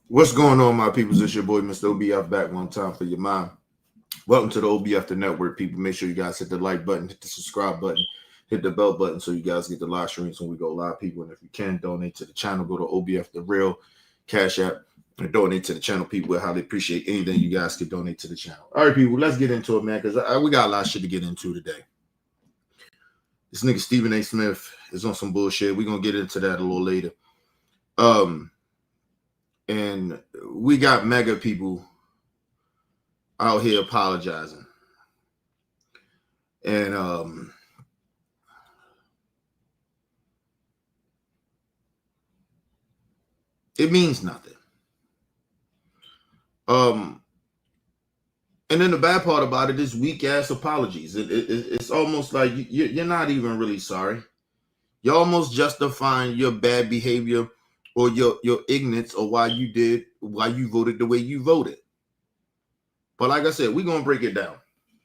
What's going on, my peoples? It's your boy, Mr. OBF, back one time for your mind. Welcome to the OBF the Network, people. Make sure you guys hit the like button, hit the subscribe button, hit the bell button so you guys get the live streams when we go live, people. And if you can donate to the channel, go to OBF the Real Cash App and donate to the channel, people. We highly appreciate anything you guys can donate to the channel. All right, people, let's get into it, man, because we got a lot of shit to get into today. This nigga Stephen A. Smith is on some bullshit. We're gonna get into that a little later. And we got mega people out here apologizing. And it means nothing. And then the bad part about it is weak ass apologies. It's almost like you're not even really sorry. You're almost justifying your bad behavior or your ignorance or why you voted the way you voted. But like I said, we're gonna break it down.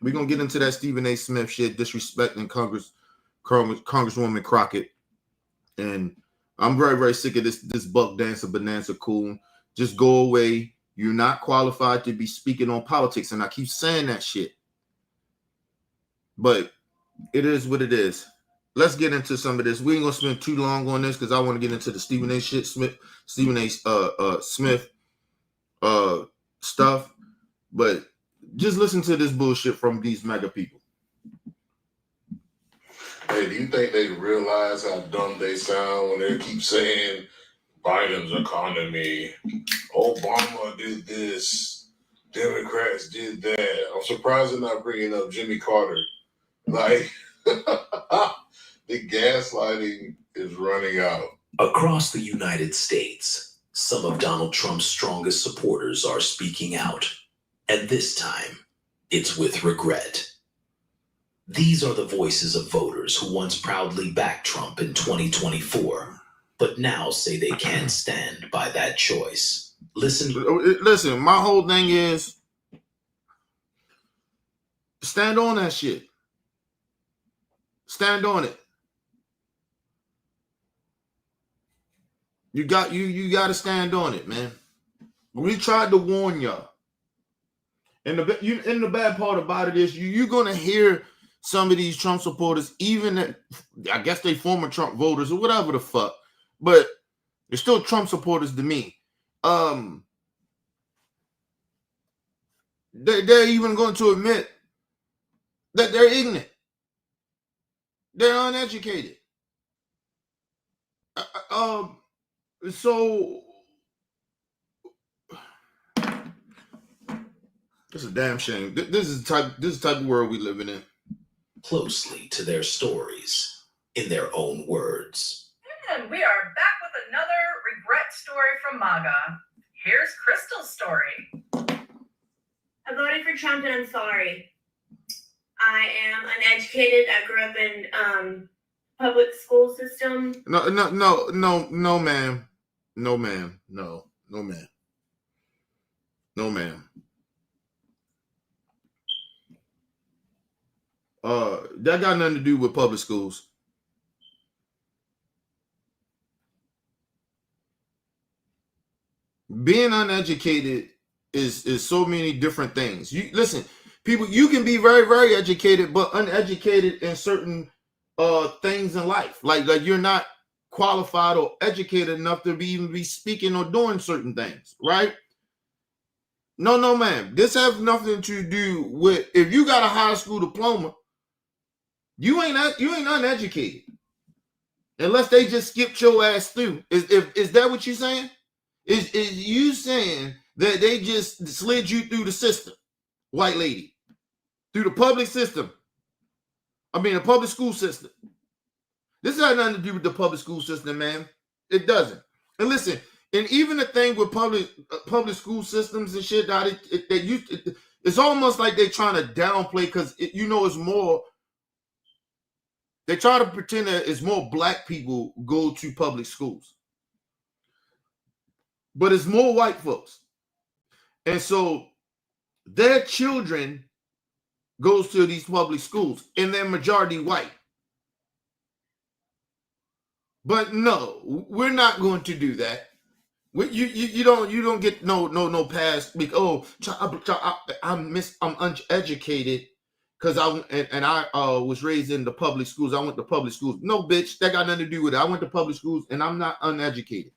We're gonna get into that Stephen A. Smith shit, disrespecting Congresswoman Crockett. And I'm very, very sick of this buck dancer bonanza coon. Just go away. You're not qualified to be speaking on politics. And I keep saying that shit. But it is what it is. Let's get into some of this. We ain't gonna spend too long on this because I want to get into the Stephen A. Smith stuff. But just listen to this bullshit from these mega people. Hey, do you think they realize how dumb they sound when they keep saying Biden's economy, Obama did this, Democrats did that? I'm surprised they're not bringing up Jimmy Carter. Like, the gaslighting is running out. Across the United States, some of Donald Trump's strongest supporters are speaking out. And this time, it's with regret. These are the voices of voters who once proudly backed Trump in 2024, but now say they can't stand by that choice. Listen, my whole thing is stand on that shit. Stand on it. You got to stand on it, man. We tried to warn y'all. And the bad part about it is you're gonna hear some of these Trump supporters, even I guess they former Trump voters or whatever the fuck, but they're still Trump supporters to me. They're even going to admit that they're ignorant. They're uneducated. So it's a damn shame. This is the type of world we living in. Closely to their stories, in their own words. And we are back with another regret story from Maga. Here's Crystal's story. I voted for Trump and I'm sorry. I am uneducated. I grew up in public school system. No, ma'am. No, ma'am. No, ma'am. That got nothing to do with public schools. Being uneducated is so many different things. You listen, people, you can be very, very educated, but uneducated in certain things in life. Like you're not qualified or educated enough to even be speaking or doing certain things, right? No, ma'am. This has nothing to do with if you got a high school diploma. You ain't uneducated unless they just skipped your ass through. Is that what you're saying? Is you saying that they just slid you through the system, white lady, through the public system? I mean, the public school system. This has nothing to do with the public school system, man. It doesn't. And listen, and even the thing with public school systems and shit, it's almost like they're trying to downplay because it's more. They try to pretend that it's more black people go to public schools. But it's more white folks. And so their children goes to these public schools and they're majority white. But no, we're not going to do that. You don't get no pass. I'm uneducated because I was raised in the public schools. I went to public schools. No, bitch, that got nothing to do with it. I went to public schools and I'm not uneducated.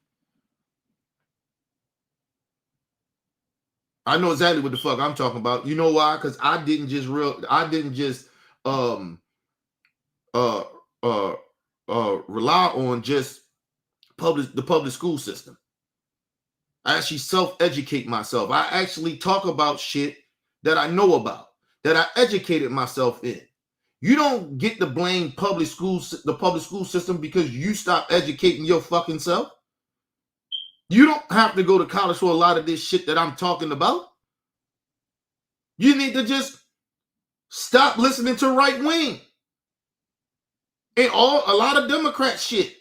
I know exactly what the fuck I'm talking about. You know why? Because I didn't just rely on just the public school system. I actually self-educate myself. I actually talk about shit that I know about, that I educated myself in. You don't get to blame the public school system because you stop educating your fucking self. You don't have to go to college for a lot of this shit that I'm talking about. You need to just stop listening to right wing and a lot of Democrat shit.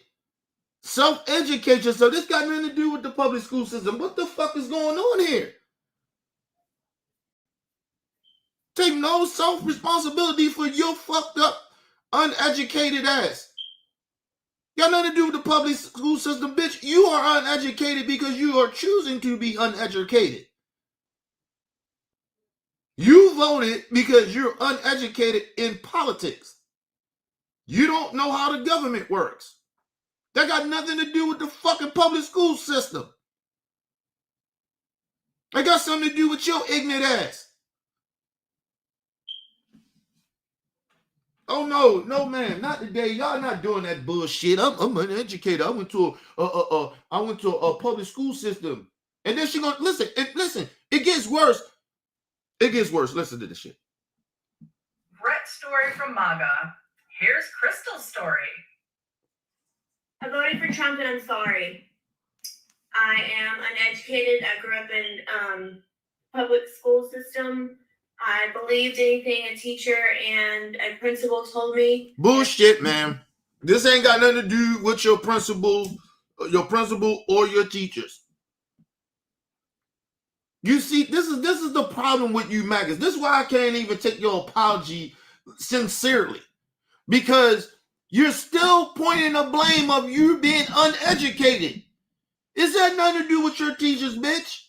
Self-educate yourself. This got nothing to do with the public school system. What the fuck is going on here? Take no self-responsibility for your fucked up, uneducated ass. Got nothing to do with the public school system, bitch. You are uneducated because you are choosing to be uneducated. You voted because you're uneducated in politics. You don't know how the government works. That got nothing to do with the fucking public school system. That got something to do with your ignorant ass. Oh no, man, not today. Y'all not doing that bullshit. I'm uneducated. I went to a public school system, and then she gonna listen. It gets worse. It gets worse. Listen to this shit. Brett's story from Maga. Here's Crystal's story. I voted for Trump and I'm sorry. I am uneducated. I grew up in public school system. I believed anything a teacher and a principal told me. Bullshit, man. This ain't got nothing to do with your principal or your teachers. You see, this is the problem with you, Magas. This is why I can't even take your apology sincerely. Because you're still pointing the blame of you being uneducated. Is that nothing to do with your teachers, bitch?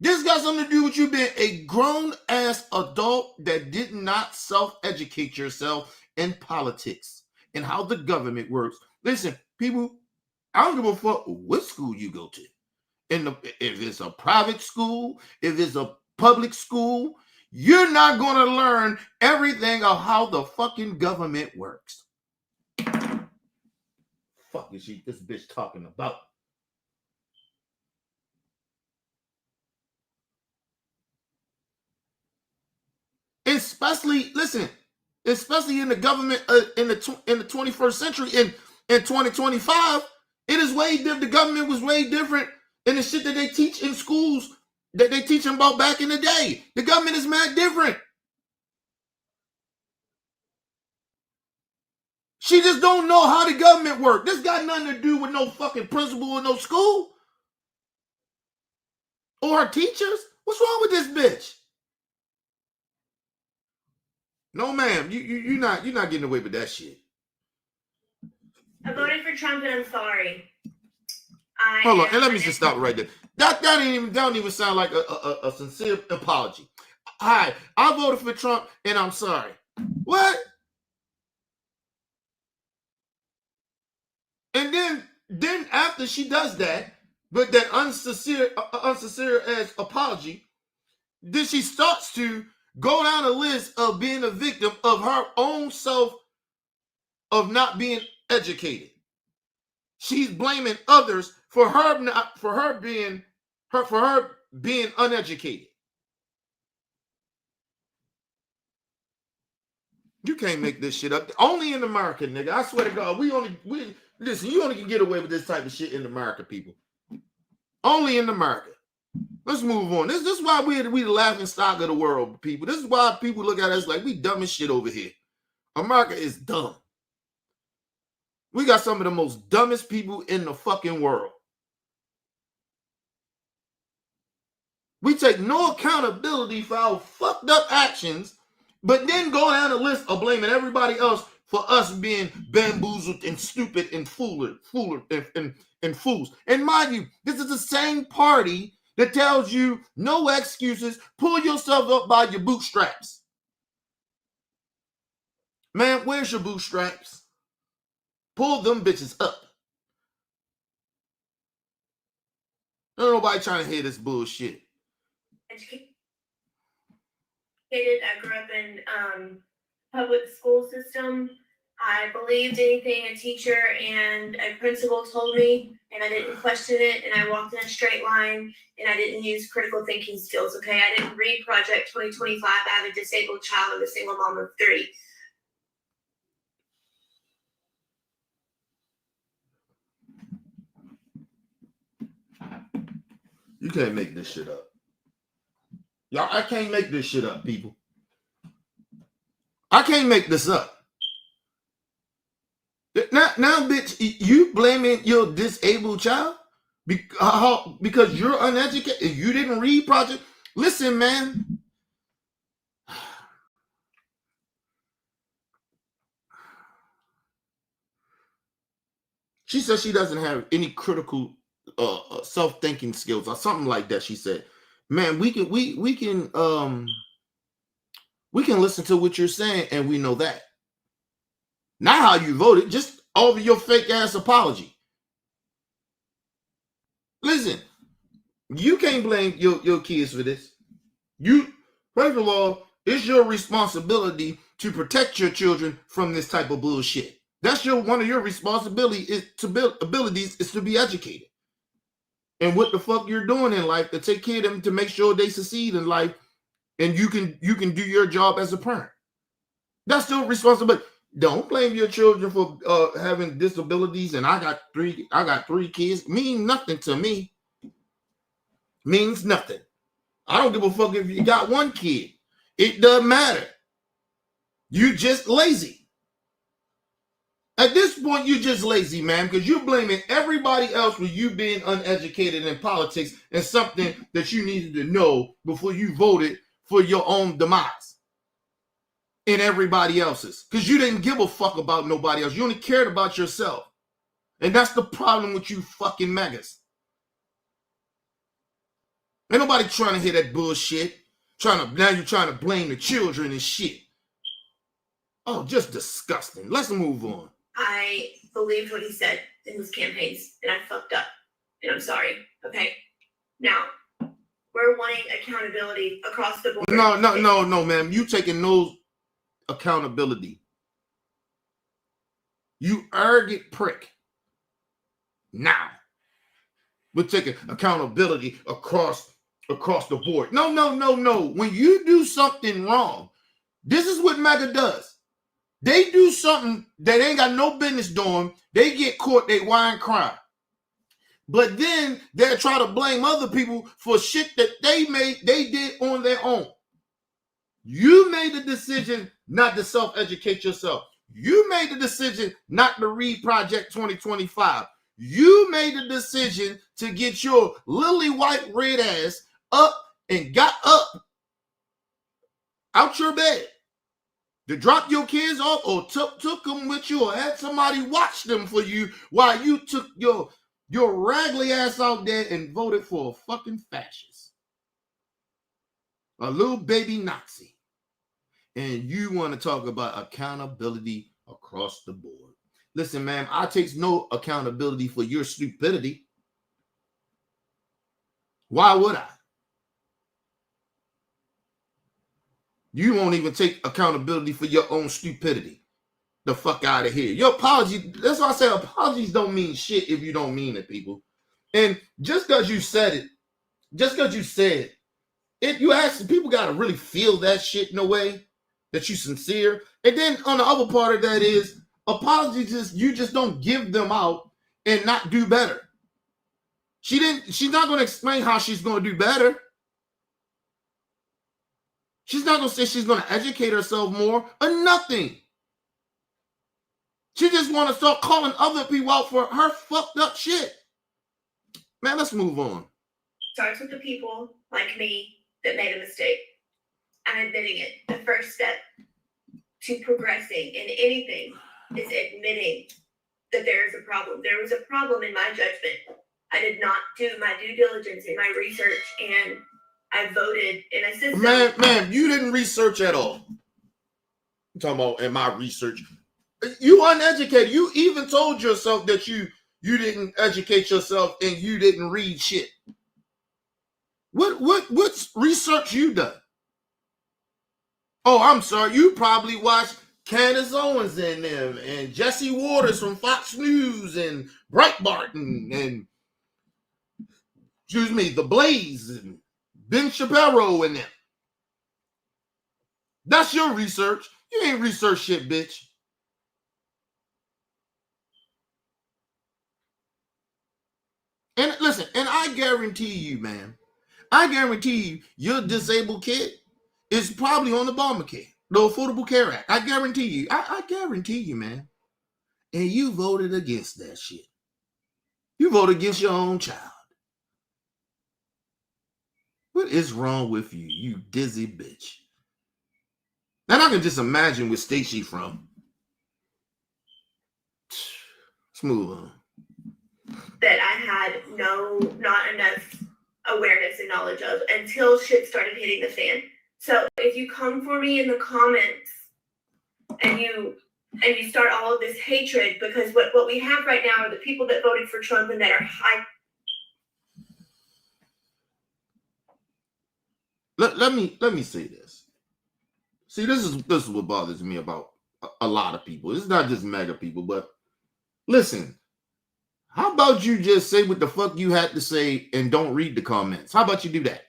This got something to do with you being a grown-ass adult that did not self-educate yourself in politics and how the government works. Listen, people, I don't give a fuck what school you go to. If it's a private school, if it's a public school, you're not going to learn everything of how the fucking government works. Fuck is this bitch talking about? Especially in the government in the 21st century in 2025, it is way different. The government was way different than the shit that they teach in schools that they teach them about back in the day. The government is mad different. She just don't know how the government works. This got nothing to do with no fucking principal or no school or her teachers. What's wrong with this bitch? No, ma'am, you're not getting away with that shit. I voted for Trump and I'm sorry. Hold on, and let me just stop right there. That don't even sound like a sincere apology. Hi, I voted for Trump and I'm sorry. What? And then after she does that, but that unsincere as apology, then she starts to go down a list of being a victim of her own self of not being educated. She's blaming others for her being uneducated. You can't make this shit up. Only in America, nigga. I swear to God, listen, you only can get away with this type of shit in America, people. Only in America. Let's move on. This is why we the laughing stock of the world, people. This is why people look at us like we dumb as shit over here. America is dumb. We got some of the most dumbest people in the fucking world. We take no accountability for our fucked up actions, but then go down the list of blaming everybody else for us being bamboozled and stupid and fools. And mind you, this is the same party that tells you no excuses, pull yourself up by your bootstraps. Man, where's your bootstraps? Pull them bitches up. Ain't nobody trying to hear this bullshit. I grew up in public school system. I believed anything a teacher and a principal told me, and I didn't question it, and I walked in a straight line, and I didn't use critical thinking skills, okay? I didn't read Project 2025. I have a disabled child. I'm a single mom of 3. You can't make this shit up. Y'all, I can't make this shit up, people. I can't make this up. Now, bitch, you blaming your disabled child because you're uneducated. You didn't read Project. Listen, man. She says she doesn't have any critical self-thinking skills or something like that. She said, man, we can listen to what you're saying, and we know that. Not how you voted, just over your fake ass apology. Listen, you can't blame your kids for this. First of all, it's your responsibility to protect your children from this type of bullshit. That's one of your responsibilities is to be educated. And what the fuck you're doing in life to take care of them, to make sure they succeed in life, and you can do your job as a parent. That's still responsibility. Don't blame your children for having disabilities. And I got three kids. Mean nothing to me. Means nothing. I don't give a fuck if you got one kid. It doesn't matter. You just lazy. At this point, you're just lazy, man, because you're blaming everybody else for you being uneducated in politics and something that you needed to know before you voted for your own demise and everybody else's. Because you didn't give a fuck about nobody else. You only cared about yourself. And that's the problem with you fucking Magas. Ain't nobody trying to hear that bullshit. Now you're trying to blame the children and shit. Oh, just disgusting. Let's move on. I believed what he said in his campaigns, and I fucked up. And I'm sorry. Okay. Now, we're wanting accountability across the board. No, ma'am. You taking no accountability. You arrogant prick. Now, we're taking accountability across the board. No. When you do something wrong, this is what Maga does. They do something that ain't got no business doing. They get caught, they whine and cry. But then they'll try to blame other people for shit that they did on their own. You made the decision not to self-educate yourself. You made the decision not to read Project 2025. You made the decision to get your lily white red ass up and got up out your bed. To drop your kids off or took them with you or had somebody watch them for you while you took your raggedy ass out there and voted for a fucking fascist. A little baby Nazi. And you want to talk about accountability across the board. Listen, man, I take no accountability for your stupidity. Why would I? You won't even take accountability for your own stupidity. The fuck out of here. Your apology, that's why I say apologies don't mean shit if you don't mean it, people. And just because you said it, you actually, people got to really feel that shit in a way that you sincere. And then on the other part of that is apologies, you just don't give them out and not do better. She's not going to explain how she's going to do better. She's not going to say she's going to educate herself more or nothing. She just want to start calling other people out for her fucked up shit. Man, let's move on. Starts with the people like me that made a mistake. I'm admitting it. The first step. to progressing in anything is admitting that there is a problem. There was a problem in my judgment. I did not do my due diligence in my research, and I voted in a system. Man, you didn't research at all. I'm talking about in my research. You uneducated. You even told yourself that you didn't educate yourself and you didn't read shit. What's research you done? Oh, I'm sorry. You probably watched Candace Owens and them and Jesse Waters from Fox News and Breitbart and excuse me, The Blaze and Ben Shapiro and them. That's your research. You ain't research shit, bitch. And listen, and I guarantee you, man, I guarantee you, your disabled kid is probably on Obamacare, the Affordable Care Act. I guarantee you. I guarantee you, man. And you voted against that shit. You voted against your own child. What is wrong with you, you dizzy bitch? And I can just imagine what state she from. Let's move on. That I had not enough awareness and knowledge of until shit started hitting the fan. So if you come for me in the comments and you start all of this hatred, because what we have right now are the people that voted for Trump and that are high. Let me say this. See, this is what bothers me about a lot of people. It's not just MAGA people, but listen. How about you just say what the fuck you had to say and don't read the comments? How about you do that?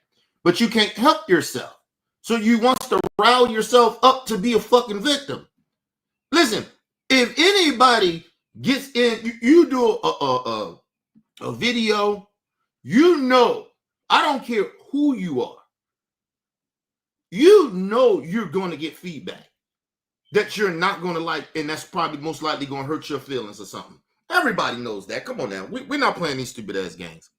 But you can't help yourself. So you want to rile yourself up to be a fucking victim. Listen, if anybody gets in, you do a video, you know, I don't care who you are. You know you're going to get feedback that you're not going to like, and that's probably most likely going to hurt your feelings or something. Everybody knows that. Come on now. We're not playing these stupid ass games.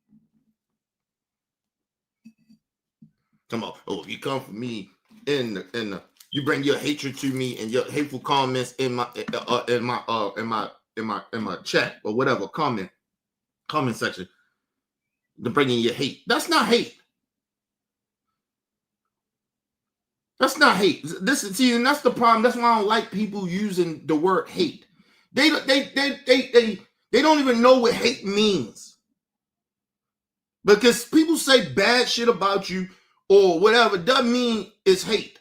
Come on. Oh, if you come for me you bring your hatred to me and your hateful comments in my chat or whatever comment section to bring in your hate. That's not hate. That's not hate. See, and that's the problem. That's why I don't like people using the word hate. They don't even know what hate means. Because people say bad shit about you or whatever doesn't mean it's hate.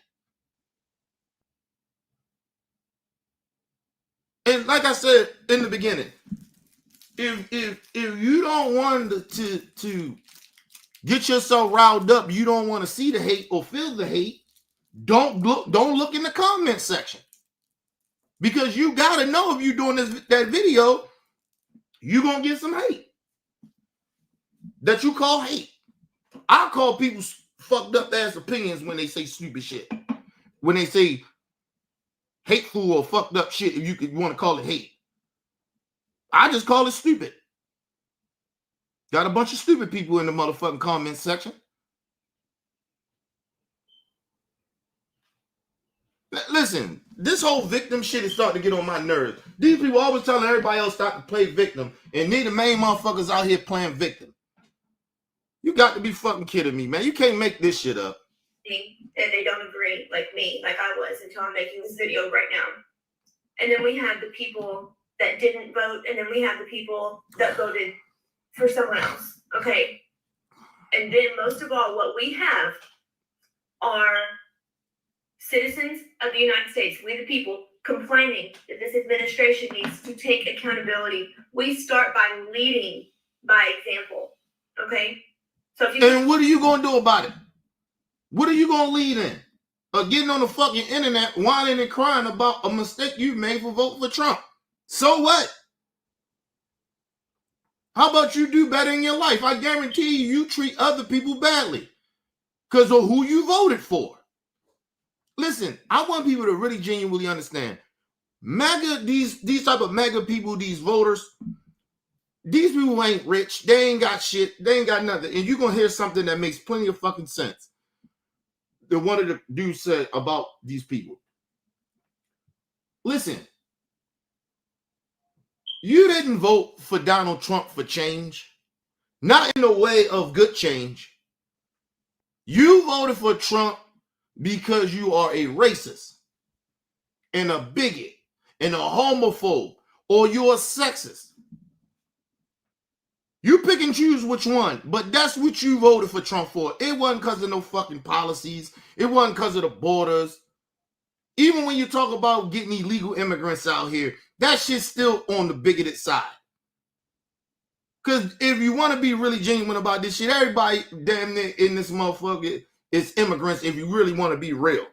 And like I said in the beginning, if you don't want to get yourself riled up, you don't want to see the hate or feel the hate, don't look in the comment section. Because you gotta know if you're doing that video, you're gonna get some hate that you call hate. I call people fucked up ass opinions when they say stupid shit. When they say hateful or fucked up shit, if you want to call it hate. I just call it stupid. Got a bunch of stupid people in the motherfucking comment section. Listen, this whole victim shit is starting to get on my nerves. These people always telling everybody else start to play victim, and they the main motherfuckers out here playing victim. You got to be fucking kidding me, man. You can't make this shit up. And they don't agree like me, like I was until I'm making this video right now. And then we have the people that didn't vote, and then we have the people that voted for someone else. Okay. And then most of all, what we have are citizens of the United States, we the people, complaining that this administration needs to take accountability. We start by leading by example. Okay? So if you and what are you going to do about it? What are you going to lead in? Getting on the fucking internet, whining and crying about a mistake you made for voting for Trump. So what? How about you do better in your life? I guarantee you treat other people badly because of who you voted for. Listen, I want people to really genuinely understand. MAGA, these type of MAGA people, these voters, these people ain't rich. They ain't got shit. They ain't got nothing. And you're going to hear something that makes plenty of fucking sense. That one of the dudes said about these people. listen, you didn't vote for Donald Trump for change, not in the way of good change. You voted for Trump because you are a racist and a bigot and a homophobe, or you're a sexist. You pick and choose which one, but that's what you voted for Trump for. It wasn't because of no fucking policies. It wasn't because of the borders. Even when you talk about getting illegal immigrants out here, that shit's still on the bigoted side. Because if you want to be really genuine about this shit, everybody damn near in this motherfucker is immigrants if you really want to be real.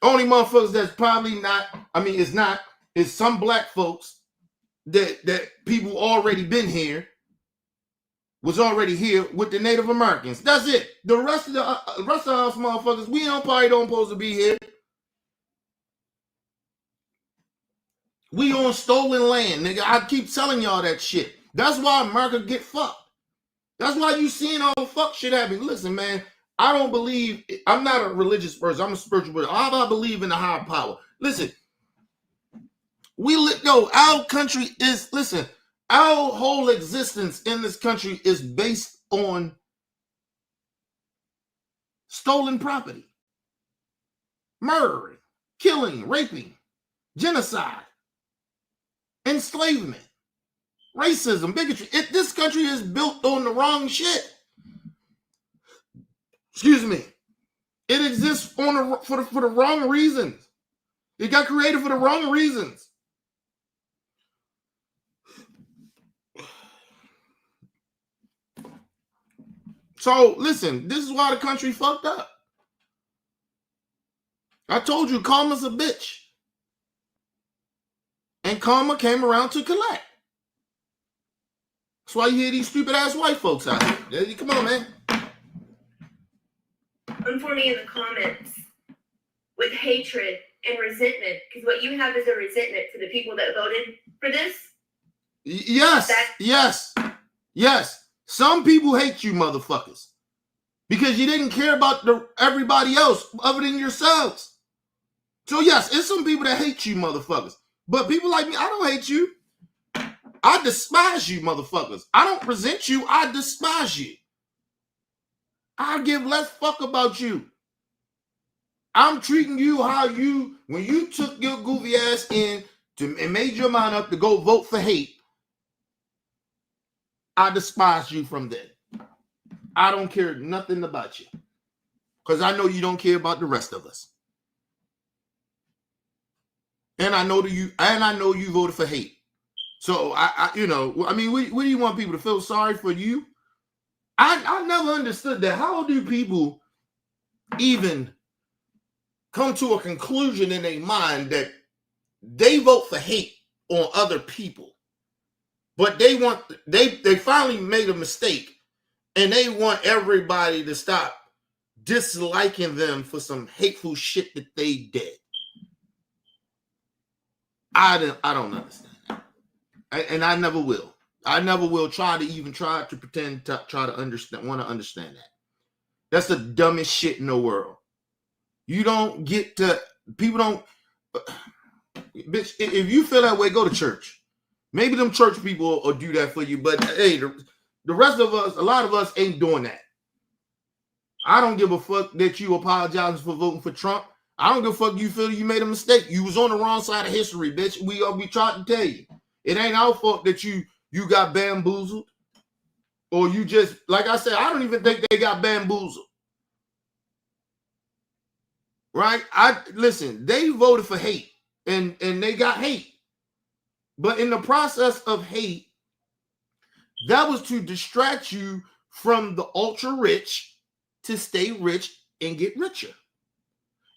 Only motherfuckers that's probably not, it's not, is some black folks that people already been here, was already here with the Native Americans. That's it. The rest of us motherfuckers, we probably don't supposed to be here. We on stolen land, nigga. I keep telling y'all that shit. That's why America get fucked. That's why you seeing all the fuck shit happening. Listen, man, I don't believe, I'm not a religious person. I'm a spiritual person. I believe in the higher power. Listen, our country is, listen, our whole existence in this country is based on stolen property, murdering, killing, raping, genocide, enslavement, racism, bigotry. This country is built on the wrong shit. Excuse me. It exists for the wrong reasons. It got created for the wrong reasons. So listen, this is why the country fucked up. I told you, karma's a bitch. And karma came around to collect. That's why you hear these stupid ass white folks out here. Come on, man. Informing in the comments with hatred and resentment, because what you have is a resentment for the people that voted for this. Yes. Some people hate you motherfuckers because you didn't care about everybody else other than yourselves. So yes, it's some people that hate you motherfuckers. But people like me, I don't hate you. I despise you motherfuckers. I don't present you, I despise you. I give less fuck about you. I'm treating you how when you took your goofy ass in and made your mind up to go vote for hate, I despise you from then. I don't care nothing about you. Because I know you don't care about the rest of us. And I know you voted for hate. So what do you want people to feel sorry for you? I never understood that. How do people even come to a conclusion in their mind that they vote for hate on other people, but they finally made a mistake and they want everybody to stop disliking them for some hateful shit that they did? I don't understand that. And I never will. I never will try to pretend to try to want to understand that. That's the dumbest shit in the world. You don't get to, people don't, bitch, if you feel that way, go to church. Maybe them church people will do that for you, but hey, the rest of us, a lot of us ain't doing that. I don't give a fuck that you apologizing for voting for Trump. I don't give a fuck you feel you made a mistake. You was on the wrong side of history, bitch. We tried to tell you. It ain't our fault that you got bamboozled. Or you just, like I said, I don't even think they got bamboozled. Right? Listen, they voted for hate and they got hate. But in the process of hate, that was to distract you from the ultra rich to stay rich and get richer.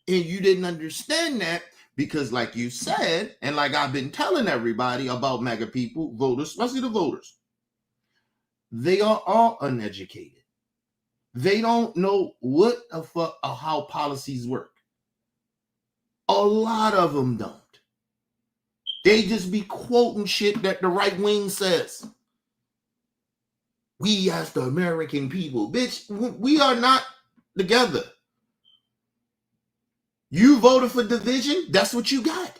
And you didn't understand that because, like you said, and like I've been telling everybody about MAGA people, voters, especially the voters, they are all uneducated. They don't know what the fuck or how policies work. A lot of them don't. They just be quoting shit that the right wing says. We as the American people, bitch, we are not together. You voted for division. That's what you got.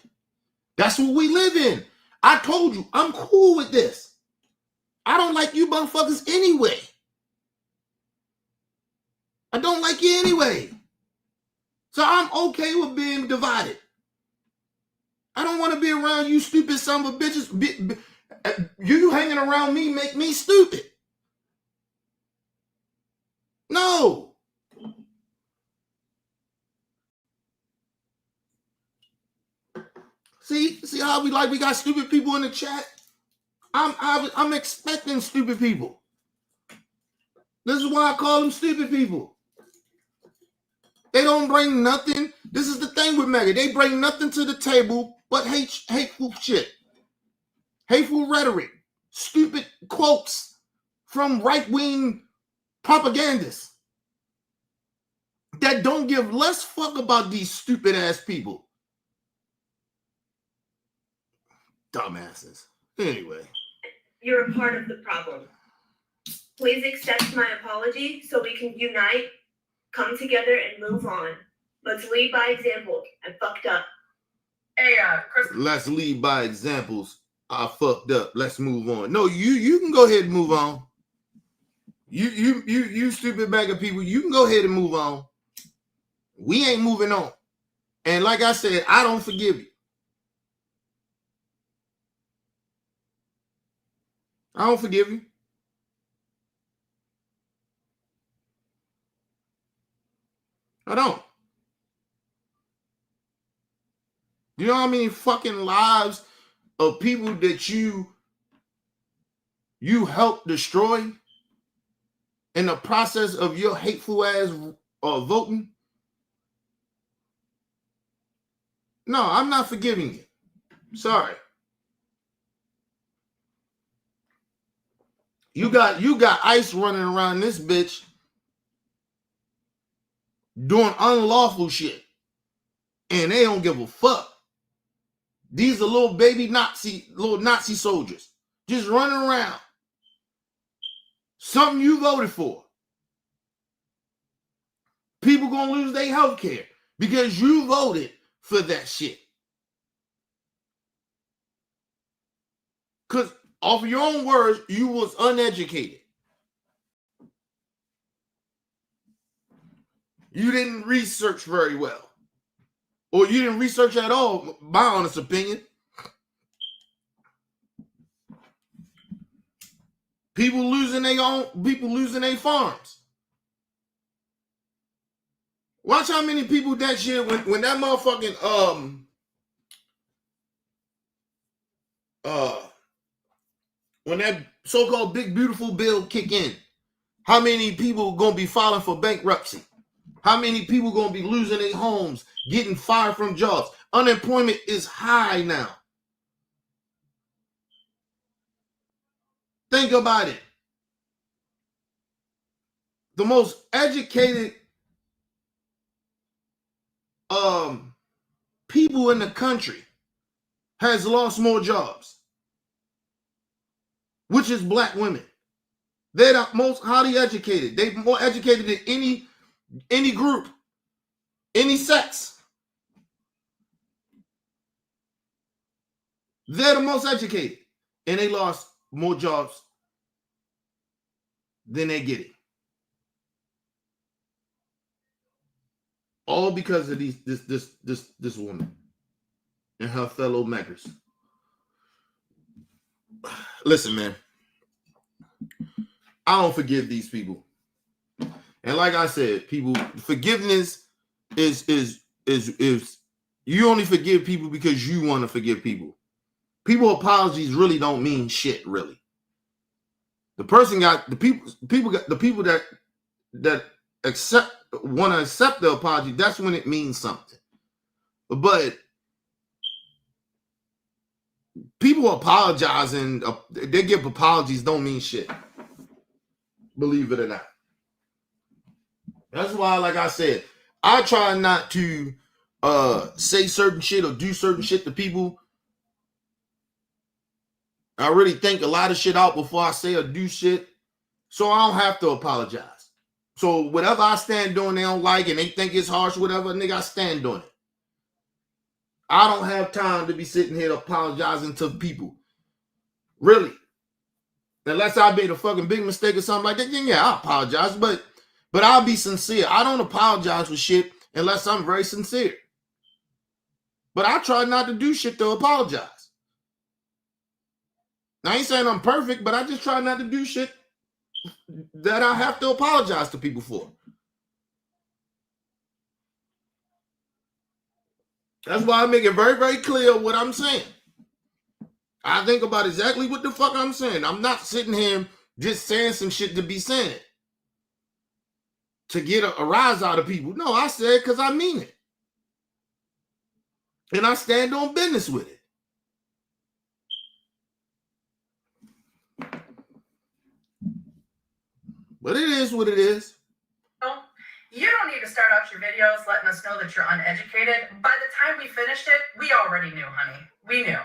That's what we live in. I told you, I'm cool with this. I don't like you motherfuckers anyway. I don't like you anyway. So I'm okay with being divided. I don't want to be around you stupid son of a bitches. You hanging around me make me stupid. No. See how we got stupid people in the chat? I'm expecting stupid people. This is why I call them stupid people. They don't bring nothing. This is the thing with Maga. They bring nothing to the table but hateful shit. Hateful rhetoric. Stupid quotes from right-wing propagandists that don't give less fuck about these stupid ass people. Dumbasses. Anyway. You're a part of the problem. Please accept my apology so we can unite, come together, and move on. Let's lead by example. I fucked up. Hey, Chris. Let's lead by examples. I fucked up. Let's move on. No, you can go ahead and move on. You stupid bag of people. You can go ahead and move on. We ain't moving on. And like I said, I don't forgive you. I don't forgive you. I don't. You know how many fucking lives of people that you helped destroy in the process of your hateful ass voting? No, I'm not forgiving you. Sorry. You got ICE running around this bitch doing unlawful shit. And they don't give a fuck. These are little Nazi soldiers just running around. Something you voted for. People gonna lose their health care because you voted for that shit. Because off your own words, you was uneducated. You didn't research very well. Or you didn't research at all, my honest opinion. People losing their farms. Watch how many people that shit when that motherfucking when that so-called big beautiful bill kick in, how many people gonna be filing for bankruptcy? How many people gonna be losing their homes, getting fired from jobs? Unemployment is high now. Think about it. The most educated people in the country has lost more jobs, which is black women. They're the most highly educated. They're more educated than any group, any sex. They're the most educated, and they lost more jobs than they get it. All because of this woman and her fellow Megas. Listen, man, I don't forgive these people. And like I said, people, forgiveness is you only forgive people because you want to forgive people. People apologies really don't mean shit, really. The person got the people that want to accept the apology, that's when it means something. But people apologizing, they give apologies don't mean shit. Believe it or not. That's why, like I said, I try not to say certain shit or do certain shit to people. I really think a lot of shit out before I say or do shit, so I don't have to apologize. So whatever I stand doing they don't like and they think it's harsh, whatever, nigga, I stand on it. I don't have time to be sitting here apologizing to people. Really. Unless I made a fucking big mistake or something like that, then yeah, I apologize. But I'll be sincere. I don't apologize for shit unless I'm very sincere. But I try not to do shit to apologize. Now, I ain't saying I'm perfect, but I just try not to do shit that I have to apologize to people for. That's why I make it very, very clear what I'm saying. I think about exactly what the fuck I'm saying. I'm not sitting here just saying some shit to be saying to get a rise out of people. No, I said because I mean it. And I stand on business with it. But it is what it is. You don't need to start out your videos letting us know that you're uneducated. By the time we finished it, we already knew, honey. We knew.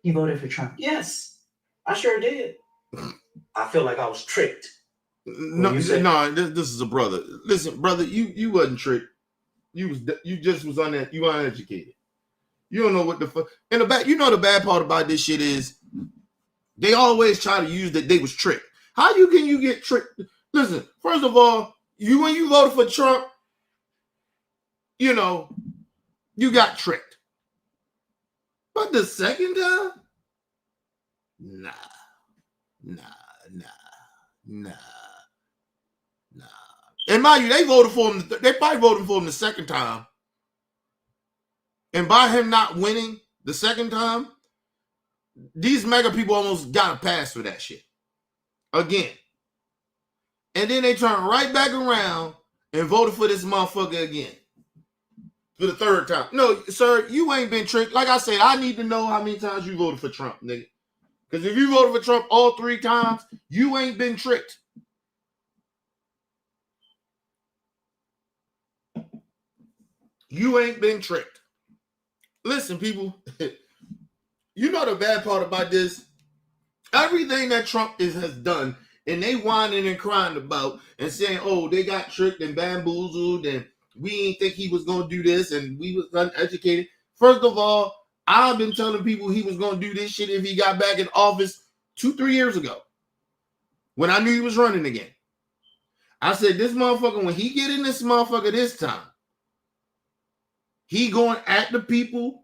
You voted for Trump? Yes, I sure did. I feel like I was tricked. No, this is a brother. Listen, brother, you wasn't tricked. You just was you uneducated. You don't know what the fuck. And the bad part about this shit is they always try to use that they was tricked. How can you get tricked? Listen, first of all, when you voted for Trump, you got tricked. But the second time, nah. And mind you, they voted for him. They probably voted for him the second time. And by him not winning the second time, these mega people almost got a pass for that shit. Again. And then they turned right back around and voted for this motherfucker again. For the third time. No, sir, you ain't been tricked. Like I said, I need to know how many times you voted for Trump, nigga. Because if you voted for Trump all 3 times, you ain't been tricked. You ain't been tricked. Listen, people, you know the bad part about this? Everything that Trump has done, and they whining and crying about and saying, oh, they got tricked and bamboozled and we didn't think he was going to do this and we was uneducated. First of all, I've been telling people he was going to do this shit if he got back in office 2-3 years ago when I knew he was running again. I said, this motherfucker, when he get in this motherfucker this time, he going at the people.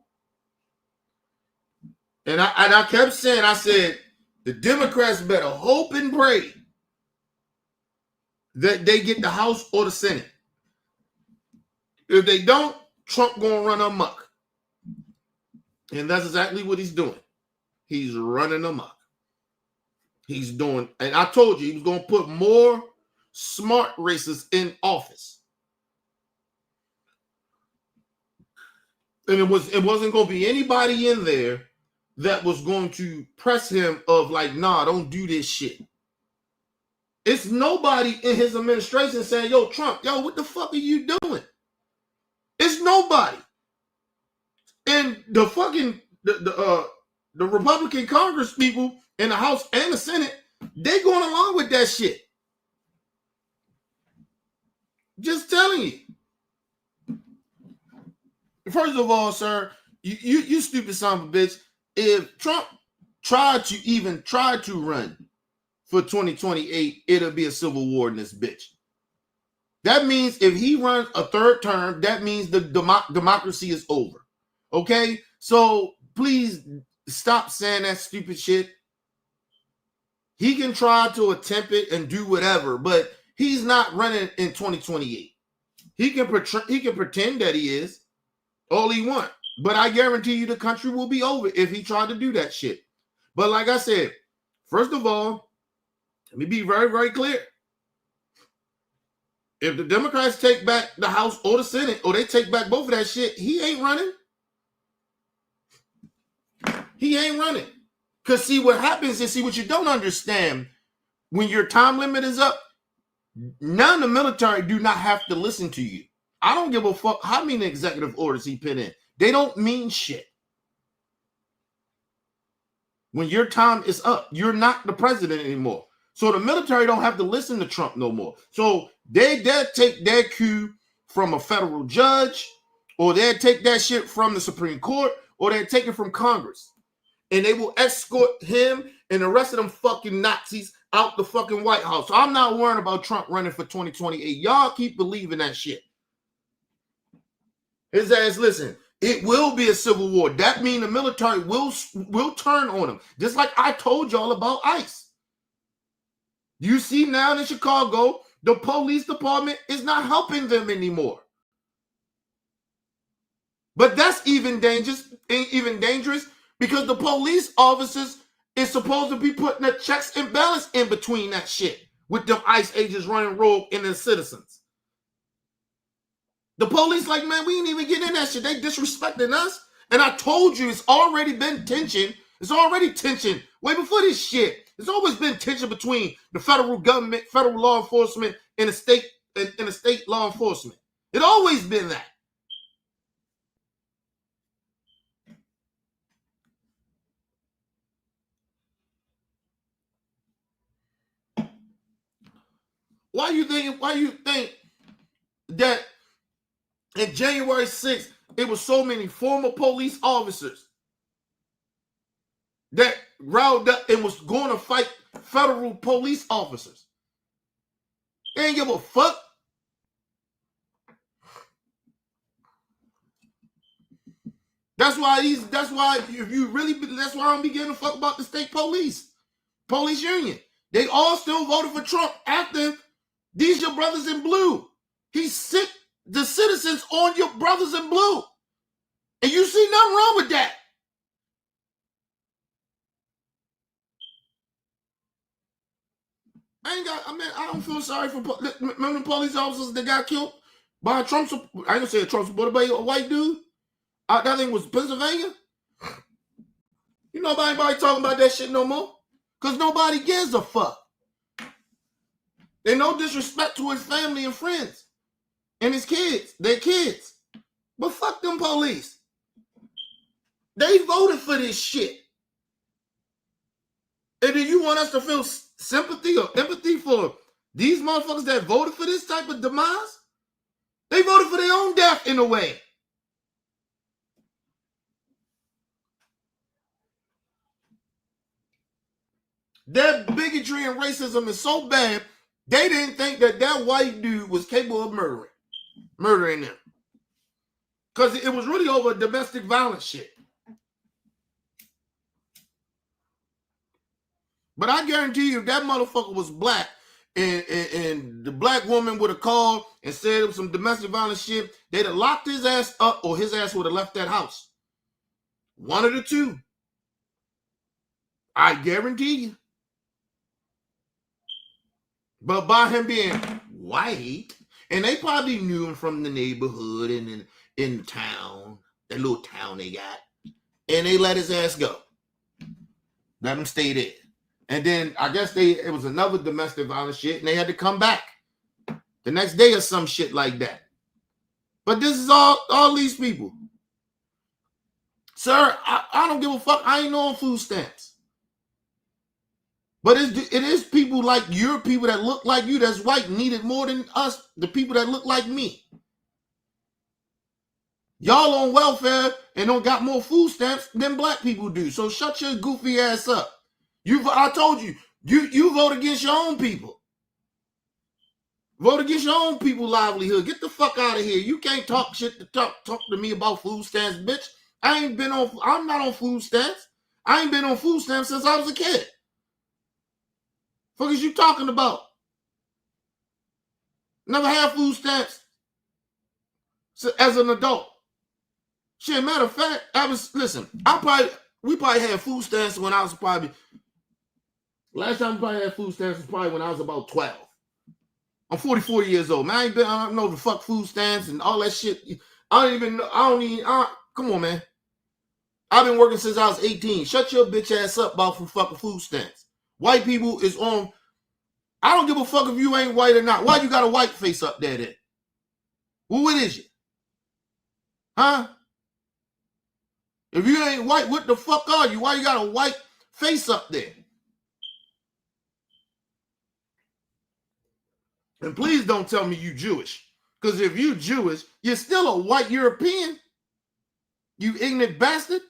And I kept saying, I said, the Democrats better hope and pray that they get the House or the Senate. If they don't, Trump gonna run amok. And that's exactly what he's doing. He's running amok. He's doing, and I told you he was gonna put more smart racists in office. And it wasn't gonna be anybody in there that was going to press him of like, nah, don't do this shit. It's nobody in his administration saying, yo, Trump, yo, what the fuck are you doing? It's nobody. And the fucking the Republican Congress people in the House and the Senate, they going along with that shit. Just telling you. First of all, sir, you stupid son of a bitch. If Trump tried to run for 2028, it'll be a civil war in this bitch. That means if he runs a third term, that means the democracy is over. Okay? So please stop saying that stupid shit. He can try to attempt it and do whatever, but he's not running in 2028. He can pretend that he is all he wants. But I guarantee you the country will be over if he tried to do that shit. But like I said, first of all, let me be very, very clear. If the Democrats take back the House or the Senate, or they take back both of that shit, he ain't running. He ain't running. Because see, what happens is, see, what you don't understand, when your time limit is up, none of the military do not have to listen to you. I don't give a fuck how many executive orders he put in. They don't mean shit. When your time is up, you're not the president anymore. So the military don't have to listen to Trump no more. So they take their cue from a federal judge or they'll take that shit from the Supreme Court, or they'll take it from Congress. And they will escort him and the rest of them fucking Nazis out the fucking White House. So I'm not worrying about Trump running for 2028. Y'all keep believing that shit. His ass, listen, it will be a civil war. That means the military will turn on him. Just like I told y'all about ICE. You see now in Chicago, the police department is not helping them anymore. But that's even dangerous because the police officers is supposed to be putting the checks and balance in between that shit with them ICE agents running rogue and the citizens. The police like, man, we ain't even get in that shit. They disrespecting us. And I told you it's already been tension. It's already tension way before this shit. There's always been tension between the federal government, federal law enforcement, and the state law enforcement. It always been that. Why you think that in January 6th, it was so many former police officers that riled up and was going to fight federal police officers? They ain't give a fuck. That's why I don't be giving a fuck about the state police union. They all still voted for Trump after these your brothers in blue. He sick the citizens on your brothers in blue. And you see nothing wrong with that. I don't feel sorry for remember the police officers that got killed by a Trump. I ain't gonna say a Trump supporter, but a white dude. That thing was Pennsylvania. You know about anybody talking about that shit no more? Because nobody gives a fuck. And no disrespect to his family and friends and his kids, their kids. But fuck them police. They voted for this shit. And then you want us to feel sympathy or empathy for these motherfuckers that voted for this type of demise? They voted for their own death in a way. Their bigotry and racism is so bad, they didn't think that white dude was capable of murdering them. Because it was really over domestic violence shit. But I guarantee you, if that motherfucker was black and the black woman would have called and said it was some domestic violence shit, they'd have locked his ass up or his ass would have left that house. One of the two. I guarantee you. But by him being white, and they probably knew him from the neighborhood and in the town, that little town they got, and they let his ass go. Let him stay there. And then I guess it was another domestic violence shit, and they had to come back the next day or some shit like that. But this is all these people. Sir, I don't give a fuck. I ain't on food stamps. But it is people like your people that look like you that's white needed more than us, the people that look like me. Y'all on welfare and don't got more food stamps than black people do. So shut your goofy ass up. I told you, you vote against your own people. Vote against your own people livelihood. Get the fuck out of here. You can't talk shit to talk to me about food stamps, bitch. I'm not on food stamps. I ain't been on food stamps since I was a kid. Fuck is you talking about? Never had food stamps as an adult. Shit, matter of fact, we probably had food stamps when I was last time we probably had food stamps was probably when I was about 12. I'm 44 years old, man. I don't know the fuck food stamps and all that shit. Come on, man. I've been working since I was 18. Shut your bitch ass up about fucking food stamps. White people is on. I don't give a fuck if you ain't white or not. Why you got a white face up there then? Well, what is you? Huh? If you ain't white, what the fuck are you? Why you got a white face up there? And please don't tell me you Jewish. Because if you Jewish, you're still a white European. You ignorant bastard.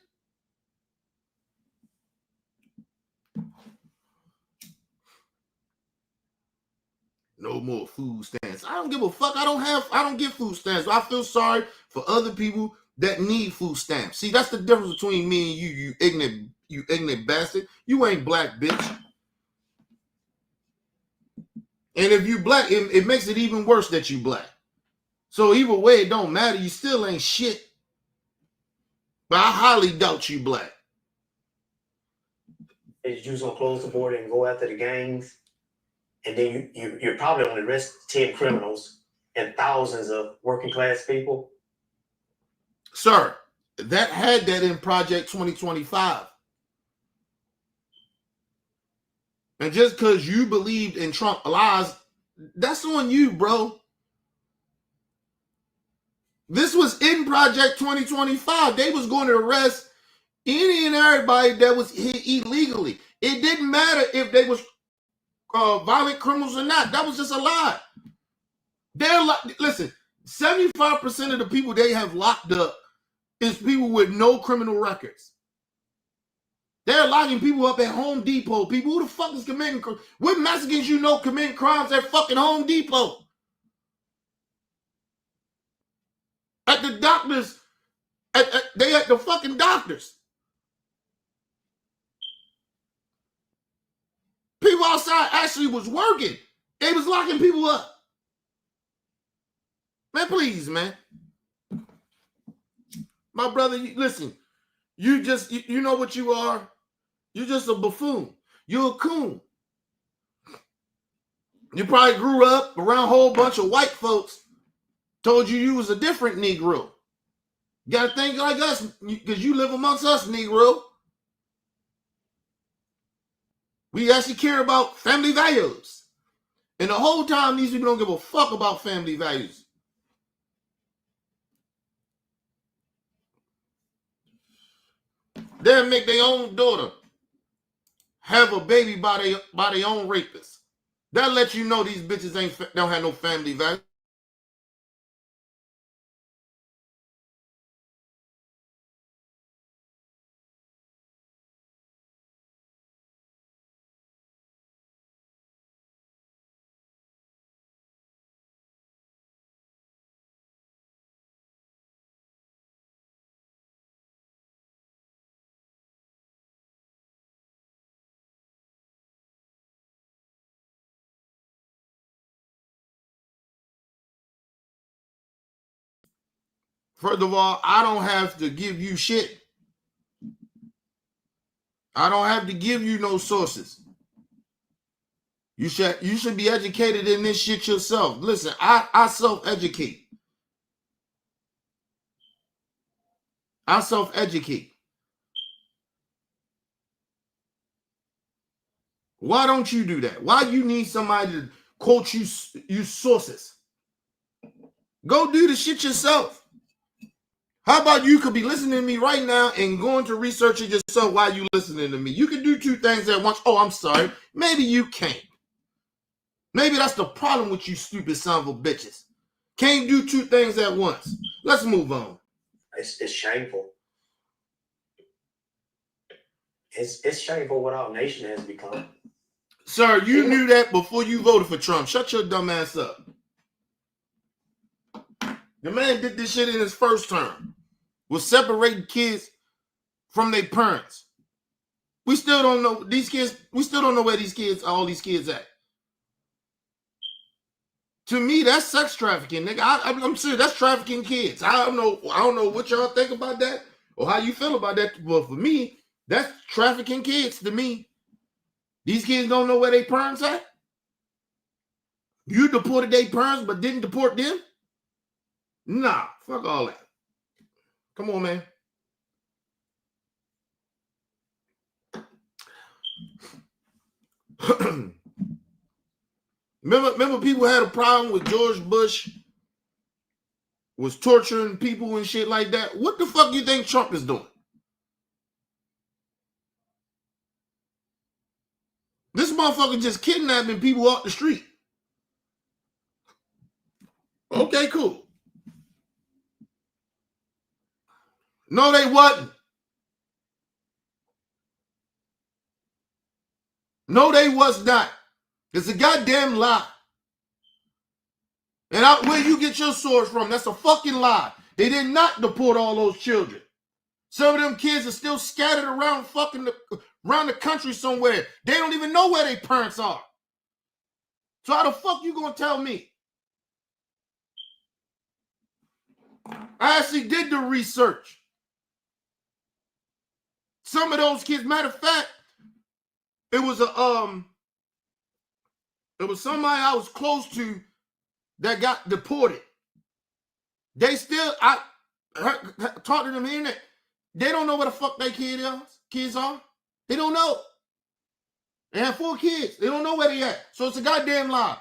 No more food stamps. I don't give a fuck. I don't get food stamps. I feel sorry for other people that need food stamps. See, that's the difference between me and you ignorant bastard. You ain't black, bitch. And if you black, it makes it even worse that you black. So either way, it don't matter. You still ain't shit. But I highly doubt you black. Is you just gonna close the border and go after the gangs, and then you're probably only arrest 10 criminals and thousands of working class people. Sir, that had that in Project 2025. And just because you believed in Trump lies, that's on you, bro. This was in Project 2025. They was going to arrest any and everybody that was here illegally. It didn't matter if they was violent criminals or not. That was just a lie. Listen, 75% of the people they have locked up is people with no criminal records. They're locking people up at Home Depot. People, who the fuck is committing crimes? What Mexicans you know committing crimes at fucking Home Depot? At the doctors. They at the fucking doctors. People outside actually was working. They was locking people up. Man, please, man. My brother, listen. You know what you are? You're just a buffoon. You're a coon. You probably grew up around a whole bunch of white folks told you was a different Negro. You got to think like us because you live amongst us, Negro. We actually care about family values. And the whole time, these people don't give a fuck about family values. They'll make their own daughter have a baby by their own rapist. That'll let you know these bitches don't have no family value. First of all, I don't have to give you shit. I don't have to give you no sources. You should be educated in this shit yourself. Listen, I self-educate. I self-educate. Why don't you do that? Why you need somebody to quote you sources? Go do the shit yourself. How about you could be listening to me right now and going to research it yourself while you listening to me? You can do two things at once. Oh, I'm sorry. Maybe you can't. Maybe that's the problem with you stupid son of a bitches. Can't do two things at once. Let's move on. It's shameful. It's shameful what our nation has become. Sir, you knew that before you voted for Trump. Shut your dumb ass up. The man did this shit in his first term. Was separating kids from their parents. We still don't know these kids. We still don't know where all these kids at. To me, that's sex trafficking, nigga. I'm serious. That's trafficking kids. I don't know what y'all think about that or how you feel about that. But for me, that's trafficking kids to me. These kids don't know where their parents at. You deported their parents but didn't deport them? Nah, fuck all that. Come on, man. Remember people had a problem with George Bush was torturing people and shit like that? What the fuck you think Trump is doing? This motherfucker just kidnapping people off the street. Okay, cool. No, they wasn't. No, they was not. It's a goddamn lie. And where you get your source from, that's a fucking lie. They did not deport all those children. Some of them kids are still scattered around around the country somewhere. They don't even know where their parents are. So how the fuck you gonna tell me? I actually did the research. Some of those kids, matter of fact, it was somebody I was close to that got deported. They still, I talked to them here and there. They don't know where the fuck their kids are. They don't know. They have 4 kids. They don't know where they at. So it's a goddamn lie.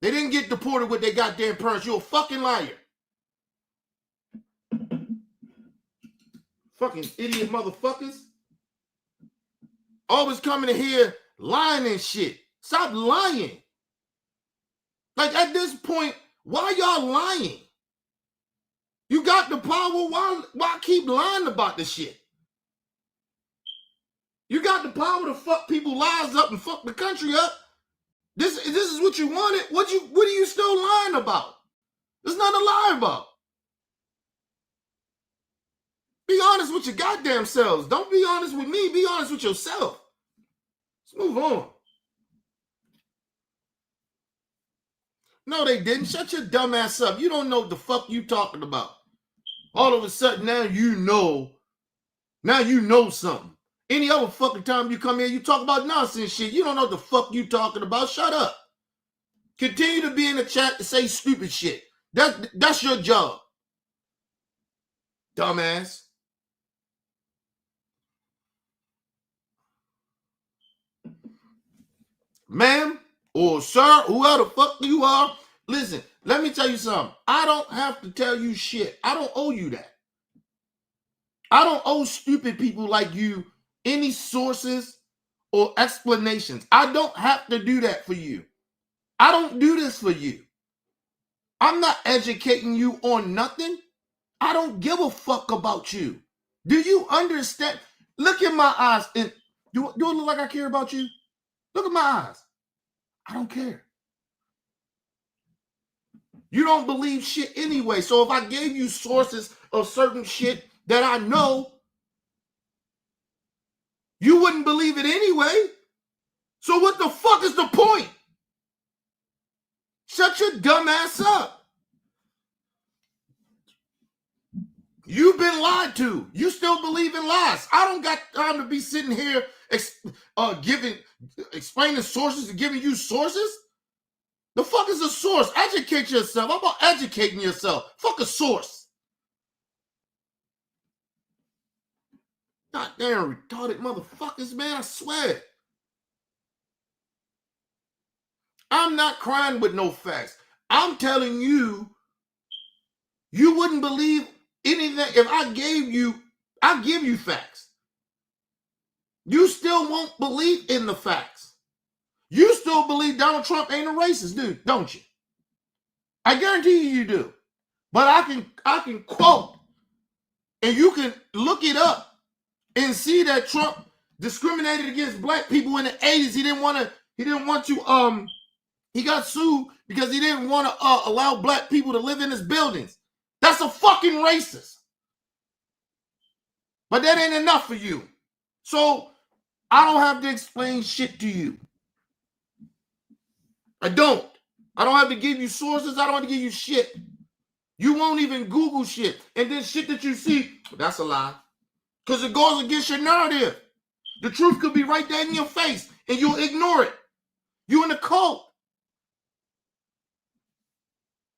They didn't get deported with their goddamn parents. You're a fucking liar. Fucking idiot motherfuckers. Always coming in here lying and shit. Stop lying. Like at this point, why y'all lying? You got the power. Why keep lying about this shit? You got the power to fuck people's lives up and fuck the country up. This is what you wanted. What are you still lying about? There's nothing to lie about. Be honest with your goddamn selves. Don't be honest with me. Be honest with yourself. Let's move on. No, they didn't. Shut your dumb ass up. You don't know what the fuck you talking about. All of a sudden, now you know. Now you know something. Any other fucking time you come here, you talk about nonsense shit. You don't know what the fuck you talking about. Shut up. Continue to be in the chat to say stupid shit. That's your job. Dumbass. Ma'am or sir, whoever the fuck you are, listen, let me tell you something. I don't have to tell you shit. I don't owe you that. I don't owe stupid people like you any sources or explanations. I don't have to do that for you. I don't do this for you. I'm not educating you on nothing. I don't give a fuck about you. Do you understand? Look in my eyes. And do it look like I care about you? Look at my eyes. I don't care. You don't believe shit anyway. So if I gave you sources of certain shit that I know, you wouldn't believe it anyway. So what the fuck is the point? Shut your dumb ass up. You've been lied to. You still believe in lies. I don't got time to be sitting here explaining sources and giving you sources. The fuck is a source? Educate yourself. How about educating yourself? Fuck a source. Goddamn retarded motherfuckers, man. I swear. I'm not crying with no facts. I'm telling you, you wouldn't believe anything if I give you facts. You still won't believe in the facts. You still believe Donald Trump ain't a racist, dude, don't you? I guarantee you do. But I can quote, and you can look it up and see that Trump discriminated against black people in the 80s. He got sued because he didn't want to allow black people to live in his buildings. That's a fucking racist. But that ain't enough for you. So I don't have to explain shit to you. I don't have to give you sources. I don't have to give you shit. You won't even Google shit. And then shit that you see, that's a lie. Because it goes against your narrative. The truth could be right there in your face and you'll ignore it. You in a cult.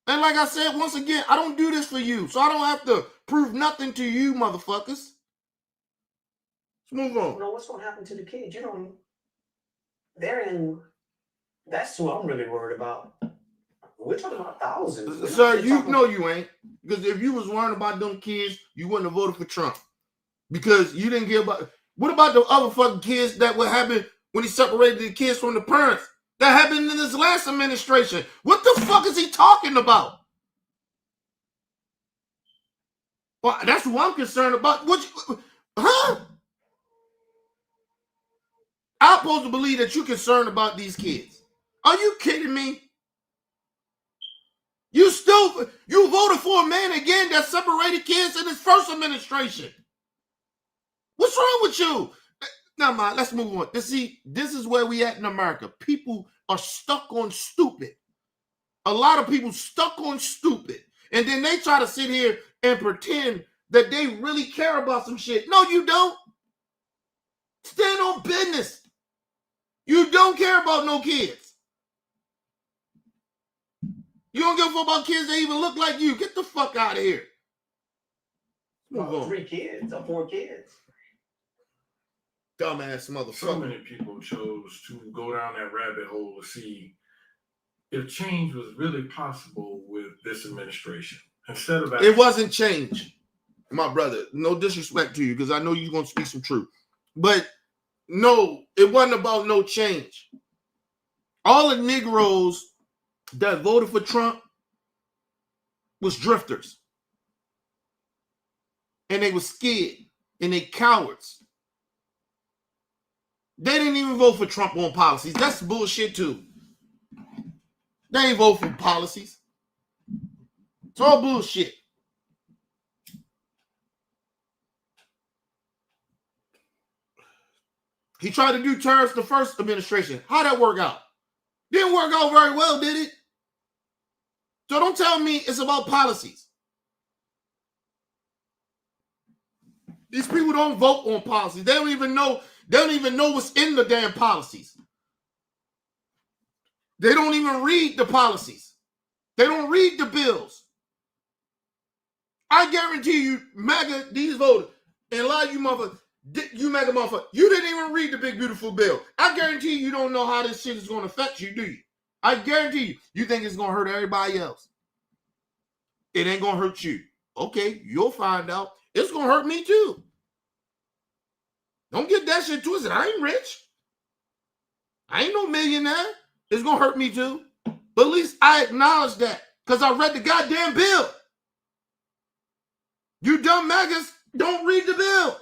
And like I said, once again, I don't do this for you. So I don't have to prove nothing to you, motherfuckers. Let's move on. You know, what's going to happen to the kids? You know, that's who I'm really worried about. We're talking about thousands. Sir, you know you ain't. Because if you was worrying about them kids, you wouldn't have voted for Trump. Because you didn't care about... What about the other fucking kids that would happen when he separated the kids from the parents? That happened in this last administration. What the fuck is he talking about? Well, that's what I'm concerned about. Huh? I'm supposed to believe that you're concerned about these kids. Are you kidding me? You voted for a man again that separated kids in his first administration. What's wrong with you? Now, mind, let's move on. This is where we at in America. People are stuck on stupid. A lot of people stuck on stupid. And then they try to sit here and pretend that they really care about some shit. No, you don't. Stand on business. You don't care about no kids. You don't give a fuck about kids that even look like you. Get the fuck out of here. Move on. 3 kids or 4 kids. Dumbass motherfucker. So many people chose to go down that rabbit hole to see if change was really possible with this administration. Instead of it wasn't change, my brother. No disrespect to you, because I know you're gonna speak some truth. But no, it wasn't about no change. All the Negroes that voted for Trump was drifters. And they were scared. And they cowards. They didn't even vote for Trump on policies. That's bullshit too. They ain't vote for policies. It's all bullshit. He tried to do tariffs the first administration. How'd that work out? Didn't work out very well, did it? So don't tell me it's about policies. These people don't vote on policies. They don't even know what's in the damn policies. They don't even read the policies. They don't read the bills. I guarantee you, Maga, these voters, and a lot of you motherfuckers, you Maga motherfucker, you didn't even read the big beautiful bill. I guarantee you don't know how this shit is going to affect you, do you? I guarantee you, you think it's going to hurt everybody else. It ain't going to hurt you. Okay, you'll find out. It's going to hurt me too. Don't get that shit twisted. I ain't rich. I ain't no millionaire. It's going to hurt me too. But at least I acknowledge that because I read the goddamn bill. You dumb maggots don't read the bill.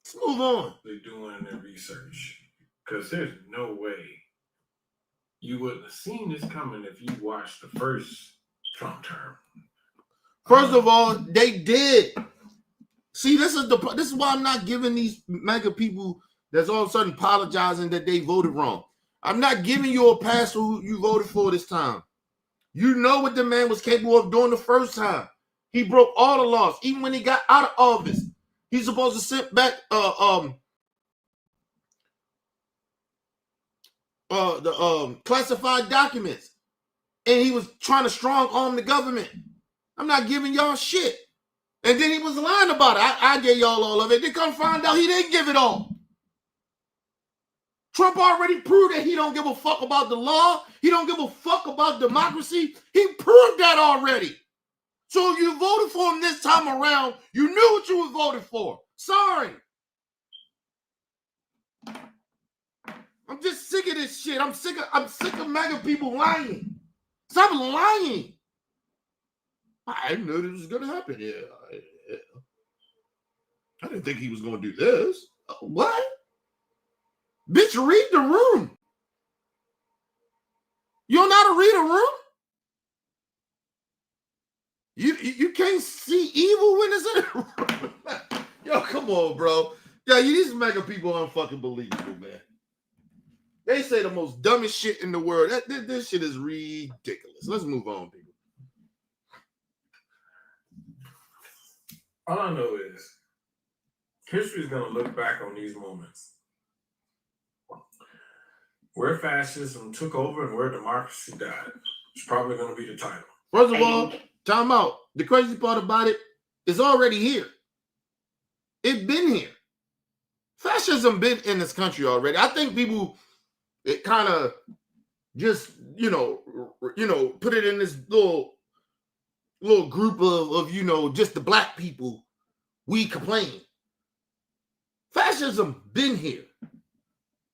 Let's move on. They're doing their research because there's no way you wouldn't have seen this coming if you watched the first Trump term. First of all, they did. See, this is why I'm not giving these MAGA people that's all of a sudden apologizing that they voted wrong. I'm not giving you a pass for who you voted for this time. You know what the man was capable of doing the first time. He broke all the laws, even when he got out of office. He's supposed to send back the classified documents, and he was trying to strong arm the government. I'm not giving y'all shit. And then he was lying about it. I gave y'all all of it. They come find out he didn't give it all. Trump already proved that he don't give a fuck about the law. He don't give a fuck about democracy. He proved that already. So if you voted for him this time around, you knew what you were voting for. Sorry. I'm just sick of this shit. I'm sick of MAGA people lying. Stop lying. I didn't know this was going to happen. Yeah. I didn't think he was going to do this. What? Bitch, read the room. You don't know how to read a room? You can't see evil when it's in a room. Yo, come on, bro. Yeah, these MAGA people are unfucking believable, man. They say the most dumbest shit in the world. This shit is ridiculous. Let's move on, people. All I know is history is going to look back on these moments where fascism took over and where democracy died. It's probably going to be the title. First of all, time out. The crazy part about it is already here. It's been here. Fascism been in this country already. I think people it kind of just put it in this little group of just the black people. We complain. Fascism been here.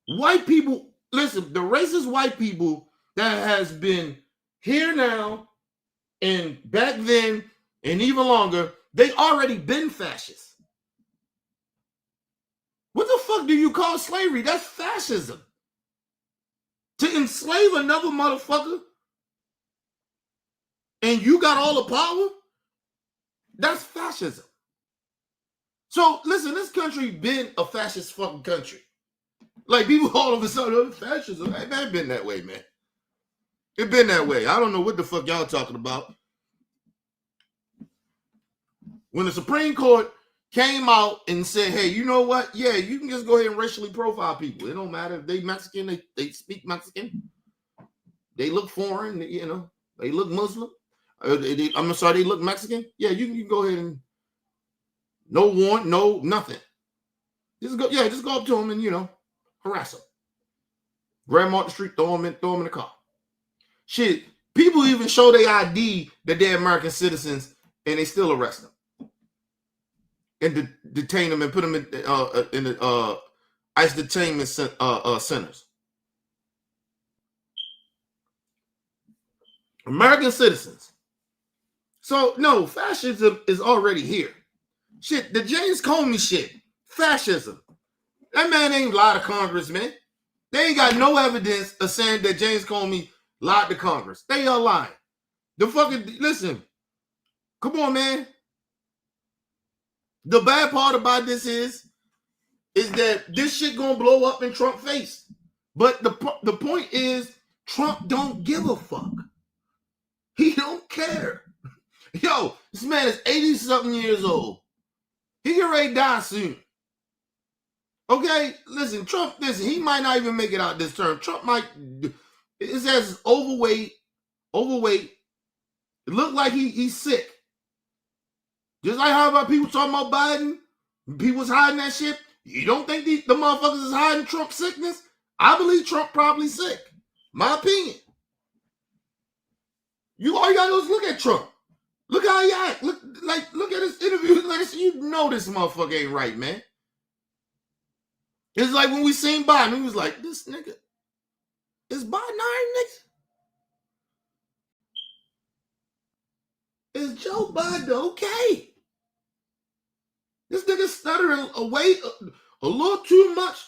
White people, listen, the racist white people that has been here now And back then, and even longer, they already been fascists. What the fuck do you call slavery? That's fascism. To enslave another motherfucker and you got all the power, that's fascism. So listen, this country been a fascist fucking country. Like people all of a sudden, oh, fascism, hey, man, it been that way, man. It been that way. I don't know what the fuck y'all talking about. When the Supreme Court came out and said, hey, you know what? Yeah, you can just go ahead and racially profile people. It don't matter if they Mexican, they speak Mexican. They look foreign, you know, they look Muslim. I'm sorry, they look Mexican. Yeah, you can go ahead and no warrant, no nothing. Just go up to them and, you know, harass them. Grab them off the street, throw them in the car. Shit, people even show their ID that they're American citizens and they still arrest them and detain them and put them in the ICE detainment centers. American citizens. So no, fascism is already here. Shit, the James Comey shit, fascism. That man ain't lied to Congress, man. They ain't got no evidence of saying that James Comey lied to Congress. They are lying. The fucking, listen, come on, man. The bad part about this is that this shit gonna blow up in Trump's face. But the point is, Trump don't give a fuck. He don't care. Yo, this man is 80-something years old. He get ready to die soon. Okay, listen, Trump, he might not even make it out this term. Trump might, it says overweight. It look like he's sick. Just like how about people talking about Biden? People's hiding that shit. You don't think the motherfuckers is hiding Trump's sickness? I believe Trump probably sick. My opinion. All you gotta do is look at Trump. Look how he act. Look at his interviews. Like, you know this motherfucker ain't right, man. It's like when we seen Biden, he was like, this nigga, is Biden iron, nigga? Is Joe Biden okay? This nigga stuttering away a little too much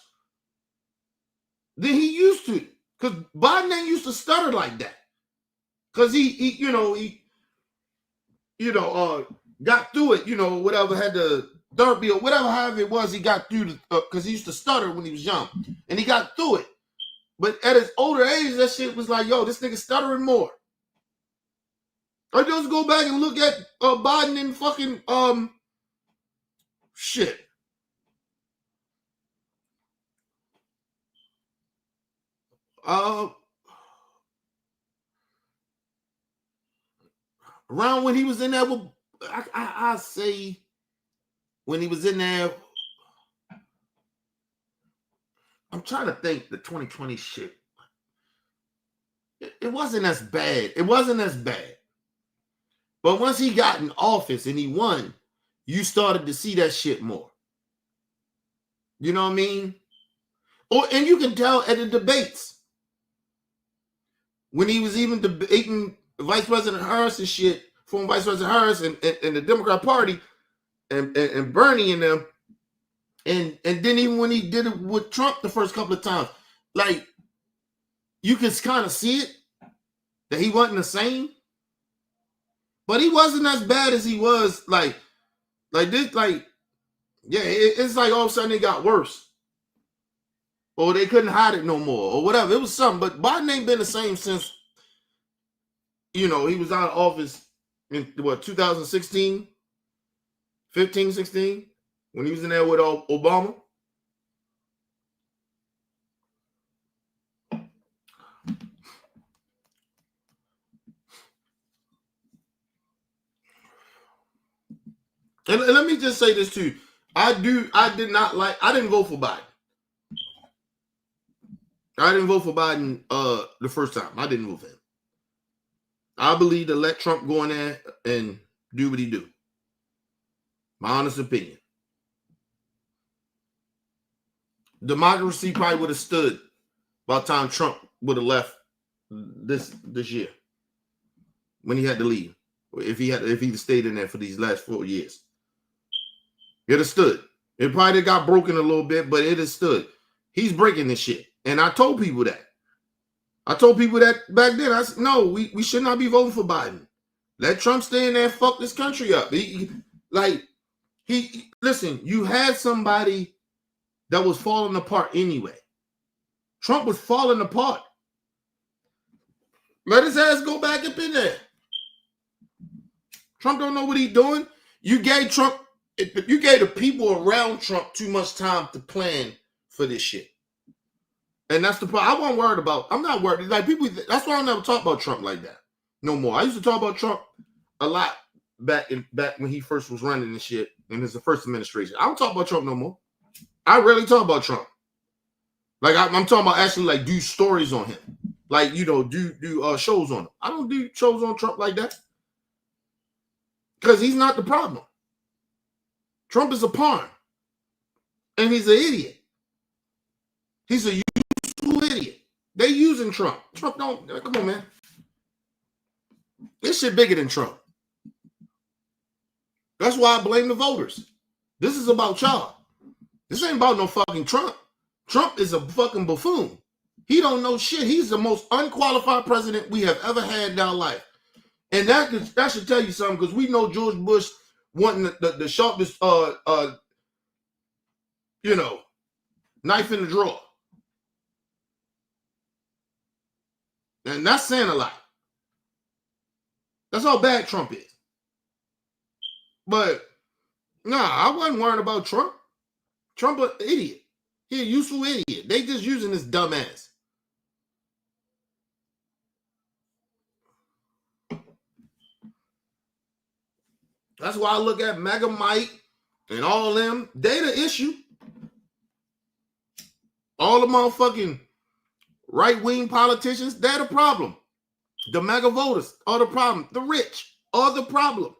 than he used to. Because Biden ain't used to stutter like that. Because he got through it, whatever, had the therapy or whatever, however it was, he got through because he used to stutter when he was young. And he got through it. But at his older age, that shit was like, yo, this nigga stuttering more. Or just go back and look at Biden and fucking shit. Around when he was in there with, I say when he was in there, I'm trying to think the 2020 shit. It wasn't as bad. It wasn't as bad. But once he got in office and he won, you started to see that shit more. You know what I mean? And you can tell at the debates. When he was even debating Vice President Harris and shit, former Vice President Harris and the Democrat Party and Bernie and them, and then even when he did it with Trump the first couple of times, like, you can kind of see it, that he wasn't the same. But he wasn't as bad as he was, like this, like, yeah, it's like all of a sudden it got worse. Or they couldn't hide it no more, or whatever. It was something. But Biden ain't been the same since, he was out of office in, 2016? 15, 16? When he was in there with Obama? And let me just say this too. I didn't vote for Biden. I didn't vote for Biden the first time. I didn't vote for him. I believe to let Trump go in there and do what he do. My honest opinion. Democracy probably would have stood by the time Trump would have left this year when he had to leave. if he'd stayed in there for these last 4 years. It has stood. It probably got broken a little bit, but it has stood. He's breaking this shit. And I told people that. I told people that back then. I said, no, we should not be voting for Biden. Let Trump stay in there and fuck this country up. Listen, you had somebody that was falling apart anyway. Trump was falling apart. Let his ass go back up in there. Trump don't know what he's doing. You gave the people around Trump too much time to plan for this shit. And that's the problem. I wasn't worried about. I'm not worried. Like people, that's why I never talk about Trump like that no more. I used to talk about Trump a lot back when he first was running and shit in his first administration. I don't talk about Trump no more. I rarely talk about Trump. Like I'm talking about actually like do stories on him, like do shows on him. I don't do shows on Trump like that because he's not the problem. Trump is a pawn, and he's an idiot. He's a useful idiot. They using Trump. Trump don't. Come on, man. This shit bigger than Trump. That's why I blame the voters. This is about y'all. This ain't about no fucking Trump. Trump is a fucking buffoon. He don't know shit. He's the most unqualified president we have ever had in our life. And that should tell you something, because we know George Bush wanting the sharpest knife in the drawer. And that's saying a lot. That's how bad Trump is. But nah, I wasn't worried about Trump. Trump an idiot. He a useful idiot. They just using this dumb ass. That's why I look at Maga Mike and all them. They the issue. All the motherfucking right-wing politicians, they're the problem. The MAGA voters are the problem. The rich are the problem.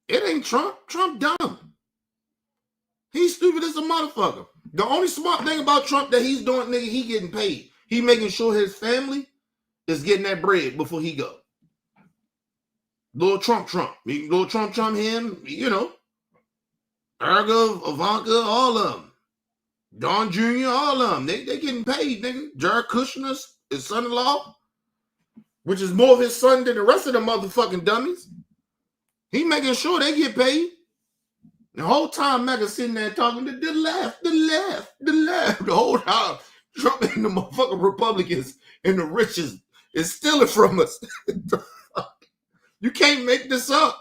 It ain't Trump. Trump dumb. He's stupid as a motherfucker. The only smart thing about Trump that he's doing, nigga, he getting paid. He making sure his family is getting that bread before he go. Little Trump. Little Trump him, Erga, Ivanka, all of them. Don Jr., all of them. They getting paid, nigga. Jared Kushner's his son-in-law, which is more of his son than the rest of the motherfucking dummies. He making sure they get paid. The whole time Maga sitting there talking to the left. The whole time Trump and the motherfucking Republicans and the riches is stealing from us. You can't make this up.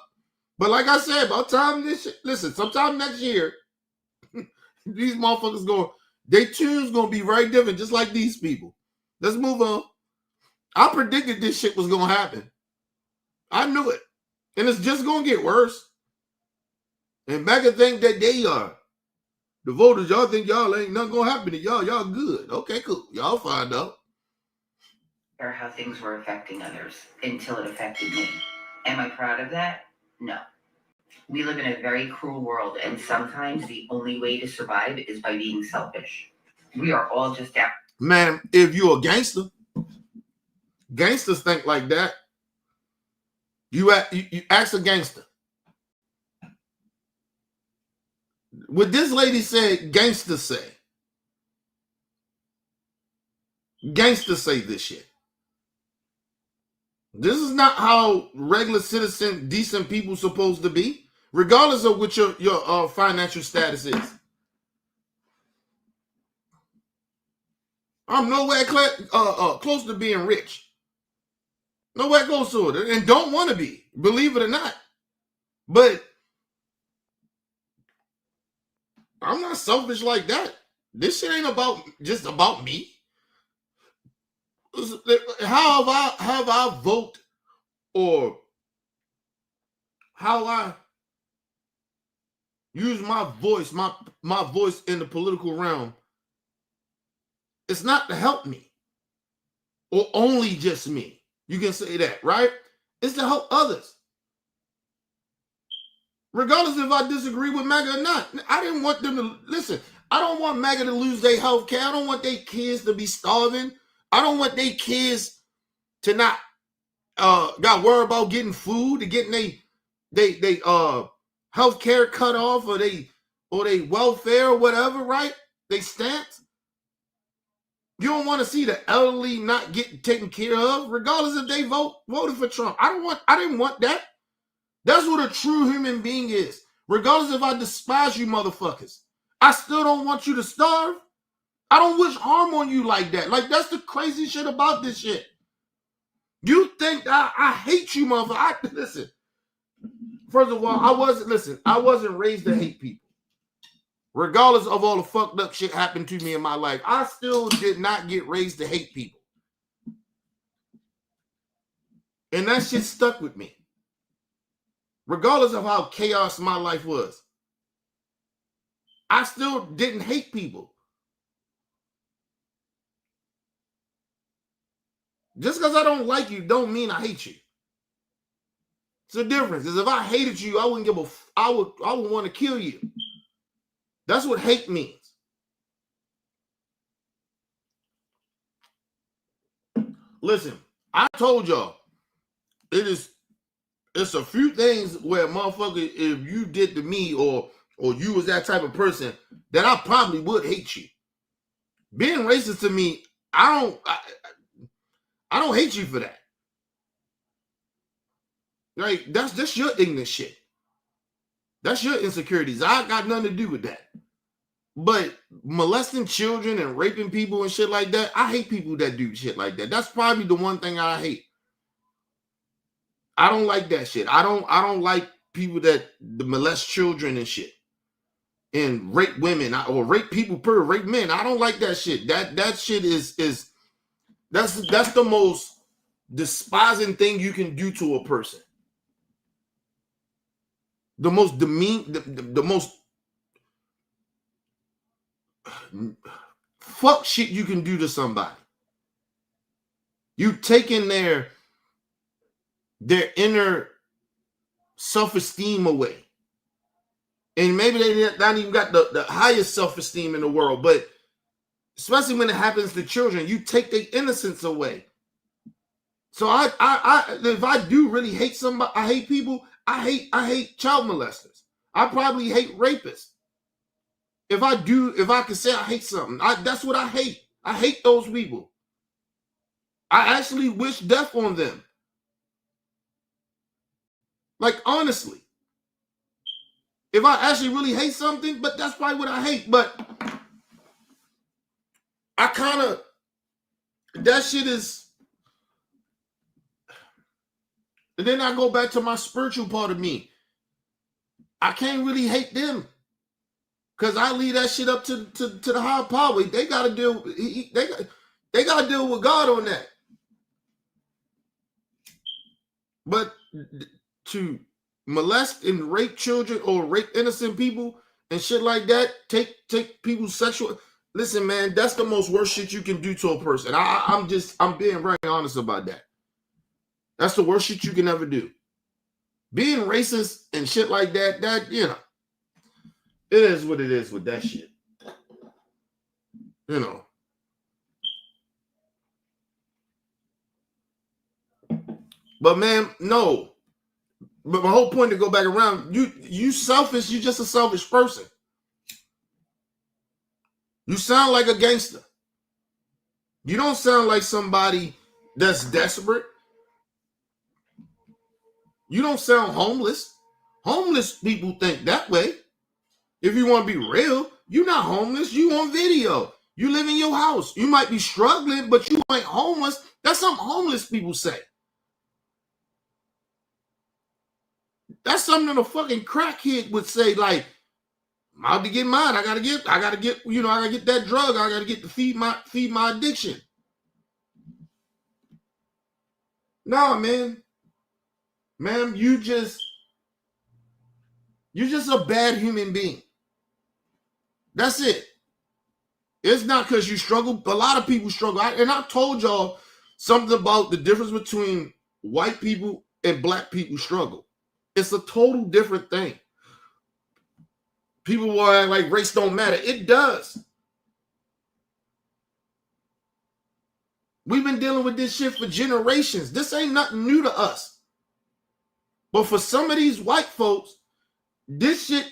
But like I said, about time this shit, listen, sometime next year, these motherfuckers their tune's gonna be very different, just like these people. Let's move on. I predicted this shit was gonna happen. I knew it. And it's just gonna get worse. And Maga think that they are. The voters, y'all think y'all ain't nothing gonna happen to y'all. Y'all good. Okay, cool. Y'all find out. Or how things were affecting others until it affected me. Am I proud of that? No. We live in a very cruel world, and sometimes the only way to survive is by being selfish. We are all just out. Man, if you're a gangster, gangsters think like that. You ask a gangster. What this lady said, gangsters say. Gangsters say this shit. This is not how regular citizen, decent people supposed to be, regardless of what your financial status is. I'm nowhere close to being rich. Nowhere close to it, and don't want to be, believe it or not. But I'm not selfish like that. This shit ain't just about me. How have I vote, or how I use my voice, my voice in the political realm? It's not to help me or only just me. You can say that, right? It's to help others. Regardless if I disagree with MAGA or not. I didn't want them to, listen, I don't want MAGA to lose their health care. I don't want their kids to be starving. I don't want their kids to not got worried about getting food, to getting they health care cut off, or they welfare or whatever, right? They stamps. You don't want to see the elderly not getting taken care of, regardless if they voted for Trump. I didn't want that. That's what a true human being is. Regardless if I despise you motherfuckers, I still don't want you to starve. I don't wish harm on you like that. Like, that's the crazy shit about this shit. You think I hate you, motherfucker. Listen, first of all, I wasn't raised to hate people. Regardless of all the fucked up shit happened to me in my life, I still did not get raised to hate people. And that shit stuck with me. Regardless of how chaos my life was, I still didn't hate people. Just because I don't like you don't mean I hate you. It's the difference. Is if I hated you, I wouldn't give I would want to kill you. That's what hate means. Listen, I told y'all, it's a few things where, motherfucker, if you did to me or you was that type of person, that I probably would hate you. Being racist to me, I don't hate you for that. Right? That's your ignorant shit. That's your insecurities. I got nothing to do with that. But molesting children and raping people and shit like that, I hate people that do shit like that. That's probably the one thing I hate. I don't like that shit. I don't like people that molest children and shit, and rape women or rape people, rape men. I don't like that shit. That shit is that's the most despising thing you can do to a person. The most the most fuck shit you can do to somebody. You taking their inner self-esteem away. And maybe they not even got the highest self-esteem in the world, but especially when it happens to children, you take their innocence away. So I if I do really hate somebody, I hate people, I hate child molesters. I probably hate rapists. If I could say I hate something, that's what I hate. I hate those people. I actually wish death on them. Like, honestly. If I actually really hate something, but that's probably what I hate. But I kind of, that shit is, and then I go back to my spiritual part of me. I can't really hate them. Because I leave that shit up to the higher power. They got to deal, they got to deal with God on that. But to molest and rape children or rape innocent people and shit like that, take people's sexual, listen, man, that's the most worst shit you can do to a person. I'm being very honest about that. That's the worst shit you can ever do. Being racist and shit like that, you know, it is what it is with that shit. You know. But man, no. But my whole point to go back around, you selfish, you just a selfish person. You sound like a gangster. You don't sound like somebody that's desperate. You don't sound homeless. Homeless people think that way. If you want to be real, you're not homeless. You on video. You live in your house. You might be struggling, but you ain't homeless. That's something homeless people say. That's something that a fucking crackhead would say, like, I'm out to get mine. I gotta get, you know, I gotta get that drug. I gotta get to feed my addiction. No, man. Ma'am, you're just a bad human being. That's it. It's not because you struggle. A lot of people struggle. And I told y'all something about the difference between white people and black people struggle. It's a total different thing. People will act like race don't matter. It does. We've been dealing with this shit for generations. This ain't nothing new to us. But for some of these white folks, this shit,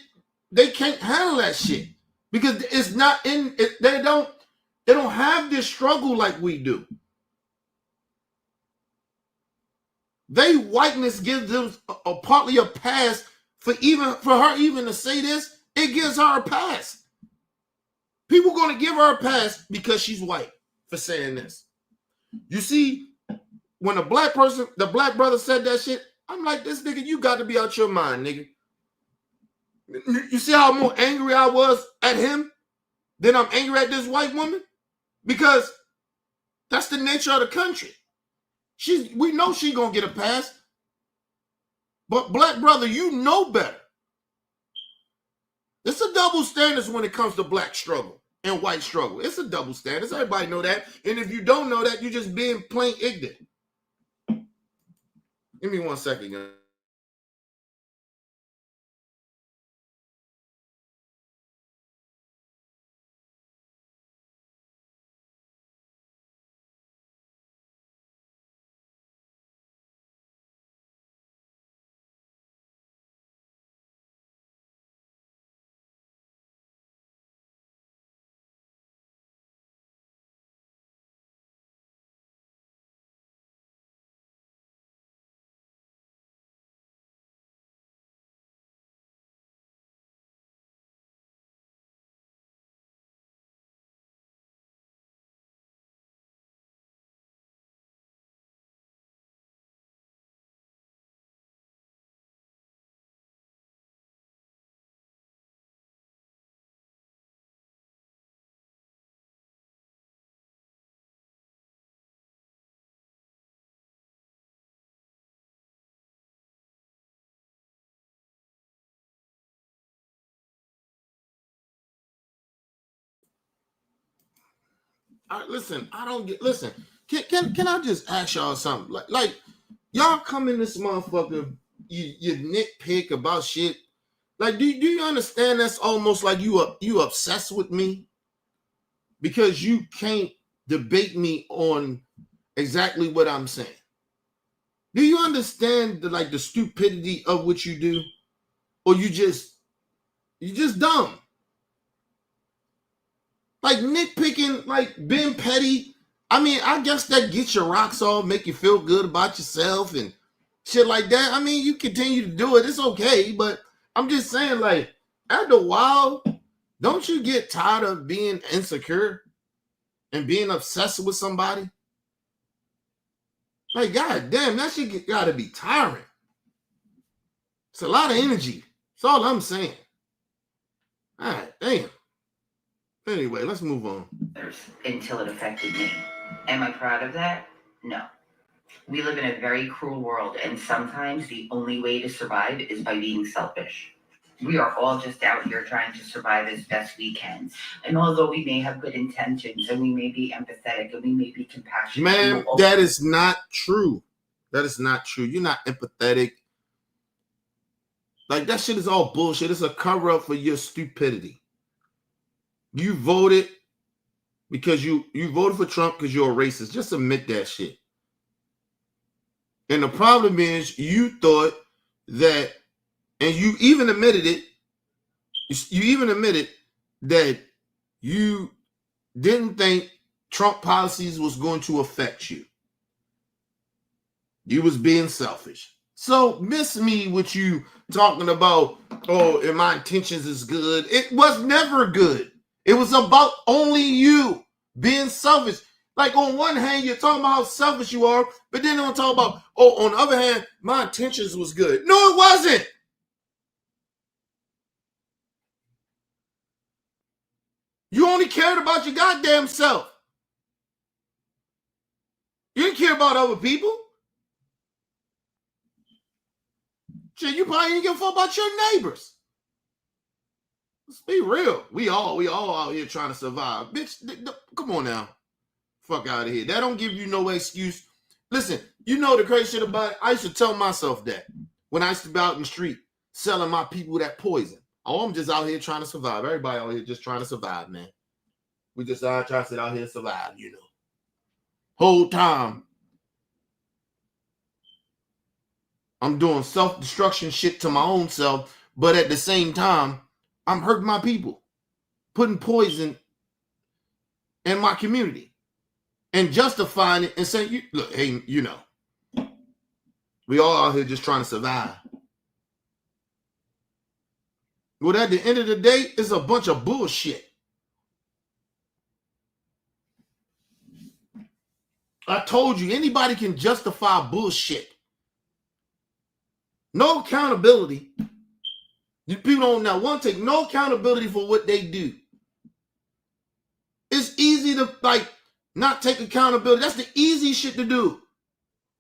they can't handle that shit because it's not in it. They don't have this struggle like we do. They whiteness gives them partly a pass for her even to say this. It gives her a pass. People gonna give her a pass because she's white for saying this. You see, when the black brother said that shit, I'm like, this nigga, you got to be out your mind, nigga. You see how more angry I was at him than I'm angry at this white woman? Because that's the nature of the country. We know she gonna get a pass. But black brother, you know better. It's a double standard when it comes to black struggle and white struggle. It's a double standard. Everybody know that. And if you don't know that, you're just being plain ignorant. Give me 1 second, guys. Listen, I don't get. Listen, can I just ask y'all something? Like y'all come in this motherfucker, you nitpick about shit. Like, do you understand? That's almost like you obsessed with me because you can't debate me on exactly what I'm saying. Do you understand the stupidity of what you do, or you just dumb? Like nitpicking, like being petty. I mean, I guess that gets your rocks off, make you feel good about yourself and shit like that. I mean, you continue to do it. It's okay. But I'm just saying, like, after a while, don't you get tired of being insecure and being obsessed with somebody? Like, god damn, that shit gotta be tiring. It's a lot of energy. That's all I'm saying. All right, damn. Anyway, let's move on. Until it affected me. Am I proud of that? No. We live in a very cruel world, and sometimes the only way to survive is by being selfish. We are all just out here trying to survive as best we can. And although we may have good intentions and we may be empathetic and we may be compassionate. Man, that is not true. That is not true. You're not empathetic. Like, that shit is all bullshit. It's a cover-up for your stupidity. You voted because you voted for Trump because you're a racist. Just admit that shit. And the problem is you thought that, and you even admitted it, you even admitted that you didn't think Trump policies was going to affect you. You was being selfish. So miss me with you talking about, oh, and my intentions is good. It was never good. It was about only you being selfish. Like, on one hand, you're talking about how selfish you are, but then they're talking about, oh, on the other hand, my intentions was good. No, it wasn't. You only cared about your goddamn self. You didn't care about other people. Shit, you probably didn't give a fuck about your neighbors. Let's be real. We all out here trying to survive. Bitch, come on now. Fuck out of here. That don't give you no excuse. Listen, you know the crazy shit about it? I used to tell myself that when I used to be out in the street selling my people that poison. Oh, I'm just out here trying to survive. Everybody out here just trying to survive, man. We just trying to sit out here and survive, you know. whole time I'm doing self-destruction shit to my own self, but at the same time, I'm hurting my people, putting poison in my community, and justifying it and saying, look, hey, we all out here just trying to survive. Well, at the end of the day, it's a bunch of bullshit. I told you, anybody can justify bullshit. No accountability. People don't now want to take no accountability for what they do. It's easy to not take accountability. That's the easy shit to do.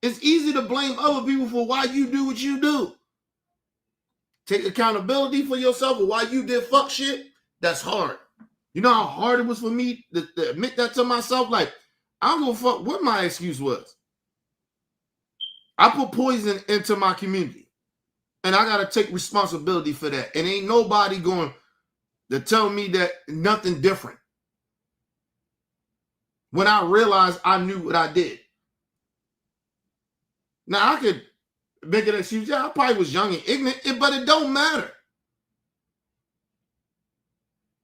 It's easy to blame other people for why you do what you do. Take accountability for yourself or why you did fuck shit. That's hard. You know how hard it was for me to admit that to myself? Like, I don't give a fuck what my excuse was. I put poison into my community. And I got to take responsibility for that. And ain't nobody going to tell me that nothing different. When I realized I knew what I did. Now, I could make an excuse. Yeah, I probably was young and ignorant, but it don't matter.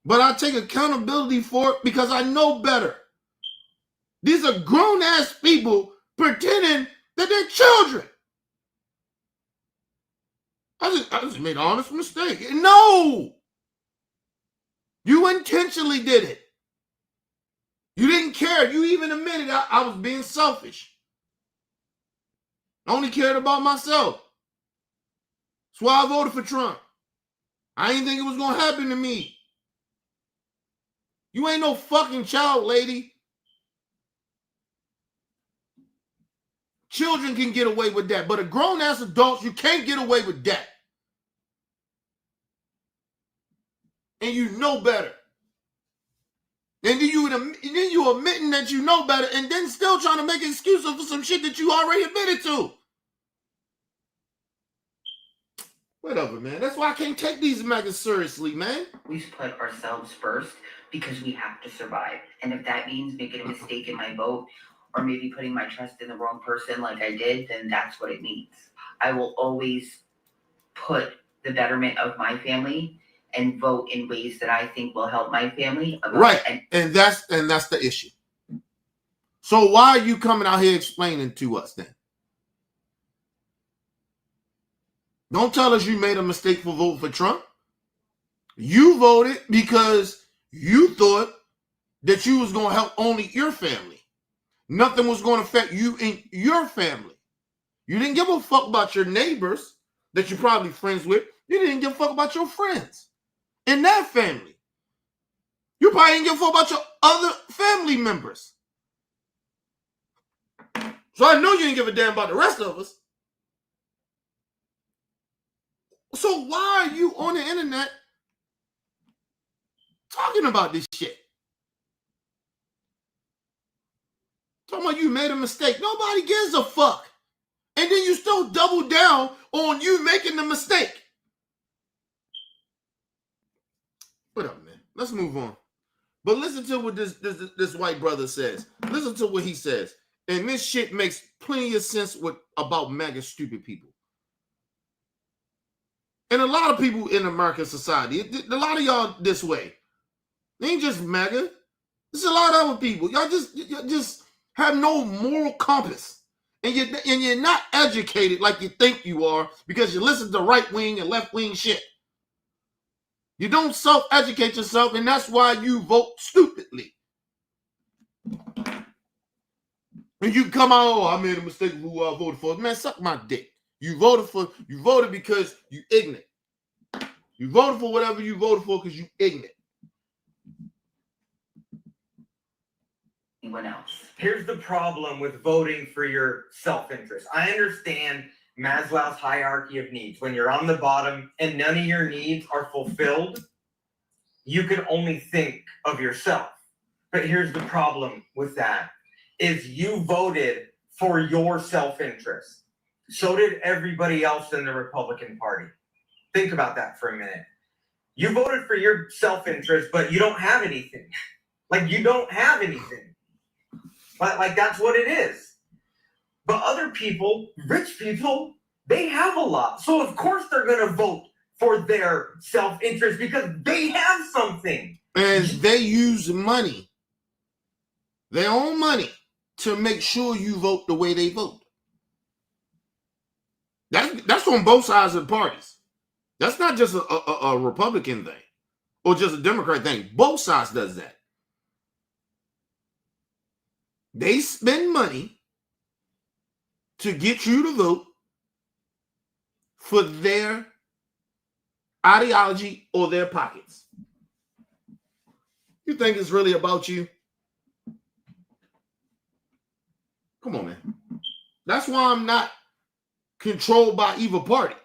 But I take accountability for it because I know better. These are grown-ass people pretending that they're children. I just made an honest mistake. No! You intentionally did it. You didn't care. You even admitted I was being selfish. I only cared about myself. That's why I voted for Trump. I didn't think it was going to happen to me. You ain't no fucking child, lady. Children can get away with that, but a grown-ass adults, you can't get away with that. And you know better. And then you admitting that you know better and then still trying to make excuses for some shit that you already admitted to. Whatever, man. That's why I can't take these megas seriously, man. We put ourselves first because we have to survive. And if that means making a mistake in my vote or maybe putting my trust in the wrong person like I did, then that's what it means. I will always put the betterment of my family and vote in ways that I think will help my family. Right. And that's the issue. So why are you coming out here explaining to us then? Don't tell us you made a mistake for voting for Trump. You voted because you thought that you was going to help only your family. Nothing was going to affect you and your family. You didn't give a fuck about your neighbors that you're probably friends with. You didn't give a fuck about your friends and that family. You probably didn't give a fuck about your other family members. So I know you didn't give a damn about the rest of us. So why are you on the internet talking about this shit? Talking about you made a mistake. Nobody gives a fuck. And then you still double down on you making the mistake. Whatever, man. Let's move on. But listen to what this white brother says. Listen to what he says. And this shit makes plenty of sense about MAGA stupid people. And a lot of people in American society, a lot of y'all this way. It ain't just MAGA. There's a lot of other people. Y'all just have no moral compass. And you're not educated like you think you are because you listen to right wing and left wing shit. You don't self-educate yourself, and that's why you vote stupidly. And you come out, oh, I made a mistake of who I voted for. Man, suck my dick. You voted because you ignorant. You voted for whatever you voted for because you ignorant. Anyone else? Here's the problem with voting for your self-interest. I understand Maslow's hierarchy of needs. When you're on the bottom and none of your needs are fulfilled, you can only think of yourself. But here's the problem with that, is you voted for your self-interest. So did everybody else in the Republican Party. Think about that for a minute. You voted for your self-interest, but you don't have anything. Like, you don't have anything. Like that's what it is. But other people, rich people, they have a lot. So of course they're gonna vote for their self-interest because they have something. And they use money, their own money, to make sure you vote the way they vote. That's on both sides of the parties. That's not just a Republican thing or just a Democrat thing. Both sides does that. They spend money to get you to vote for their ideology or their pockets. You think it's really about you? Come on, man. That's why I'm not controlled by either party.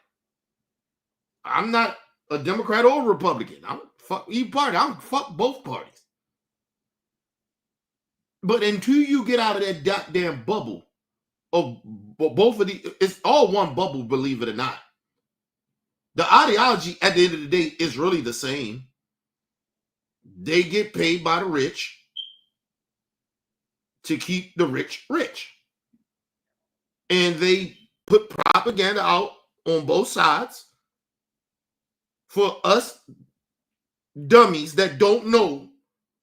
I'm not a Democrat or a Republican. I'm fuck either party. I'm fuck both parties. But until you get out of that goddamn bubble of both of these, it's all one bubble, believe it or not. The ideology at the end of the day is really the same. They get paid by the rich to keep the rich rich. And they put propaganda out on both sides for us dummies that don't know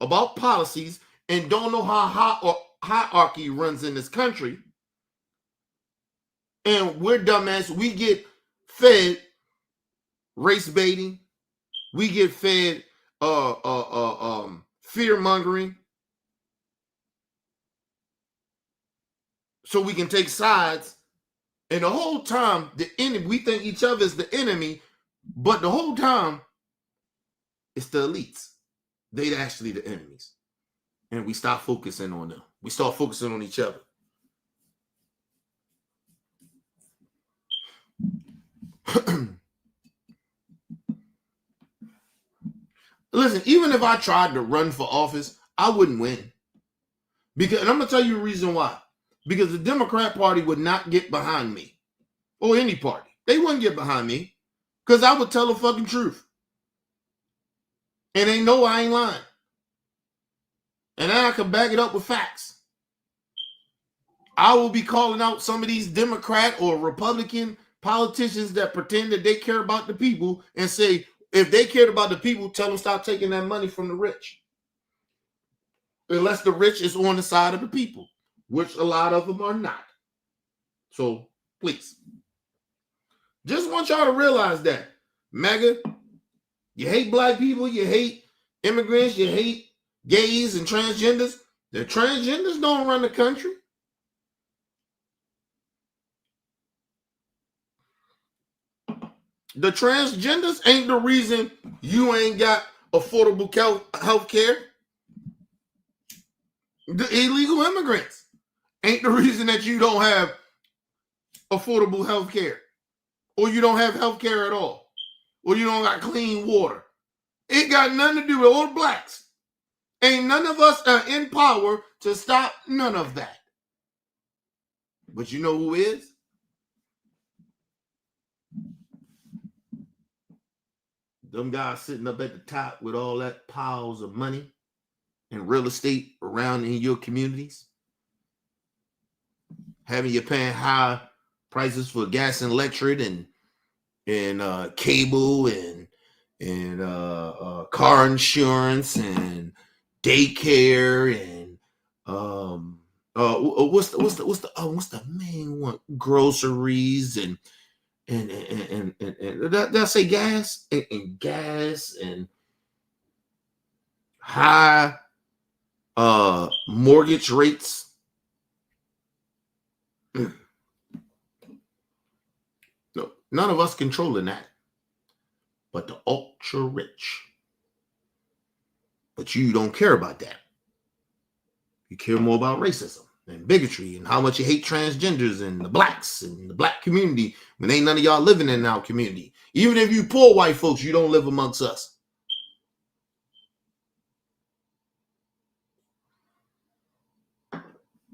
about policies and don't know how hierarchy runs in this country. And we're dumbass. We get fed race baiting. We get fed fear mongering. So we can take sides. And the whole time, the enemy, we think each other is the enemy, but the whole time, it's the elites. They're actually the enemies. And we stop focusing on them. We start focusing on each other. Listen, even if I tried to run for office, I wouldn't win. And I'm going to tell you the reason why. Because the Democrat Party would not get behind me. Or any party. They wouldn't get behind me. Because I would tell the fucking truth. And they know I ain't lying. And I can back it up with facts. I will be calling out some of these Democrat or Republican politicians that pretend that they care about the people and say, if they cared about the people, tell them stop taking that money from the rich. Unless the rich is on the side of the people, which a lot of them are not. So, please. Just want y'all to realize that. Maga, you hate black people, you hate immigrants, you hate gays and transgenders. The transgenders don't run the country. The transgenders ain't the reason you ain't got affordable health care. The illegal immigrants ain't the reason that you don't have affordable health care. Or you don't have health care at all. Or you don't got clean water. It got nothing to do with all blacks. Ain't none of us are in power to stop none of that. But you know who is? Them guys sitting up at the top with all that piles of money and real estate around in your communities. Having you paying high prices for gas and electric and cable and car insurance and daycare and what's the main one? Groceries and did I say gas and gas and high mortgage rates. No, none of us controlling that, but the ultra rich. But you don't care about that. You care more about racism and bigotry and how much you hate transgenders and the blacks and the black community when ain't none of y'all living in our community. Even if you poor white folks, you don't live amongst us.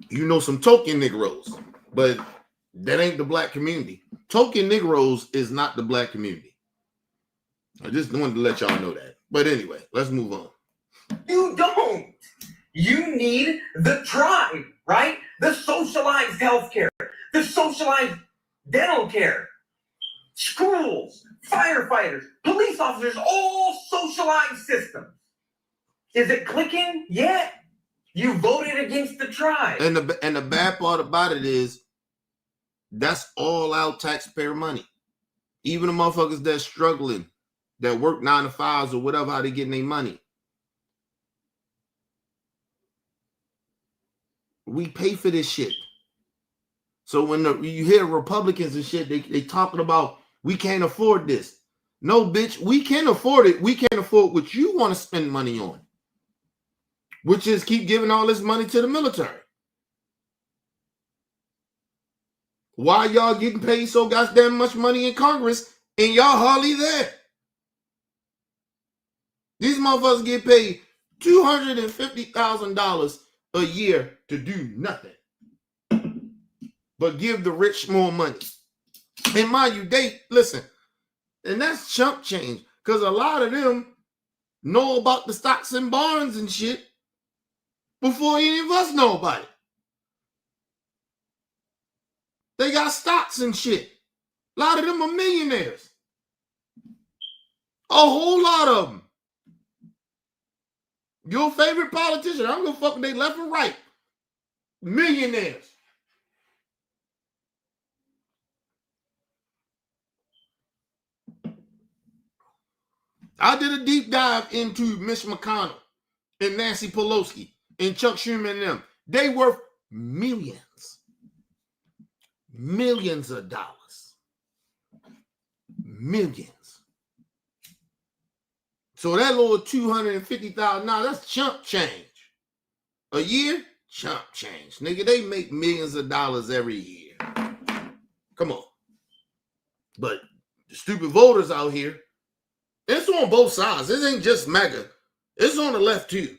You know some token Negroes, but that ain't the black community. Token Negroes is not the black community. I just wanted to let y'all know that. But anyway, let's move on. You don't. You need the tribe, right? The socialized healthcare, the socialized dental care, schools, firefighters, police officers, all socialized systems. Is it clicking? Yeah. You voted against the tribe. And the bad part about it is that's all our taxpayer money. Even the motherfuckers that's struggling, that work 9 to 5s or whatever, how they getting their money. We pay for this shit. So when you hear Republicans and shit, they talking about we can't afford this. No, bitch, we can afford it. We can't afford what you want to spend money on, which is keep giving all this money to the military. Why y'all getting paid so goddamn much money in Congress and y'all hardly there? These motherfuckers get paid $250,000 a year to do nothing but give the rich more money. And mind you, listen, and that's chump change, because a lot of them know about the stocks and bonds and shit before any of us know about it. They got stocks and shit. A lot of them are millionaires. A whole lot of them. Your favorite politician, I'm gonna fuck with they left and right. Millionaires. I did a deep dive into Mitch McConnell and Nancy Pelosi and Chuck Schumer and them. They worth millions. Millions of dollars. Millions. So that little $250,000, that's chump change. A year? Chump change. Nigga, they make millions of dollars every year. Come on. But the stupid voters out here, it's on both sides. This ain't just Maga. It's on the left too.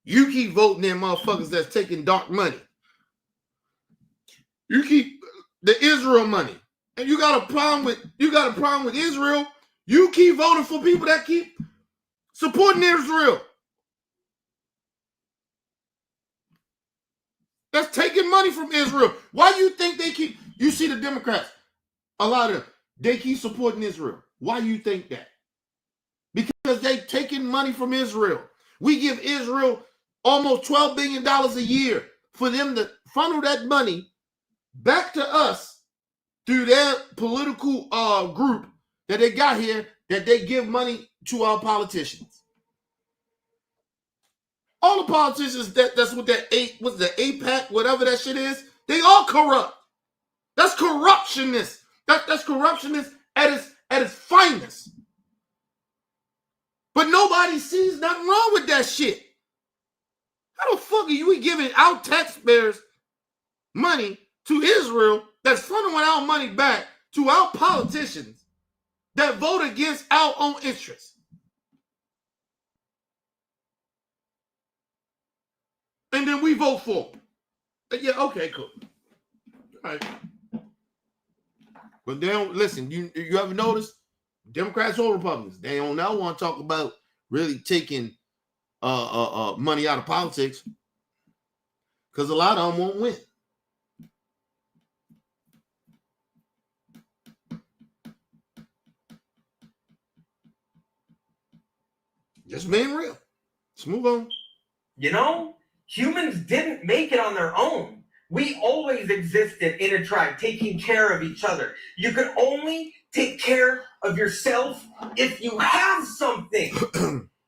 You keep voting them motherfuckers that's taking dark money. You keep the Israel money. And you got a problem with Israel. You keep voting for people that keep supporting Israel. That's taking money from Israel. Why do you think they keep, you see the Democrats, a lot of them, they keep supporting Israel. Why do you think that? Because they taking money from Israel. We give Israel almost $12 billion a year for them to funnel that money back to us through their political group that they got here, that they give money to our politicians. All the politicians that's with that what's the APAC, whatever that shit is, they all corrupt. That's corruptionist. That's corruptionist at its finest. But nobody sees nothing wrong with that shit. How the fuck are you giving our taxpayers money to Israel that's funneling our money back to our politicians that vote against our own interests? And then we vote for them. Yeah, okay, cool. All right. But they don't listen. You ever notice Democrats or Republicans? They don't now want to talk about really taking money out of politics, because a lot of them won't win. Just being real. Let's move on. You know, humans didn't make it on their own. We always existed in a tribe, taking care of each other. You can only take care of yourself if you have something.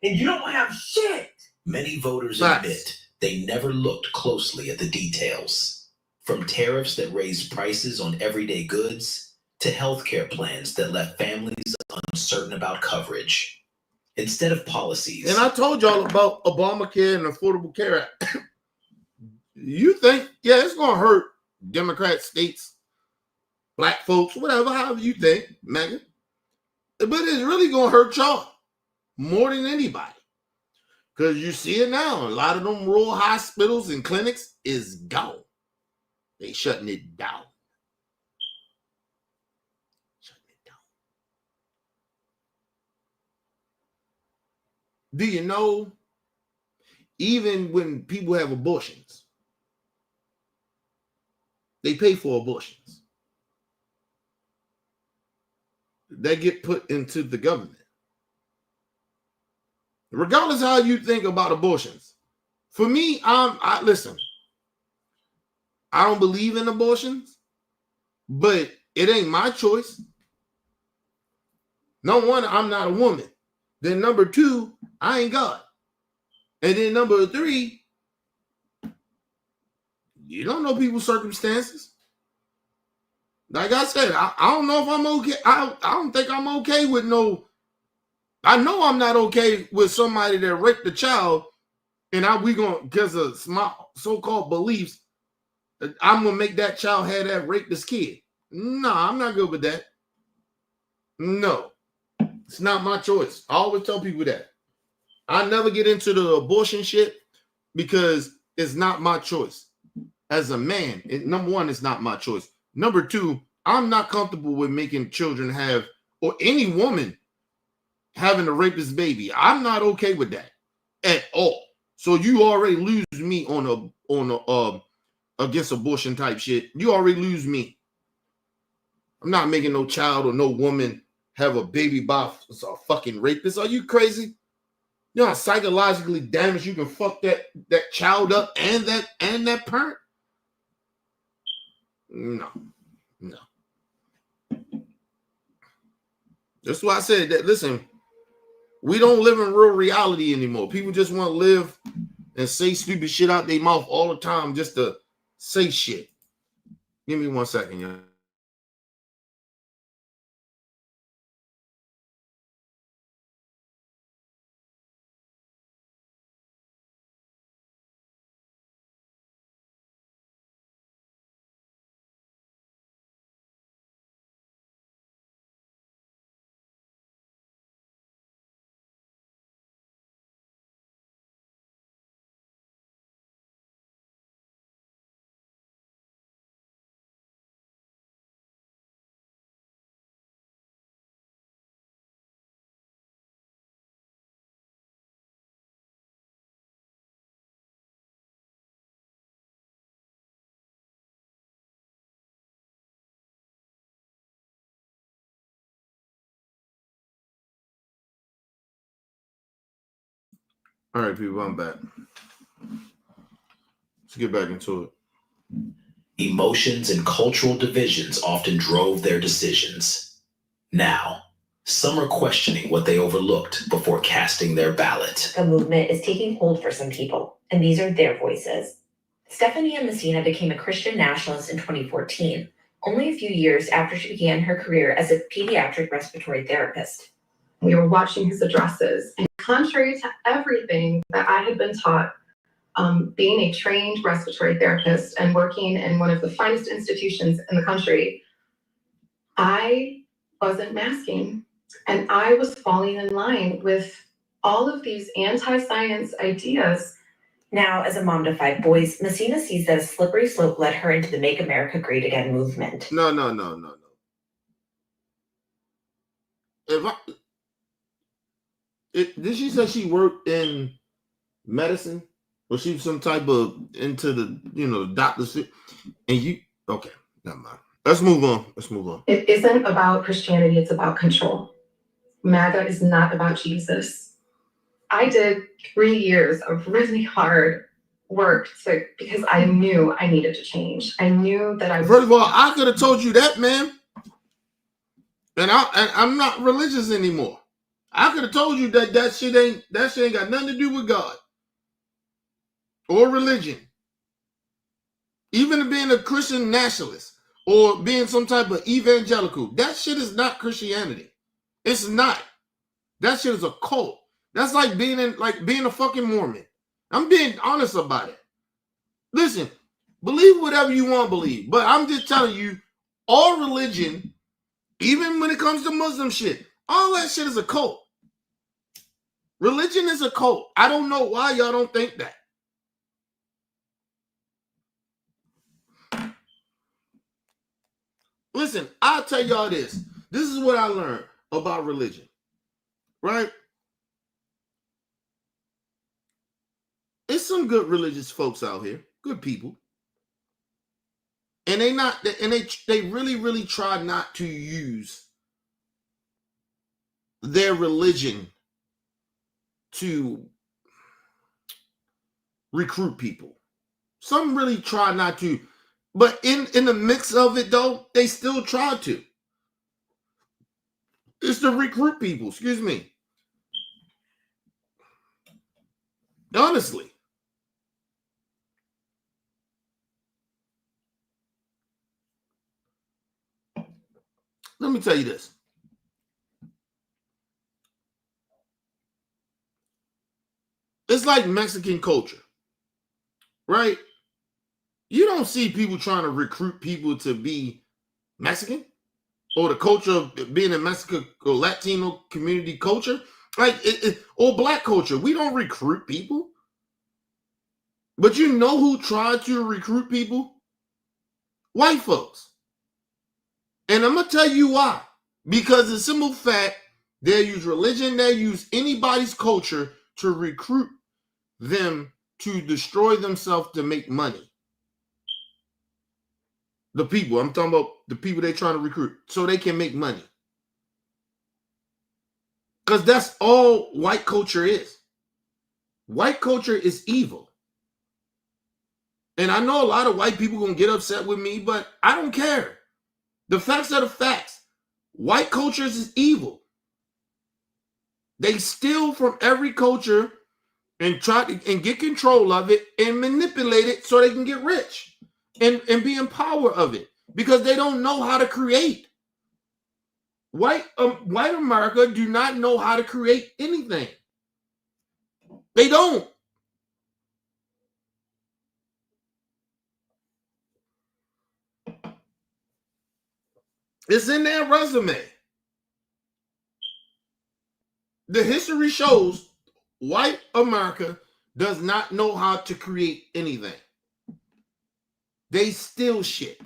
And you don't have shit. Many voters admit they never looked closely at the details. From tariffs that raised prices on everyday goods to healthcare plans that left families uncertain about coverage. Instead of policies. And I told y'all about Obamacare and Affordable Care Act. You think, yeah, it's going to hurt Democrat states, black folks, whatever, however you think, Megan. But it's really going to hurt y'all more than anybody. Because you see it now. A lot of them rural hospitals and clinics is gone. They shutting it down. Do you know even when people have abortions, they pay for abortions. They get put into the government. Regardless of how you think about abortions. For me, listen, I don't believe in abortions, but it ain't my choice. Number one, I'm not a woman. Then number two, I ain't God. And then number three, you don't know people's circumstances. Like I said, I don't know if I'm okay. I don't think I'm okay with no. I know I'm not okay with somebody that raped a child, and we gonna, because of my so-called beliefs, I'm gonna make that child have that raped this kid. No, I'm not good with that. No, it's not my choice. I always tell people that. I never get into the abortion shit because it's not my choice. As a man, number one, it's not my choice. Number two, I'm not comfortable with making children have, or any woman having a rapist baby. I'm not okay with that at all. So you already lose me on a against abortion type shit. You already lose me. I'm not making no child or no woman have a baby by a fucking rapist. Are you crazy? You know how psychologically damaged you can fuck that child up and that parent? No. That's why I said that. Listen, we don't live in real reality anymore. People just want to live and say stupid shit out their mouth all the time just to say shit. Give me 1 second, y'all. All right, people, I'm back. Let's get back into it. Emotions and cultural divisions often drove their decisions. Now, some are questioning what they overlooked before casting their ballot. The movement is taking hold for some people, and these are their voices. Stephanie Messina became a Christian nationalist in 2014, only a few years after she began her career as a pediatric respiratory therapist. We were watching his addresses, and contrary to everything that I had been taught, being a trained respiratory therapist and working in one of the finest institutions in the country, I wasn't masking, and I was falling in line with all of these anti-science ideas. Now, as a mom to 5 boys, Messina sees that a slippery slope led her into the Make America Great Again movement. No. Did she say she worked in medicine? Or she was some type of into the doctor's shit? And you, okay, never mind. Let's move on. It isn't about Christianity, it's about control. MAGA is not about Jesus. I did 3 years of really hard work because I knew I needed to change. I knew that I was. First of all, I could have told you that, man. And I'm not religious anymore. I could have told you that shit ain't got nothing to do with God or religion. Even being a Christian nationalist or being some type of evangelical, that shit is not Christianity. It's not. That shit is a cult. That's like being a fucking Mormon. I'm being honest about it. Listen, believe whatever you want to believe, but I'm just telling you, all religion, even when it comes to Muslim shit, all that shit is a cult. Religion is a cult. I don't know why y'all don't think that. Listen, I'll tell y'all this. This is what I learned about religion, right? It's some good religious folks out here, good people. And they really try not to use their religion to recruit people. Some really try not to, but in the mix of it though, they still try to. It's to recruit people, excuse me. Honestly. Let me tell you this. It's like Mexican culture, right? You don't see people trying to recruit people to be Mexican or the culture of being in Mexico or Latino community culture, like or black culture. We don't recruit people. But you know who tried to recruit people? White folks. And I'm going to tell you why. Because the simple fact, they use religion, they use anybody's culture to recruit them to destroy themselves to make money. The people, I'm talking about the people they're trying to recruit so they can make money. Because that's all white culture is. White culture is evil. And I know a lot of white people going to get upset with me, but I don't care. The facts are the facts. White culture is evil. They steal from every culture and try to and get control of it and manipulate it so they can get rich and be in power of it because they don't know how to create. White America do not know how to create anything. They don't. It's in their resume. The history shows white America does not know how to create anything. They steal shit.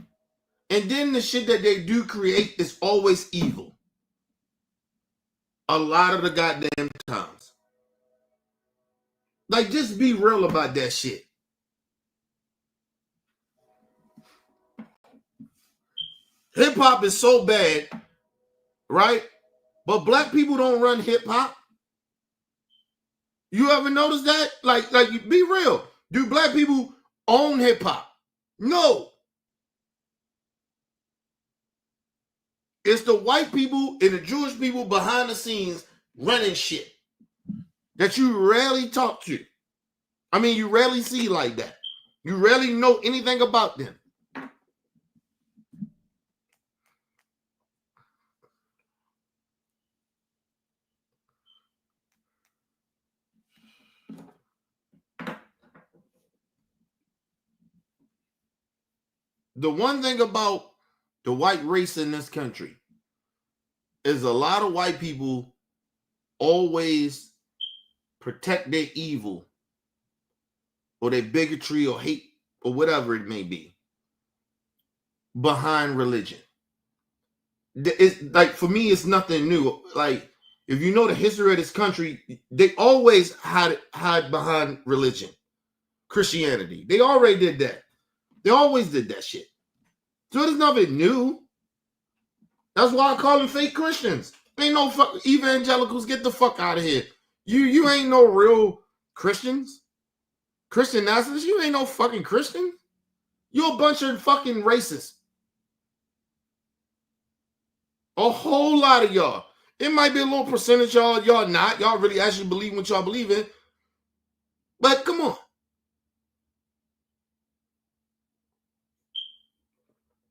And then the shit that they do create is always evil. A lot of the goddamn times. Like, just be real about that shit. Hip hop is so bad, right? But black people don't run hip hop. You ever notice that? Like, be real. Do black people own hip hop? No. It's the white people and the Jewish people behind the scenes running shit that you rarely talk to. I mean, you rarely see like that. You rarely know anything about them. The one thing about the white race in this country is a lot of white people always protect their evil or their bigotry or hate or whatever it may be behind religion. It's like, for me, it's nothing new. Like, if you know the history of this country, they always hide behind religion, Christianity. They already did that. They always did that shit. So it's nothing new. That's why I call them fake Christians. Ain't no fuck evangelicals. Get the fuck out of here. You ain't no real Christians. Christian nationalists. You ain't no fucking Christian. You're a bunch of fucking racists. A whole lot of y'all. It might be a little percentage y'all not. Y'all really actually believe what y'all believe in. But come on.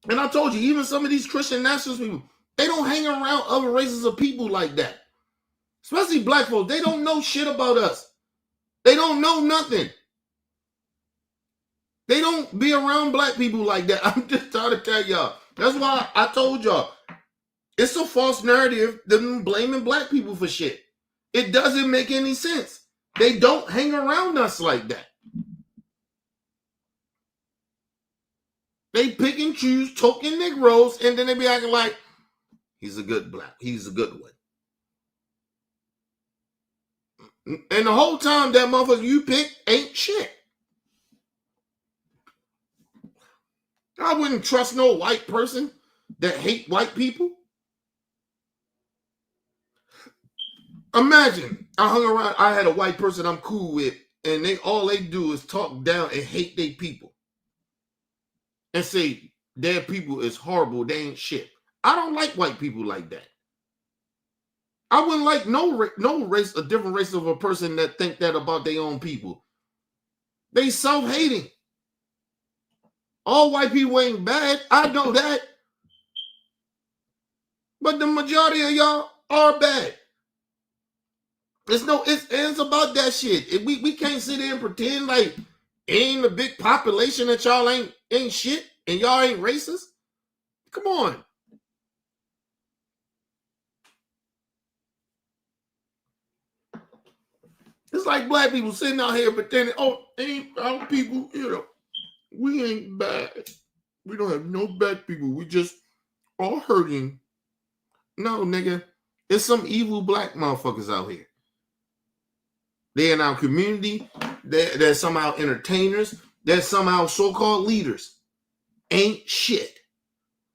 And I told you, even some of these Christian nationalist people, they don't hang around other races of people like that. Especially black folks. They don't know shit about us. They don't know nothing. They don't be around black people like that. I'm just trying to tell y'all. That's why I told y'all. It's a false narrative, them blaming black people for shit. It doesn't make any sense. They don't hang around us like that. They pick and choose token Negroes, and then they be acting like, he's a good black. He's a good one. And the whole time that motherfucker you pick ain't shit. I wouldn't trust no white person that hate white people. Imagine I hung around, I had a white person I'm cool with, and all they do is talk down and hate their people. And say their people is horrible, they ain't shit. I don't like white people like that. I wouldn't like no race, a different race of a person that think that about their own people. They self-hating. All white people ain't bad. I know that. But the majority of y'all are bad. It's about that shit. We can't sit there and pretend like ain't a big population that y'all ain't shit and y'all ain't racist. Come on. It's like black people sitting out here pretending, ain't our people, we ain't bad. We don't have no bad people. We just all hurting. No, nigga. There's some evil black motherfuckers out here. They're in our community. They're somehow entertainers. They're somehow so-called leaders. Ain't shit.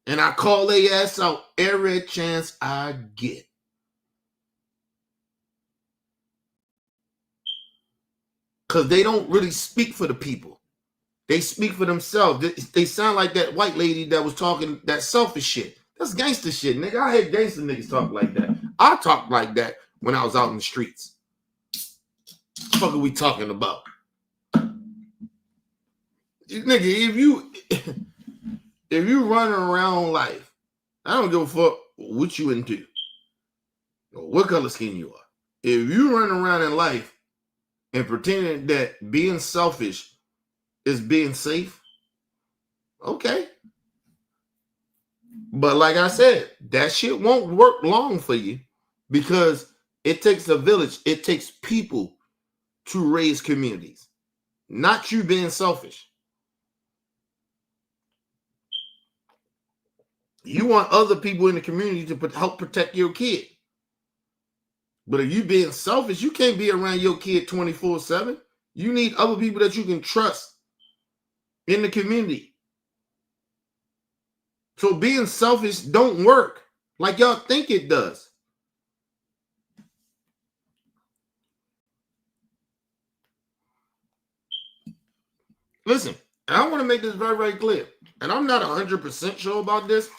And I call their ass out every chance I get. Because they don't really speak for the people. They speak for themselves. They sound like that white lady that was talking that selfish shit. That's gangster shit, nigga. I hate gangster niggas talk like that. I talked like that when I was out in the streets. What the fuck are we talking about? Nigga, if you running around life, I don't give a fuck what you into or what color skin you are. If you run around in life and pretending that being selfish is being safe, okay. But like I said, that shit won't work long for you because it takes a village. It takes people to raise communities, not you being selfish. You want other people in the community to help protect your kid. But if you being selfish, you can't be around your kid 24/7. You need other people that you can trust in the community. So being selfish don't work like y'all think it does. Listen, I want to make this very, very clear. And I'm not 100% sure about this,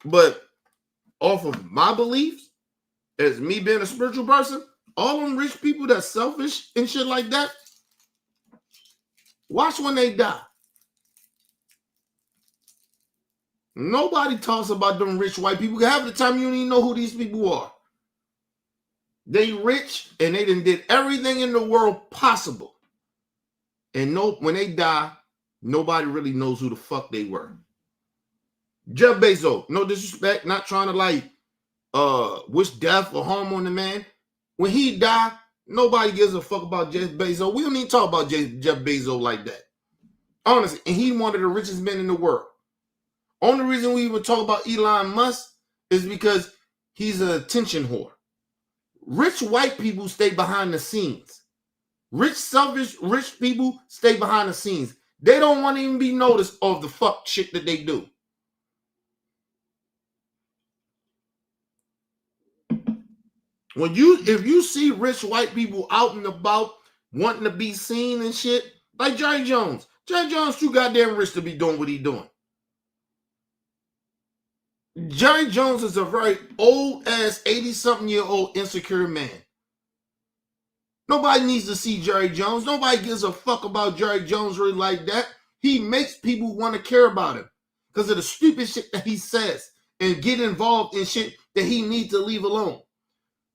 but off of my beliefs, as me being a spiritual person, all them rich people that's selfish and shit like that, watch when they die. Nobody talks about them rich white people. Half the time you don't even know who these people are. They rich and they done did everything in the world possible. And when they die, nobody really knows who the fuck they were. Jeff Bezos, no disrespect, not trying to wish death or harm on the man. When he died, nobody gives a fuck about Jeff Bezos. We don't even talk about Jeff Bezos like that. Honestly, and he one of the richest men in the world. Only reason we even talk about Elon Musk is because he's an attention whore. Rich white people stay behind the scenes. Rich, selfish, rich people stay behind the scenes. They don't want to even be noticed of the fuck shit that they do. If you see rich white people out and about wanting to be seen and shit, like Jerry Jones. Jerry Jones too goddamn rich to be doing what he's doing. Jerry Jones is a very old ass 80-something-year-old insecure man. Nobody needs to see Jerry Jones. Nobody gives a fuck about Jerry Jones really like that. He makes people want to care about him because of the stupid shit that he says and get involved in shit that he needs to leave alone.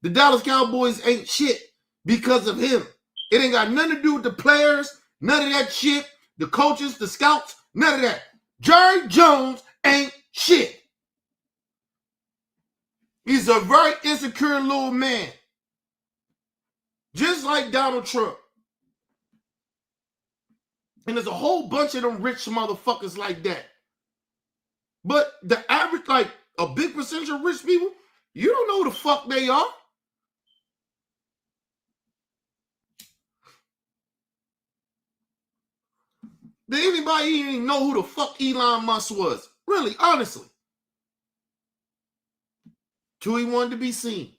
The Dallas Cowboys ain't shit because of him. It ain't got nothing to do with the players, none of that shit, the coaches, the scouts, none of that. Jerry Jones ain't shit. He's a very insecure little man. Just like Donald Trump. And there's a whole bunch of them rich motherfuckers like that. But the average, like a big percentage of rich people, you don't know who the fuck they are. Did anybody even know who the fuck Elon Musk was? Really, honestly. Till he wanted to be seen.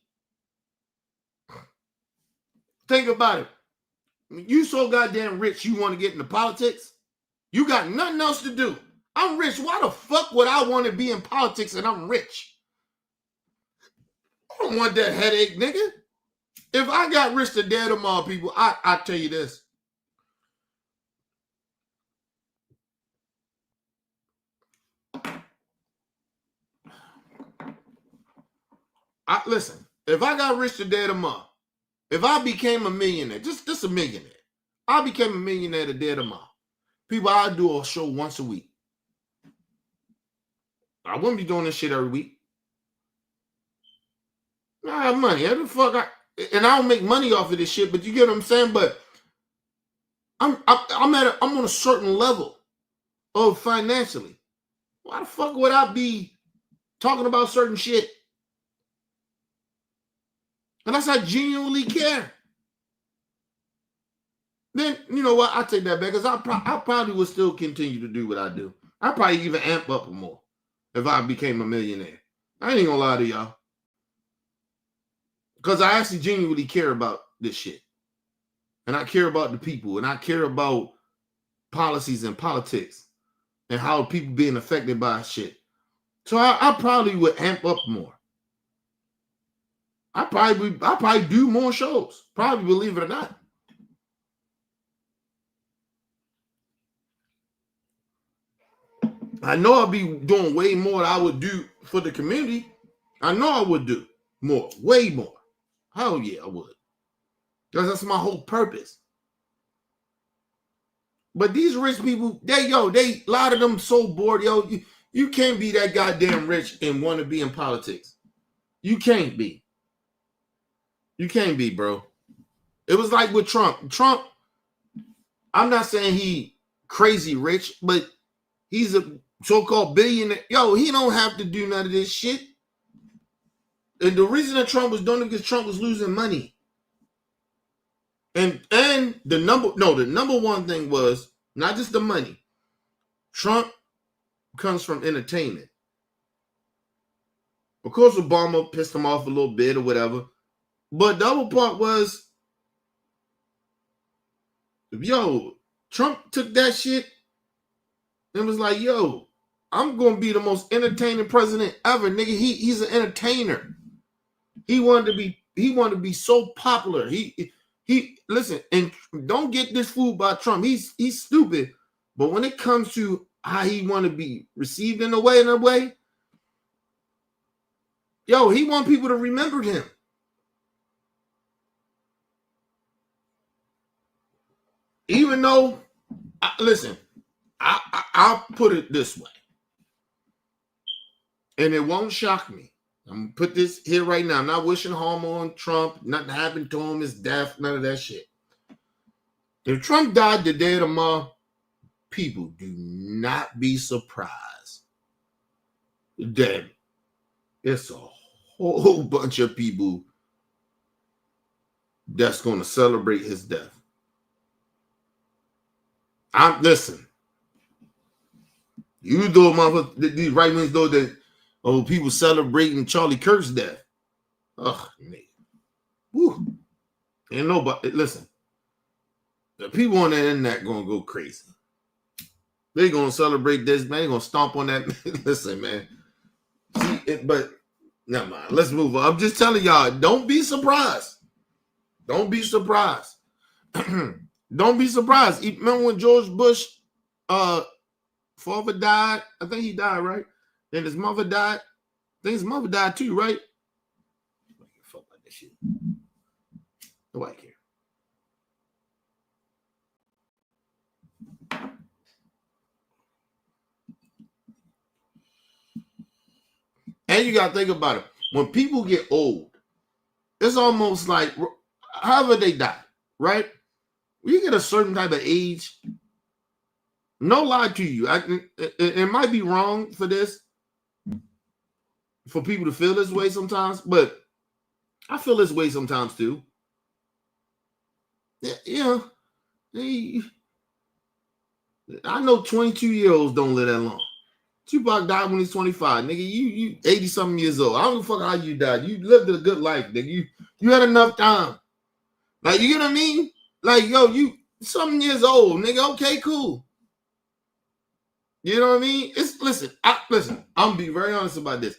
Think about it. You so goddamn rich, you want to get into politics? You got nothing else to do. I'm rich. Why the fuck would I want to be in politics and I'm rich? I don't want that headache, nigga. If I got rich today tomorrow, people, I tell you this. Listen, if I got rich today tomorrow, if I became a millionaire, just a millionaire, I became a millionaire today tomorrow. People, I'll do a show once a week. I wouldn't be doing this shit every week. I have money. How the fuck and I don't make money off of this shit, but you get what I'm saying? But I'm on a certain level of financially. Why the fuck would I be talking about certain shit? Unless I genuinely care. Then, you know what? I take that back because I probably would still continue to do what I do. I'd probably even amp up more if I became a millionaire. I ain't gonna lie to y'all. Because I actually genuinely care about this shit. And I care about the people. And I care about policies and politics. And how people being affected by shit. So I probably would amp up more. I probably do more shows. Probably, believe it or not. I know I'll be doing way more than I would do for the community. I know I would do more, way more. Hell yeah, I would. Because that's my whole purpose. But these rich people, a lot of them so bored, you can't be that goddamn rich and want to be in politics. You can't be. You can't be, bro. It was like with Trump. Trump, I'm not saying he crazy rich, but he's a so-called billionaire. He don't have to do none of this shit. And the reason that Trump was doing it because Trump was losing money. And the number one thing was not just the money. Trump comes from entertainment. Of course, Obama pissed him off a little bit or whatever. But the other part was, Trump took that shit and was like, I'm going to be the most entertaining president ever, nigga. He's an entertainer. He wanted to be so popular. He listen, and don't get this fooled by Trump. He's stupid. But when it comes to how he want to be received in a way, he want people to remember him. Even though, I'll put it this way. And it won't shock me. I'm going to put this here right now. I'm not wishing harm on Trump. Nothing happened to him. His death. None of that shit. If Trump died today or tomorrow, people do not be surprised that it's a whole bunch of people that's going to celebrate his death. Listen. You know, motherfucker, these right wings know that people celebrating Charlie Kirk's death. Ugh, nigga. Woo. Ain't nobody, listen. The people on the internet gonna go crazy. They gonna celebrate this, man. They gonna stomp on that. Listen, man. See, but never mind. Let's move on. I'm just telling y'all, don't be surprised. Don't be surprised. Don't be surprised. Remember when George Bush father died? I think he died, right? Then his mother died. I think his mother died too, right? Fuck like that shit. Nobody care. And you gotta think about it. When people get old, it's almost like however they die, right? When you get a certain type of age, no lie to you. It might be wrong for this, for people to feel this way sometimes, but I feel this way sometimes too. Yeah, I know 22-year-olds don't live that long. Tupac died when he's 25. Nigga, you 80-something years old. I don't give a fuck how you died. You lived a good life, nigga. You had enough time. Like, you get what I mean? Like, yo, you something years old, nigga. Okay, cool. You know what I mean? Listen, I'm gonna be very honest about this.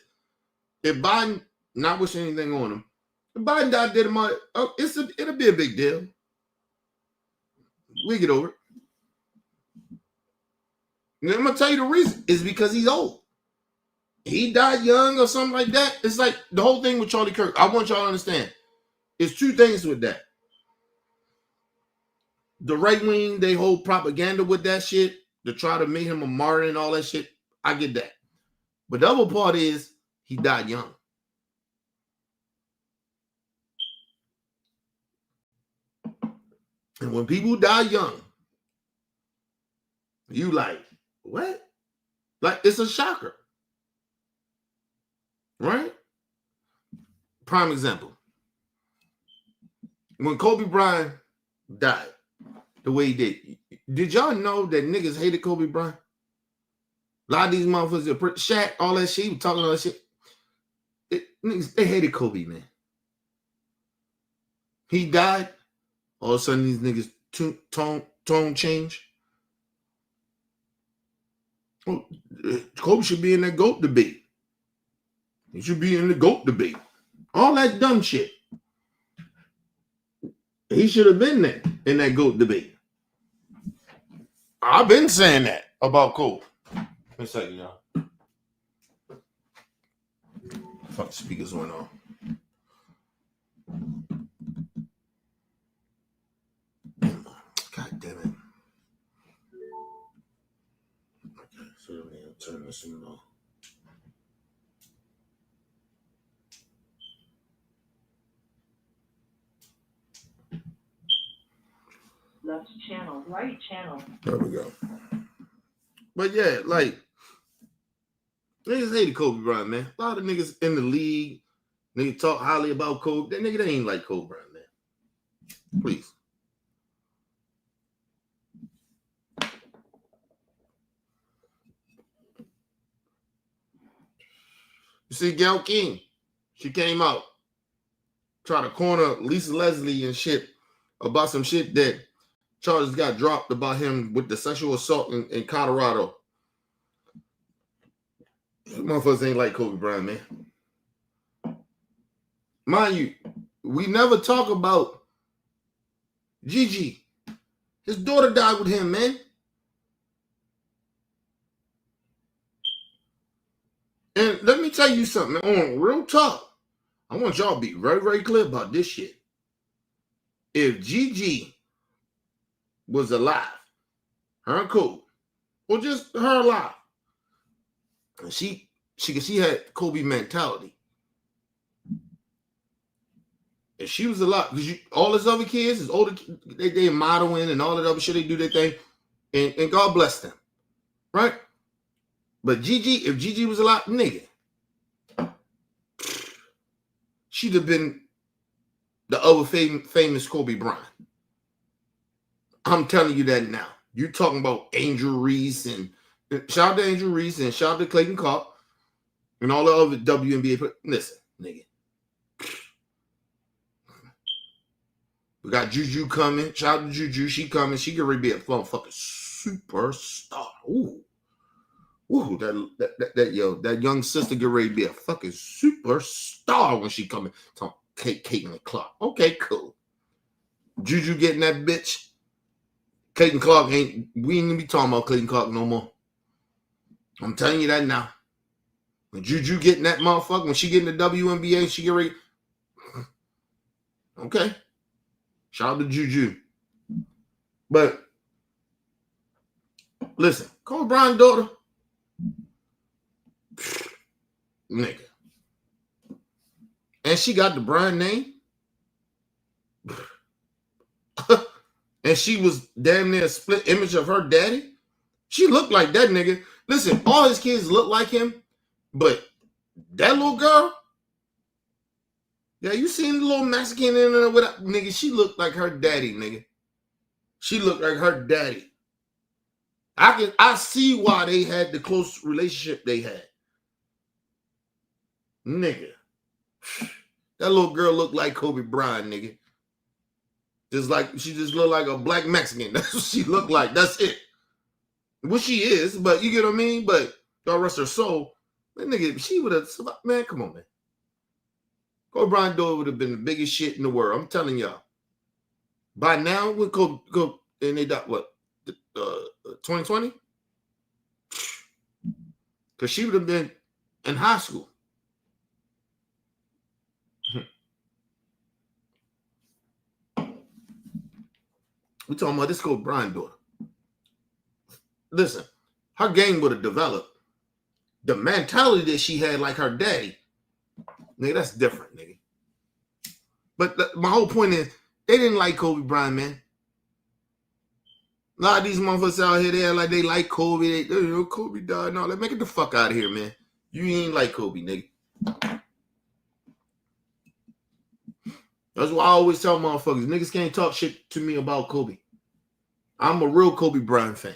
If Biden, not wishing anything on him, if Biden died dead of my, it'll be a big deal. We get over it. And I'm gonna tell you the reason. It's because he's old. He died young or something like that. It's like the whole thing with Charlie Kirk. I want y'all to understand. It's two things with that. The right wing, they hold propaganda with that shit to try to make him a martyr and all that shit. I get that. But the other part is he died young. And when people die young, you like, what? Like, it's a shocker. Right? Prime example. When Kobe Bryant died the way he did y'all know that niggas hated Kobe Bryant? A lot of these motherfuckers, Shaq, all that shit, he was talking all that shit. Niggas, they hated Kobe, man. He died. All of a sudden, these niggas tone change. Oh, Kobe should be in that GOAT debate. He should be in the GOAT debate. All that dumb shit. He should have been there in that GOAT debate. I've been saying that about Kobe. Wait a second, y'all. Fuck, the speakers went on. God damn it. Okay, so let me turn this one off. Left channel, right channel. There we go. But yeah, like, niggas hated Kobe Bryant, man. A lot of niggas in the league, niggas talk highly about Kobe. That nigga, they ain't like Kobe Bryant, man. Please. You see Gail King, she came out, tried to corner Lisa Leslie and shit about some shit that charges got dropped about him with the sexual assault in Colorado. Motherfuckers ain't like Kobe Bryant, man. Mind you, we never talk about Gigi. His daughter died with him, man. And let me tell you something, man. On real talk, I want y'all to be very, very clear about this shit. If Gigi was alive, her and Kobe, or just her alive, and she had Kobe mentality. If she was alive, because all his other kids, his older, they modeling and all that other shit, they do their thing, and God bless them, right? But Gigi, if Gigi was alive, nigga, she'd have been the other famous Kobe Bryant. I'm telling you that now. You're talking about Angel Reese and shout out to Angel Reese and shout out to Clayton Clark and all the other WNBA. Listen, nigga. We got Juju coming. Shout out to Juju. She coming. She get ready to be a fucking superstar. Ooh. Ooh, that young sister get ready to be a fucking superstar when she coming. Caitlin Clark. Okay, cool. Juju getting that bitch. Clayton Clark we ain't gonna be talking about Clayton Clark no more. I'm telling you that now. When Juju getting that motherfucker, when she getting the WNBA, she get ready. Okay. Shout out to Juju. But listen, Kobe Bryant's daughter, nigga. And she got the Bryant name. And she was damn near a split image of her daddy. She looked like that nigga. Listen, all his kids look like him, but that little girl, yeah, you seen the little Mexican in there with nigga? She looked like her daddy, nigga. She looked like her daddy. I see why they had the close relationship they had. Nigga. That little girl looked like Kobe Bryant, nigga. She just looked like a black Mexican. That's what she looked like. That's it. Well, she is, but you get what I mean? But God rest her soul. That nigga, she would have, man, come on, man. Kobe Bryant would have been the biggest shit in the world. I'm telling y'all. By now, when Kobe and they died, what, 2020? Because she would have been in high school. We talking about this Kobe Bryant daughter. Listen, her game would have developed. The mentality that she had, like her daddy, nigga, that's different, nigga. But my whole point is, they didn't like Kobe Bryant, man. A lot of these motherfuckers out here, they act like they like Kobe. Kobe died and all that. Man, get the fuck out of here, man. You ain't like Kobe, nigga. That's why I always tell motherfuckers, niggas can't talk shit to me about Kobe. I'm a real Kobe Bryant fan.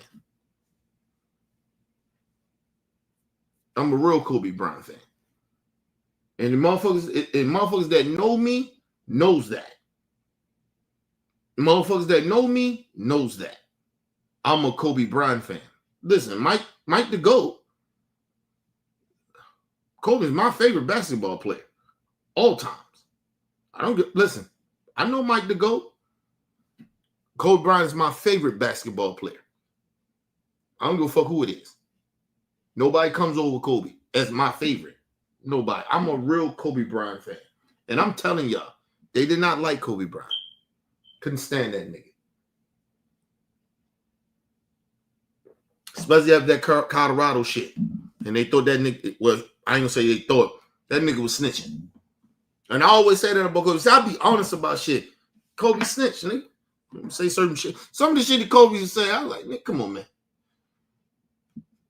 I'm a real Kobe Bryant fan. And the motherfuckers that know me knows that. The motherfuckers that know me knows that. I'm a Kobe Bryant fan. Listen, Mike the GOAT. Kobe's my favorite basketball player. All times. Listen, I know Mike the GOAT. Kobe Bryant is my favorite basketball player. I don't give a fuck who it is. Nobody comes over Kobe as my favorite. Nobody. I'm a real Kobe Bryant fan. And I'm telling y'all, they did not like Kobe Bryant. Couldn't stand that nigga. Especially after that Colorado shit. And they thought that nigga, well, I ain't gonna say they thought, that nigga was snitching. And I always say that about Kobe. So I'll be honest about shit. Kobe snitched, nigga. Say certain shit. Some of the shit that Kobe was saying, I was like, nigga, come on, man.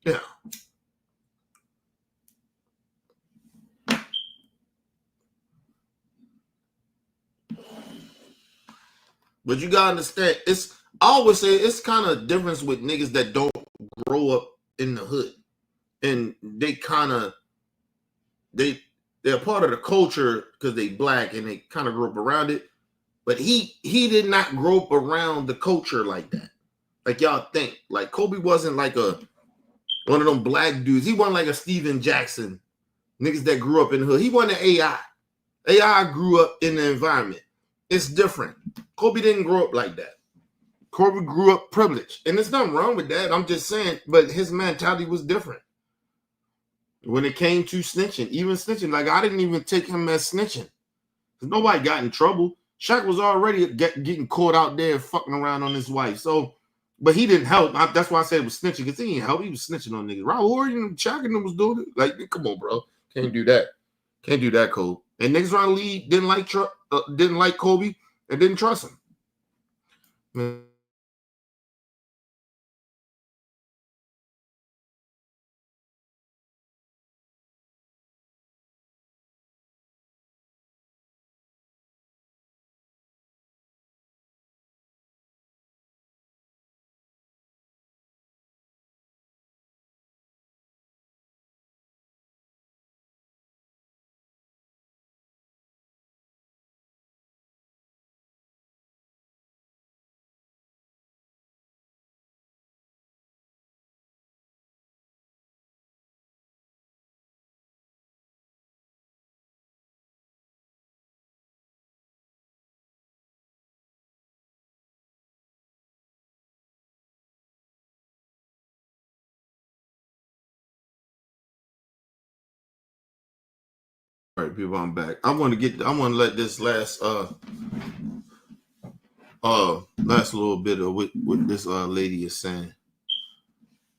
Yeah. But you gotta understand, I always say it's kind of difference with niggas that don't grow up in the hood. And they kind of, they're part of the culture because they black and they kind of grew up around it. But he did not grow up around the culture like that. Like y'all think. Like Kobe wasn't like one of them black dudes. He wasn't like a Steven Jackson. Niggas that grew up in the hood. He wasn't an AI. AI grew up in the environment. It's different. Kobe didn't grow up like that. Kobe grew up privileged. And there's nothing wrong with that. I'm just saying, but his mentality was different. When it came to snitching, even snitching, like I didn't even take him as snitching. Because nobody got in trouble. Shaq was already getting caught out there fucking around on his wife. So, but he didn't help. That's why I said it was snitching, because he didn't help. He was snitching on niggas. Raul Warrior and Shaq and them was doing it. Like, come on, bro. Can't do that. Can't do that, Cole. And niggas around the league didn't like Kobe and didn't trust him. Man. All right, people, I'm back. I want to let this last little bit of what this lady is saying.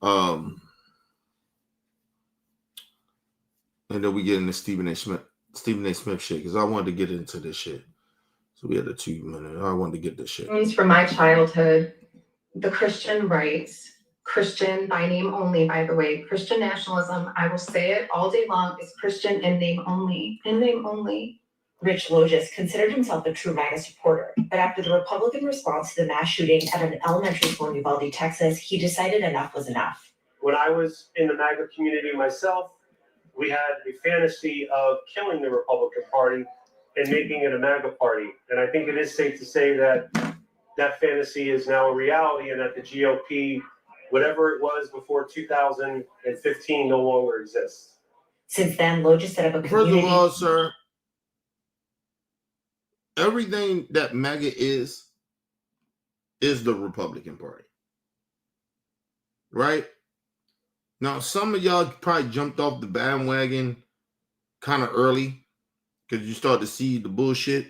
And then we get into Stephen A. Smith shit, because I wanted to get into this shit. So we had a 2 minute. I wanted to get this shit. From my childhood, the Christian rights, Christian by name only, by the way, Christian nationalism, I will say it all day long, is Christian in name only, Rich Logis considered himself a true MAGA supporter, but after the Republican response to the mass shooting at an elementary school in Uvalde, Texas, he decided enough was enough. When I was in the MAGA community myself, we had the fantasy of killing the Republican Party and making it a MAGA party. And I think it is safe to say that that fantasy is now a reality and that the GOP, whatever it was before 2015, no longer exists. Since then, Logis set up a First community. of all, sir, everything that MAGA is the Republican Party. Right? Now, some of y'all probably jumped off the bandwagon kind of early because you start to see the bullshit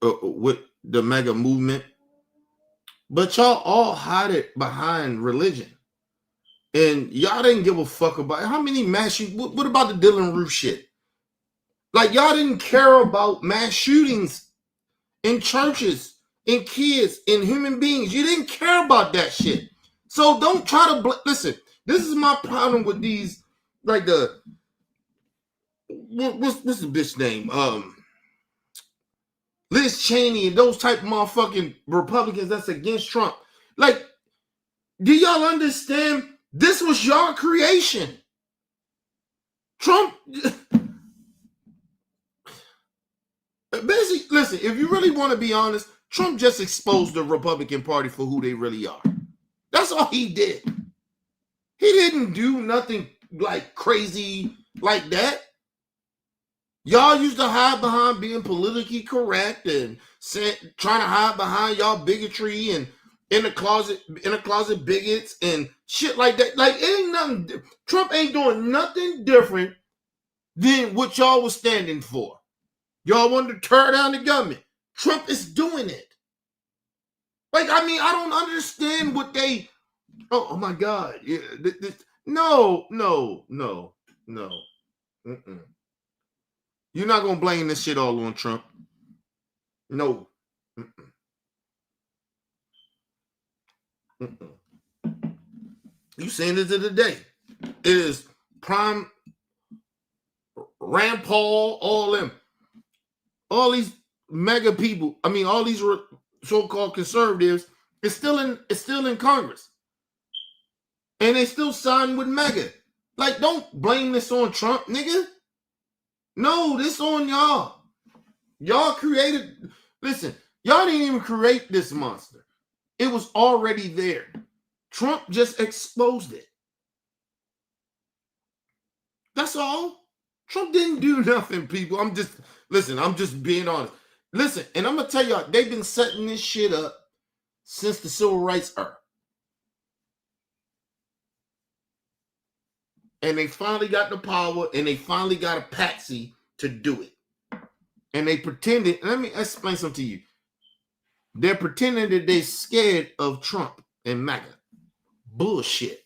with the MAGA movement. But y'all all hide it behind religion. And y'all didn't give a fuck about how many mass shootings. What about the Dylan Roof shit? Like, y'all didn't care about mass shootings in churches, in kids, in human beings. You didn't care about that shit. So don't try to listen. This is my problem with these, like the what's the bitch name? Liz Cheney and those type of motherfucking Republicans that's against Trump. Like, do y'all understand? This was your creation. Trump. Basically, listen, if you really want to be honest, Trump just exposed the Republican Party for who they really are. That's all he did. He didn't do nothing like crazy like that. Y'all used to hide behind being politically correct and trying to hide behind y'all bigotry and in the closet bigots and shit like that. Like, it ain't nothing. Trump ain't doing nothing different than what y'all was standing for. Y'all wanted to tear down the government. Trump is doing it. Like, I mean, I don't understand what they. Oh my God! Yeah, no. Mm-mm. You're not gonna blame this shit all on Trump. No. Mm-mm. Mm-mm. You saying it today? It is prime Rand Paul, all them, all these mega people. I mean, all these so-called conservatives. It's still in Congress. And they still sign with MAGA. Like, don't blame this on Trump, nigga. No, this on y'all. Y'all created, listen, y'all didn't even create this monster. It was already there. Trump just exposed it. That's all. Trump didn't do nothing, people. I'm just being honest. Listen, and I'm going to tell y'all, they've been setting this shit up since the civil rights era. And they finally got the power, and they finally got a patsy to do it. And they pretended, let me explain something to you. They're pretending that they're scared of Trump and MAGA. Bullshit.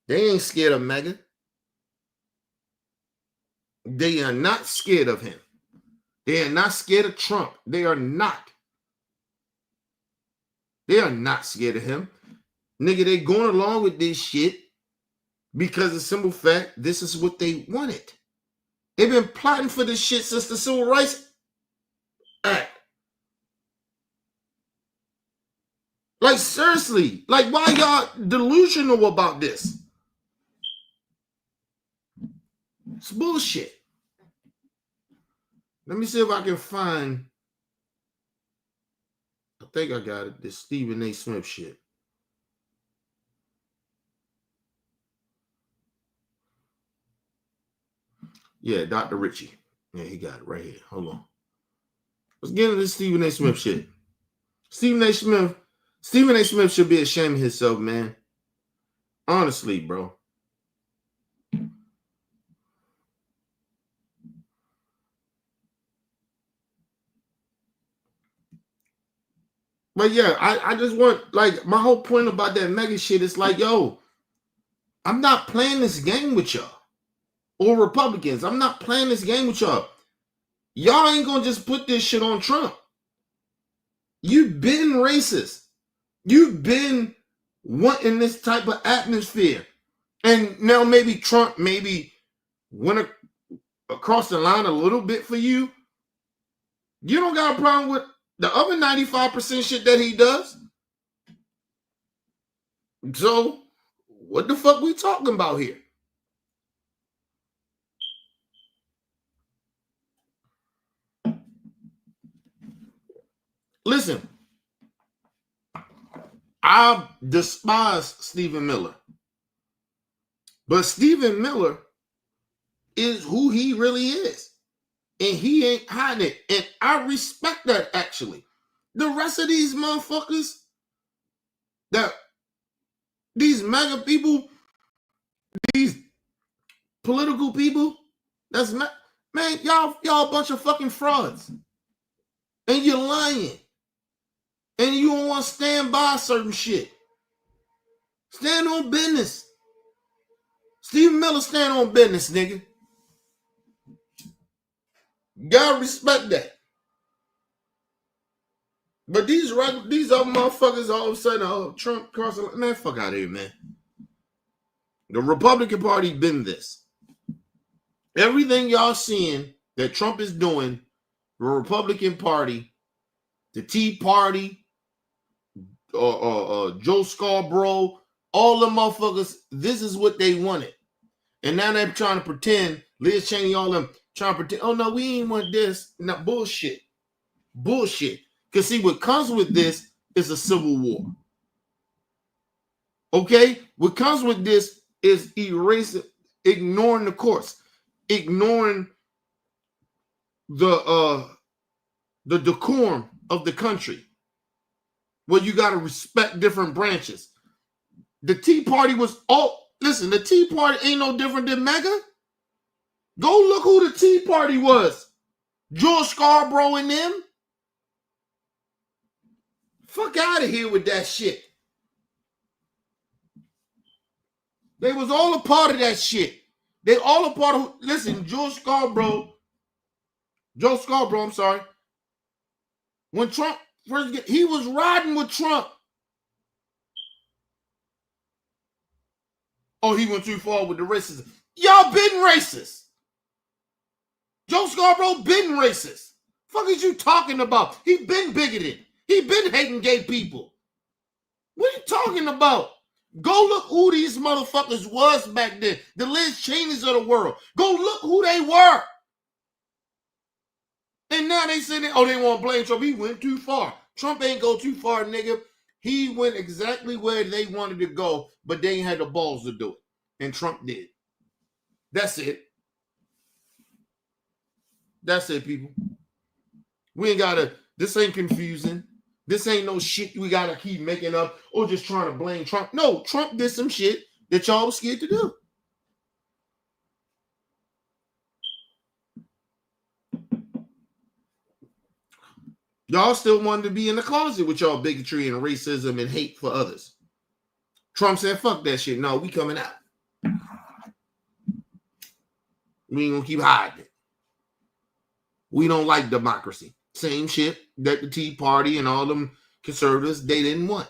They ain't scared of MAGA. They are not scared of him. They are not scared of Trump. They are not. They are not scared of him. Nigga, they going along with this shit because of the simple fact this is what they wanted. They've been plotting for this shit since the Civil Rights Act. Like, seriously. Like, why y'all delusional about this? It's bullshit. Let me see if I can find. I think I got it. This Stephen A. Smith shit. Yeah, Dr. Richie. Yeah, he got it right here. Hold on. Let's get into this Stephen A. Smith shit. Stephen A. Smith should be ashamed of himself, man. Honestly, bro. But yeah, I just want, like, my whole point about that mega shit is like, yo, I'm not playing this game with y'all. Or Republicans. I'm not playing this game with y'all. Y'all ain't gonna just put this shit on Trump. You've been racist. You've been wanting this type of atmosphere. And now maybe Trump maybe went across the line a little bit for you, you don't got a problem with the other 95% shit that he does. So what the fuck we talking about here? Listen, I despise Stephen Miller. But Stephen Miller is who he really is. And he ain't hiding it. And I respect that, actually. The rest of these motherfuckers, these MAGA people, these political people, man, y'all a bunch of fucking frauds. And you're lying. And you don't want to stand by certain shit. Stand on business. Stephen Miller stand on business, nigga. Gotta respect that. But these other motherfuckers all of a sudden, Trump crossing, man, fuck out of here, man. The Republican Party been this. Everything y'all seeing that Trump is doing, the Republican Party, the Tea Party, Joe Scarborough, all the motherfuckers, this is what they wanted. And now they're trying to pretend, Liz Cheney, all them trying to pretend, oh no, we ain't want this. No, bullshit. Bullshit. Because see, what comes with this is a civil war. Okay? What comes with this is ignoring the courts, ignoring the decorum of the country, where you got to respect different branches. The Tea Party was listen, the Tea Party ain't no different than MAGA. Go look who the Tea Party was. George Scarborough and them. Fuck out of here with that shit. They was all a part of that shit. They all a part of, listen, Joe Scarborough, I'm sorry. When Trump first he was riding with Trump. Oh, he went too far with the racism. Y'all been racist. Joe Scarborough been racist. Fuck is you talking about? He been bigoted. He been hating gay people. What are you talking about? Go look who these motherfuckers was back then. The Liz Cheneys of the world. Go look who they were. And now they say, they want to blame Trump. He went too far. Trump ain't go too far, nigga. He went exactly where they wanted to go, but they ain't had the balls to do it. And Trump did. That's it. That's it, people. We ain't gotta, this ain't confusing. This ain't no shit we gotta keep making up or just trying to blame Trump. No, Trump did some shit that y'all was scared to do. Y'all still wanted to be in the closet with y'all bigotry and racism and hate for others. Trump said, fuck that shit. No, we coming out. We ain't gonna keep hiding it. We don't like democracy. Same shit that the Tea Party and all them conservatives, they didn't want.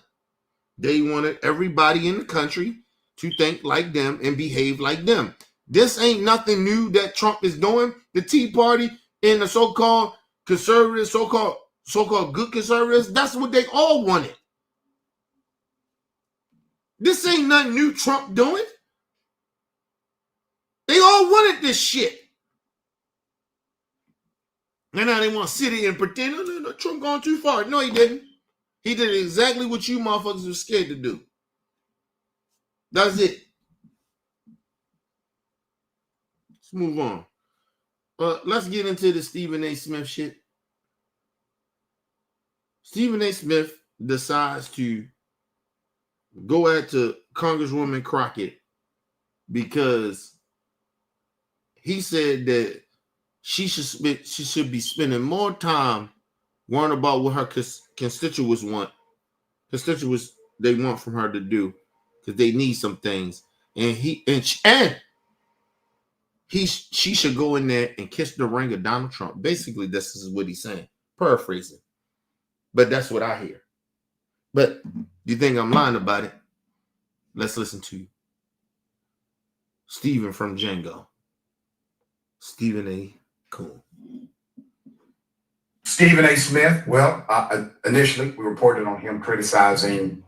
They wanted everybody in the country to think like them and behave like them. This ain't nothing new that Trump is doing. The Tea Party and the so-called conservatives, so-called good conservatives, that's what they all wanted. This ain't nothing new Trump doing. They all wanted this shit. And now they want to sit here and pretend, no, Trump gone too far. No, he didn't. He did exactly what you motherfuckers were scared to do. That's it. Let's move on. Let's get into the Stephen A. Smith shit. Stephen A. Smith decides to go after Congresswoman Crockett because he said that she should be spending more time worrying about what her constituents want. Constituents they want from her to do because they need some things, and she should go in there and kiss the ring of Donald Trump. Basically, this is what he's saying, paraphrasing, but that's what I hear. But you think I'm lying about it? Let's listen to Stephen from Django. Stephen A. Coon. Stephen A. Smith, well, initially we reported on him criticizing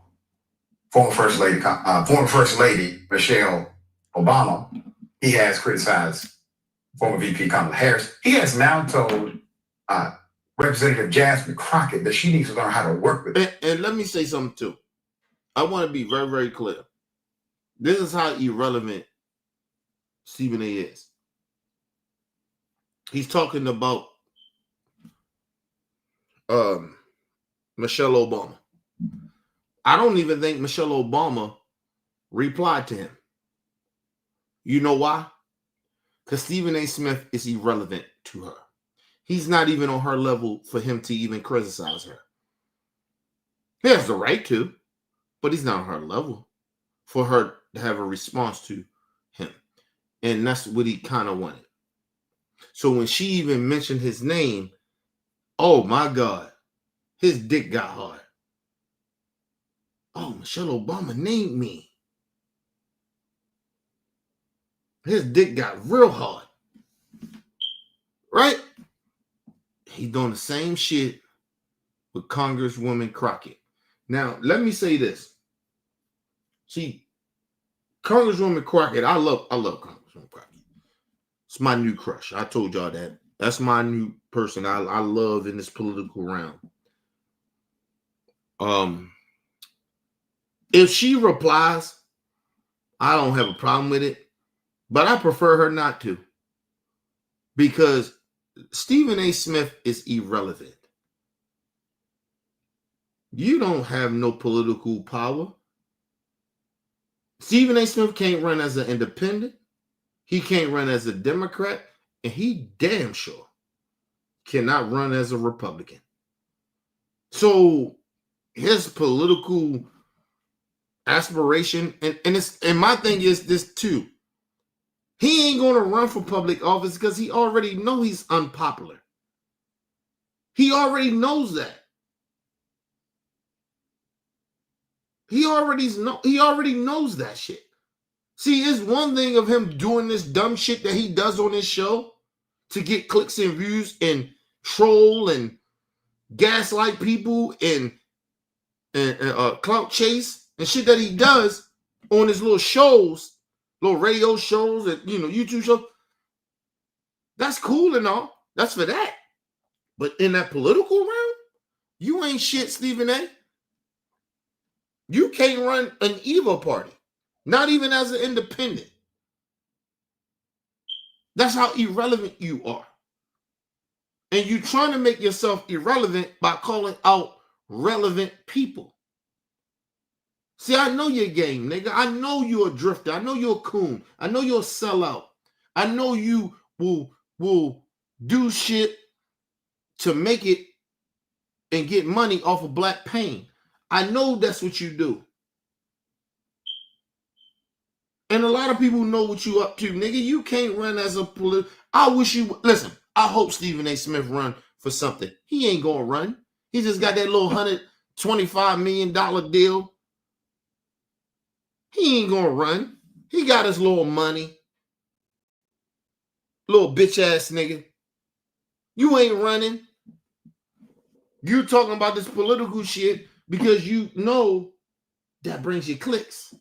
former First Lady Michelle Obama. He has criticized former VP Kamala Harris. He has now told Representative Jasmine Crockett that she needs to learn how to work with it. And let me say something too. I want to be very, very clear. This is how irrelevant Stephen A. is. He's talking about Michelle Obama. I don't even think Michelle Obama replied to him. You know why? Because Stephen A. Smith is irrelevant to her. He's not even on her level for him to even criticize her. He has the right to, but he's not on her level for her to have a response to him. And that's what he kind of wanted. So when she even mentioned his name, oh my God, his dick got hard. Oh, Michelle Obama named me. His dick got real hard. Right? He's doing the same shit with Congresswoman Crockett. Now, let me say this. See, Congresswoman Crockett, I love Congresswoman Crockett. It's my new crush. I told y'all that. That's my new person I love in this political realm. If she replies, I don't have a problem with it, but I prefer her not to. Because Stephen A. Smith is irrelevant. You don't have no political power. Stephen A. Smith can't run as an independent. He can't run as a Democrat. And he damn sure cannot run as a Republican. So his political aspiration, and my thing is this too. He ain't going to run for public office because he already knows he's unpopular. He already knows that. He already knows that shit. See, it's one thing of him doing this dumb shit that he does on his show to get clicks and views and troll and gaslight people and clout chase and shit that he does on his little shows. Little radio shows and YouTube shows. That's cool and all. That's for that. But in that political realm, you ain't shit, Stephen A. You can't run an evil party. Not even as an independent. That's how irrelevant you are. And you're trying to make yourself irrelevant by calling out relevant people. See, I know your game, nigga. I know you're a drifter. I know you're a coon. I know you're a sellout. I know you will do shit to make it and get money off of black pain. I know that's what you do. And a lot of people know what you up to, nigga. You can't run as a political. I wish you listen. I hope Stephen A. Smith run for something. He ain't gonna run. He just got that little $125 million deal. He ain't gonna run. He got his little money. Little bitch ass nigga. You ain't running. You talking about this political shit because you know that brings you clicks.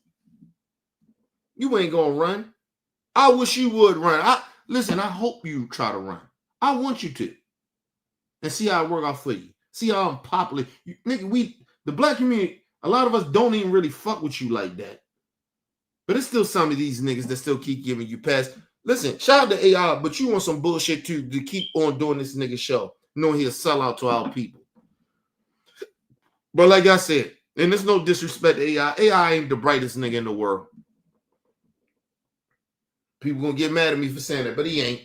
You ain't gonna run. I wish you would run. I hope you try to run. I want you to. And see how it work out for you. See how I'm popular. Nigga, the black community, a lot of us don't even really fuck with you like that. But it's still some of these niggas that still keep giving you pass. Listen, shout out to AI, but you want some bullshit too to keep on doing this nigga show, knowing he'll sell out to our people. But like I said, and there's no disrespect to AI. AI ain't the brightest nigga in the world. People gonna get mad at me for saying that, but he ain't.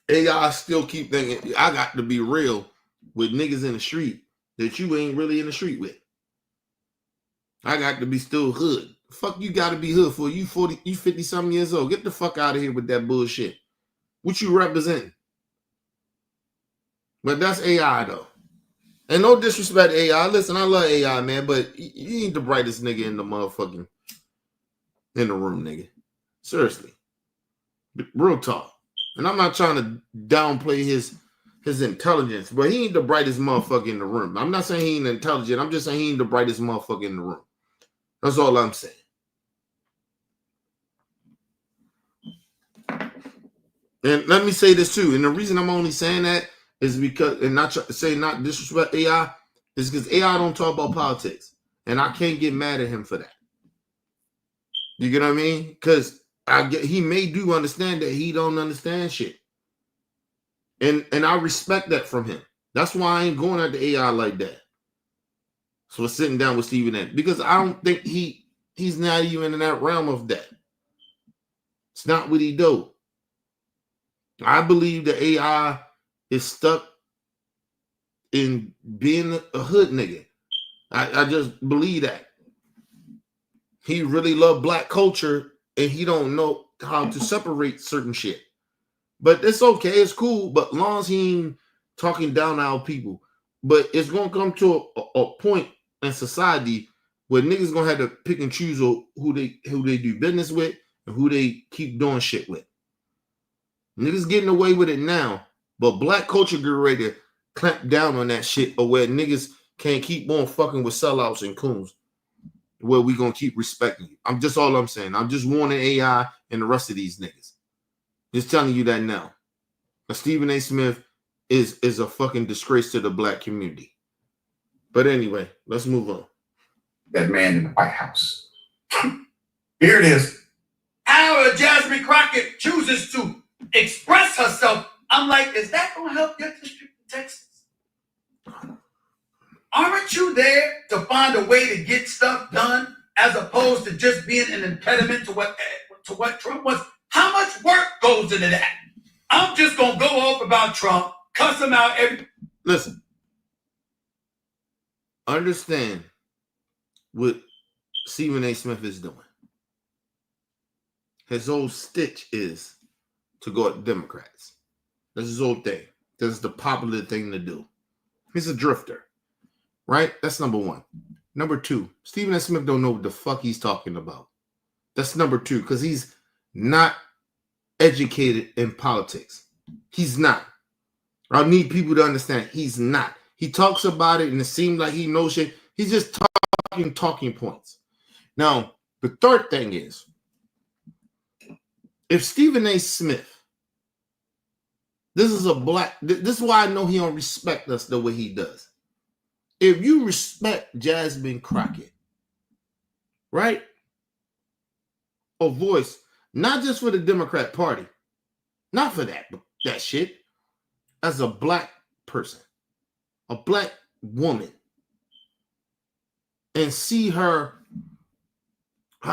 AI still keep thinking I got to be real with niggas in the street that you ain't really in the street with. I got to be still hood. Fuck you got to be hood for. You 40, you 50 something years old. Get the fuck out of here with that bullshit. What you represent? But that's AI though. And no disrespect to AI. Listen, I love AI, man, but you ain't the brightest nigga in the motherfucking in the room, nigga. Seriously. Real talk. And I'm not trying to downplay his intelligence, but he ain't the brightest motherfucker in the room. I'm not saying he ain't intelligent. I'm just saying he ain't the brightest motherfucker in the room. That's all I'm saying. And let me say this too. And the reason I'm only saying that is because, and not say not disrespect AI, is because AI don't talk about politics. And I can't get mad at him for that. You get what I mean? Because he may do understand that he don't understand shit. And I respect that from him. That's why I ain't going at the AI like that. So we're sitting down with Stephen A. Because I don't think he's not even in that realm of that. It's not what he do. I believe the AI is stuck in being a hood nigga. I just believe that. He really love black culture and he don't know how to separate certain shit. But it's okay, it's cool. But long as he ain't talking down to our people. But it's gonna come to a point in society where niggas gonna have to pick and choose who they do business with and who they keep doing shit with. Niggas getting away with it now, but black culture get ready to clamp down on that shit, or where niggas can't keep on fucking with sellouts and coons. Where we gonna keep respecting you. I'm just all I'm saying. I'm just warning AI and the rest of these niggas. Just telling you that now. But Stephen A. Smith is a fucking disgrace to the black community. But anyway, let's move on. That man in the White House. Here it is. However, Jasmine Crockett chooses to express herself. I'm like, is that going to help your district in Texas? Aren't you there to find a way to get stuff done as opposed to just being an impediment to what Trump was? How much work goes into that? I'm just going to go off about Trump, cuss him out every... Listen. Understand what Stephen A. Smith is doing. His whole stitch is to go at Democrats. That's his whole thing. That's the popular thing to do. He's a drifter. Right? That's number one. Number two, Stephen A. Smith don't know what the fuck he's talking about. That's number two, because he's not educated in politics. He's not. I need people to understand he's not. He talks about it and it seems like he knows shit. He's just talking points. Now, the third thing is, if Stephen A. Smith, this is why I know he don't respect us the way he does. If you respect Jasmine Crockett, right? A voice, not just for the Democrat Party, not for that, but that shit, as a black person, a black woman, and see her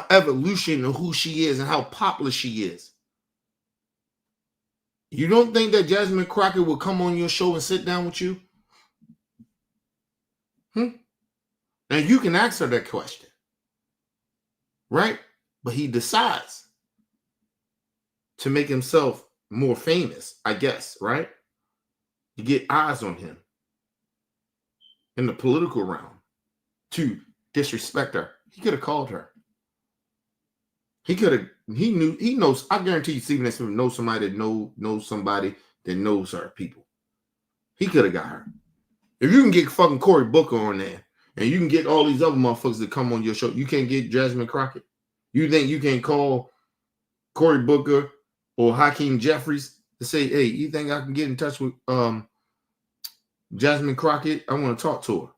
evolution of who she is and how popular she is. You don't think that Jasmine Crockett will come on your show and sit down with you? And you can ask her that question, right? But he decides to make himself more famous, I guess, right? You get eyes on him in the political realm to disrespect her. He could have called her. He knows, I guarantee you Stephen A. Smith knows somebody that knows somebody that knows her people. He could have got her. If you can get fucking Cory Booker on there, and you can get all these other motherfuckers that come on your show, you can't get Jasmine Crockett. You think you can call Cory Booker or Hakeem Jeffries to say, hey, you think I can get in touch with Jasmine Crockett? I want to talk to her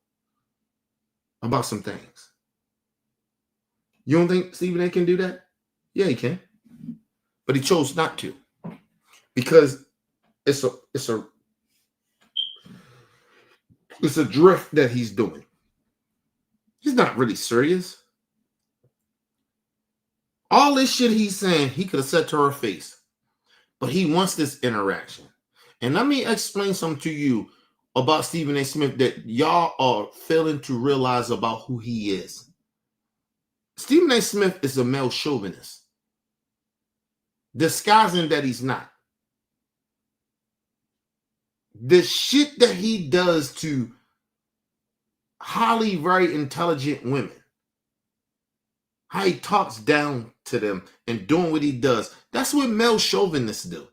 about some things. You don't think Stephen A. can do that? Yeah, he can. But he chose not to. Because it's a drift that he's doing. He's not really serious. All this shit he's saying, he could have said to her face. But he wants this interaction. And let me explain something to you about Stephen A. Smith that y'all are failing to realize about who he is. Stephen A. Smith is a male chauvinist, disguising that he's not. The shit that he does to highly very intelligent women. How he talks down to them and doing what he does. That's what male chauvinists do.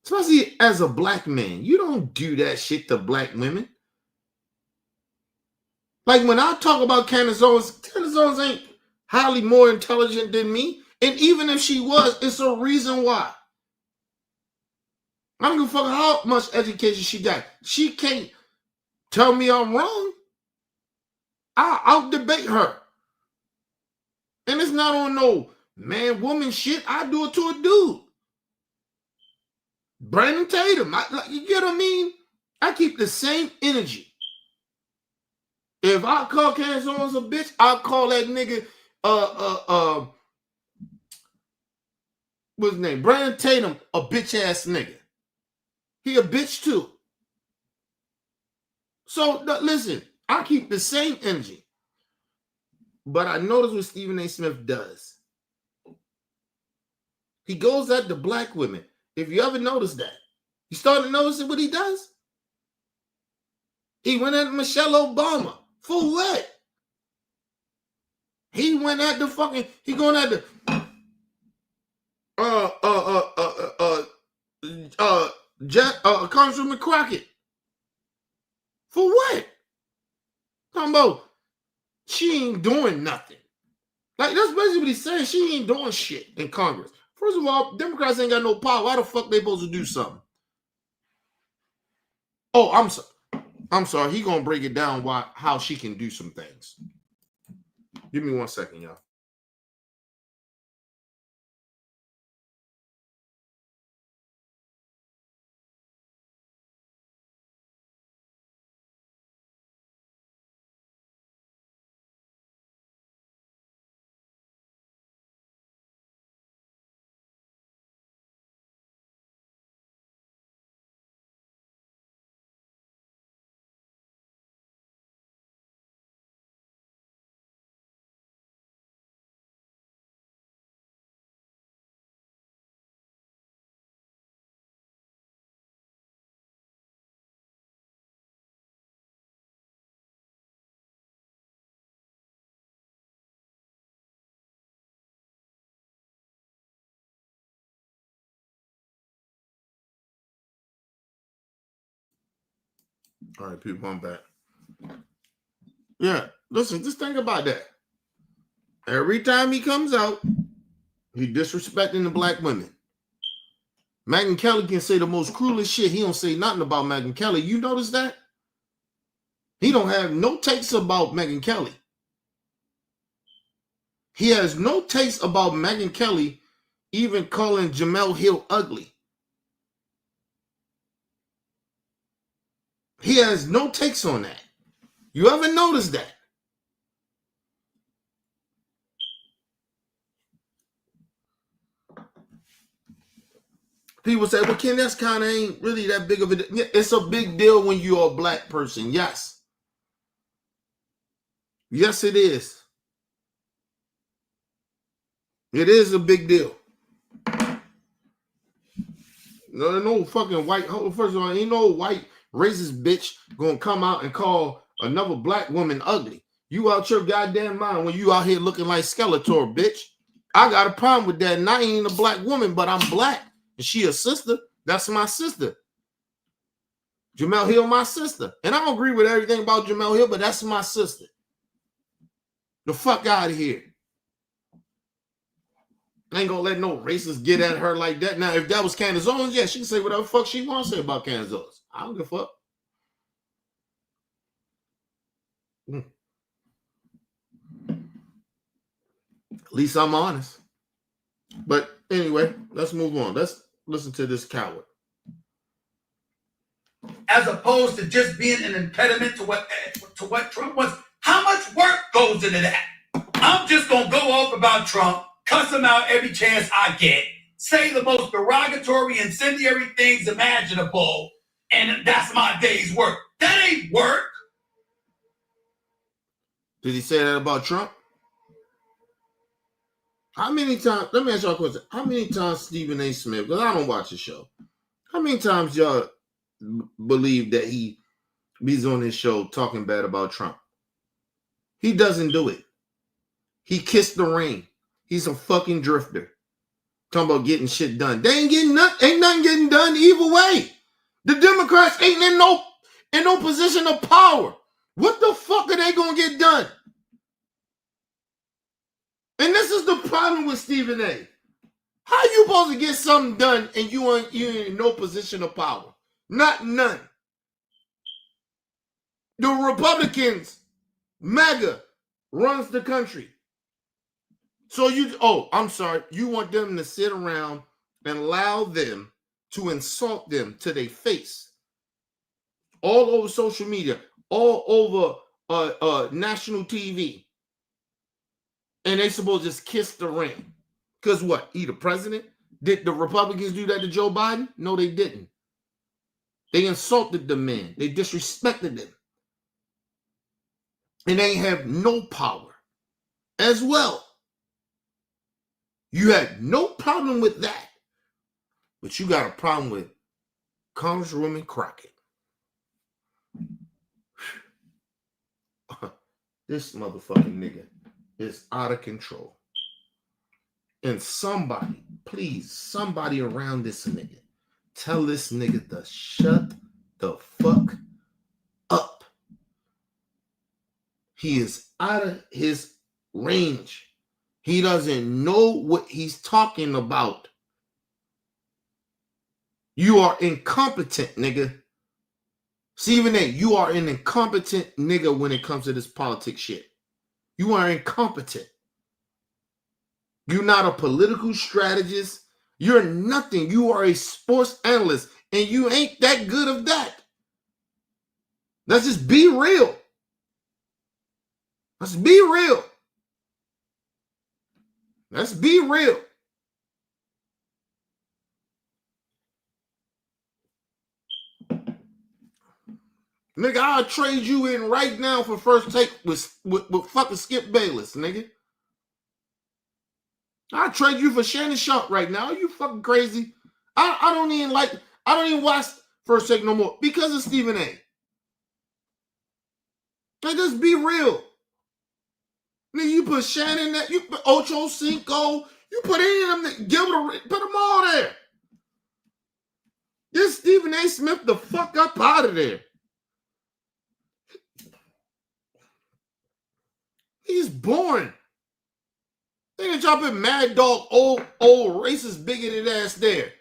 Especially as a black man. You don't do that shit to black women. Like when I talk about Candace Owens ain't highly more intelligent than me. And even if she was, it's a reason why. I don't give a fuck how much education she got. She can't tell me I'm wrong. I'll out-debate her. And it's not on no man-woman shit. I do it to a dude. Brandon Tatum. You get what I mean? I keep the same energy. If I call Candace Owens a bitch, I'll call that nigga what's his name? Brandon Tatum a bitch ass nigga. He a bitch too. So listen, I keep the same energy. But I notice what Stephen A. Smith does. He goes at the black women. If you ever notice that. You started noticing what he does? He went at Michelle Obama. For what? He went at the fucking, he going at the Congresswoman Crockett. For what? Talking about she ain't doing nothing. Like that's basically what he's saying. She ain't doing shit in Congress. First of all, Democrats ain't got no power. Why the fuck they supposed to do something? Oh, I'm sorry. He gonna break it down how she can do some things. Give me 1 second, y'all. All right, people, I'm back. Yeah, listen, just think about that. Every time he comes out, he disrespecting the black women. Megyn Kelly can say the most cruelest shit. He don't say nothing about Megyn Kelly. You notice that? He don't have no takes about Megyn Kelly. He has no takes about Megyn Kelly even calling Jemele Hill ugly. He has no takes on that. You ever notice that? People say, well, Ken, that's kind of ain't really that big of a deal. Yeah, it's a big deal when you're a black person. Yes. Yes, it is. It is a big deal. No fucking white. First of all, ain't no white racist bitch gonna come out and call another black woman ugly. You out your goddamn mind when you out here looking like Skeletor, bitch. I got a problem with that. And I ain't a black woman, but I'm black. And she a sister. That's my sister. Jemele Hill, my sister. And I don't agree with everything about Jemele Hill, but that's my sister. The fuck out of here. I ain't gonna let no racist get at her like that. Now, if that was Candace Owens, yeah, she can say whatever the fuck she wants to say about Candace Owens. I don't give a fuck. At least I'm honest. But anyway, let's move on. Let's listen to this coward. As opposed to just being an impediment to what Trump was. How much work goes into that? I'm just gonna go off about Trump, cuss him out every chance I get, say the most derogatory, incendiary things imaginable, and that's my day's work. That ain't work. Did he say that about Trump? How many times, let me ask y'all a question. How many times Stephen A. Smith, because I don't watch the show, how many times y'all believe that he He's on his show talking bad about Trump. He doesn't do it. He kissed the ring. He's a fucking drifter. Talking about getting shit done. They ain't nothing getting done either way. The Democrats ain't in no position of power. What the fuck are they gonna get done? And this is the problem with Stephen A. How you supposed to get something done and you in no position of power? Not none. The Republicans, Maga, runs the country. So you want them to sit around and allow them to insult them to their face all over social media, all over national TV, and they supposed to just kiss the ring. Because what? He the president? Did the Republicans do that to Joe Biden? No, they didn't. They insulted the man. They disrespected him. And they have no power as well. You had no problem with that. But you got a problem with Congresswoman Crockett. This motherfucking nigga is out of control. And somebody, please, somebody around this nigga, tell this nigga to shut the fuck up. He is out of his range. He doesn't know what he's talking about. You are incompetent, nigga. Stephen A., you are an incompetent nigga when it comes to this politics shit. You are incompetent. You're not a political strategist. You're nothing. You are a sports analyst, and you ain't that good of that. Let's just be real. Let's be real. Let's be real. Nigga, I'll trade you in right now for first take with fucking Skip Bayless, nigga. I'll trade you for Shannon Sharp right now. Are you fucking crazy? I don't even watch First Take no more because of Stephen A. Like, just be real. Nigga, you put Shannon that, you put Ocho Cinco, you put any of them, put them all there. Get Stephen A. Smith the fuck up out of there. He's boring. They didn't drop in Mad Dog, old racist bigoted ass there.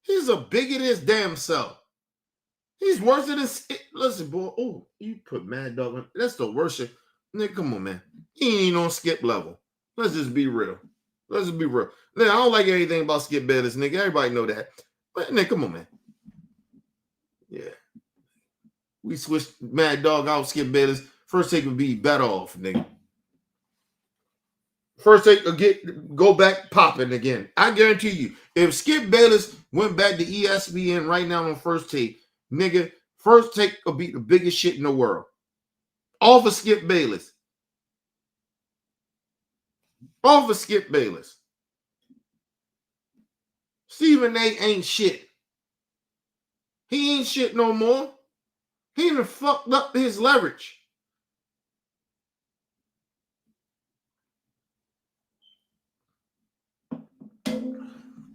He's a bigot his damn self. He's worse than this. Listen, boy. Oh, you put Mad Dog on. That's the worst shit. Nigga, come on, man. He ain't on Skip level. Let's just be real. Let's just be real. Nigga, I don't like anything about Skip Bayless, nigga. Everybody know that. But nigga, come on, man. Yeah. We switched Mad Dog out, Skip Bayless. First Take would be better off, nigga. First Take go back popping again. I guarantee you, if Skip Bayless went back to ESPN right now on First Take, nigga, First Take will be the biggest shit in the world. All for Skip Bayless. All for Skip Bayless. Stephen A. ain't shit. He ain't shit no more. He done fucked up his leverage.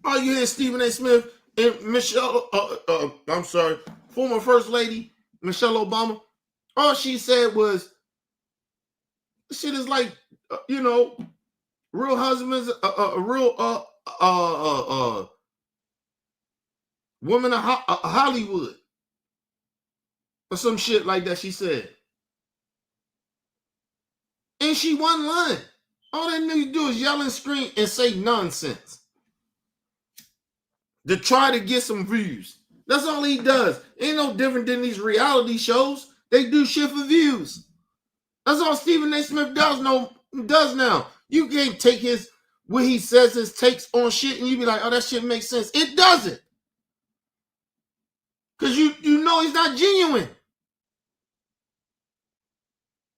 Oh, you hear Stephen A. Smith and Michelle, former First Lady, Michelle Obama. All she said was, shit is like, real husbands, real women of Hollywood. Or some shit like that, she said. And she wasn't lying. All that nigga do is yell and scream and say nonsense. To try to get some views. That's all he does. Ain't no different than these reality shows. They do shit for views. That's all Stephen A. Smith does now. You can't take what he says, his takes on shit, and you be like, oh, that shit makes sense. It doesn't. Because you know he's not genuine.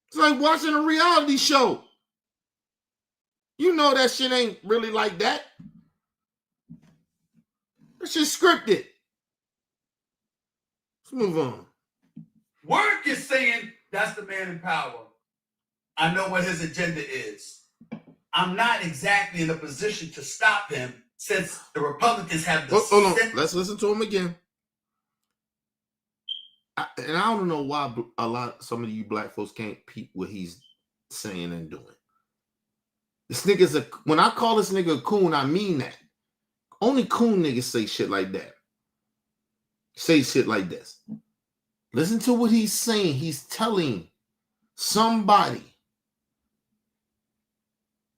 It's like watching a reality show. You know that shit ain't really like that. That shit's scripted. Let's move on. Work is saying that's the man in power. I know what his agenda is. I'm not exactly in a position to stop him since the Republicans have the Hold on. Let's listen to him again. And I don't know why some of you black folks can't peep what he's saying and doing. This nigga's when I call this nigga a coon, I mean that. Only coon niggas say shit like that. Say shit like this. Listen to what he's saying. He's telling somebody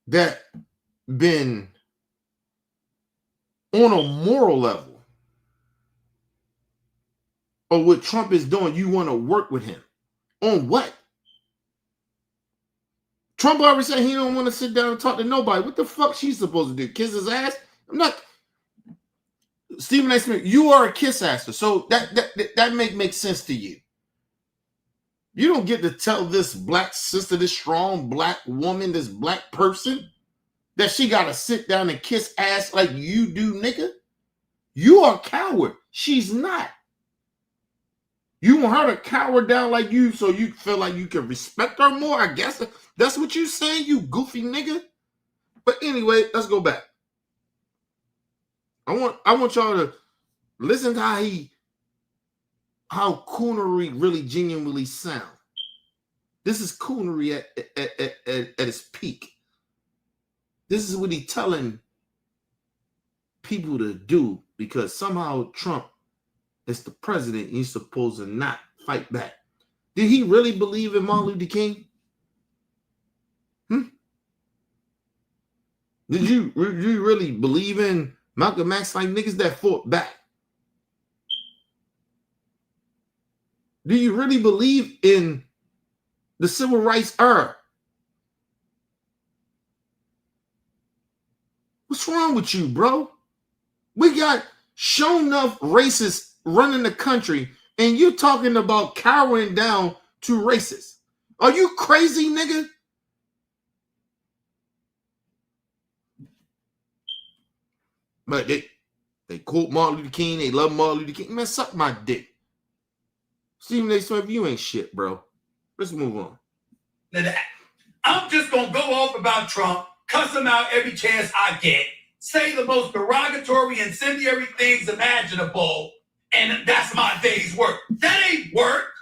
that been on a moral level or what Trump is doing, you want to work with him. On what? Trump already said he don't want to sit down and talk to nobody. What the fuck she's supposed to do? Kiss his ass? I'm not. Stephen A. Smith, you are a kiss asser, so that makes sense to you. You don't get to tell this black sister, this strong black woman, this black person that she got to sit down and kiss ass like you do, nigga. You are a coward. She's not. You want her to cower down like you so you feel like you can respect her more? I guess that's what you saying, you goofy nigga. But anyway, let's go back. I want y'all to listen to how coonery really genuinely sound. This is coonery at its peak. This is what he's telling people to do because somehow Trump is the president and he's supposed to not fight back. Did he really believe in Martin Luther King? Did you really believe in Malcolm X, like niggas that fought back? Do you really believe in the civil rights era? What's wrong with you, bro? We got shown enough racists running the country, and you're talking about cowering down to racists. Are you crazy, nigga? But they quote Martin Luther King. They love Martin Luther King. Man, suck my dick. Stephen A. Smith, you ain't shit, bro. Let's move on. I'm just going to go off about Trump, cuss him out every chance I get, say the most derogatory, incendiary things imaginable, and that's my day's work. That ain't work.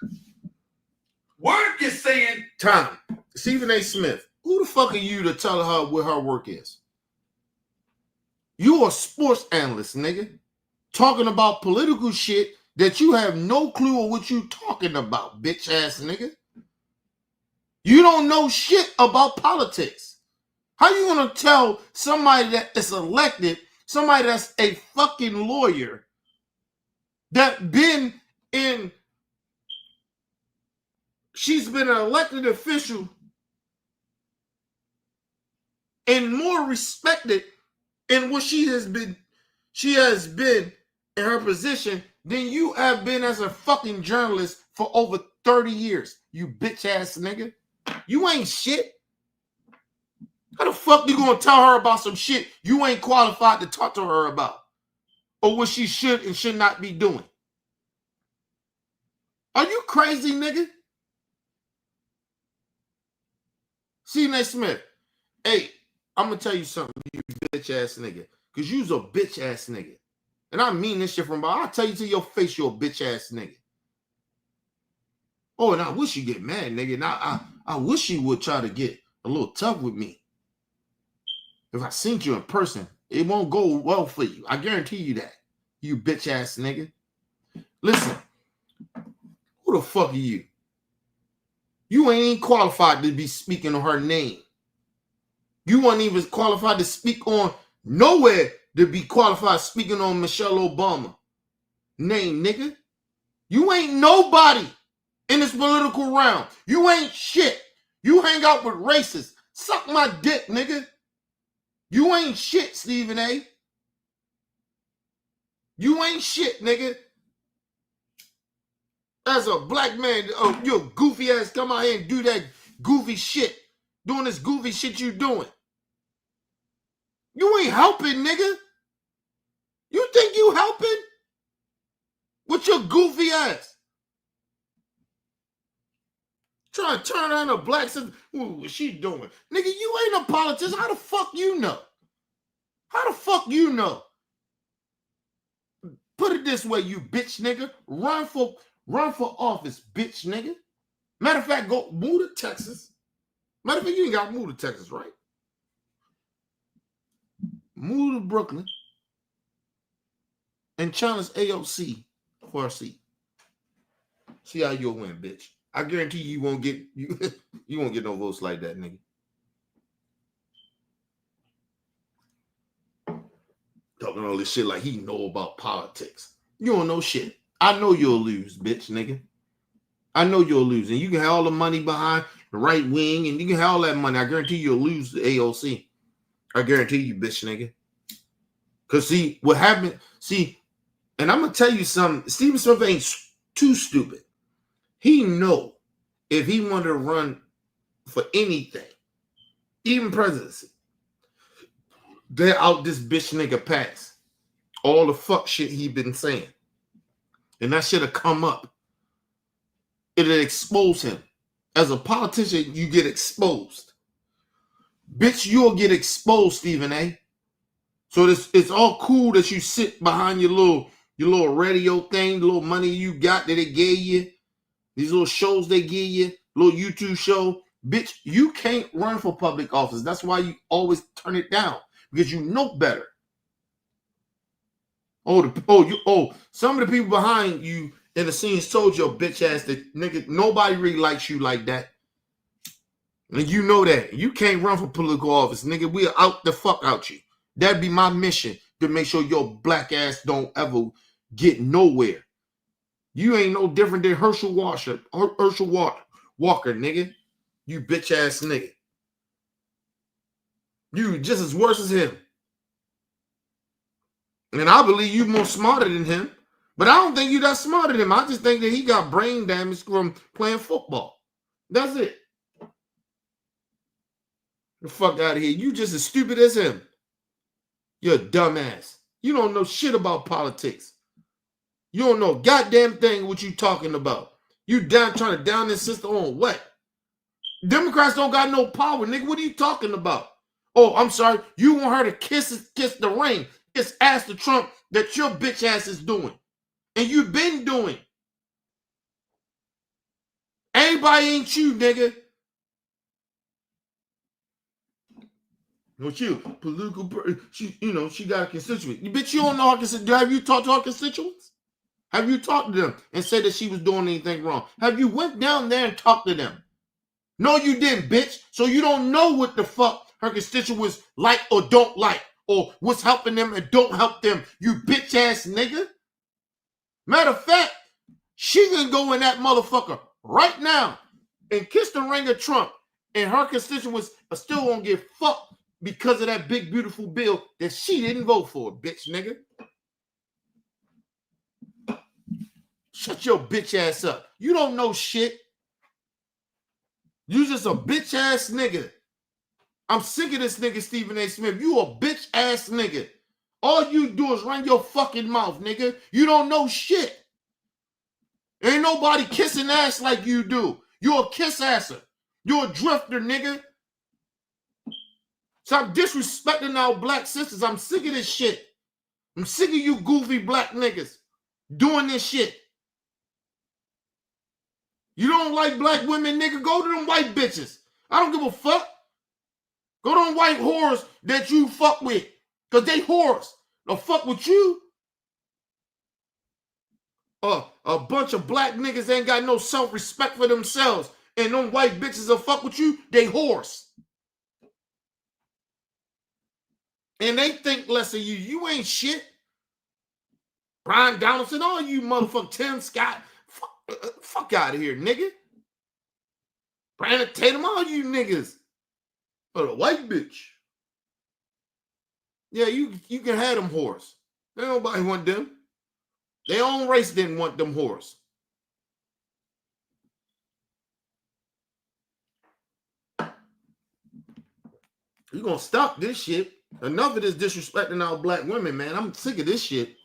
Work is saying... Tom, Stephen A. Smith, who the fuck are you to tell her what her work is? You a sports analyst, nigga, talking about political shit that you have no clue of what you talking about, bitch ass nigga. You don't know shit about politics. How you gonna tell somebody that is elected, somebody that's a fucking lawyer, that been in, she's been an elected official and more respected in what she has been in her position than you have been as a fucking journalist for over 30 years, you bitch ass nigga. You ain't shit. How the fuck you gonna tell her about some shit you ain't qualified to talk to her about? Or what she should and should not be doing? Are you crazy, nigga? Stephen A. Smith, hey, I'm gonna tell you something, you bitch ass nigga. Cause you's a bitch ass nigga. And I mean this shit from I'll tell you to your face you're a bitch ass nigga. Oh, and I wish you get mad, nigga. And I wish you would try to get a little tough with me. If I seen you in person, it won't go well for you. I guarantee you that. You bitch ass nigga. Listen, who the fuck are you? You ain't even qualified to be speaking on her name. You weren't even qualified to speak on nowhere to be qualified speaking on Michelle Obama name, nigga. You ain't nobody in this political realm. You ain't shit. You hang out with racists. Suck my dick, nigga. You ain't shit, Stephen A. You ain't shit, nigga. As a black man, you a goofy ass come out here and do that goofy shit. Doing this goofy shit you doing. You ain't helping, nigga. You think you helping? With your goofy ass. Trying to turn on a black sister. Ooh, what's she doing? Nigga, you ain't a politician. How the fuck you know? How the fuck you know? Put it this way, you bitch nigga. Run for office, bitch nigga. Matter of fact, go move to Texas. Matter of fact, you ain't got to move to Texas, right? Move to Brooklyn and challenge AOC for a seat. See how you'll win, bitch. I guarantee you won't get you won't get no votes like that, nigga. Talking all this shit like he know about politics. You don't know shit. I know you'll lose, bitch, nigga. I know you'll lose. And you can have all the money behind the right wing, and you can have all that money. I guarantee you'll lose the AOC. I guarantee you, bitch, nigga. Because, see, what happened, and I'm going to tell you something. Stephen Smith ain't too stupid. He know if he wanted to run for anything, even presidency, they're out this bitch nigga pass. All the fuck shit he been saying. And that should have come up. It'll expose him. As a politician, you get exposed. Bitch, you'll get exposed, Stephen A. So it's all cool that you sit behind your little radio thing, the little money you got that they gave you, these little shows they give you, little YouTube show. Bitch, you can't run for public office. That's why you always turn it down, because you know better. Some of the people behind you in the scenes told your bitch ass that nigga, nobody really likes you like that. And you know that. You can't run for political office, nigga. We'll out the fuck out you. That'd be my mission, to make sure your black ass don't ever get nowhere. You ain't no different than Herschel Walker, nigga. You bitch ass nigga. You just as worse as him. And I believe you more smarter than him. But I don't think you that smarter than him. I just think that he got brain damage from playing football. That's it. The fuck out of here. You just as stupid as him. You're a dumbass. You don't know shit about politics. You don't know goddamn thing what you talking about. You trying to down this sister on what? Democrats don't got no power, nigga. What are you talking about? Oh, I'm sorry. You want her to kiss the ring. Kiss ass to Trump that your bitch ass is doing. And you've been doing. Everybody ain't you, nigga. What you? Political, she got a constituent. Bitch, you don't know her constituent. Have you talked to her constituents? Have you talked to them and said that she was doing anything wrong? Have you went down there and talked to them? No, you didn't, bitch. So you don't know what the fuck her constituents like or don't like, or what's helping them and don't help them, you bitch ass nigga. Matter of fact, she can go in that motherfucker right now and kiss the ring of Trump, and her constituents are still gonna get fucked because of that big beautiful bill that she didn't vote for, bitch nigga. Shut your bitch ass up. You don't know shit. You just a bitch ass nigga. I'm sick of this nigga Stephen A. Smith. You a bitch ass nigga. All you do is run your fucking mouth, nigga. You don't know shit. Ain't nobody kissing ass like you do. You're a kiss asser. You're a drifter, nigga. Stop disrespecting our black sisters. I'm sick of this shit. I'm sick of you goofy black niggas doing this shit. You don't like black women, nigga? Go to them white bitches. I don't give a fuck. Go to them white whores that you fuck with. Because they whores. They'll fuck with you. A bunch of black niggas ain't got no self-respect for themselves. And them white bitches will fuck with you. They whores. And they think less of you. You ain't shit. Brian Donaldson, all you motherfucker, Tim Scott. Fuck out of here, nigga. Brandon Tatum, all you niggas. But a white bitch. Yeah, you can have them whores. Ain't nobody want them. Their own race didn't want them whores. You gonna stop this shit. Enough of this disrespecting our black women, man. I'm sick of this shit.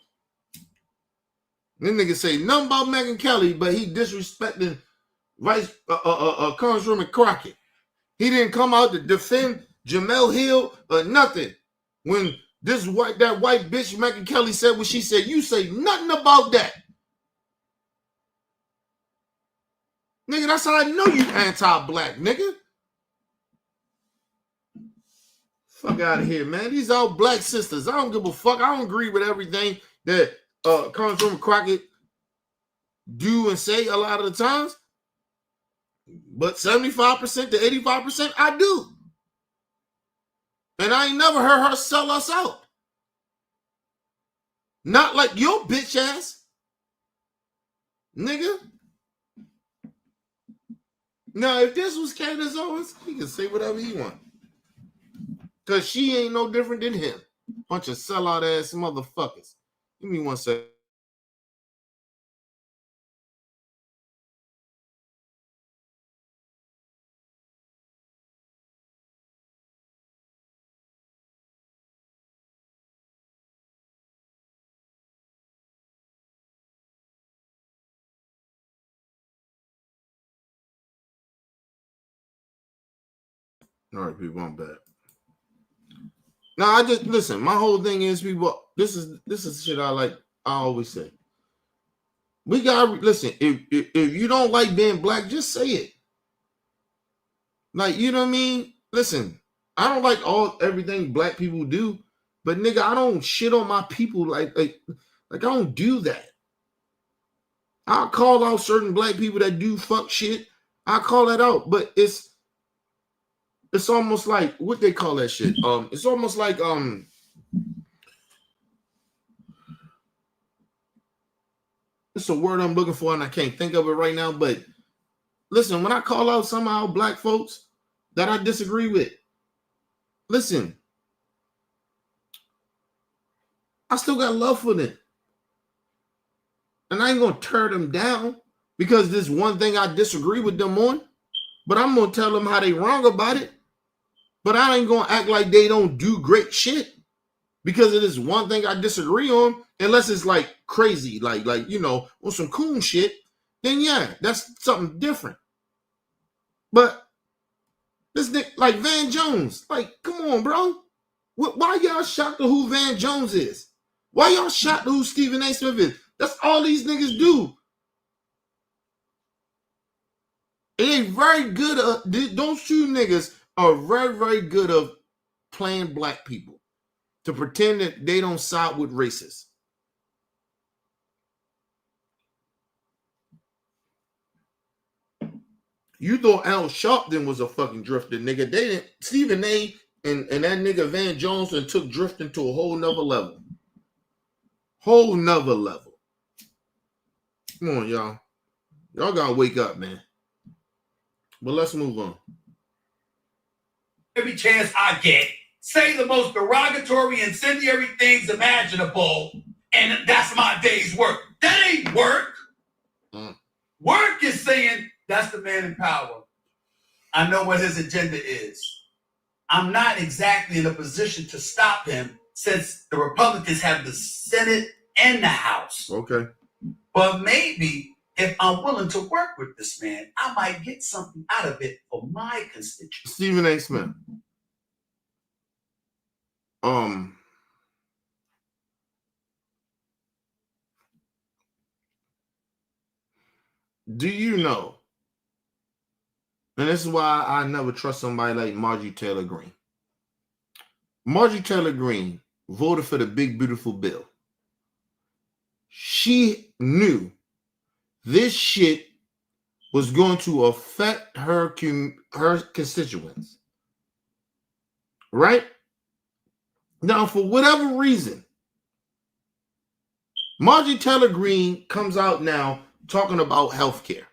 This nigga say nothing about Megyn Kelly, but he disrespecting Congresswoman Crockett. He didn't come out to defend Jamel Hill or nothing. When that white bitch Megyn Kelly said what she said, you say nothing about that. Nigga, that's how I know you anti-black, nigga. Fuck out of here, man. These all black sisters. I don't give a fuck. I don't agree with everything that Congresswoman Crockett do and say a lot of the times. But 75% to 85% I do. And I ain't never heard her sell us out. Not like your bitch ass. Nigga. Now, if this was Candace Owens, he can say whatever he want. Because she ain't no different than him. Bunch of sellout ass motherfuckers. Give me 1 second. All right, people, I'm back. Now, I just listen. My whole thing is, people. This is shit I like. I always say. We gotta listen. If you don't like being black, just say it. Like, you know what I mean? Listen, I don't like everything black people do, but nigga, I don't shit on my people like I don't do that. I'll call out certain black people that do fuck shit. I call that out, but it's almost like what they call that shit. It's almost like it's a word I'm looking for and I can't think of it right now. But listen, when I call out somehow black folks that I disagree with, listen, I still got love for them. And I ain't gonna tear them down because there's one thing I disagree with them on, but I'm gonna tell them how they wrong about it. But I ain't gonna act like they don't do great shit because it is one thing I disagree on, unless it's like crazy, like you know, on some coon shit. Then yeah, that's something different. But this nigga, like Van Jones, like, come on, bro. Why y'all shocked to who Van Jones is? Why y'all shocked to who Stephen A. Smith is? That's all these niggas do. It ain't very good. Those two niggas are very, very good of playing black people to pretend that they don't side with racists. You thought Al Sharpton was a fucking drifter, nigga. They didn't. Stephen A. and that nigga Van Jones and took drifting to a whole nother level. Whole nother level. Come on, y'all. Y'all gotta wake up, man. But let's move on. Every chance I get, say the most derogatory, incendiary things imaginable, and that's my day's work. That ain't work. Work is saying that's the man in power. I know what his agenda is. I'm not exactly in a position to stop him since the Republicans have the Senate and the House. Okay. But maybe if I'm willing to work with this man, I might get something out of it for my constituents. Stephen A. Smith. Do you know? And this is why I never trust somebody like Marjorie Taylor Greene. Marjorie Taylor Greene voted for the big, beautiful bill. She knew this shit was going to affect her constituents. Right? Now, for whatever reason, Marjorie Taylor Greene comes out now talking about health care.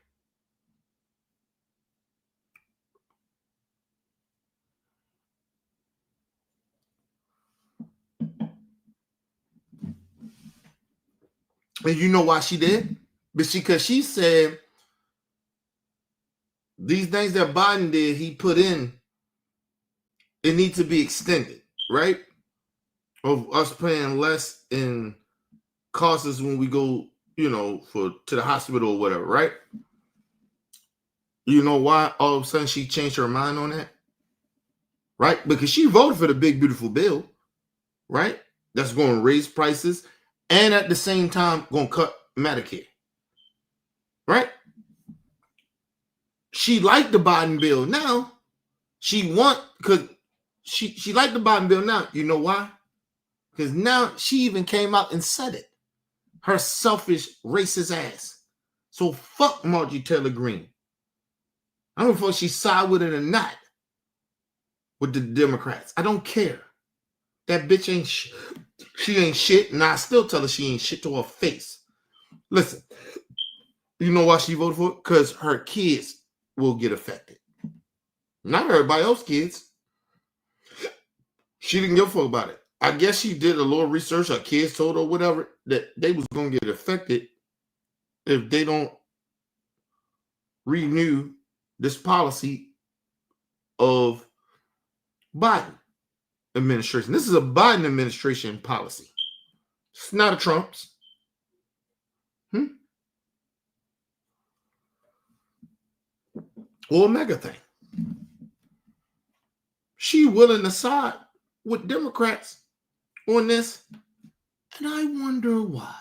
And you know why she did? Because she said these things that Biden did, he put in, it needs to be extended, right? Of us paying less in costs when we go, you know, to the hospital or whatever, right? You know why all of a sudden she changed her mind on that? Right? Because she voted for the big, beautiful bill, right? That's going to raise prices and at the same time going to cut Medicare, right? She liked the Biden bill. Now she because she liked the Biden bill now. You know why? Because now she even came out and said it. Her selfish, racist ass. So fuck Marjorie Taylor Greene. I don't know if she side with it or not with the Democrats. I don't care. That bitch ain't she ain't shit, and I still tell her she ain't shit to her face. Listen, you know why she voted for it? Because her kids will get affected. Not everybody else's kids. She didn't give a fuck about it. I guess she did a little research. Her kids told her whatever that they was going to get affected if they don't renew this policy of Biden administration. This is a Biden administration policy. It's not a Trump's. Or a mega thing. She willing to side with Democrats on this, and I wonder why.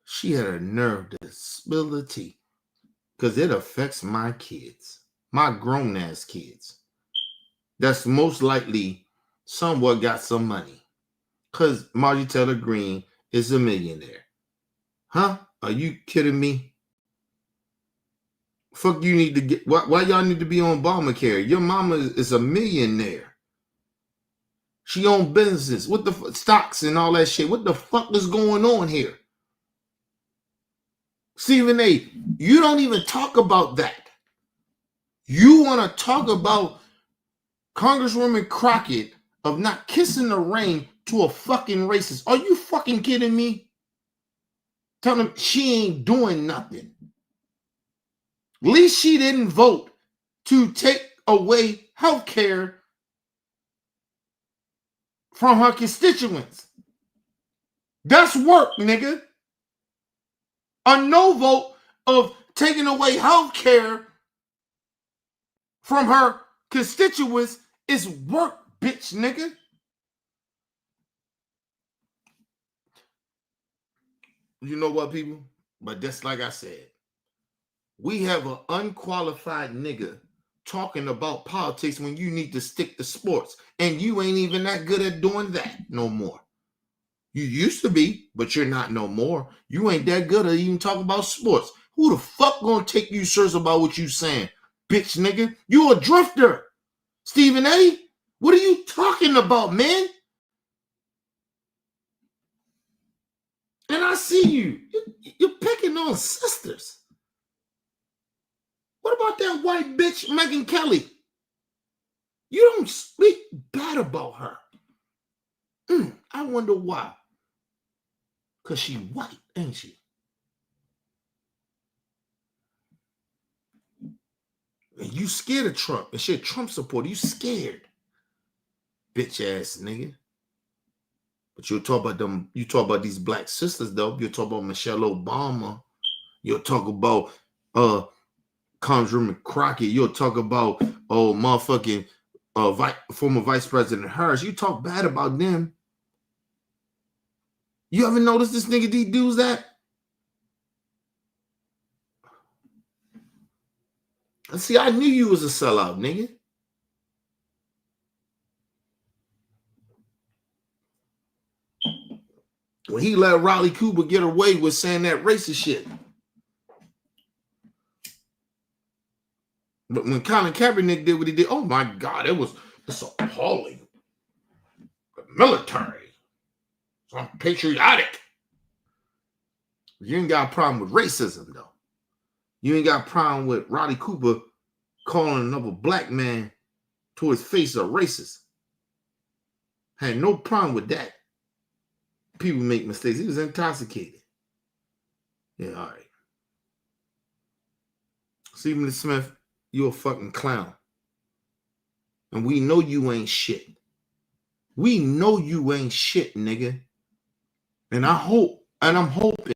She had a nerve to spill the tea because it affects my kids, my grown-ass kids. That's most likely somewhat got some money because Marjorie Taylor Greene is a millionaire. Huh? Are you kidding me? Fuck you need to get, why y'all need to be on Obamacare? Your mama is a millionaire. She owned businesses with the stocks and all that shit. What the fuck is going on here? Stephen A., you don't even talk about that. You want to talk about Congresswoman Crockett of not kissing the ring to a fucking racist. Are you fucking kidding me? Tell them she ain't doing nothing. At least she didn't vote to take away health care from her constituents. That's work, nigga. A no vote of taking away health care from her constituents is work, bitch, nigga. You know what, people? But just like I said, we have an unqualified nigga talking about politics when you need to stick to sports. And you ain't even that good at doing that no more. You used to be, but you're not no more. You ain't that good at even talking about sports. Who the fuck gonna take you serious about what you saying? Bitch, nigga. You a drifter. Stephen A., what are you talking about, man? And I see you. You're picking on sisters. What about that white bitch, Megyn Kelly? You don't speak bad about her. I wonder why. Because she white, ain't she? And you scared of Trump. And shit, Trump supporter. You scared. Bitch ass nigga. But you'll talk about them. You talk about these black sisters, though. You'll talk about Michelle Obama. You'll talk about Congresswoman Crockett. You'll talk about motherfucking former Vice President Harris. You talk bad about them. You ever notice this nigga D does that? See, I knew you was a sellout, nigga. When he let Riley Cooper get away with saying that racist shit. But when Colin Kaepernick did what he did, oh my God, it's appalling. The military. So I'm patriotic. You ain't got a problem with racism, though. You ain't got a problem with Riley Cooper calling another black man to his face a racist. Had no problem with that. People make mistakes. He was intoxicated. Yeah, all right. Stephen Smith, you're a fucking clown. And we know you ain't shit. We know you ain't shit, nigga. And I'm hoping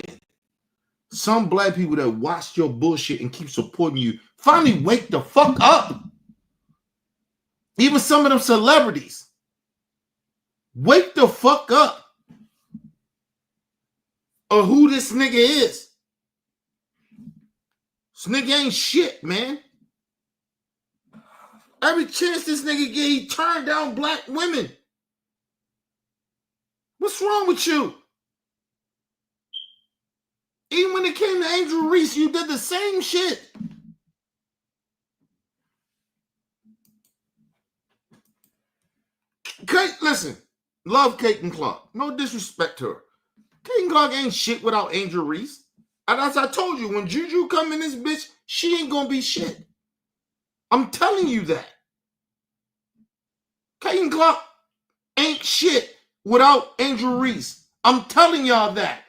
some black people that watch your bullshit and keep supporting you finally wake the fuck up. Even some of them celebrities. Wake the fuck up. Or who this nigga is. This nigga ain't shit, man. Every chance this nigga get, he turned down black women. What's wrong with you? Even when it came to Angel Reese, you did the same shit. Kate, listen, love Kate and Clark. No disrespect to her. Kate and Clark ain't shit without Angel Reese. And as I told you, when Juju come in this bitch, she ain't gonna be shit. I'm telling you that. Kate and Clark ain't shit without Angel Reese. I'm telling y'all that.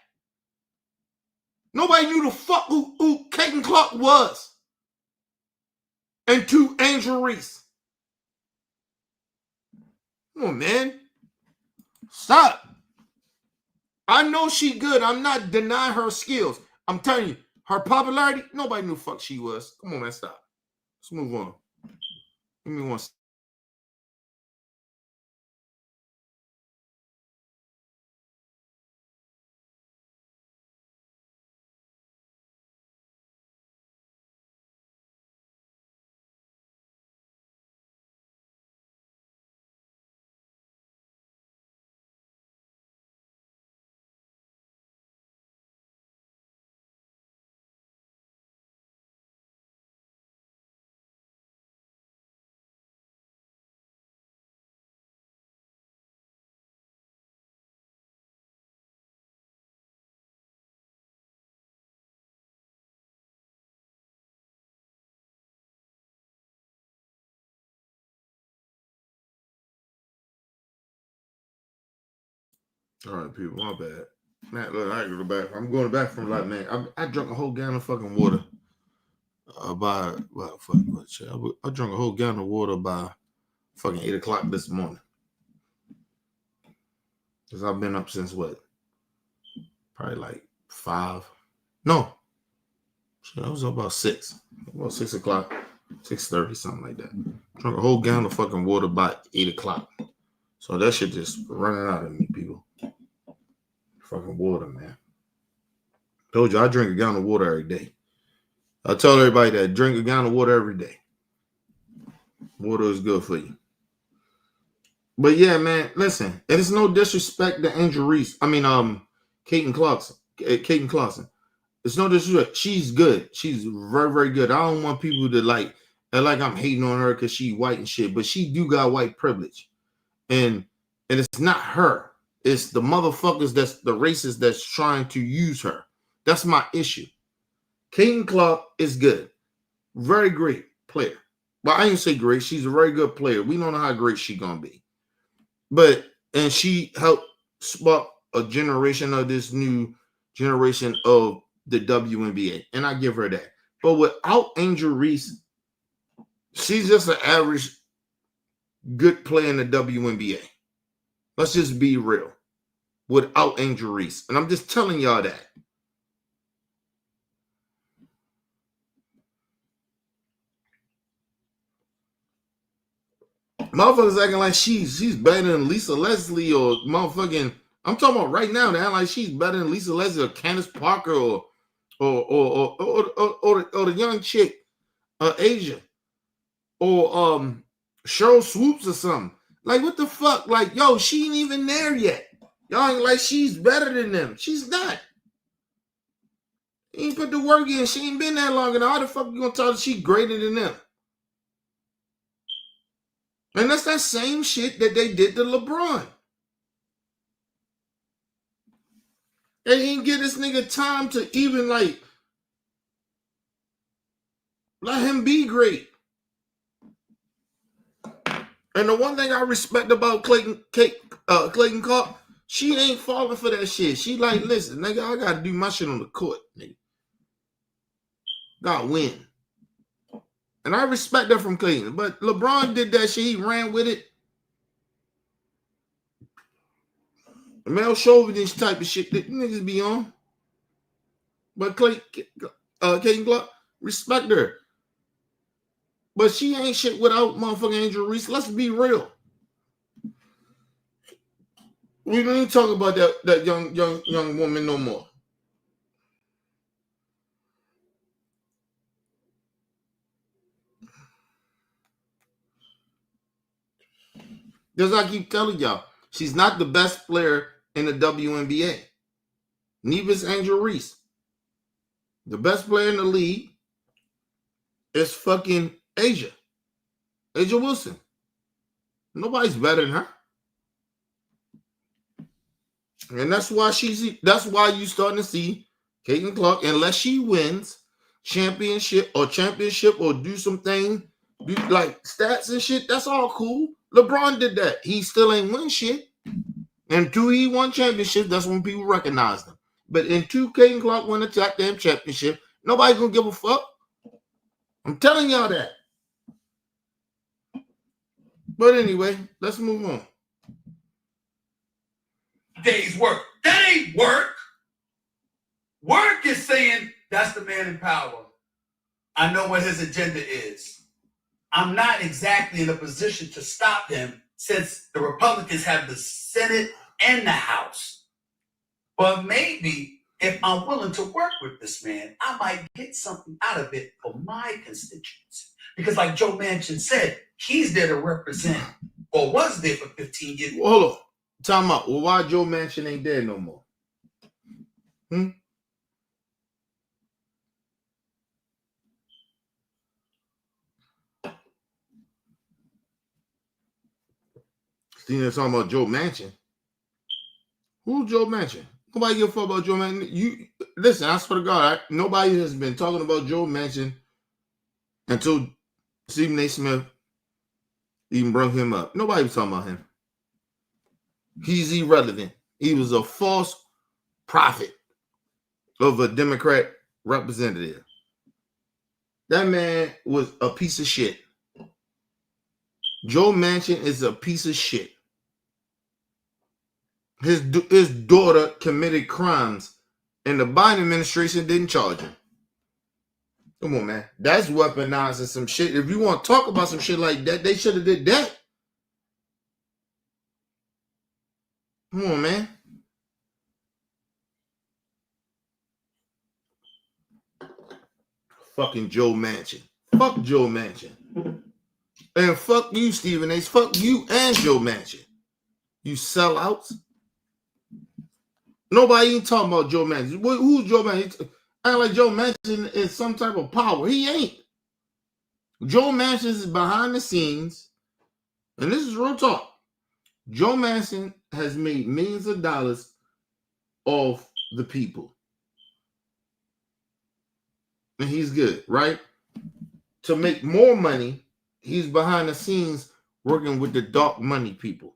Nobody knew the fuck who Kate and Clark was. And to Angel Reese. Come on, man. Stop. I know she good. I'm not denying her skills. I'm telling you, her popularity, nobody knew fuck she was. Come on, man, stop. Let's move on. Give me one second. All right, people, my bad. Man, look, I ain't go back. I'm going back from like, man, I drank a whole gallon of fucking water. I drank a whole gallon of water by fucking 8 o'clock this morning. Because I've been up since what? Probably like 5. No. Shit, I was up about 6. About 6 o'clock. 6:30, something like that. Drank a whole gallon of fucking water by 8 o'clock. So that shit just running out of me, people. Fucking water, man. Told you I drink a gallon of water every day. I tell everybody that drink a gallon of water every day. Water is good for you. But yeah, man, listen. And it's no disrespect to Angel Reese. I mean, Kate Clarkson. It's no disrespect. She's good. She's very, very good. I don't want people to like I'm hating on her because she white and shit. But she do got white privilege. And it's not her. It's the motherfuckers that's the racists that's trying to use her. That's my issue. Kate Clark is good. Very great player. Well, I ain't say great. She's a very good player. We don't know how great she's going to be. And she helped spark a generation of this new generation of the WNBA. And I give her that. But without Angel Reese, she's just an average good player in the WNBA. Let's just be real. Without Angel Reese. And I'm just telling y'all that. Motherfuckers acting like she's better than Lisa Leslie or motherfucking. I'm talking about right now. They act like she's better than Lisa Leslie or Candace Parker or the young chick, Asia, or Cheryl Swoops or something. Like what the fuck? Like yo, she ain't even there yet. Y'all ain't like she's better than them. She's not. He ain't put the work in. She ain't been that long. And how the fuck you gonna tell her she greater than them? And that's that same shit that they did to LeBron. They didn't give this nigga time to even like let him be great. And the one thing I respect about Clayton Clark, she ain't falling for that shit. She like, listen, nigga, I gotta do my shit on the court, nigga. Gotta win. And I respect that from Clayton. But LeBron did that shit. He ran with it. The male chauvinist type of shit that niggas be on. But Caitlin Clark, respect her. But she ain't shit without motherfucking Angel Reese. Let's be real. We don't even talk about that young woman no more. Because I keep telling y'all, she's not the best player in the WNBA. Neither is Angel Reese. The best player in the league is fucking Asia Wilson. Nobody's better than her. And that's why you starting to see Caitlin Clark, unless she wins championship or do something, do like stats and shit, that's all cool. LeBron did that. He still ain't win shit. Until he won championship, that's when people recognize him. But until Caitlin Clark won a goddamn championship, nobody's gonna give a fuck. I'm telling y'all that. But anyway, let's move on. Day's work. That ain't work. Work is saying that's the man in power. I know what his agenda is. I'm not exactly in a position to stop him since the Republicans have the Senate and the House. But maybe if I'm willing to work with this man, I might get something out of it for my constituents. Because like Joe Manchin said, he's there to represent, or was there for 15 years. Well, hold on. Time out. Well, why Joe Manchin ain't there no more? Steve talking about Joe Manchin. Who's Joe Manchin? Nobody give a fuck about Joe Manchin. You listen, I swear to God, nobody has been talking about Joe Manchin until Stephen A. Smith even brought him up. Nobody was talking about him. He's irrelevant. He was a false prophet of a Democrat representative. That man was a piece of shit. Joe Manchin is a piece of shit. His daughter committed crimes, and the Biden administration didn't charge him. Come on, man. That's weaponizing some shit. If you want to talk about some shit like that, they should have did that. Come on, man. Fucking Joe Manchin. Fuck Joe Manchin. And fuck you, Stephen A. Fuck you and Joe Manchin. You sellouts. Nobody ain't talking about Joe Manchin. Who's Joe Manchin? I like Joe Manchin is some type of power. He ain't. Joe Manchin is behind the scenes, and this is real talk. Joe Manchin has made millions of dollars off the people. And he's good, right? To make more money, he's behind the scenes working with the dark money people.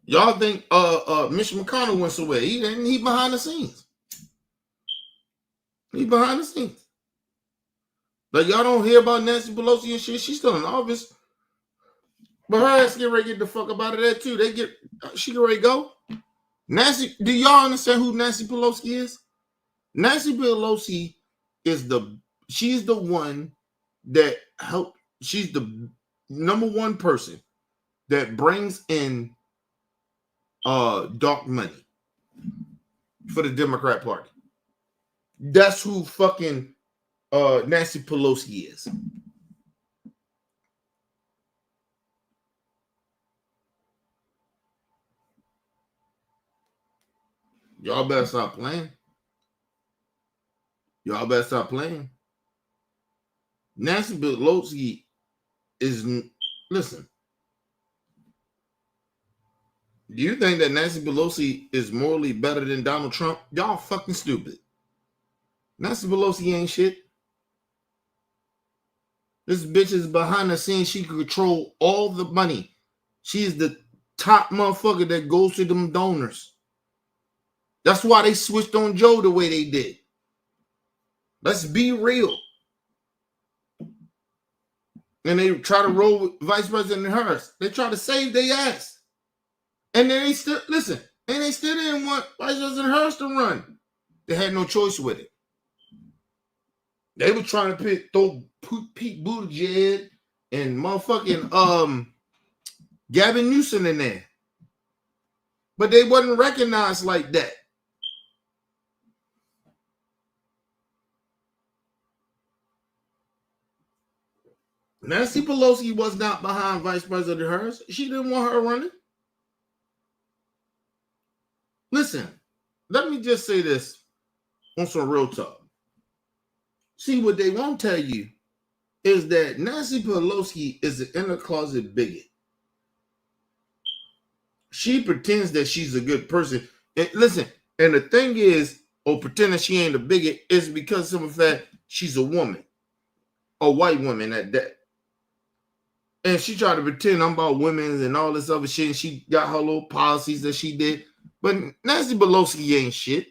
Y'all think Mitch McConnell went away? He behind the scenes. He behind the scenes. Like y'all don't hear about Nancy Pelosi and shit. She's still in office, but her ass get ready to get the fuck up out of there too. She get ready to go. Nancy, do y'all understand who Nancy Pelosi is? Nancy Pelosi is she's the one that helped. She's the number one person that brings in dark money for the Democrat Party. That's who fucking Nancy Pelosi is. Y'all better stop playing. Y'all better stop playing. Nancy Pelosi is, listen. Do you think that Nancy Pelosi is morally better than Donald Trump? Y'all fucking stupid. Nancy Pelosi ain't shit. This bitch is behind the scenes. She can control all the money. She's the top motherfucker that goes to them donors. That's why they switched on Joe the way they did. Let's be real. And they try to roll with Vice President Harris. They try to save their ass. And then they still, listen, and they still didn't want Vice President Harris to run. They had no choice with it. They were trying to throw Pete Buttigieg and motherfucking Gavin Newsom in there. But they wasn't recognized like that. Nancy Pelosi was not behind Vice President Harris. She didn't want her running. Listen, let me just say this on some real talk. See, what they won't tell you is that Nancy Pelosi is an inner closet bigot. She pretends that she's a good person. And listen, and the thing is, pretending she ain't a bigot is because of the fact she's a woman, a white woman at that. And she tried to pretend I'm about women and all this other shit. And she got her little policies that she did. But Nancy Pelosi ain't shit.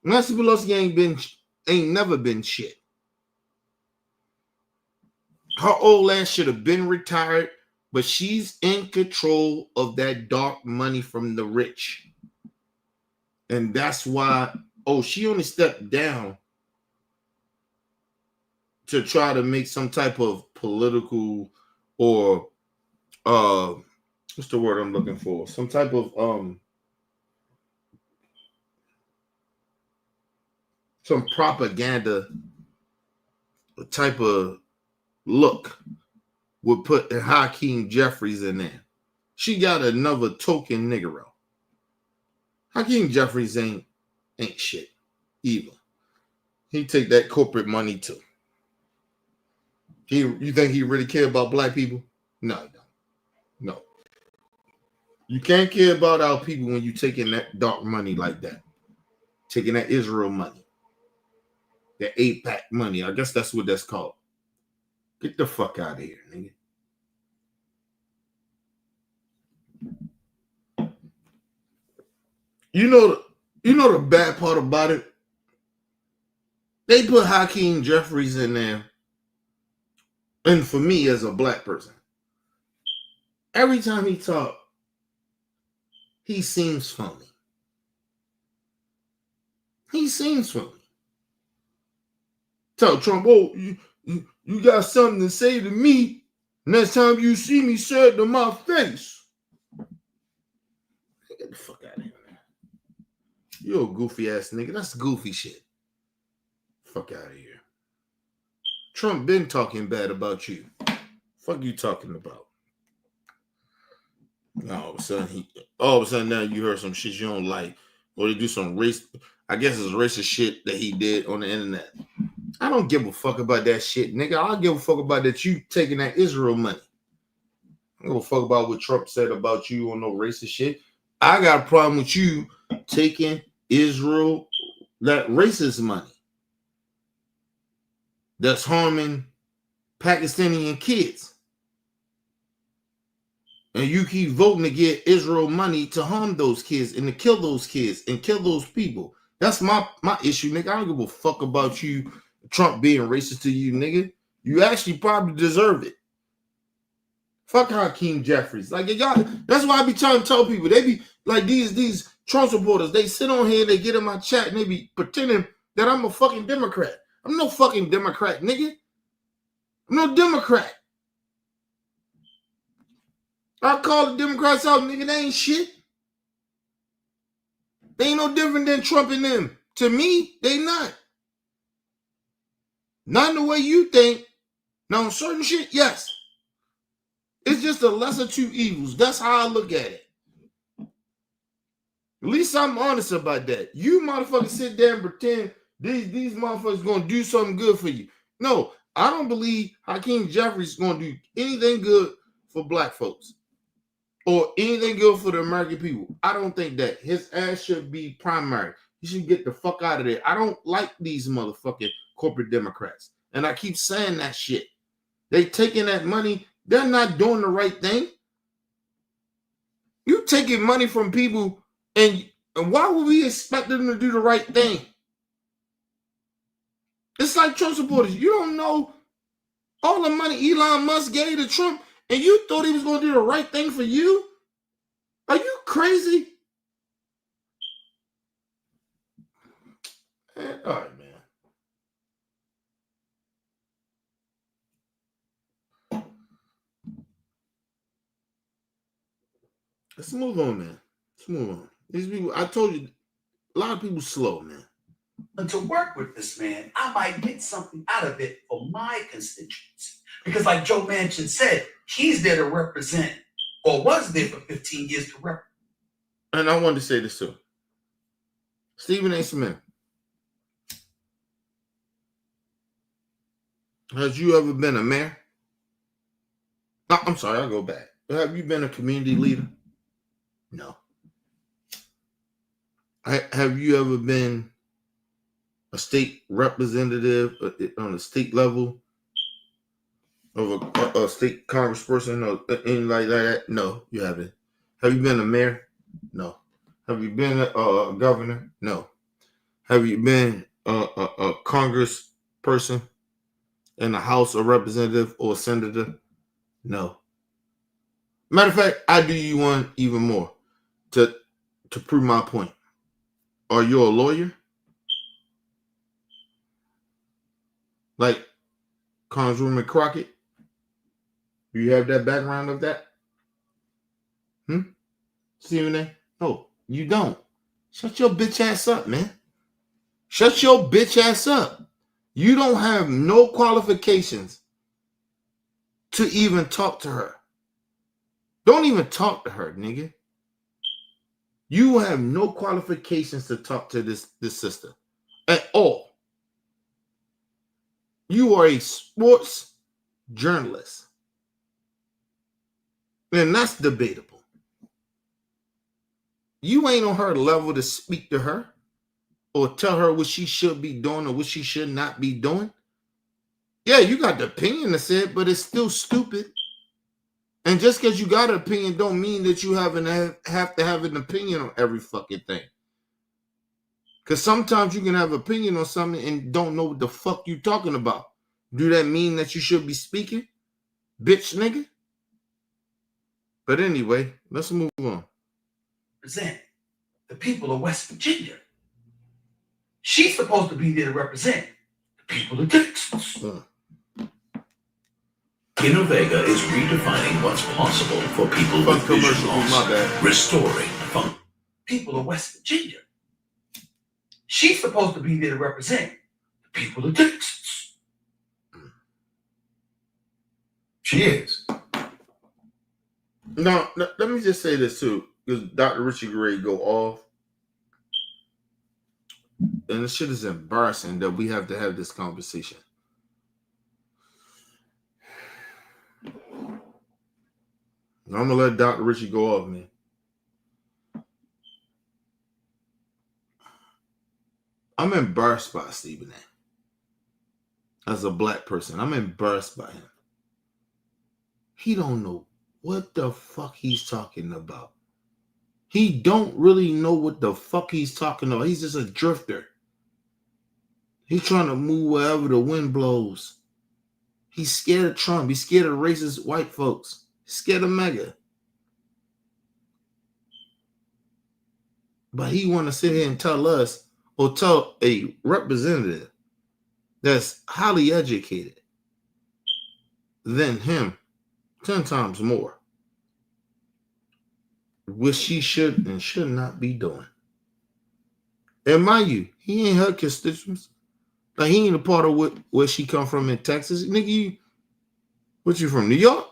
Nancy Pelosi ain't never been shit. Her old ass should have been retired, but she's in control of that dark money from the rich. And that's why, she only stepped down to try to make some type of political or what's the word I'm looking for? Some type of some propaganda type of look would put Hakeem Jeffries in there. She got another token Negro. Hakeem Jeffries ain't shit either. He take that corporate money too. You think he really care about black people? No, he don't. No. You can't care about our people when you taking that dark money like that. Taking that Israel money. That AIPAC money. I guess that's what that's called. Get the fuck out of here, nigga. You know the bad part about it? They put Hakeem Jeffries in there. And for me as a black person, every time he talks, he seems phony. He seems phony. Tell Trump, you got something to say to me. Next time you see me, say it to my face. Get the fuck out of here, man. You're a goofy ass nigga. That's goofy shit. Fuck out of here. Trump been talking bad about you. Fuck you talking about? All of a sudden now you heard some shit you don't like, or they do some race. I guess it's racist shit that he did on the internet. I don't give a fuck about that shit, nigga. I give a fuck about that you taking that Israel money. I don't give a fuck about what Trump said about you on no racist shit. I got a problem with you taking Israel, that racist money that's harming Pakistani kids. And you keep voting to get Israel money to harm those kids and to kill those kids and kill those people. That's my issue, nigga. I don't give a fuck about you, Trump being racist to you, nigga. You actually probably deserve it. Fuck Hakeem Jeffries. Like, y'all, that's why I be trying to tell people. They be like these Trump supporters. They sit on here, they get in my chat, and they be pretending that I'm a fucking Democrat. I'm no fucking Democrat, nigga. I'm no Democrat. I call the Democrats out, nigga. They ain't shit. They ain't no different than Trump and them. To me, they not. Not in the way you think. Now, on certain shit, yes. It's just a lesser two evils. That's how I look at it. At least I'm honest about that. You motherfuckers sit there and pretend these motherfuckers gonna do something good for you. No, I don't believe Hakeem Jeffries is gonna do anything good for black folks or anything good for the American people. I don't think that. His ass should be primary. He should get the fuck out of there. I don't like these motherfucking corporate Democrats. And I keep saying that shit. They taking that money. They're not doing the right thing. You taking money from people, and why would we expect them to do the right thing? It's like Trump supporters. You don't know All the money Elon Musk gave to Trump, and you thought he was going to do the right thing for you? Are you crazy? Man, all right, man. Let's move on, man. Let's move on. These people, I told you, a lot of people slow, man. And to work with this man, I might get something out of it for my constituents. Because like Joe Manchin said, he's there to represent, or was there for 15 years to represent. And I wanted to say this too. Stephen A. Smith. Has you ever been a mayor? No, I'm sorry, I'll go back. Have you been a community leader? No. Have you ever been a state representative on a state level of a state congressperson or anything like that? No, you haven't. Have you been a mayor? No. Have you been a governor? No. Have you been a congressperson in the House of Representative or senator? No. Matter of fact, I do you one even more to prove my point. Are you a lawyer? Like Congresswoman Crockett? Do you have that background of that? Stephen A? No, you don't. Shut your bitch ass up, man. Shut your bitch ass up. You don't have no qualifications to even talk to her. Don't even talk to her, nigga. You have no qualifications to talk to this sister at all. You are a sports journalist. And that's debatable. You ain't on her level to speak to her or tell her what she should be doing or what she should not be doing. Yeah, you got the opinion to say it, but it's still stupid. And just because you got an opinion don't mean that you have to have an opinion on every fucking thing. Because sometimes you can have an opinion on something and don't know what the fuck you talking about. Do that mean that you should be speaking? Bitch nigga? But anyway, let's move on. Represent the people of West Virginia. She's supposed to be there to represent the people of Texas. Innovega is redefining what's possible for people with vision loss, restoring fun. People of West Virginia. She's supposed to be there to represent the people of Texas. She is. No, let me just say this too, because Dr. Richie Gray go off. And this shit is embarrassing that we have to have this conversation. I'm gonna let Dr. Richie go off, man. I'm embarrassed by Stephen A. As a black person, I'm embarrassed by him. He don't know what the fuck he's talking about. He don't really know what the fuck he's talking about. He's just a drifter. He's trying to move wherever the wind blows. He's scared of Trump. He's scared of racist white folks. He's scared of Maga. But he want to sit here and tell us, or tell a representative that's highly educated than him 10 times more, what she should and should not be doing. And mind you, he ain't her constituents. Like, he ain't a part of where she come from in Texas. Nigga, what you from, New York?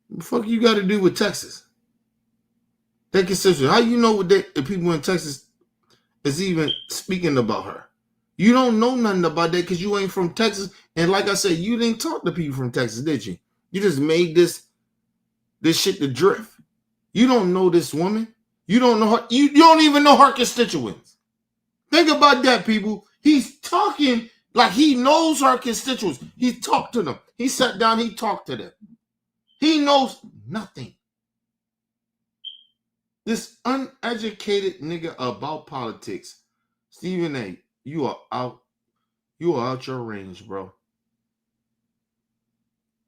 What the fuck you got to do with Texas? That constituents. How you know what the people in Texas is even speaking about her? You don't know nothing about that because you ain't from Texas. And like I said, you didn't talk to people from Texas, did you? You just made this shit to drift. You don't know this woman. You don't know her. You don't even know her constituents. Think about that, people. He's talking like he knows her constituents. He talked to them. He sat down. He talked to them. He knows nothing. This uneducated nigga about politics, Stephen A., you are out your range, bro.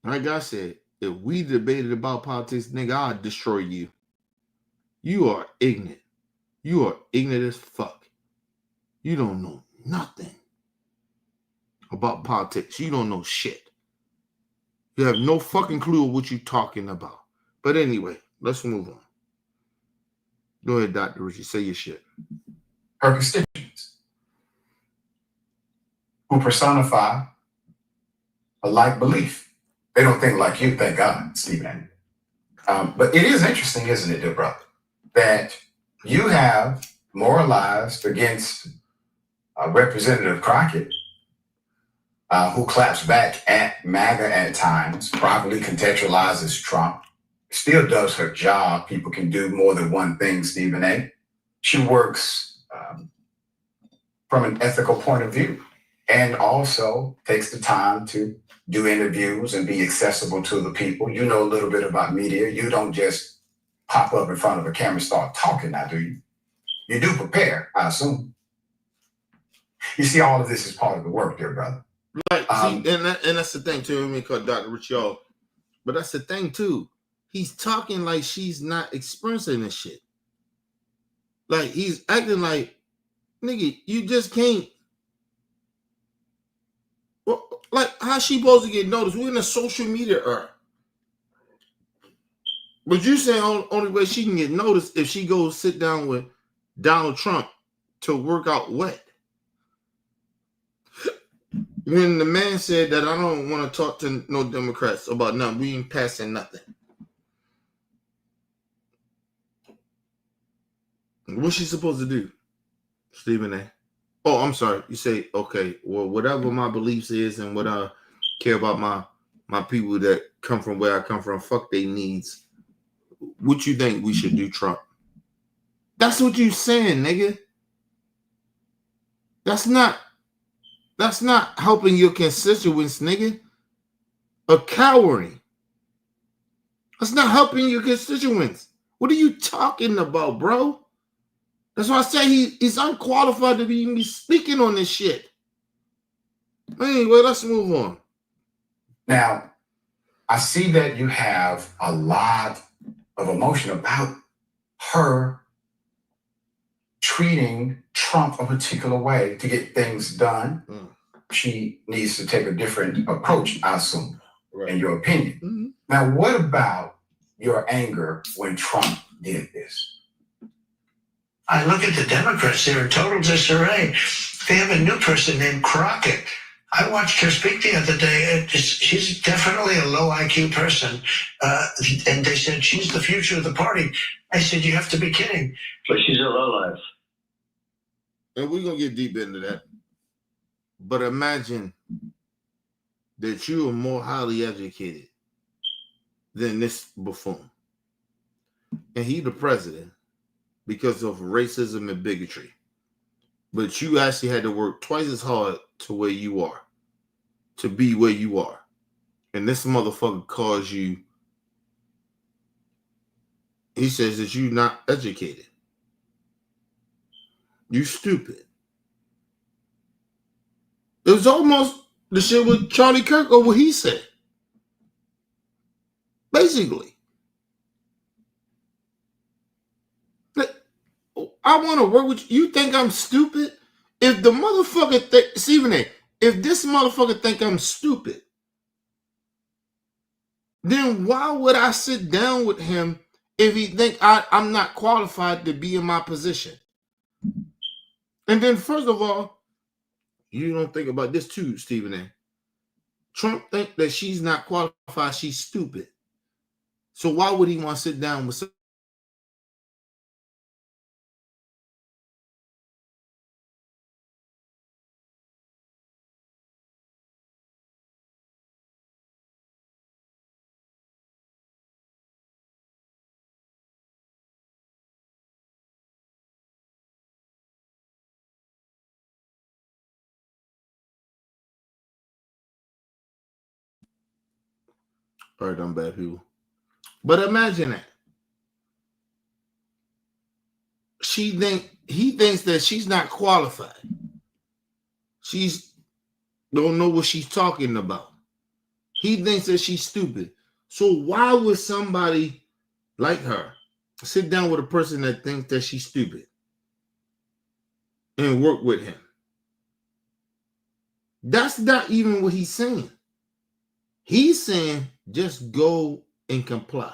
Like I said, if we debated about politics, nigga, I'd destroy you. You are ignorant. You are ignorant as fuck. You don't know nothing about politics. You don't know shit. You have no fucking clue what you're talking about. But anyway, let's move on. Go ahead, Dr. Richie. Say your shit. Her constituents who personify a like belief. They don't think like you, thank God, Stephen. But it is interesting, isn't it, dear brother, that you have moralized against Representative Crockett, who claps back at MAGA at times, properly contextualizes Trump, still does her job. People can do more than one thing, Stephen A. She works from an ethical point of view and also takes the time to do interviews and be accessible to the people. You know a little bit about media. You don't just pop up in front of a camera and start talking now, do you? You do prepare, I assume. You see, all of this is part of the work, dear brother. Like, see, and that's the thing too. Let me call Dr. Rich, y'all. But that's the thing too. He's talking like she's not experiencing this shit. Like he's acting like, nigga, you just can't. Well, like, how's she supposed to get noticed? We're in a social media era. But you saying only way she can get noticed if she goes sit down with Donald Trump to work out what? When the man said that I don't want to talk to no Democrats about nothing, we ain't passing nothing. What's she supposed to do, Stephen A? Oh, I'm sorry. You say, okay, well, whatever my beliefs is and what I care about my people that come from where I come from, fuck their needs. What you think we should do, Trump? That's what you saying, nigga. That's not helping your constituents, nigga. A cowering. That's not helping your constituents. What are you talking about, bro? That's why I say he's unqualified to be speaking on this shit. Anyway, let's move on. Now, I see that you have a lot of emotion about her treating Trump a particular way to get things done. She needs to take a different approach, I assume, in your opinion. Mm-hmm. Now, what about your anger when Trump did this? I look at the Democrats, they're in total disarray. They have a new person named Crockett. I watched her speak the other day. She's definitely a low IQ person. And they said, she's the future of the party. I said, you have to be kidding. But she's a lowlife. And we're going to get deep into that. But imagine that you are more highly educated than this buffoon. And he the president because of racism and bigotry. But you actually had to work twice as hard to where you are, to be where you are. And this motherfucker calls you, he says that you're not educated. You stupid. It was almost the shit with Charlie Kirk or what he said. Basically. I want to work with you. You think I'm stupid? If the motherfucker Stephen A, if this motherfucker think I'm stupid, then why would I sit down with him if he think I'm not qualified to be in my position? And then first of all, you don't think about this too, Stephen A. Trump think that she's not qualified, she's stupid. So why would he want to sit down with all right, I'm bad people. But imagine that. He thinks that she's not qualified. She's don't know what she's talking about. He thinks that she's stupid. So why would somebody like her sit down with a person that thinks that she's stupid and work with him? That's not even what he's saying. He's saying just go and comply.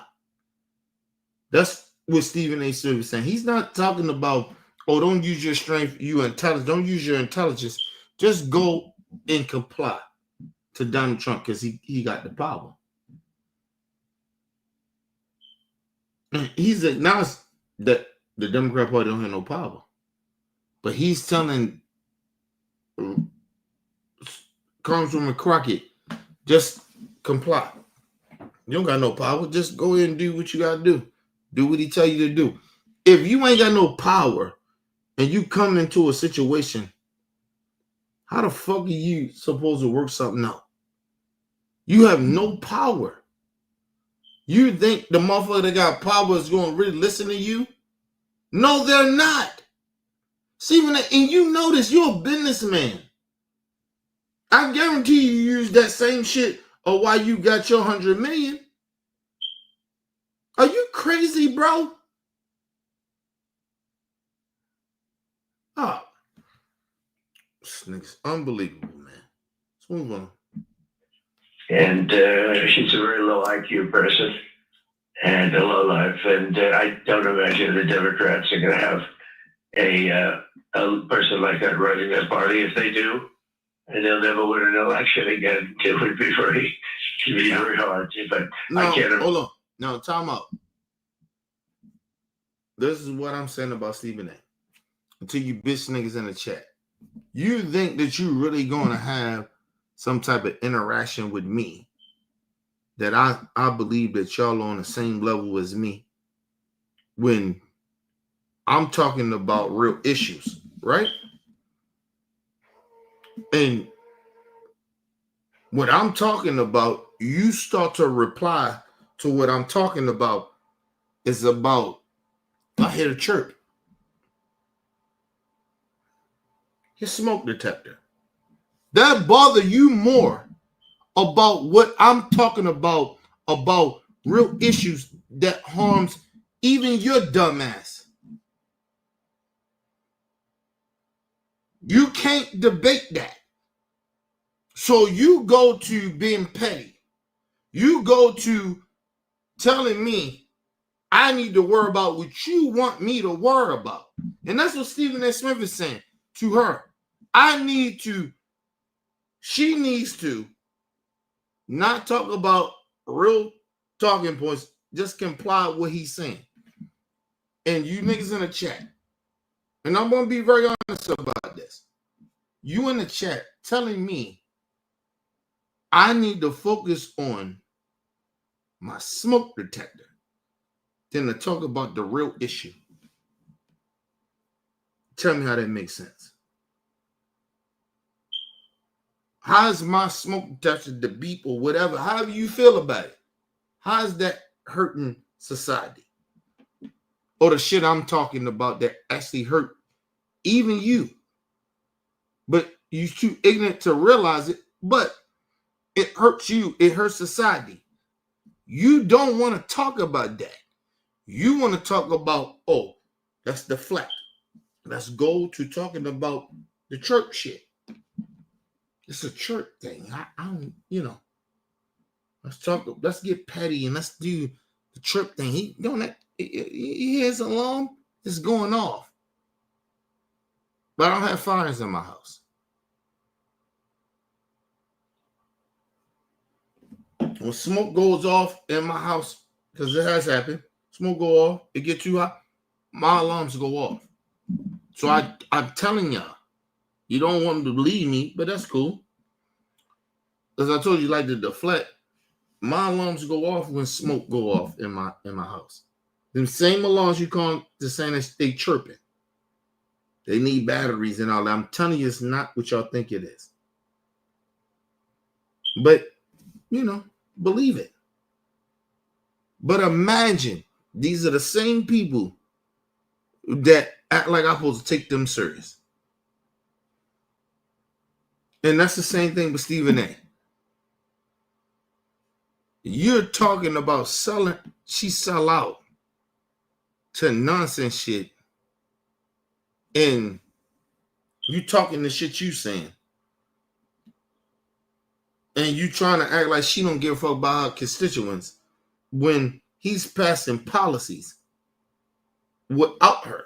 That's what Stephen A. Smith is saying. He's not talking about, oh, don't use your strength, you intelligence. Don't use your intelligence. Just go and comply to Donald Trump because he got the power. And he's acknowledged that the Democrat Party don't have no power. But he's telling Congresswoman Crockett, just comply. You don't got no power. Just go ahead and do what you got to do. Do what he tell you to do. If you ain't got no power and you come into a situation, how the fuck are you supposed to work something out? You have no power. You think the motherfucker that got power is going to really listen to you? No, they're not. Stephen, and you know this, you're a businessman. I guarantee you use that same shit of why you got your 100 million. Are you crazy, bro? Oh, this nigga's unbelievable, man. Let's move on. And she's a very low IQ person and a low life. And I don't imagine the Democrats are going to have a person like that running their party. If they do, and they'll never win an election again, it would be very hard. But No, I can't. Hold on. No, time out. This is what I'm saying about Stephen A. Until you bitch niggas in the chat. You think that you really going to have some type of interaction with me that I believe that y'all on the same level as me when I'm talking about real issues, right? And what I'm talking about, you start to reply to what I'm talking about is about, I hear a chirp. Your smoke detector. That bother you more about what I'm talking about real issues that harms even your dumb ass. You can't debate that. So you go to being petty. You go to telling me I need to worry about what you want me to worry about. And that's what Stephen A. Smith is saying to her. She needs to not talk about real talking points, just comply with what he's saying. And you niggas in the chat, and I'm going to be very honest about this. You in the chat telling me I need to focus on my smoke detector than to talk about the real issue. Tell me how that makes sense. How's my smoke detector, the beep or whatever, however you feel about it, how's that hurting society? Or the shit I'm talking about that actually hurt even you. But you're too ignorant to realize it, but it hurts you. It hurts society. You don't want to talk about that. You want to talk about, oh, that's deflect. Let's go to talking about the church shit. It's a church thing. I don't, let's get petty and let's do the church thing. He hears alarm, it's going off. But I don't have fires in my house. When smoke goes off in my house, because it has happened, smoke go off, it get too hot, my alarms go off. So I'm telling y'all, you don't want to believe me, but that's cool. As I told you, like the deflect, my alarms go off when smoke go off in my house. Them same alarms you call the same as they chirping. They need batteries and all that. I'm telling you, it's not what y'all think it is. But, believe it. But imagine these are the same people that act like I'm supposed to take them serious. And that's the same thing with Stephen A. You're talking about selling. She sell out to nonsense shit. And you talking the shit you saying. And you trying to act like she don't give a fuck about her constituents when he's passing policies without her.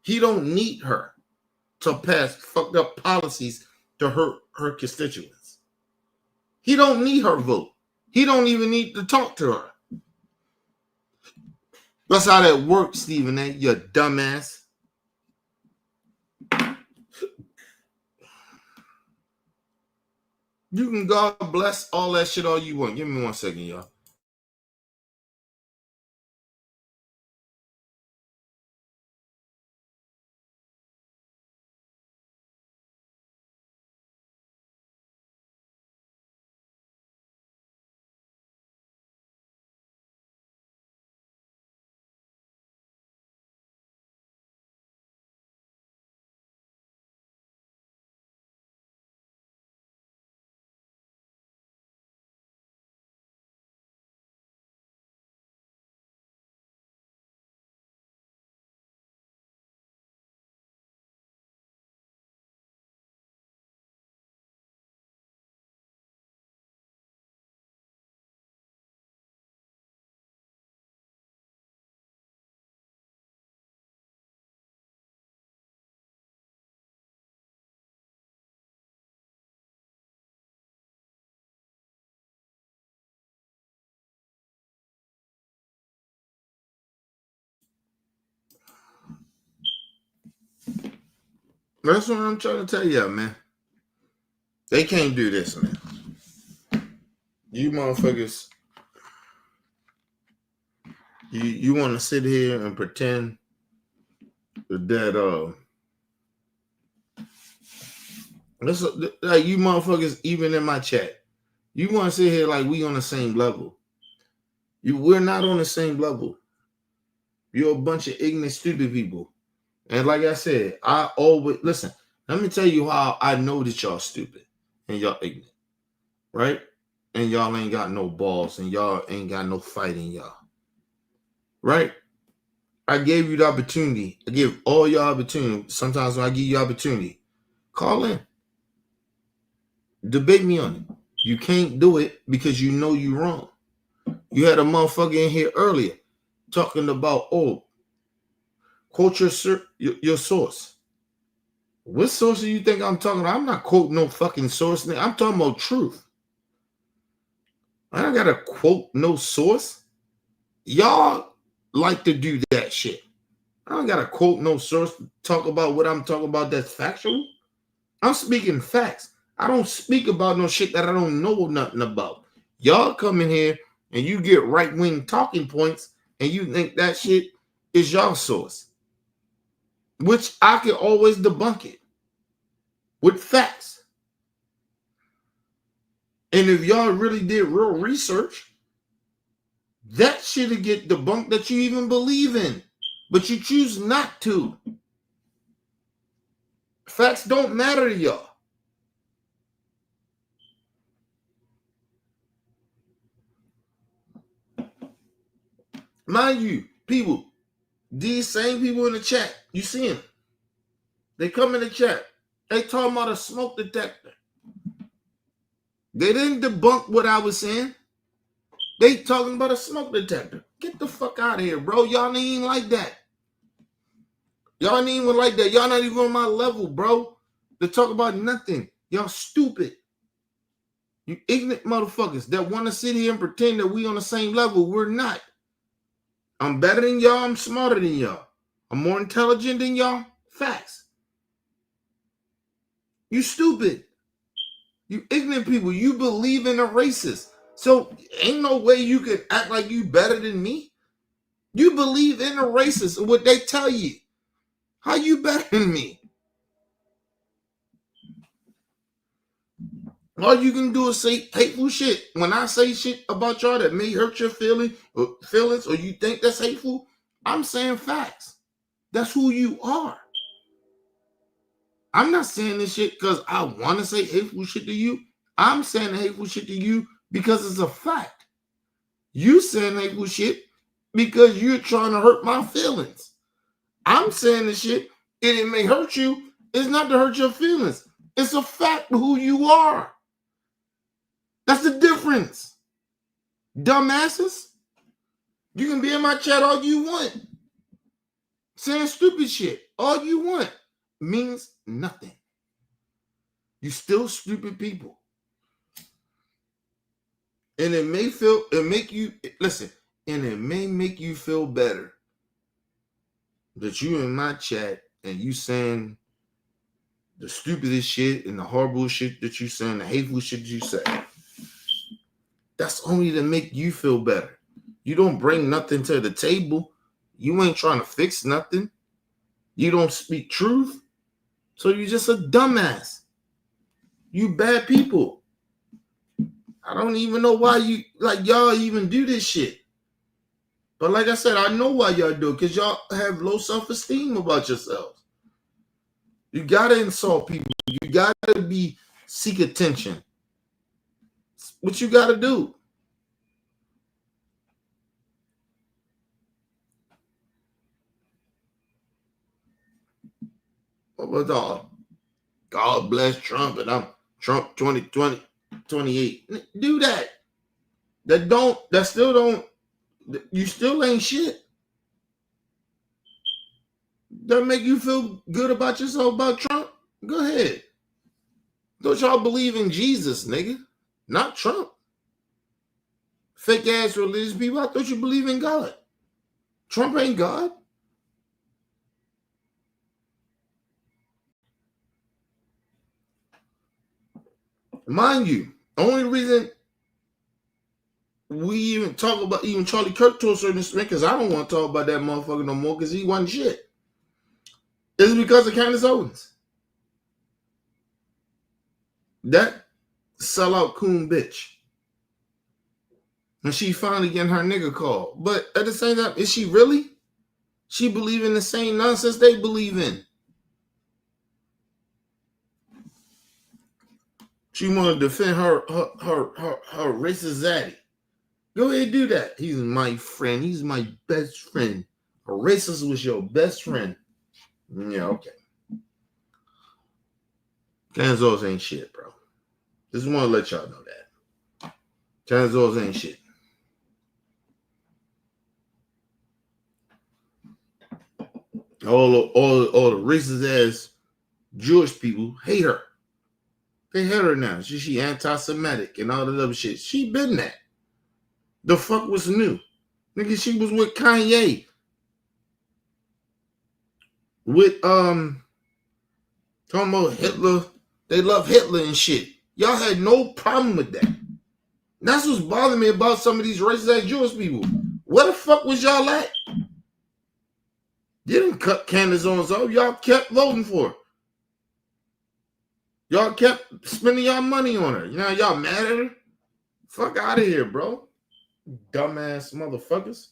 He don't need her to pass fucked up policies to hurt her constituents. He don't need her vote. He don't even need to talk to her. That's how that works, Stephen A. You dumbass. You can God bless all that shit all you want. Give me 1 second, y'all. That's what I'm trying to tell you, man. They can't do this, man. You motherfuckers, you want to sit here and pretend that like you motherfuckers, even in my chat, you want to sit here like we on the same level. We're not on the same level. You're a bunch of ignorant, stupid people. And like I said, I always listen. Let me tell you how I know that y'all stupid and y'all ignorant, right? And y'all ain't got no balls and y'all ain't got no fight in y'all, right? I gave you the opportunity. I give all y'all opportunity. Sometimes when I give you opportunity, call in, debate me on it. You can't do it because you know you wrong. You had a motherfucker in here earlier talking about, quote your source. What source do you think I'm talking about? I'm not quoting no fucking source. I'm talking about truth. I don't gotta quote no source. Y'all like to do that shit. I don't gotta quote no source to talk about what I'm talking about that's factual. I'm speaking facts. I don't speak about no shit that I don't know nothing about. Y'all come in here and you get right-wing talking points and you think that shit is y'all source, which I can always debunk it with facts. And if y'all really did real research, that shit'll get debunked that you even believe in, but you choose not to. Facts don't matter to y'all. Mind you, people, these same people in the chat, you see them. They come in the chat. They talking about a smoke detector. They didn't debunk what I was saying. They talking about a smoke detector. Get the fuck out of here, bro. Y'all ain't even like that. Y'all ain't even like that. Y'all not even on my level, bro. To talk about nothing. Y'all stupid. You ignorant motherfuckers that want to sit here and pretend that we on the same level. We're not. I'm better than y'all. I'm smarter than y'all. I'm more intelligent than y'all. Facts. You stupid. You ignorant people. You believe in a racist. So ain't no way you can act like you better than me. You believe in a racist and what they tell you. How you better than me? All you can do is say hateful shit. When I say shit about y'all that may hurt your feelings or you think that's hateful, I'm saying facts. That's who you are. I'm not saying this shit because I want to say hateful shit to you. I'm saying hateful shit to you because it's a fact. You saying hateful shit because you're trying to hurt my feelings. I'm saying the shit, and it may hurt you. It's not to hurt your feelings. It's a fact of who you are. That's the difference. Dumbasses. You can be in my chat all you want. Saying stupid shit all you want means nothing. You still stupid people. And it may make you feel better that you in my chat and you saying the stupidest shit and the horrible shit that you saying, the hateful shit that you say. That's only to make you feel better. You don't bring nothing to the table. You ain't trying to fix nothing. You don't speak truth. So you're just a dumbass. You bad people. I don't even know why y'all even do this shit. But like I said, I know why y'all do it, because y'all have low self-esteem about yourselves. You gotta insult people. You gotta seek attention. What you gotta do. What was all? God bless Trump and I'm Trump 2020, 28. Do that. You still ain't shit. That make you feel good about yourself about Trump? Go ahead. Don't y'all believe in Jesus, nigga? Not Trump. Fake ass religious people. I thought you believe in God. Trump ain't God. Mind you, only reason we even talk about even Charlie Kirk to a certain extent, because I don't want to talk about that motherfucker no more because he wasn't shit. Is because of Candace Owens. That sellout coon bitch. And she finally getting her nigga call. But at the same time, is she really? She believe in the same nonsense they believe in. She want to defend her racist zaddy. Go ahead and do that. He's my friend. He's my best friend. A racist was your best friend. Yeah, okay. Canzos ain't shit, bro. Just want to let y'all know that. Canzos ain't shit. All the racist ass Jewish people hate her. They hate her now. She anti-Semitic and all that other shit. She been that. The fuck was new? Nigga, she was with Kanye. With talking about Hitler. They love Hitler and shit. Y'all had no problem with that. That's what's bothering me about some of these racist ass Jewish people. Where the fuck was y'all at? You didn't cut Candace Owens off. Y'all kept voting for her. Y'all kept spending y'all money on her. You know, y'all mad at her? Fuck out of here, bro. Dumbass motherfuckers.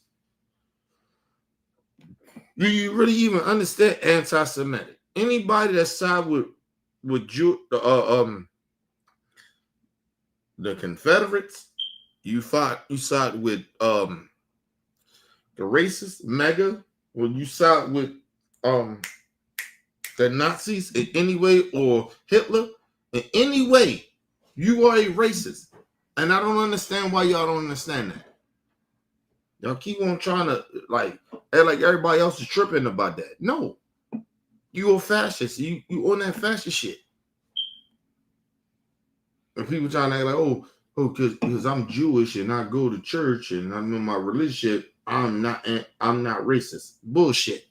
Do you really even understand anti-Semitic? Anybody that side with the Confederates, you side with the racists, Maga, when you side with the Nazis in any way, or Hitler in any way, you are a racist. And I don't understand why y'all don't understand that. Y'all keep on trying to act like everybody else is tripping about that. No. You a fascist. You on that fascist shit. And people trying to act like, because I'm Jewish and I go to church and I'm in my relationship, I'm not racist. Bullshit.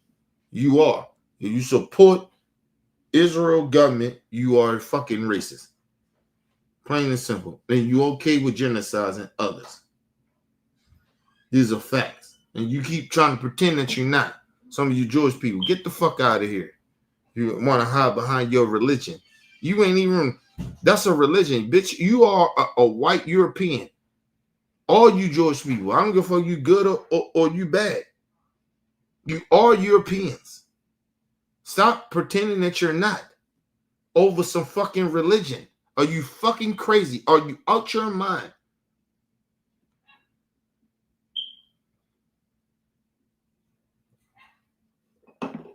You are. If you support Israel government, you are a fucking racist. Plain and simple. And you okay with genociding others. These are facts. And you keep trying to pretend that you're not. Some of you Jewish people, get the fuck out of here. You want to hide behind your religion. You ain't even, that's a religion. Bitch, you are a white European. All you Jewish people. I don't give a fuck you good or you bad. You are Europeans. Stop pretending that you're not over some fucking religion. Are you fucking crazy? Are you out your mind?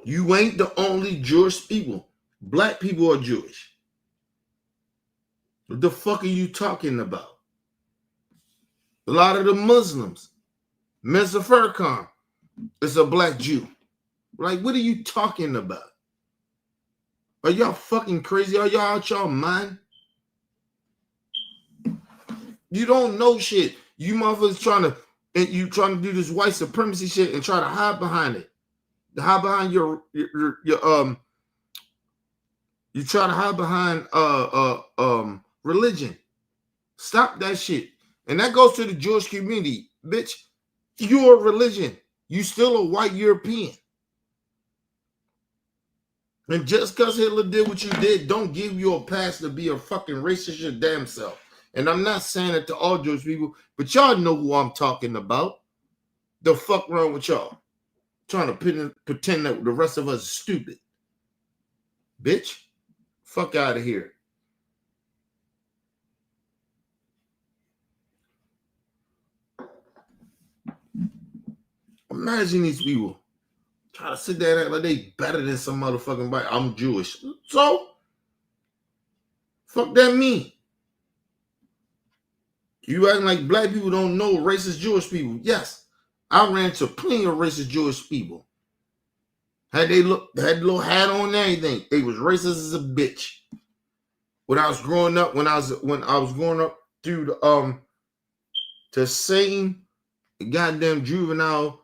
You ain't the only Jewish people. Black people are Jewish. What the fuck are you talking about? A lot of the Muslims, Mr. Farrakhan is a black Jew. Like, what are you talking about? Are y'all fucking crazy? Are y'all out y'all mind? You don't know shit. You motherfuckers trying to do this white supremacy shit and try to hide behind it. To hide behind your you try to hide behind religion. Stop that shit. And that goes to the Jewish community. Bitch, you're a religion. You still a white European. And just because Hitler did what you did, don't give you a pass to be a fucking racist your damn self. And I'm not saying it to all Jewish people, but y'all know who I'm talking about. The fuck wrong with y'all? Trying to pretend that the rest of us is stupid. Bitch, fuck out of here. Imagine these people try to sit there and act like they better than some motherfucking body. I'm Jewish. So, fuck that mean? You acting like black people don't know racist Jewish people. Yes, I ran into plenty of racist Jewish people. Had a little hat on and everything. They was racist as a bitch. When I was growing up, when I was growing up through the same goddamn juvenile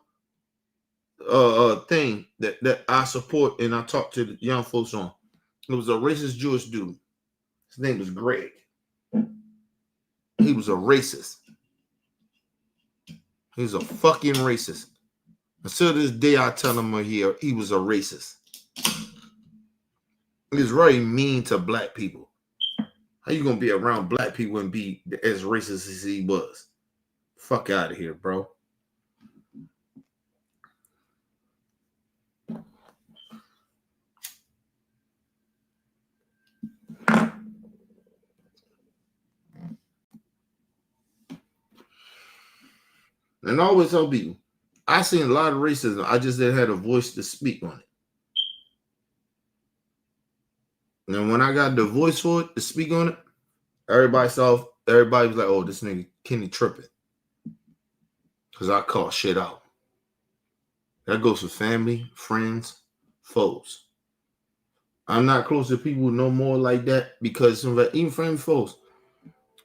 thing that I support and I talk to the young folks on. It was a racist Jewish dude. His name was Greg. He was a racist. He was a fucking racist. Until this day, I tell him he was a racist. He was very mean to black people. How you gonna be around black people and be as racist as he was? Fuck out of here, bro. And I always tell people, I seen a lot of racism. I just didn't have a voice to speak on it. And when I got the voice for it to speak on it, everybody was like, oh, this nigga Kenny tripping. Because I call shit out. That goes for family, friends, foes. I'm not close to people no more like that because even friends, foes,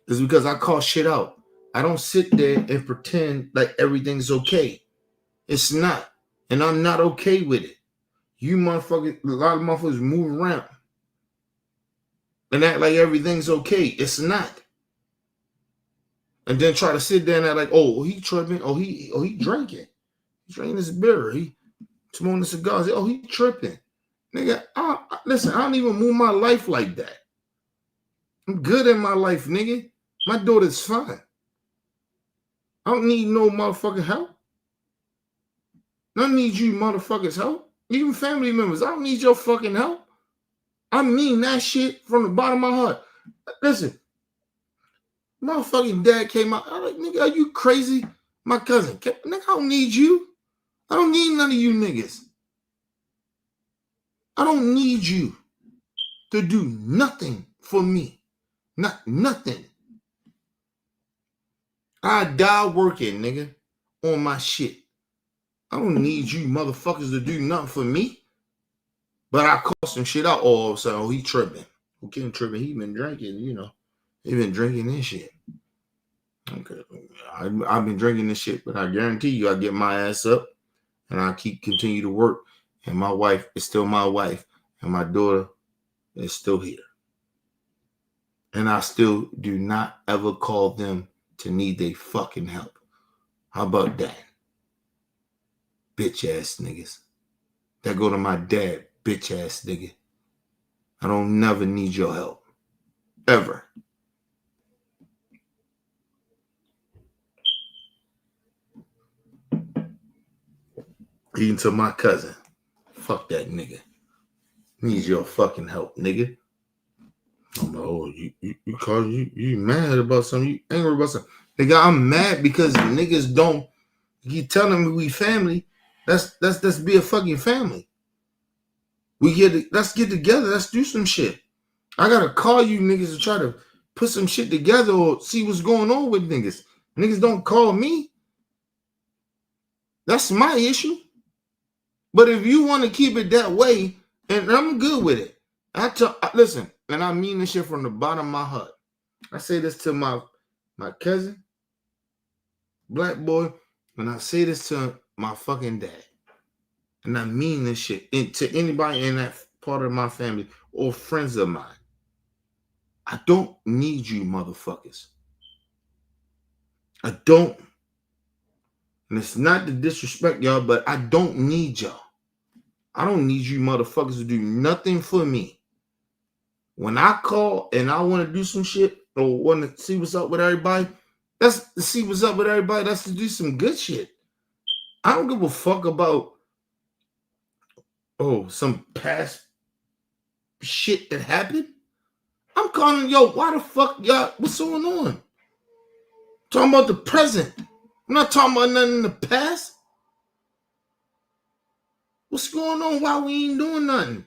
is because I call shit out. I don't sit there and pretend like everything's okay. It's not. And I'm not okay with it. You motherfuckers, a lot of motherfuckers move around and act like everything's okay. It's not. And then try to sit there and act like, oh, he tripping. Oh, he drinking. He's drinking his beer. He smoking cigars. Oh, he tripping. Nigga, listen, I don't even move my life like that. I'm good in my life, nigga. My daughter's fine. I don't need no motherfucking help. I don't need you motherfuckers' help. Even family members, I don't need your fucking help. I mean that shit from the bottom of my heart. Listen, my fucking dad came out. I'm like, nigga, are you crazy? My cousin, nigga, I don't need you. I don't need none of you niggas. I don't need you to do nothing for me. Nothing. I die working, nigga, on my shit. I don't need you motherfuckers to do nothing for me. But I call some shit out all of a sudden. Oh, he tripping. Okay, tripping. He been drinking, you know. He been drinking this shit. Okay. I've been drinking this shit, but I guarantee you I get my ass up and I continue to work. And my wife is still my wife. And my daughter is still here. And I still do not ever call them to need their fucking help. How about that? Bitch ass niggas. That go to my dad, bitch ass nigga. I don't never need your help. Ever. Even to my cousin. Fuck that nigga. Needs your fucking help, nigga. I'm like, oh, you mad about something? You angry about something? Nigga, I'm mad because niggas don't. You telling me we family. Let's be a fucking family. Let's get together. Let's do some shit. I gotta call you niggas to try to put some shit together or see what's going on with niggas. Niggas don't call me. That's my issue. But if you want to keep it that way, and I'm good with it. Listen, and I mean this shit from the bottom of my heart. I say this to my cousin, black boy, and I say this to my fucking dad. And I mean this shit to anybody in that part of my family or friends of mine. I don't need you motherfuckers. I don't. And it's not to disrespect y'all, but I don't need y'all. I don't need you motherfuckers to do nothing for me. When I call and I want to do some shit or want to see what's up with everybody, that's to see what's up with everybody. That's to do some good shit. I don't give a fuck about some past shit that happened. I'm calling, why the fuck y'all, what's going on? Talking about the present. I'm not talking about nothing in the past. What's going on? Why we ain't doing nothing?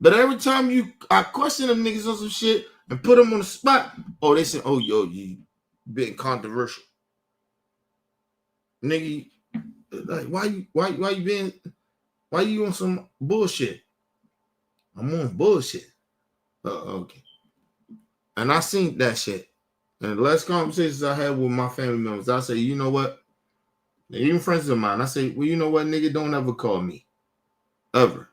But every time I question them niggas on some shit and put them on the spot, they say, you being controversial. Nigga, like, why you on some bullshit? I'm on bullshit. Okay. And I seen that shit. And the last conversations I had with my family members, I say, you know what? Even friends of mine, I say, well, you know what, nigga, don't ever call me. Ever.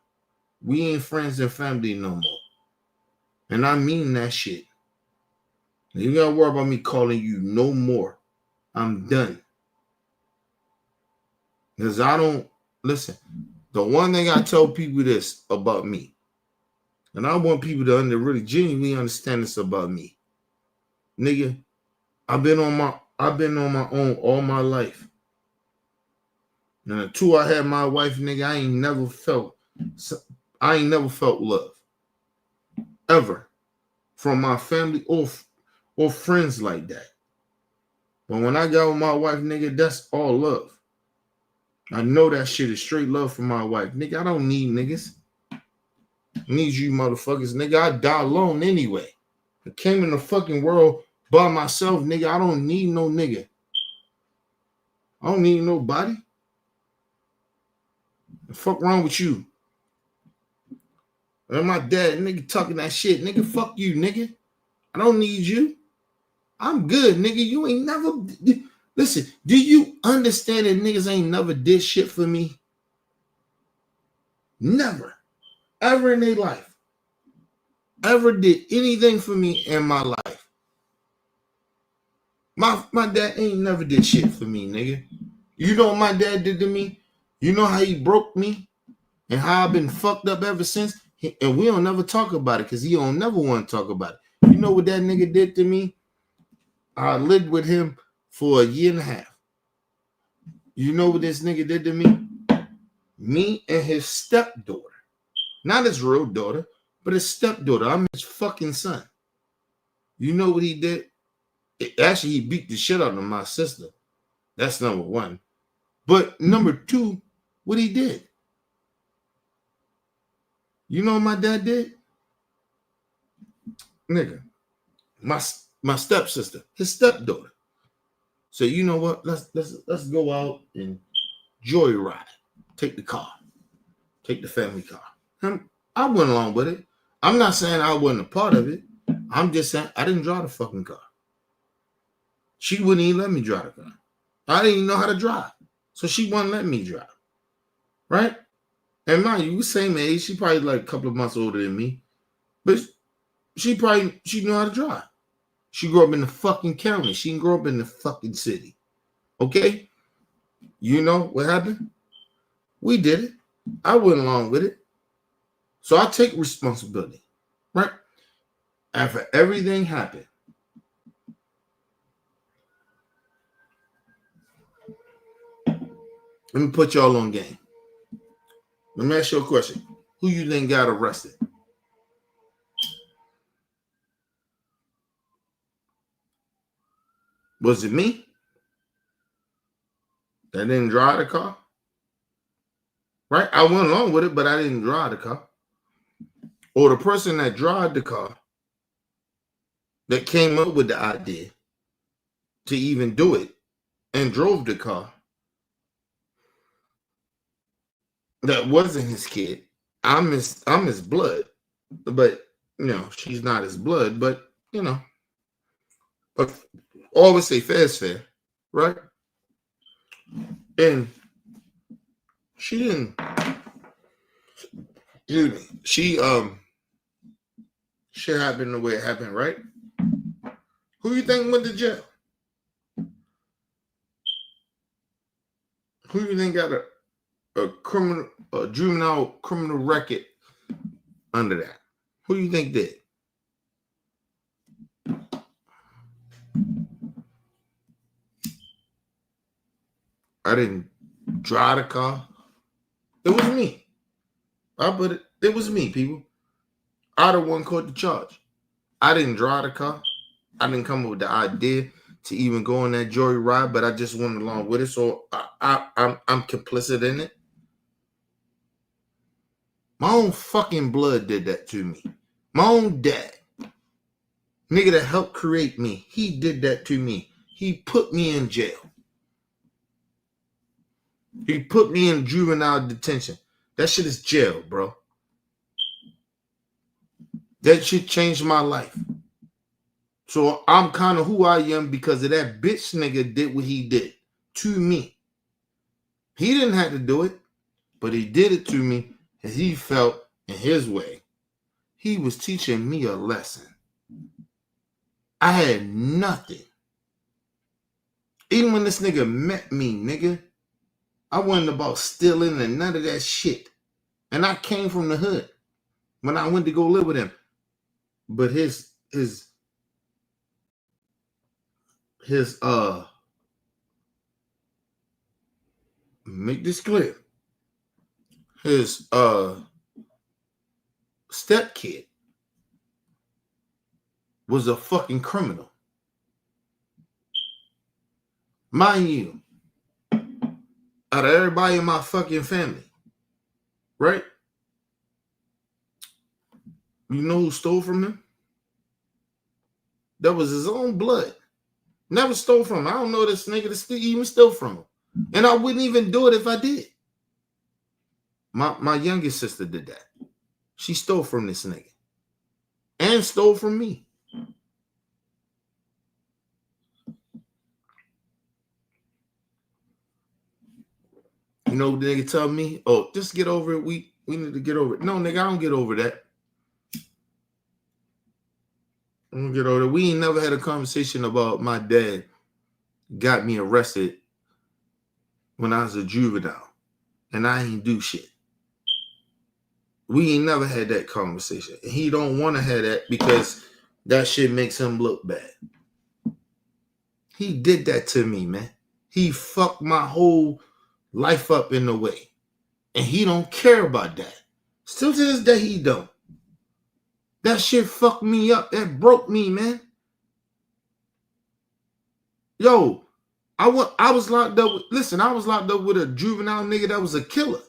We ain't friends and family no more. And I mean that shit. You gotta worry about me calling you no more. I'm done. Because I don't, listen, the one thing I tell people this about me, and I want people to really genuinely understand this about me. Nigga, I've been on my own all my life. And until I had my wife, nigga, I ain't never felt love. Ever. From my family or friends like that. But when I got with my wife, nigga, that's all love. I know that shit is straight love from my wife. Nigga, I don't need niggas. I need you motherfuckers. Nigga, I die alone anyway. I came in the fucking world by myself, nigga. I don't need no nigga. I don't need nobody. The fuck wrong with you? And my dad, nigga, talking that shit. Nigga, fuck you, nigga. I don't need you. I'm good, nigga. You ain't never... Listen, do you understand that niggas ain't never did shit for me? Never. Ever in their life. Ever did anything for me in my life. My dad ain't never did shit for me, nigga. You know what my dad did to me? You know how he broke me? And how I've been fucked up ever since? And we don't never talk about it because he don't never want to talk about it. You know what that nigga did to me? I lived with him for a year and a half. You know what this nigga did to me? Me and his stepdaughter. Not his real daughter, but his stepdaughter. I'm his fucking son. You know what he did? Actually, he beat the shit out of my sister. That's number one. But number two, what he did. You know what my dad did? Nigga, my stepsister, his stepdaughter. So you know what? Let's go out and joyride. Take the car. Take the family car. I went along with it. I'm not saying I wasn't a part of it. I'm just saying I didn't drive the fucking car. She wouldn't even let me drive the car. I didn't even know how to drive. So she wouldn't let me drive. Right? And mind you, we same age. She probably like a couple of months older than me. But she knew how to drive. She grew up in the fucking county. She didn't grow up in the fucking city. Okay? You know what happened? We did it. I went along with it. So I take responsibility. Right? After everything happened, let me put y'all on game. Let me ask you a question. Who you think got arrested? Was it me? That didn't drive the car? Right? I went along with it, but I didn't drive the car. Or the person that drove the car, that came up with the idea to even do it and drove the car, that wasn't his kid. I'm his blood, but she's not his blood. But but always say fair is fair, right? And she didn't. She shit happened the way it happened, right? Who you think went to jail? Who you think got a juvenile criminal record under that? Who you think did? I didn't drive the car. It was me. It was me, people. I the one caught the charge. I didn't drive the car. I didn't come up with the idea to even go on that joyride, but I just went along with it. So I'm complicit in it. My own fucking blood did that to me. My own dad, nigga that helped create me, he did that to me. He put me in jail. He put me in juvenile detention. That shit is jail, bro. That shit changed my life. So I'm kind of who I am because of that bitch nigga did what he did to me. He didn't have to do it, but he did it to me, and he felt in his way he was teaching me a lesson. I had nothing. Even when this nigga met me, nigga, I wasn't about stealing and none of that shit. And I came from the hood when I went to go live with him. But his make this clear. His stepkid was a fucking criminal. Mind you, out of everybody in my fucking family, right? You know who stole from him? That was his own blood. Never stole from him. I don't know this nigga that even stole from him. And I wouldn't even do it if I did. My youngest sister did that. She stole from this nigga. And stole from me. You know what the nigga tell me? Oh, just get over it. We need to get over it. No, nigga, I don't get over that. I don't get over it. We ain't never had a conversation about my dad got me arrested when I was a juvenile. And I ain't do shit. We ain't never had that conversation. And he don't want to have that because that shit makes him look bad. He did that to me, man. He fucked my whole life up in a way. And he don't care about that. Still to this day, he don't. That shit fucked me up. That broke me, man. Yo, I was locked up with, listen, I was locked up with a juvenile nigga that was a killer.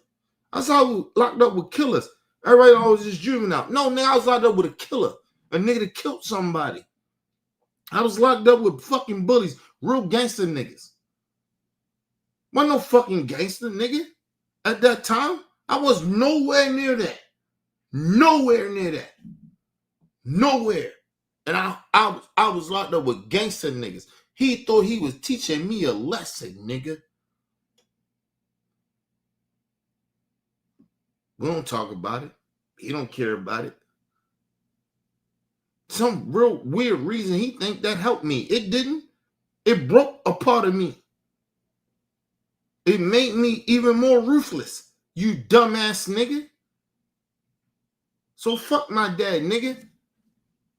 I was locked up with killers. Everybody always just juvenile. No, nigga, I was locked up with a killer. A nigga that killed somebody. I was locked up with fucking bullies. Real gangster niggas. Wasn't no fucking gangster, nigga. At that time, I was nowhere near that. Nowhere near that. Nowhere. And I was locked up with gangster niggas. He thought he was teaching me a lesson, nigga. We don't talk about it. He don't care about it. Some real weird reason he think that helped me. It didn't. It broke a part of me. It made me even more ruthless. You dumbass nigga. So fuck my dad, nigga.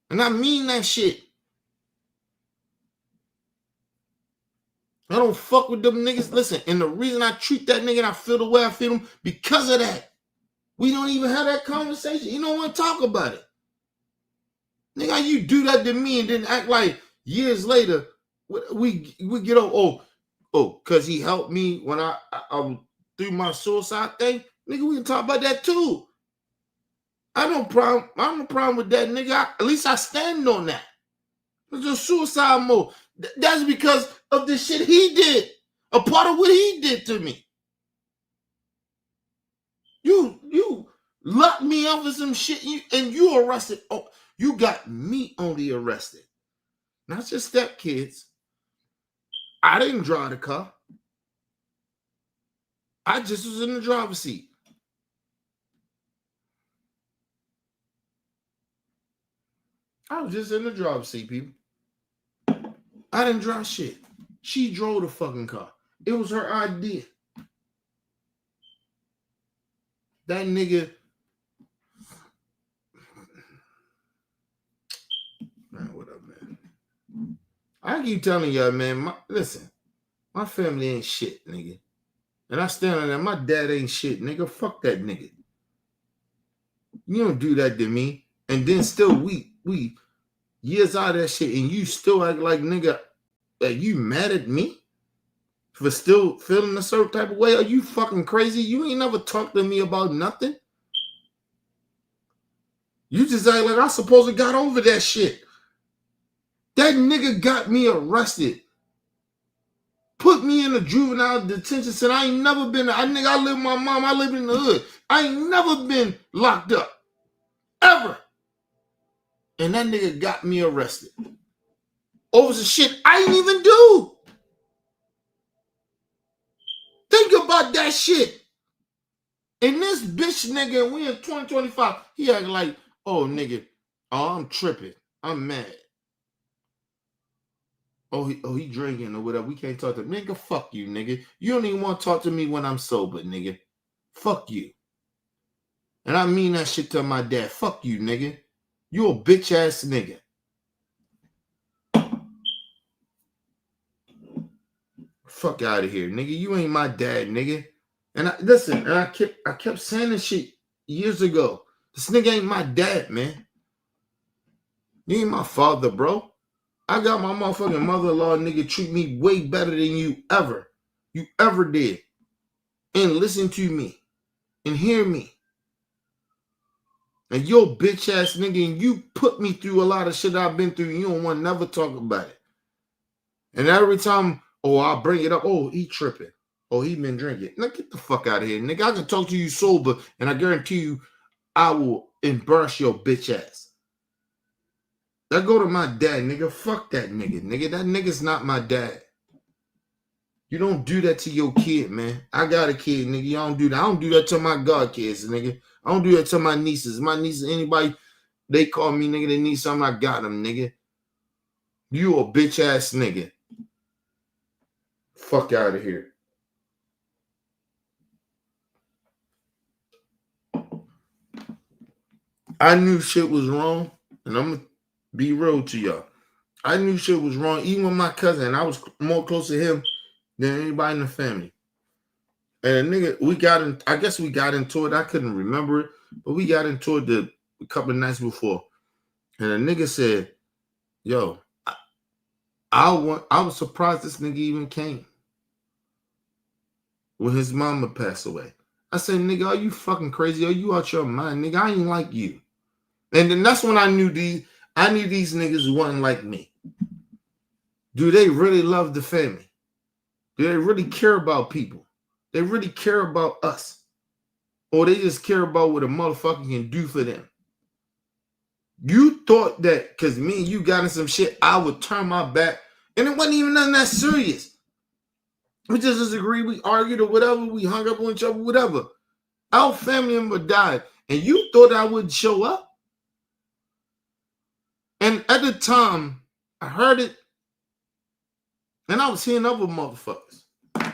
And I mean that shit. I don't fuck with them niggas. Listen, and the reason I treat that nigga and I feel the way I feel him, because of that. We don't even have that conversation. You don't want to talk about it. Nigga, how you do that to me and then act like years later, we get over, because he helped me when I through my suicide thing? Nigga, we can talk about that too. I don't problem with that, nigga. At least I stand on that. It's a suicide mode. That's because of the shit he did. A part of what he did to me. You locked me up for some shit and you arrested. Oh, you got me only arrested. Not your stepkids. I didn't drive the car. I just was in the driver's seat. I was just in the driver's seat, people. I didn't drive shit. She drove the fucking car. It was her idea. That nigga. Man, what up, man? I keep telling y'all, man, listen, my family ain't shit, nigga. And I stand on that. My dad ain't shit, nigga. Fuck that nigga. You don't do that to me. And then still we years out of that shit, and you still act like, nigga, that you mad at me for still feeling a certain type of way? Are you fucking crazy? You ain't never talked to me about nothing. You just act like I supposed to got over that shit. That nigga got me arrested. Put me in a juvenile detention center. I ain't never been, I live with my mom. I live in the hood. I ain't never been locked up. Ever. And that nigga got me arrested. Over some shit I ain't even do. Think about that shit. And this bitch nigga, we in 2025, he act like, oh nigga, oh I'm tripping. I'm mad. Oh, he drinking or whatever. We can't talk to him. Nigga, fuck you, nigga. You don't even want to talk to me when I'm sober, nigga. Fuck you. And I mean that shit to my dad. Fuck you, nigga. You a bitch ass nigga. Fuck out of here, nigga. You ain't my dad, nigga. And I kept saying this shit years ago. This nigga ain't my dad, man. You ain't my father, bro. I got my motherfucking mother-in-law, nigga, treat me way better than you ever did. And listen to me and hear me. And your bitch ass nigga, and you put me through a lot of shit I've been through. You don't want to never talk about it. And every time, oh, I'll bring it up. Oh, he tripping. Oh, he been drinking. Now get the fuck out of here, nigga. I can talk to you sober, and I guarantee you, I will embarrass your bitch ass. I go to my dad, nigga. Fuck that nigga, nigga. That nigga's not my dad. You don't do that to your kid, man. I got a kid, nigga. You don't do that. I don't do that to my godkids, nigga. I don't do that to my nieces. My nieces, anybody, they call me, nigga, they need something, I got them, nigga. You a bitch ass nigga. Fuck out of here. I knew shit was wrong, and I'm going to be real to y'all. I knew shit was wrong, even with my cousin. I was more close to him than anybody in the family. And a nigga, I guess we got into it. I couldn't remember it, but we got into it a couple of nights before. And a nigga said, yo, I was surprised this nigga even came when his mama passed away. I said, nigga, are you fucking crazy? Are you out your mind? Nigga, I ain't like you. And then that's when I knew these niggas wasn't like me. Do they really love the family? Do they really care about people? They really care about us? Or they just care about what a motherfucker can do for them? You thought that because me and you got in some shit, I would turn my back. And it wasn't even nothing that serious. We just disagreed, we argued or whatever, we hung up on each other, whatever. Our family member died. And you thought I would show up? And at the time, I heard it, and I was hearing other motherfuckers,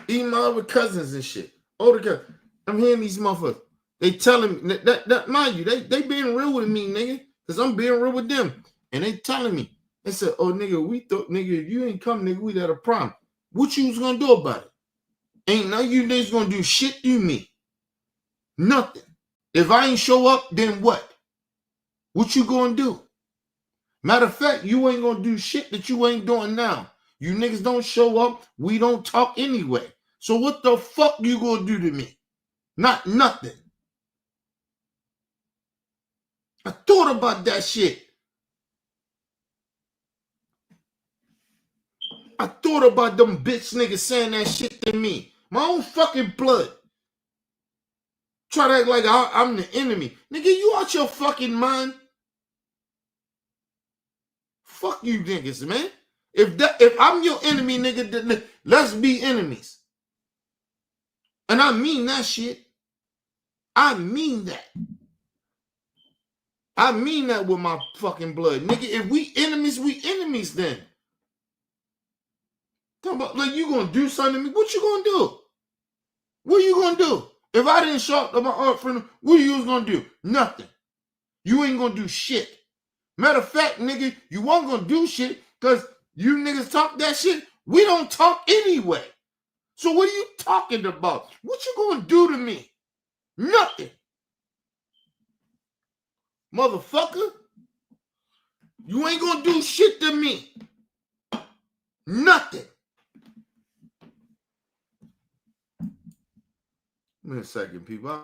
even my other cousins and shit. Older cousins. I'm hearing these motherfuckers. They telling me that mind you, they being real with me, nigga, because I'm being real with them. And they telling me, they said, oh, nigga, we thought, nigga, if you ain't come, nigga, we had a problem. What you was gonna do about it? Ain't none of you niggas gonna do shit to me. Nothing. If I ain't show up, then what? What you gonna do? Matter of fact, you ain't gonna do shit that you ain't doing now. You niggas don't show up, we don't talk anyway. So what the fuck you gonna do to me? Not nothing. I thought about that shit. I thought about them bitch niggas saying that shit to me. My own fucking blood. Try to act like I'm the enemy. Nigga, you out your fucking mind? Fuck you niggas, man. If I'm your enemy, nigga, then let's be enemies. And I mean that shit. I mean that. I mean that with my fucking blood. Nigga, if we enemies then. Talking about, like, you gonna do something to me? What you gonna do? What are you gonna do? If I didn't show up to my aunt friend, what are you gonna do? Nothing. You ain't gonna do shit. Matter of fact, nigga, you weren't gonna do shit because you niggas talk that shit. We don't talk anyway. So what are you talking about? What you gonna do to me? Nothing. Motherfucker. You ain't gonna do shit to me. Nothing. Give me a second, people.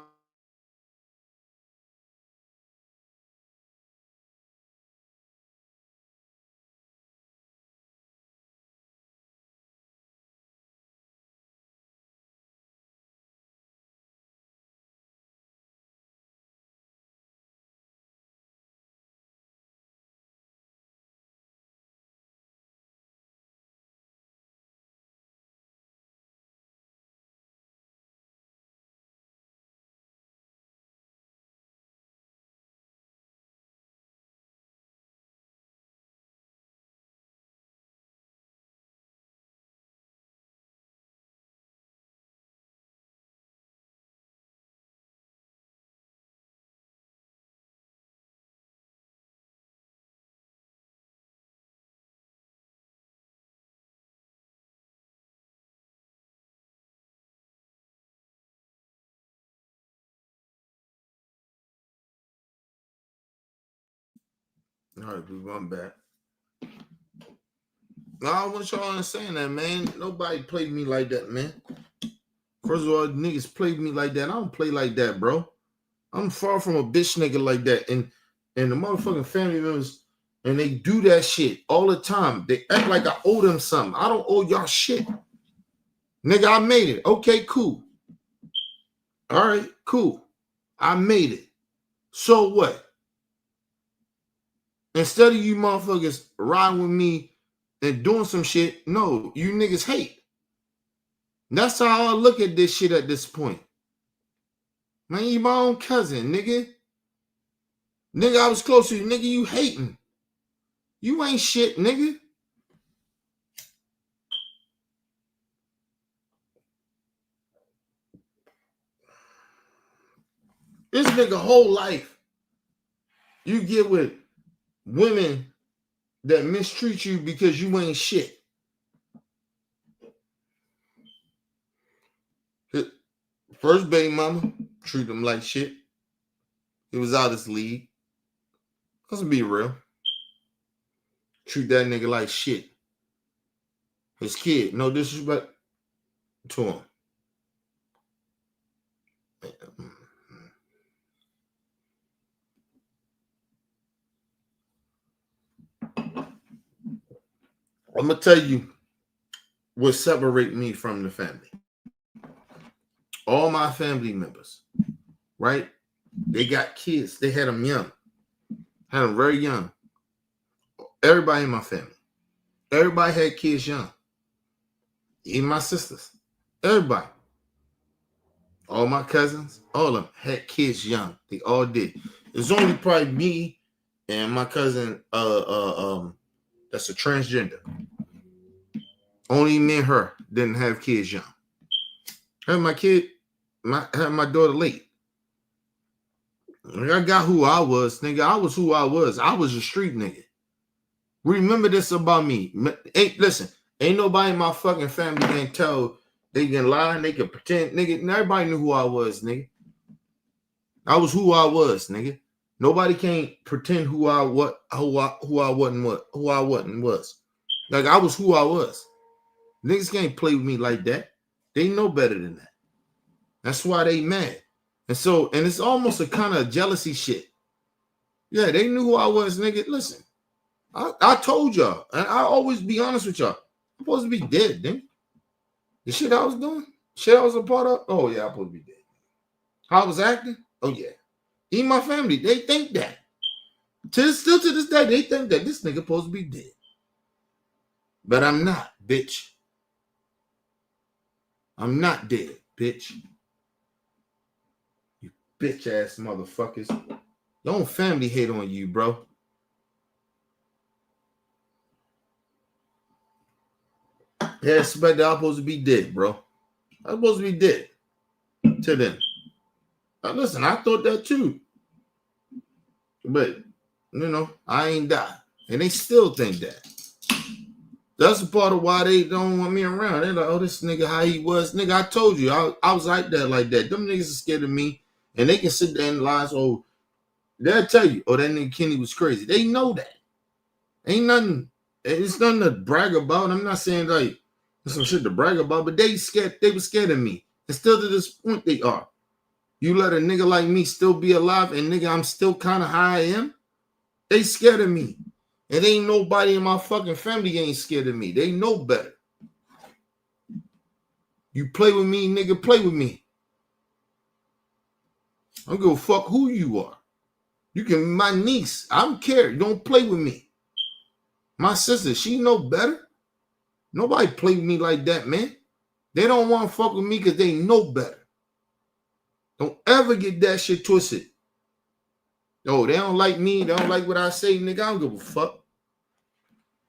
All right, people, I'm back. No, I want y'all to understand that, man. Nobody played me like that, man. First of all, niggas played me like that. I don't play like that, bro. I'm far from a bitch nigga like that. And the motherfucking family members, and they do that shit all the time. They act like I owe them something. I don't owe y'all shit. Nigga, I made it. Okay, cool. All right, cool. I made it. So what? Instead of you motherfuckers riding with me and doing some shit, no, you niggas hate. That's how I look at this shit at this point. Man, you my own cousin, nigga. Nigga, I was close to you. Nigga, you hating. You ain't shit, nigga. This nigga whole life, you get with women that mistreat you because you ain't shit. First baby mama, treat him like shit. He was out his league. Let's be real. Treat that nigga like shit. His kid, no disrespect to him. I'm gonna tell you what separate me from the family. All my family members, right? They got kids. They had them young. Had them very young. Everybody in my family. Everybody had kids young. Even my sisters. Everybody. All my cousins, all of them had kids young. They all did. It's only probably me and my cousin that's a transgender. Only me and her didn't have kids young. I had my daughter late. I got who I was, nigga. I was who I was. I was a street nigga. Remember this about me. Listen, ain't nobody in my fucking family can tell. They can lie, they can pretend, nigga. Everybody knew who I was, nigga. I was who I was, nigga. Nobody can't pretend who I wasn't was. Like, I was who I was. Niggas can't play with me like that. They know better than that. That's why they mad. And it's almost a kind of jealousy shit. Yeah, they knew who I was, nigga. Listen, I told y'all, and I always be honest with y'all. I'm supposed to be dead, nigga. The shit I was doing, shit I was a part of. Oh yeah, I'm supposed to be dead. How I was acting. Oh yeah. Even my family, they think that. Still to this day, they think that this nigga supposed to be dead. But I'm not, bitch. I'm not dead, bitch. You bitch ass motherfuckers. Your own family hate on you, bro. Yeah, expect that I'm supposed to be dead, bro. I'm supposed to be dead. To them. Now, listen, I thought that too. But, you know, I ain't died. And they still think that. That's a part of why they don't want me around. They're like, oh, this nigga, how he was. Nigga, I told you, I was like that. Them niggas are scared of me. And they can sit there and lie. So they'll tell you, oh, that nigga Kenny was crazy. They know that. Ain't nothing. It's nothing to brag about. I'm not saying like there's some shit to brag about, but they scared. They were scared of me. And still to this point, they are. You let a nigga like me still be alive, and nigga, I'm still kind of high I am. They scared of me. And ain't nobody in my fucking family ain't scared of me. They know better. You play with me, nigga, play with me. I don't give a fuck who you are. You can, my niece, I don't care. Don't play with me. My sister, she know better. Nobody play with me like that, man. They don't want to fuck with me because they know better. Don't ever get that shit twisted. Oh, they don't like me. They don't like what I say, nigga. I don't give a fuck.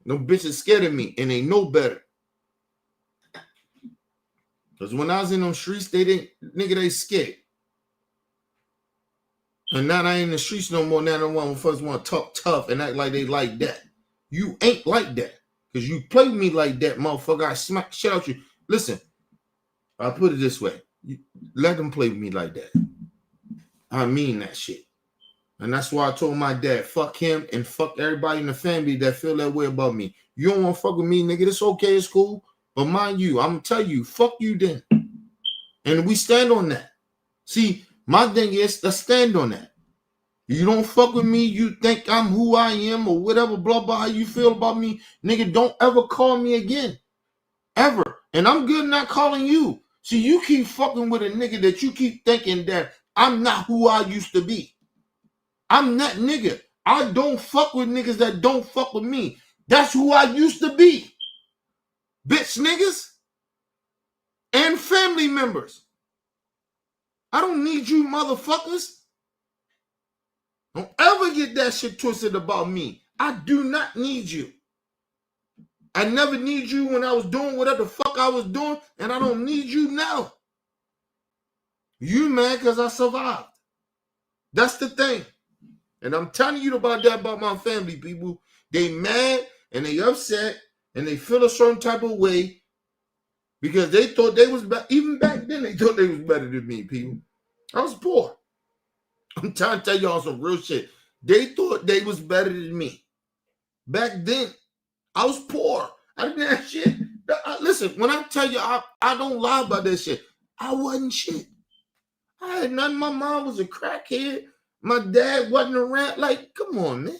No bitches scared of me, and they know better. Because when I was in them streets, they scared. And now I ain't in the streets no more. Now they want to talk tough and act like they like that. You ain't like that. Because you play with me like that, motherfucker. I smack shit out you. Listen, I'll put it this way. Let them play with me like that. I mean that shit. And that's why I told my dad, fuck him and fuck everybody in the family that feel that way about me. You don't want to fuck with me, nigga. It's okay, it's cool. But mind you, I'm going to tell you, fuck you then. And we stand on that. See, my thing is, let's stand on that. You don't fuck with me, you think I'm who I am or whatever, blah, blah, how you feel about me. Nigga, don't ever call me again. Ever. And I'm good not calling you. See, you keep fucking with a nigga that you keep thinking that I'm not who I used to be. I'm that nigga. I don't fuck with niggas that don't fuck with me. That's who I used to be. Bitch niggas and family members. I don't need you motherfuckers. Don't ever get that shit twisted about me. I do not need you. I never need you when I was doing whatever the fuck I was doing, and I don't need you now. You mad because I survived. That's the thing. And I'm telling you about that about my family, people. They mad and they upset and they feel a certain type of way because they thought they was even back then they thought they was better than me, people. I was poor. I'm trying to tell y'all some real shit. They thought they was better than me. Back then, I was poor. I didn't have shit. Listen, when I tell you I don't lie about that shit, I wasn't shit. I had nothing. My mom was a crackhead. My dad wasn't around. Like, come on, man.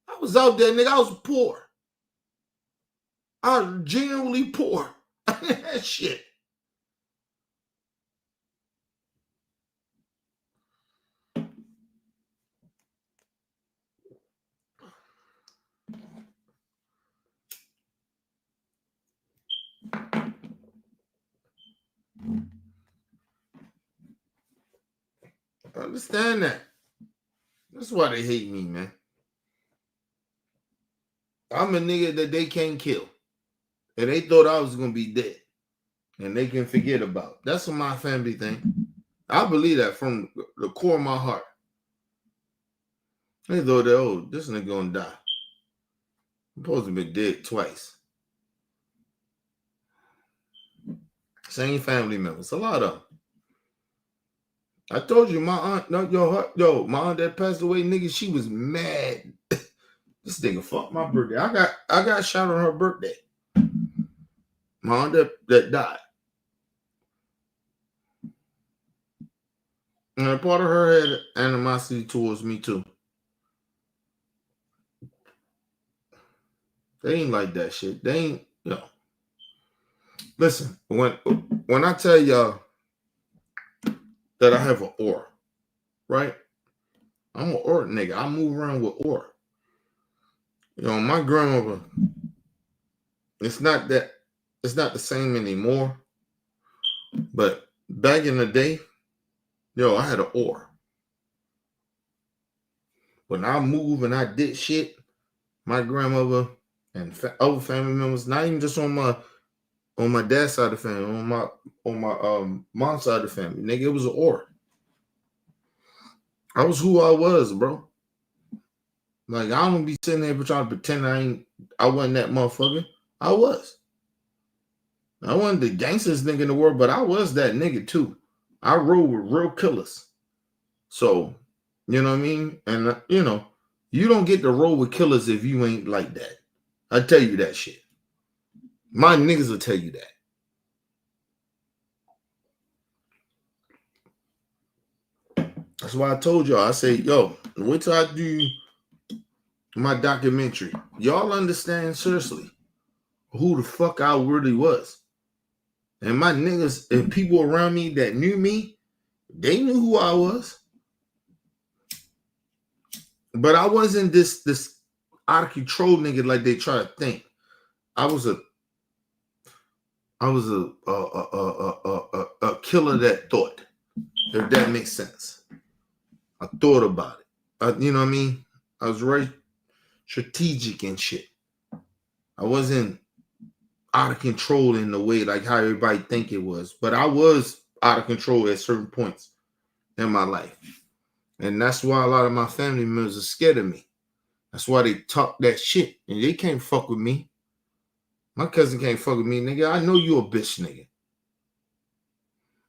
I was out there, nigga. I was poor. I was genuinely poor. I didn't have shit. I understand that. That's why they hate me, man. I'm a nigga that they can't kill. And they thought I was going to be dead. And they can forget about. That's what my family thing. I believe that from the core of my heart. They thought that, oh, this nigga going to die. I'm supposed to be dead twice. Same family members. A lot of them. I told you, my aunt, my aunt that passed away, nigga, she was mad. This nigga fucked my birthday. I got shot on her birthday. My aunt that died. And part of her had animosity towards me too. They ain't like that shit. They ain't, Listen, when I tell y'all that I have an aura, right? I'm an aura nigga. I move around with aura. My grandmother, it's not the same anymore. But back in the day, I had an aura. When I moved and I did shit, my grandmother and other family members, not even just on my dad's side of the family, on my mom's side of the family, nigga, it was an aura. I was who I was, bro. Like, I don't be sitting there trying to pretend I wasn't that motherfucker. I was. I wasn't the gangstest nigga in the world, but I was that nigga too. I rode with real killers. So, you know what I mean? And, you don't get to roll with killers if you ain't like that. I tell you that shit. My niggas will tell you that. That's why I told y'all. I say, wait till I do my documentary. Y'all understand, seriously, who the fuck I really was. And my niggas and people around me that knew me, they knew who I was. But I wasn't this out of control nigga like they try to think. I was a killer that thought, if that makes sense. I thought about it. You know what I mean? I was very strategic and shit. I wasn't out of control in the way like how everybody think it was, but I was out of control at certain points in my life. And that's why a lot of my family members are scared of me. That's why they talk that shit. And they can't fuck with me. My cousin can't fuck with me, nigga. I know you a bitch, nigga.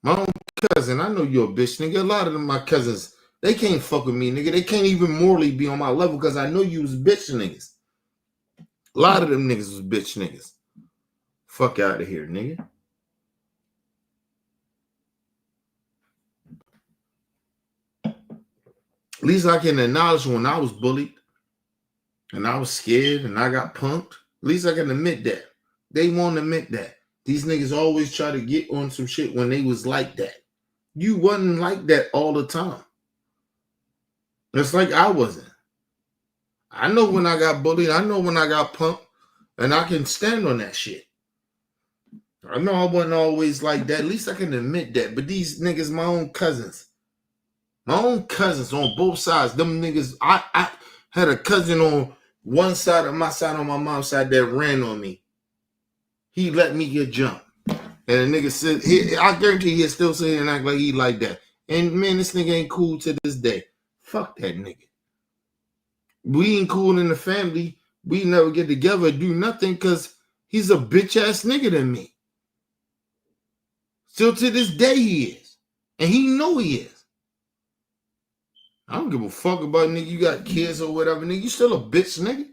My own cousin, I know you a bitch, nigga. A lot of them, my cousins, they can't fuck with me, nigga. They can't even morally be on my level because I know you was bitch niggas. A lot of them niggas was bitch niggas. Fuck out of here, nigga. At least I can acknowledge when I was bullied and I was scared and I got punked. At least I can admit that. They won't admit that. These niggas always try to get on some shit when they was like that. You wasn't like that all the time. It's like I wasn't. I know when I got bullied. I know when I got punked. And I can stand on that shit. I know I wasn't always like that. At least I can admit that. But these niggas, my own cousins on both sides, them niggas, I had a cousin on one side of my side, on my mom's side, that ran on me. He let me get jumped. And the nigga said, I guarantee he'll still sit here and act like he like that. And man, this nigga ain't cool to this day. Fuck that nigga. We ain't cool in the family. We never get together, do nothing, because he's a bitch ass nigga than me. Still to this day he is. And he know he is. I don't give a fuck about nigga. You got kids or whatever, nigga. You still a bitch, nigga.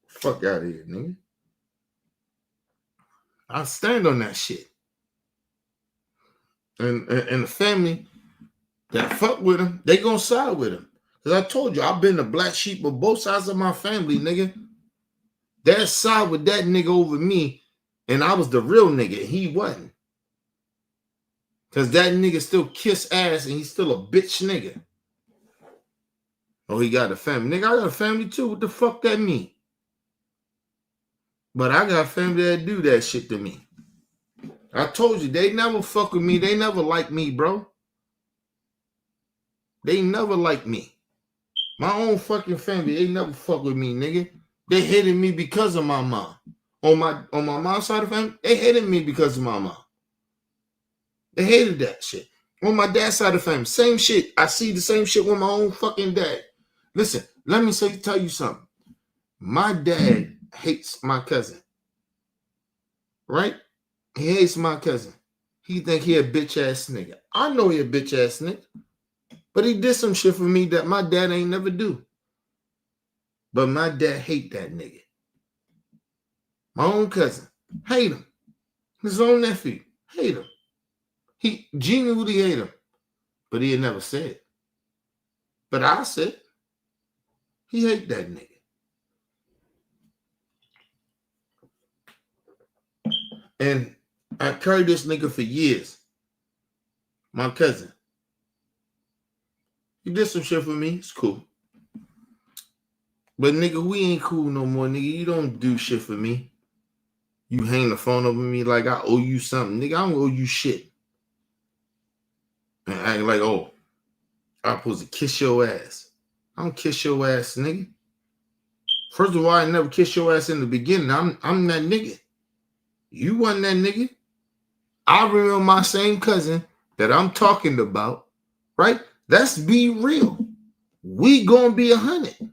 Fuck out of here, nigga. I stand on that shit. And the family that fuck with him, they gonna side with him. Because I told you, I've been the black sheep of both sides of my family, nigga. That side with that nigga over me, and I was the real nigga, and he wasn't. Because that nigga still kiss ass, and he's still a bitch nigga. Oh, he got a family. Nigga, I got a family too. What the fuck that mean? But I got family that do that shit to me. I told you, they never fuck with me. They never like me, bro. They never like me. My own fucking family, they never fuck with me, nigga. They hated me because of my mom. On my mom's side of the family, they hated me because of my mom. They hated that shit. On my dad's side of the family, same shit. I see the same shit with my own fucking dad. Listen, let me tell you something. My dad hates my cousin. Right? He hates my cousin. He think he a bitch ass nigga. I know he a bitch ass nigga. But he did some shit for me that my dad ain't never do. But my dad hate that nigga. My own cousin. Hate him. His own nephew. Hate him. He genuinely hate him, but he had never said it. But I said he hate that nigga. And I carried this nigga for years. My cousin. He did some shit for me. It's cool. But nigga, we ain't cool no more, nigga. You don't do shit for me. You hang the phone over me like I owe you something. Nigga, I don't owe you shit. And act like, oh, I'm supposed to kiss your ass. I don't kiss your ass, nigga. First of all, I never kissed your ass in the beginning. I'm that nigga. You wasn't that nigga. I remember my same cousin that I'm talking about, right? Let's be real. We gonna be 100.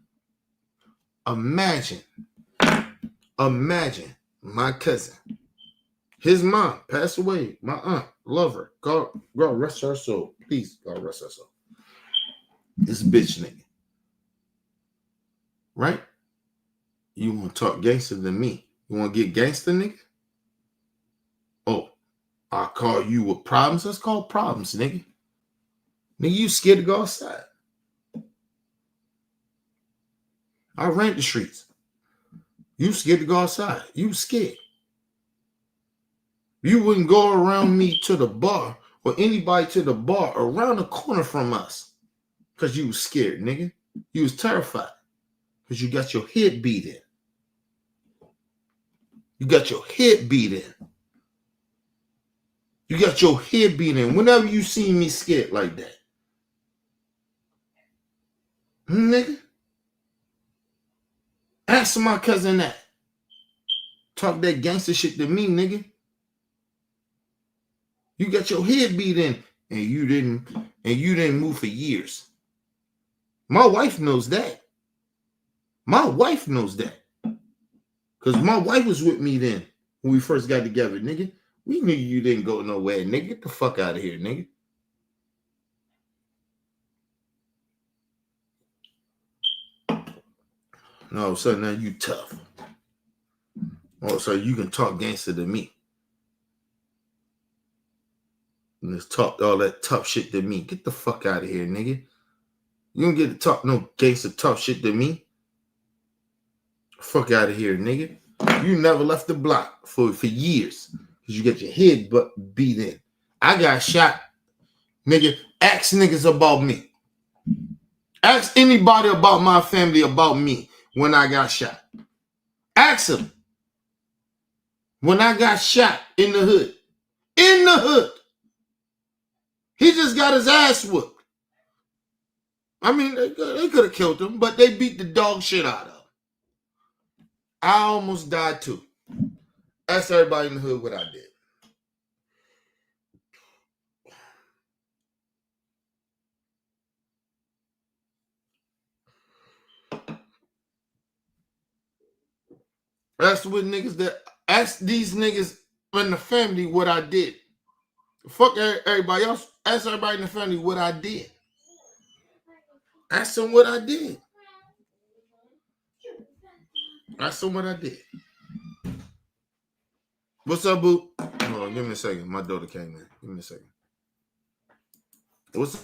Imagine my cousin. His mom passed away. My aunt, love her. God rest her soul. Please, God rest her soul. This bitch nigga. Right? You want to talk gangster than me. You want to get gangster, nigga? Oh, I call you with problems. Let's call problems, nigga. Nigga, you scared to go outside. I ran the streets. You scared to go outside. You scared. You wouldn't go around me to the bar or anybody to the bar around the corner from us because you was scared, nigga. You was terrified because you got your head beat in. You got your head beat in. You got your head beat in whenever you see me scared like that. Nigga. Ask my cousin that. Talk that gangster shit to me, nigga. You got your head beat in and you didn't move for years. My wife knows that. My wife knows that. Because my wife was with me then when we first got together, nigga. We knew you didn't go nowhere, nigga. Get the fuck out of here, nigga. No, all of a sudden now you tough. All of a sudden you can talk gangster to me. And just talk all that tough shit to me. Get the fuck out of here, nigga. You don't get to talk no gangster tough shit to me. Fuck out of here, nigga. You never left the block for years. Because you got your head beat in. I got shot. Nigga, ask niggas about me. Ask anybody about my family about me when I got shot. Ask them. When I got shot in the hood. In the hood. He just got his ass whooped. I mean, they could have killed him, but they beat the dog shit out of him. I almost died too. Ask everybody in the hood what I did. Ask these niggas in the family what I did. Fuck everybody else. Ask everybody in the family what I did. Ask them what I did. Ask them what I did. What's up, boo? Hold on, give me a second. My daughter came in. Give me a second. What's up?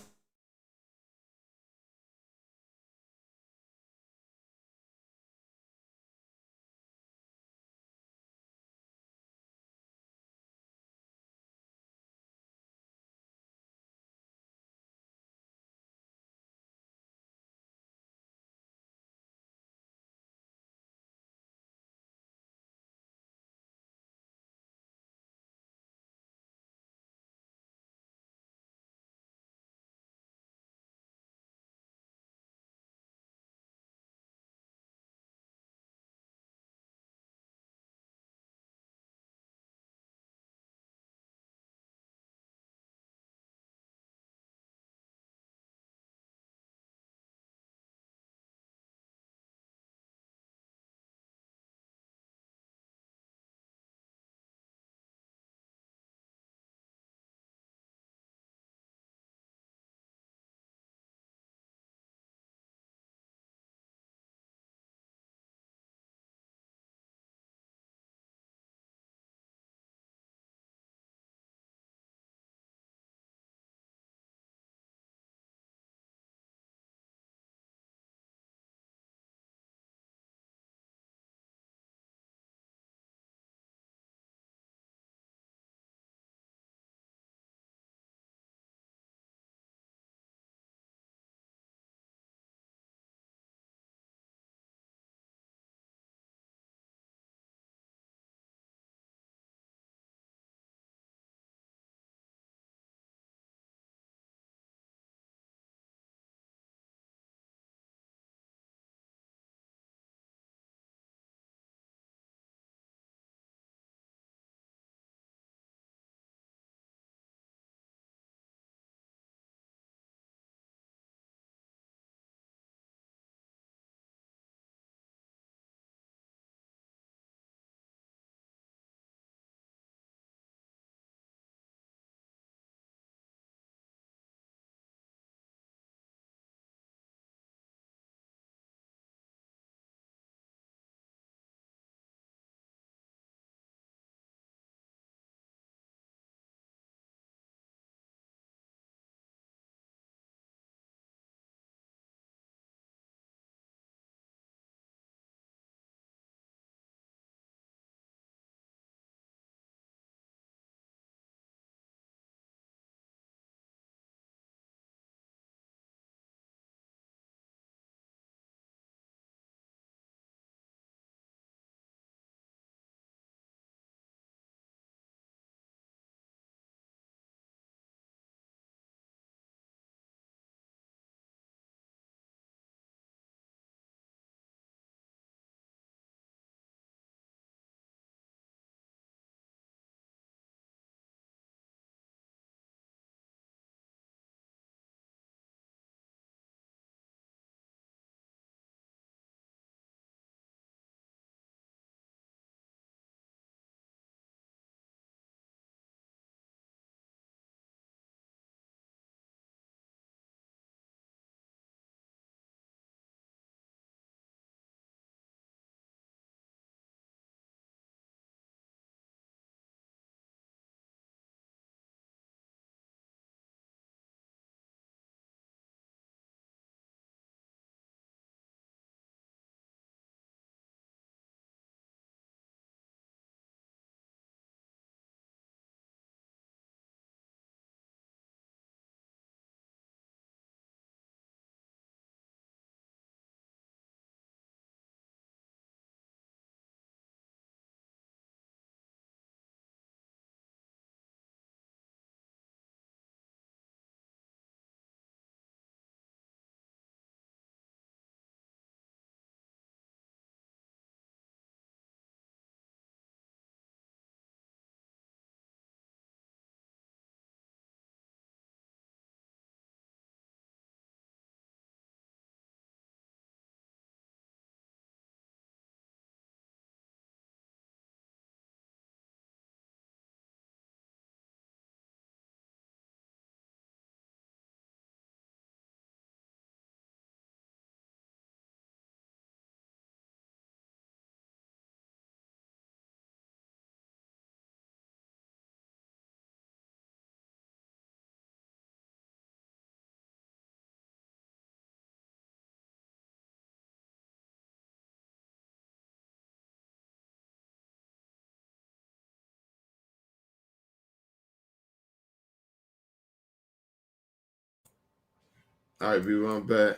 All right, people, I'm back.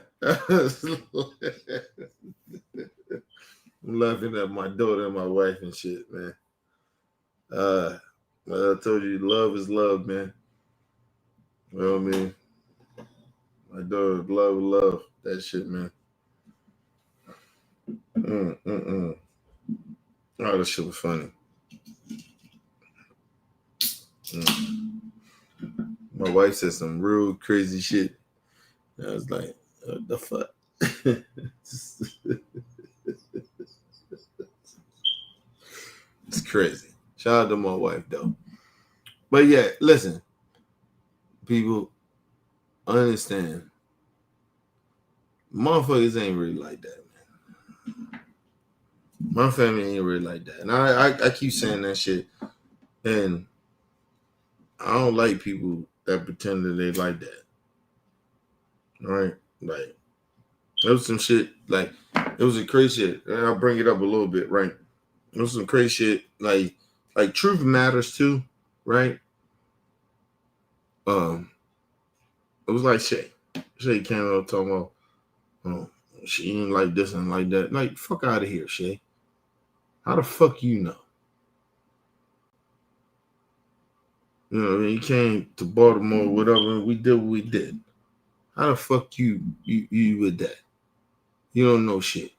I'm laughing at my daughter and my wife and shit, man. Well, I told you, love is love, man. You know what I mean? My daughter, love that shit, man. Oh, that shit was funny. My wife said some real crazy shit. I was like, what the fuck? It's crazy. Shout out to my wife, though. But yeah, listen, people, understand. Motherfuckers ain't really like that, man. My family ain't really like that. And I keep saying that shit. And I don't like people that pretend that they like that. All right? Like, there was some shit, like, it was a crazy shit. And I'll bring it up a little bit, right? There was some crazy shit, like truth matters too, right? It was like Shay. Shay came up talking about, oh, she ain't like this and like that. Like, fuck out of here, Shay. How the fuck you know? You know, he came to Baltimore, whatever, and we did what we did. How the fuck you with that? You don't know shit.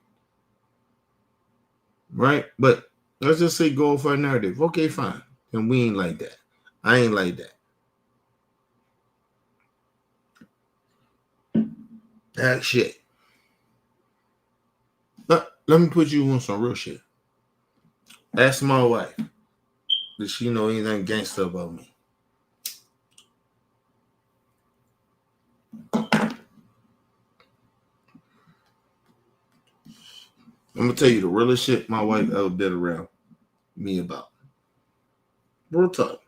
Right? But let's just say go for a narrative. Okay, fine. And we ain't like that. I ain't like that. That shit. Let me put you on some real shit. Ask my wife. Does she know anything gangster about me? I'm gonna tell you the realest shit my wife ever been around me about. Real talk.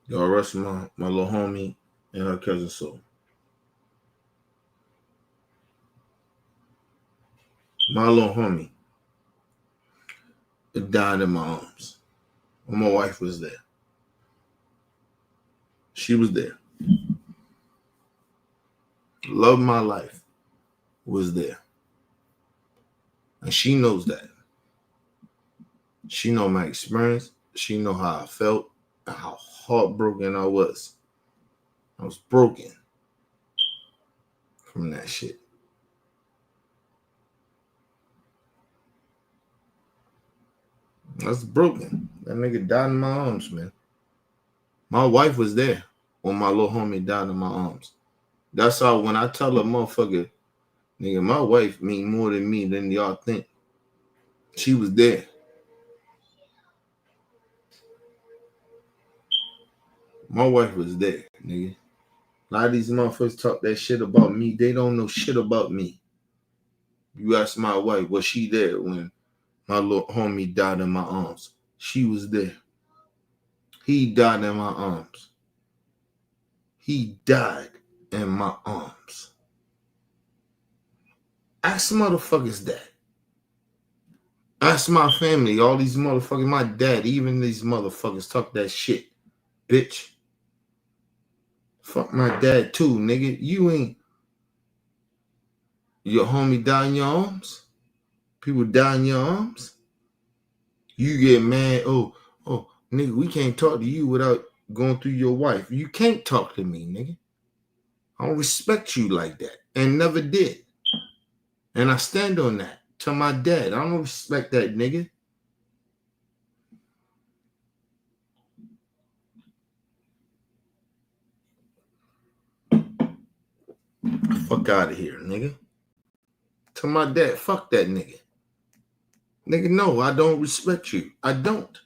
Y'all arrested my little homie and her cousin Soul. My little homie, it died in my arms. My wife was there. She was there. Love of my life was there. And she knows that. She know my experience. She know how I felt and how heartbroken I was. I was broken from that shit. I was broken. That nigga died in my arms, man. My wife was there when my little homie died in my arms. That's how when I tell a motherfucker, nigga, my wife mean more to me than y'all think. She was there. My wife was there, nigga. A lot of these motherfuckers talk that shit about me. They don't know shit about me. You ask my wife, was she there when my little homie died in my arms? She was there. He died in my arms. He died in my arms. Ask motherfuckers that. Ask my family, all these motherfuckers, my dad, even these motherfuckers talk that shit, bitch. Fuck my dad too, nigga. You ain't. Your homie die in your arms? People die in your arms? You get mad, oh, nigga, we can't talk to you without going through your wife. You can't talk to me, nigga. I don't respect you like that and never did. And I stand on that to my dad. I don't respect that, nigga. Fuck out of here, nigga. To my dad, fuck that nigga. Nigga, no, I don't respect you. I don't.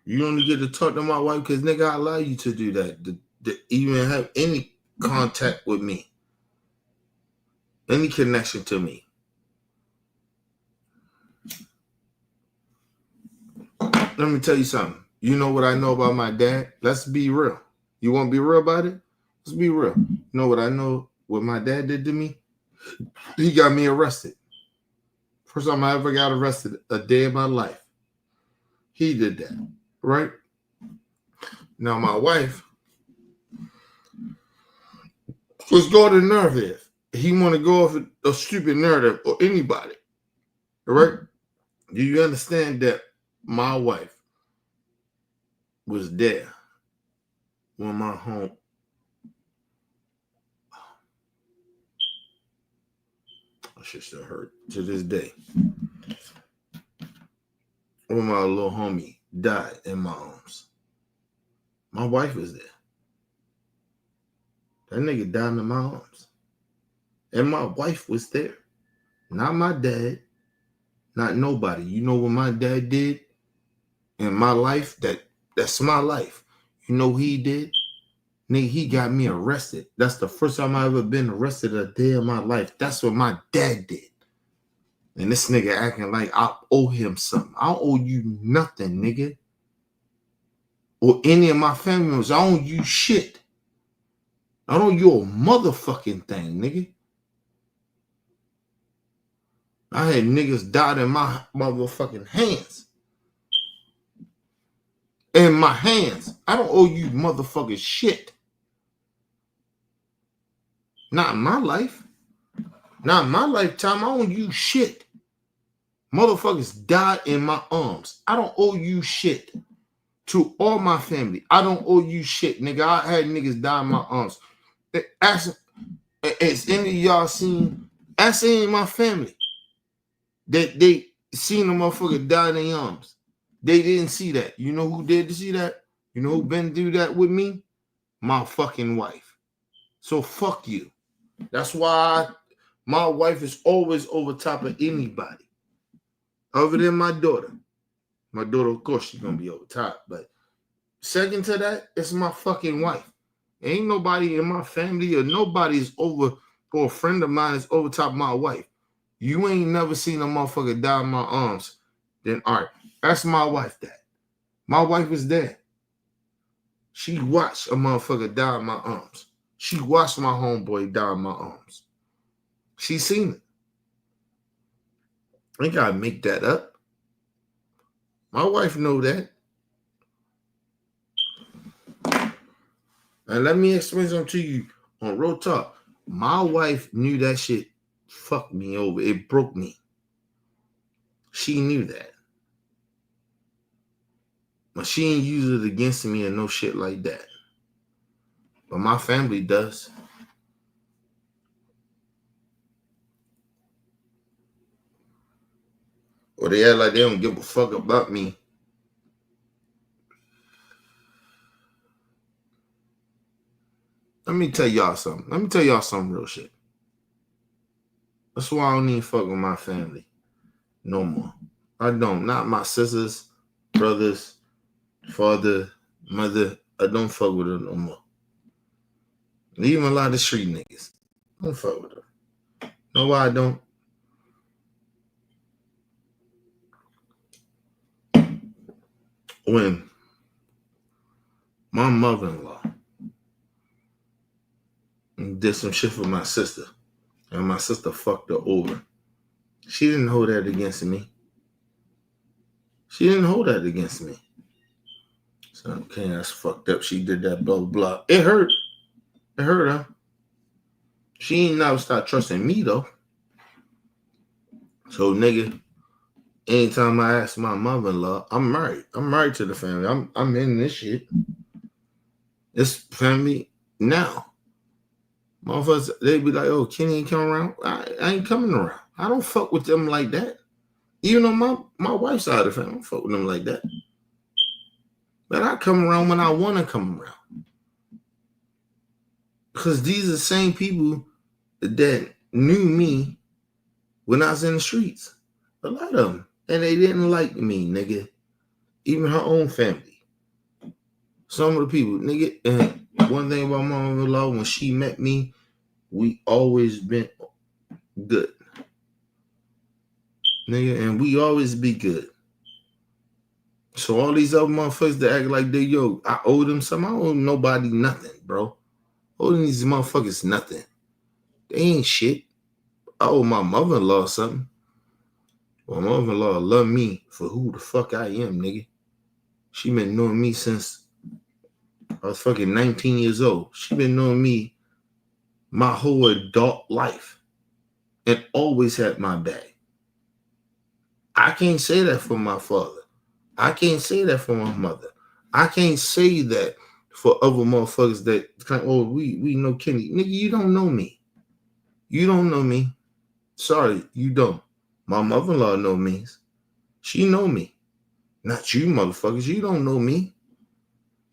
You only get to talk to my wife because, nigga, I allow you to do that. To even have any contact with me. Any connection to me. Let me tell you something. You know what I know about my dad? Let's be real. You want to be real about it? Let's be real. You know what I know what my dad did to me? He got me arrested. First time I ever got arrested a day of my life. He did that, right? Now my wife was going to narrative. He want to go off a stupid narrative or anybody. All right? Do you understand that my wife was there when my home? I should still hurt to this day. When my little homie died in my arms. My wife was there. That nigga died in my arms. And my wife was there. Not my dad. Not nobody. You know what my dad did in my life? That's my life. You know what he did? Nigga, he got me arrested. That's the first time I ever been arrested a day in my life. That's what my dad did. And this nigga acting like I owe him something. I don't owe you nothing, nigga. Or any of my family members. I don't owe you shit. I don't owe you a motherfucking thing, nigga. I had niggas died in my motherfucking hands. In my hands. I don't owe you motherfucking shit. Not in my life. Not in my lifetime. I don't owe you shit. Motherfuckers died in my arms. I don't owe you shit. To all my family, I don't owe you shit, nigga. I had niggas die in my arms. Has any of y'all seen? Ask any of my family that they seen a motherfucker die in their arms. They didn't see that. You know who did see that? You know who been through that with me? My fucking wife. So fuck you. That's why my wife is always over top of anybody. Other than my daughter. My daughter, of course, she's gonna be over top. But second to that, it's my fucking wife. Ain't nobody in my family or nobody's over, or a friend of mine is over top of my wife. You ain't never seen a motherfucker die in my arms. Then all right, that's my wife. That my wife was there. She watched a motherfucker die in my arms. She watched my homeboy die in my arms. She seen it. I ain't gotta make that up. My wife know that. And let me explain something to you on real talk. My wife knew that shit fucked me over. It broke me. She knew that. But she ain't use it against me or no shit like that. But my family does. Or they act like they don't give a fuck about me. Let me tell y'all something. Let me tell y'all some real shit. That's why I don't even fuck with my family no more. I don't. Not my sisters, brothers, father, mother. I don't fuck with them no more. Even a lot of street niggas. I don't fuck with them. Know why I don't? When my mother-in-law did some shit for my sister, and my sister fucked her over, she didn't hold that against me. She didn't hold that against me. So, okay, that's fucked up. She did that, blah, blah, blah. It hurt. It hurt her. She ain't never start trusting me, though. So, nigga, anytime I ask my mother-in-law, I'm married. I'm married to the family. I'm in this shit. It's family now. Motherfuckers, they be like, oh, Kenny ain't coming around. I ain't coming around. I don't fuck with them like that. Even on my wife's side of the family, I don't fuck with them like that. But I come around when I want to come around. Because these are the same people that knew me when I was in the streets. A lot of them. And they didn't like me, nigga. Even her own family. Some of the people, nigga. And one thing about my mother-in-law, when she met me, we always been good. Nigga, and we always be good. So all these other motherfuckers that act like they, I owe them something. I don't owe nobody nothing, bro. I owe these motherfuckers nothing. They ain't shit. I owe my mother-in-law something. My mother-in-law love me for who the fuck I am, nigga. She been knowing me since I was fucking 19 years old. She been knowing me my whole adult life and always had my back. I can't say that for my father. I can't say that for my mother. I can't say that for other motherfuckers that kind of, oh, we know Kenny. Nigga, you don't know me. You don't know me. Sorry, you don't. My mother-in-law know me. She know me. Not you motherfuckers. You don't know me.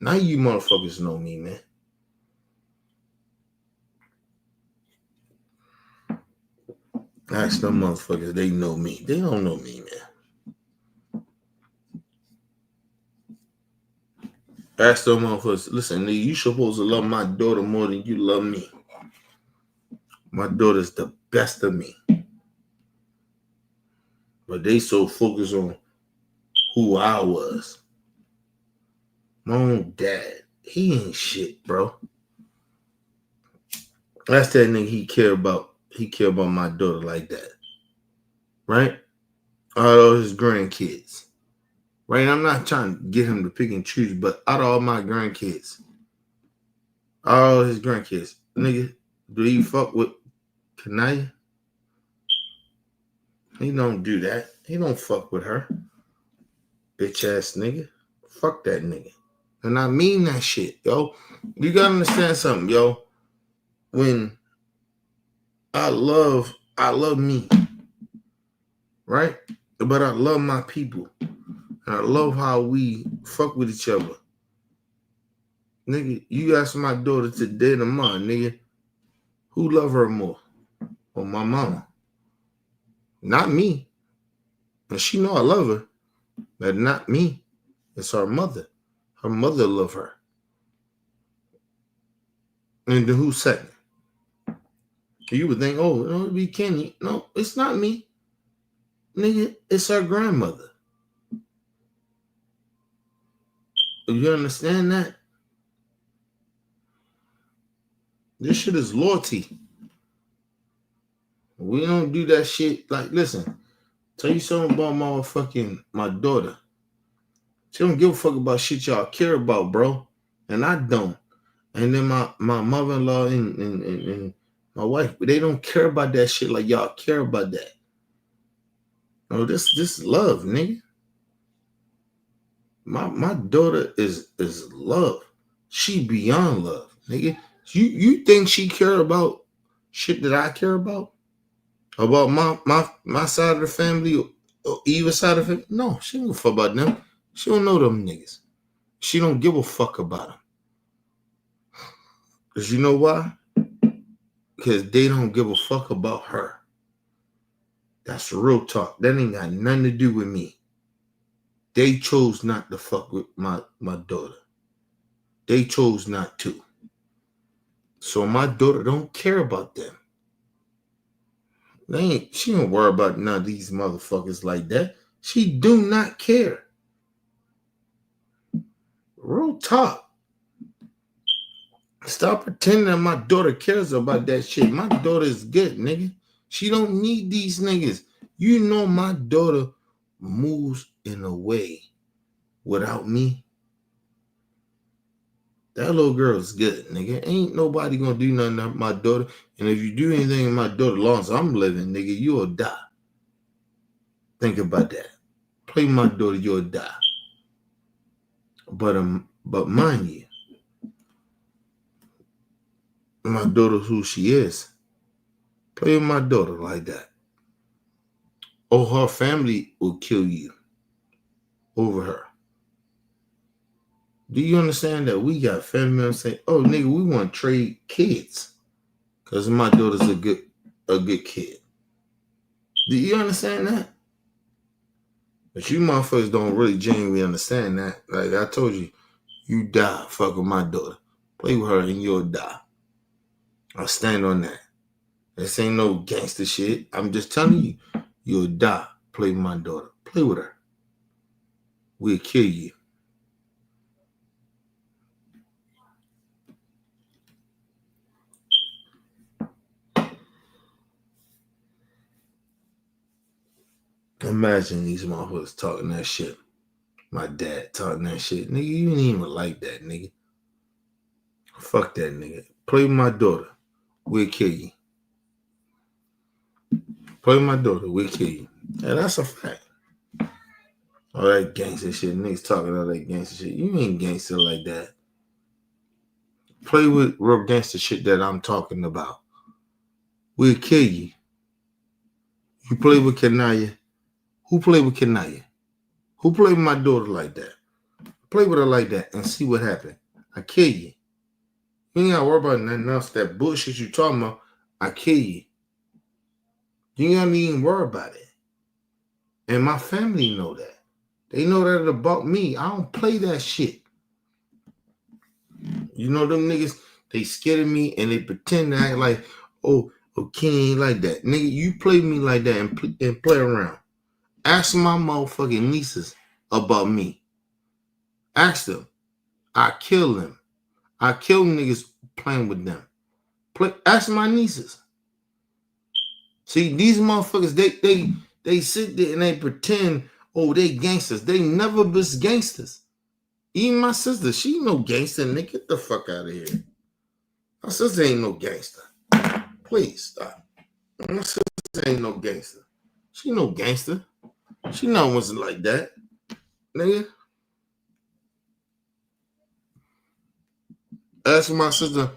Now you motherfuckers know me, man. Ask them motherfuckers, they know me. They don't know me, man. Ask them motherfuckers, listen, nigga, you supposed to love my daughter more than you love me. My daughter's the best of me. But they so focused on who I was. My own dad, he ain't shit, bro. That's that nigga he care about my daughter like that. Right? All his grandkids. Right? I'm not trying to get him to pick and choose, but out of all my grandkids, all his grandkids, nigga, do he fuck with Kanaya? He don't do that. He don't fuck with her. Bitch ass nigga. Fuck that nigga. And I mean that shit, yo. You gotta understand something, yo. When I love me, right? But I love my people. And I love how we fuck with each other. Nigga, you ask my daughter today and tomorrow, nigga, who love her more? Or my mama? Not me. And she know I love her, but not me. It's her mother. Her mother love her. And then who's second? You would think, oh, it'd be Kenny. No, it's not me. Nigga, it's her grandmother. You understand that? This shit is loyalty. We don't do that shit. Like, listen, tell you something about my daughter. She don't give a fuck about shit y'all care about, bro. And I don't. And then my mother-in-law and my wife, they don't care about that shit like y'all care about that. No, this is love, nigga. My daughter is love. She beyond love, nigga. You think she care about shit that I care about? About my side of the family or Eva's side of it? No, she don't give a fuck about them. She don't know them niggas. She don't give a fuck about them. Because you know why? Because they don't give a fuck about her. That's real talk. That ain't got nothing to do with me. They chose not to fuck with my daughter. They chose not to. So my daughter don't care about them. She don't worry about none of these motherfuckers like that. She do not care. Real talk. Stop pretending that my daughter cares about that shit. My daughter is good, nigga. She don't need these niggas. You know my daughter moves in a way without me. That little girl is good, nigga. Ain't nobody gonna do nothing to my daughter. And if you do anything to my daughter, long as I'm living, nigga, you'll die. Think about that. Play my daughter, you'll die. But mind you, my daughter's who she is. Play with my daughter like that. Or her family will kill you over her. Do you understand that we got family members saying, oh, nigga, we want to trade kids because my daughter's a good kid. Do you understand that? But you motherfuckers don't really genuinely understand that. Like I told you, you die fucking my daughter. Play with her and you'll die. I'll stand on that. This ain't no gangster shit. I'm just telling you, you'll die. Play with my daughter. Play with her. We'll kill you. Imagine these motherfuckers talking that shit. My dad talking that shit. Nigga, you ain't even like that, nigga. Fuck that nigga. Play with my daughter, we'll kill you. Play with my daughter, we'll kill you. And that's a fact. All that gangster shit. Niggas talking all that gangster shit. You ain't gangster like that. Play with real gangster shit that I'm talking about. We'll kill you. You play with Kanaya. Who play with Kanaya? Who play with my daughter like that? Play with her like that and see what happens. I kill you. You ain't gotta worry about nothing else. That bullshit you talking about, I kill you. You ain't gotta even worry about it. And my family know that. They know that about me. I don't play that shit. You know them niggas, they scared of me and they pretend to act like, oh, Kenny ain't like that. Nigga, you play me like that and play around. Ask my motherfucking nieces about me. Ask them. I kill them. I kill niggas playing with them. Ask my nieces. See, these motherfuckers, they sit there and they pretend, oh, they gangsters. They never been gangsters. Even my sister, she no gangster, nigga. Get the fuck out of here. My sister ain't no gangster. Please stop. My sister ain't no gangster. She no gangster. She not wasn't like that, nigga. Ask my sister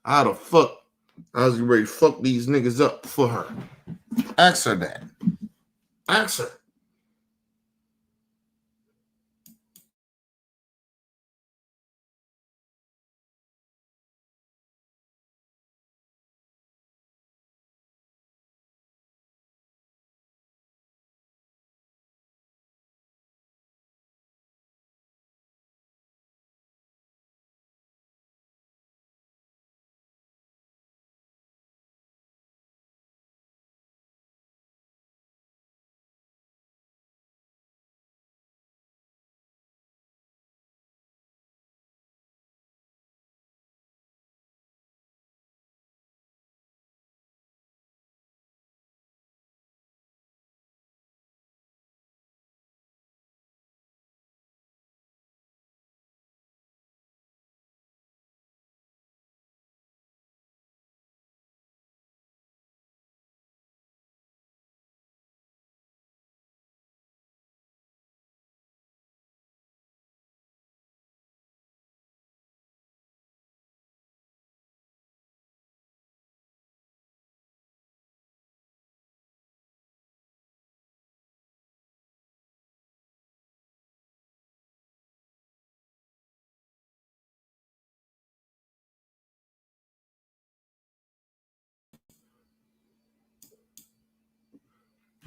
how the fuck I was ready to fuck these niggas up for her. Ask her that. Ask her.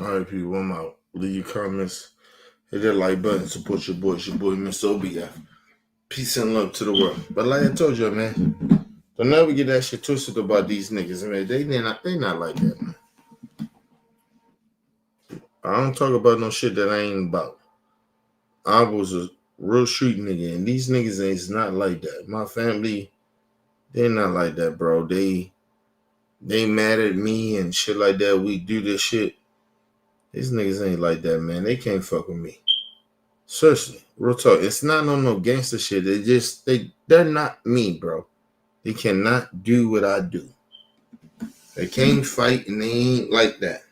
All right, people, I'm out. Leave your comments. Hit that like button. Support your boy. It's your boy, Miss OBF. Peace and love to the world. But like I told you, man, don't never get that shit twisted about these niggas, man. They not like that, man. I don't talk about no shit that I ain't about. I was a real street nigga, and these niggas is not like that. My family, they're not like that, bro. They mad at me and shit like that. We do this shit. These niggas ain't like that, man. They can't fuck with me. Seriously, real talk. It's not no gangster shit. They're not me, bro. They cannot do what I do. They can't fight and they ain't like that.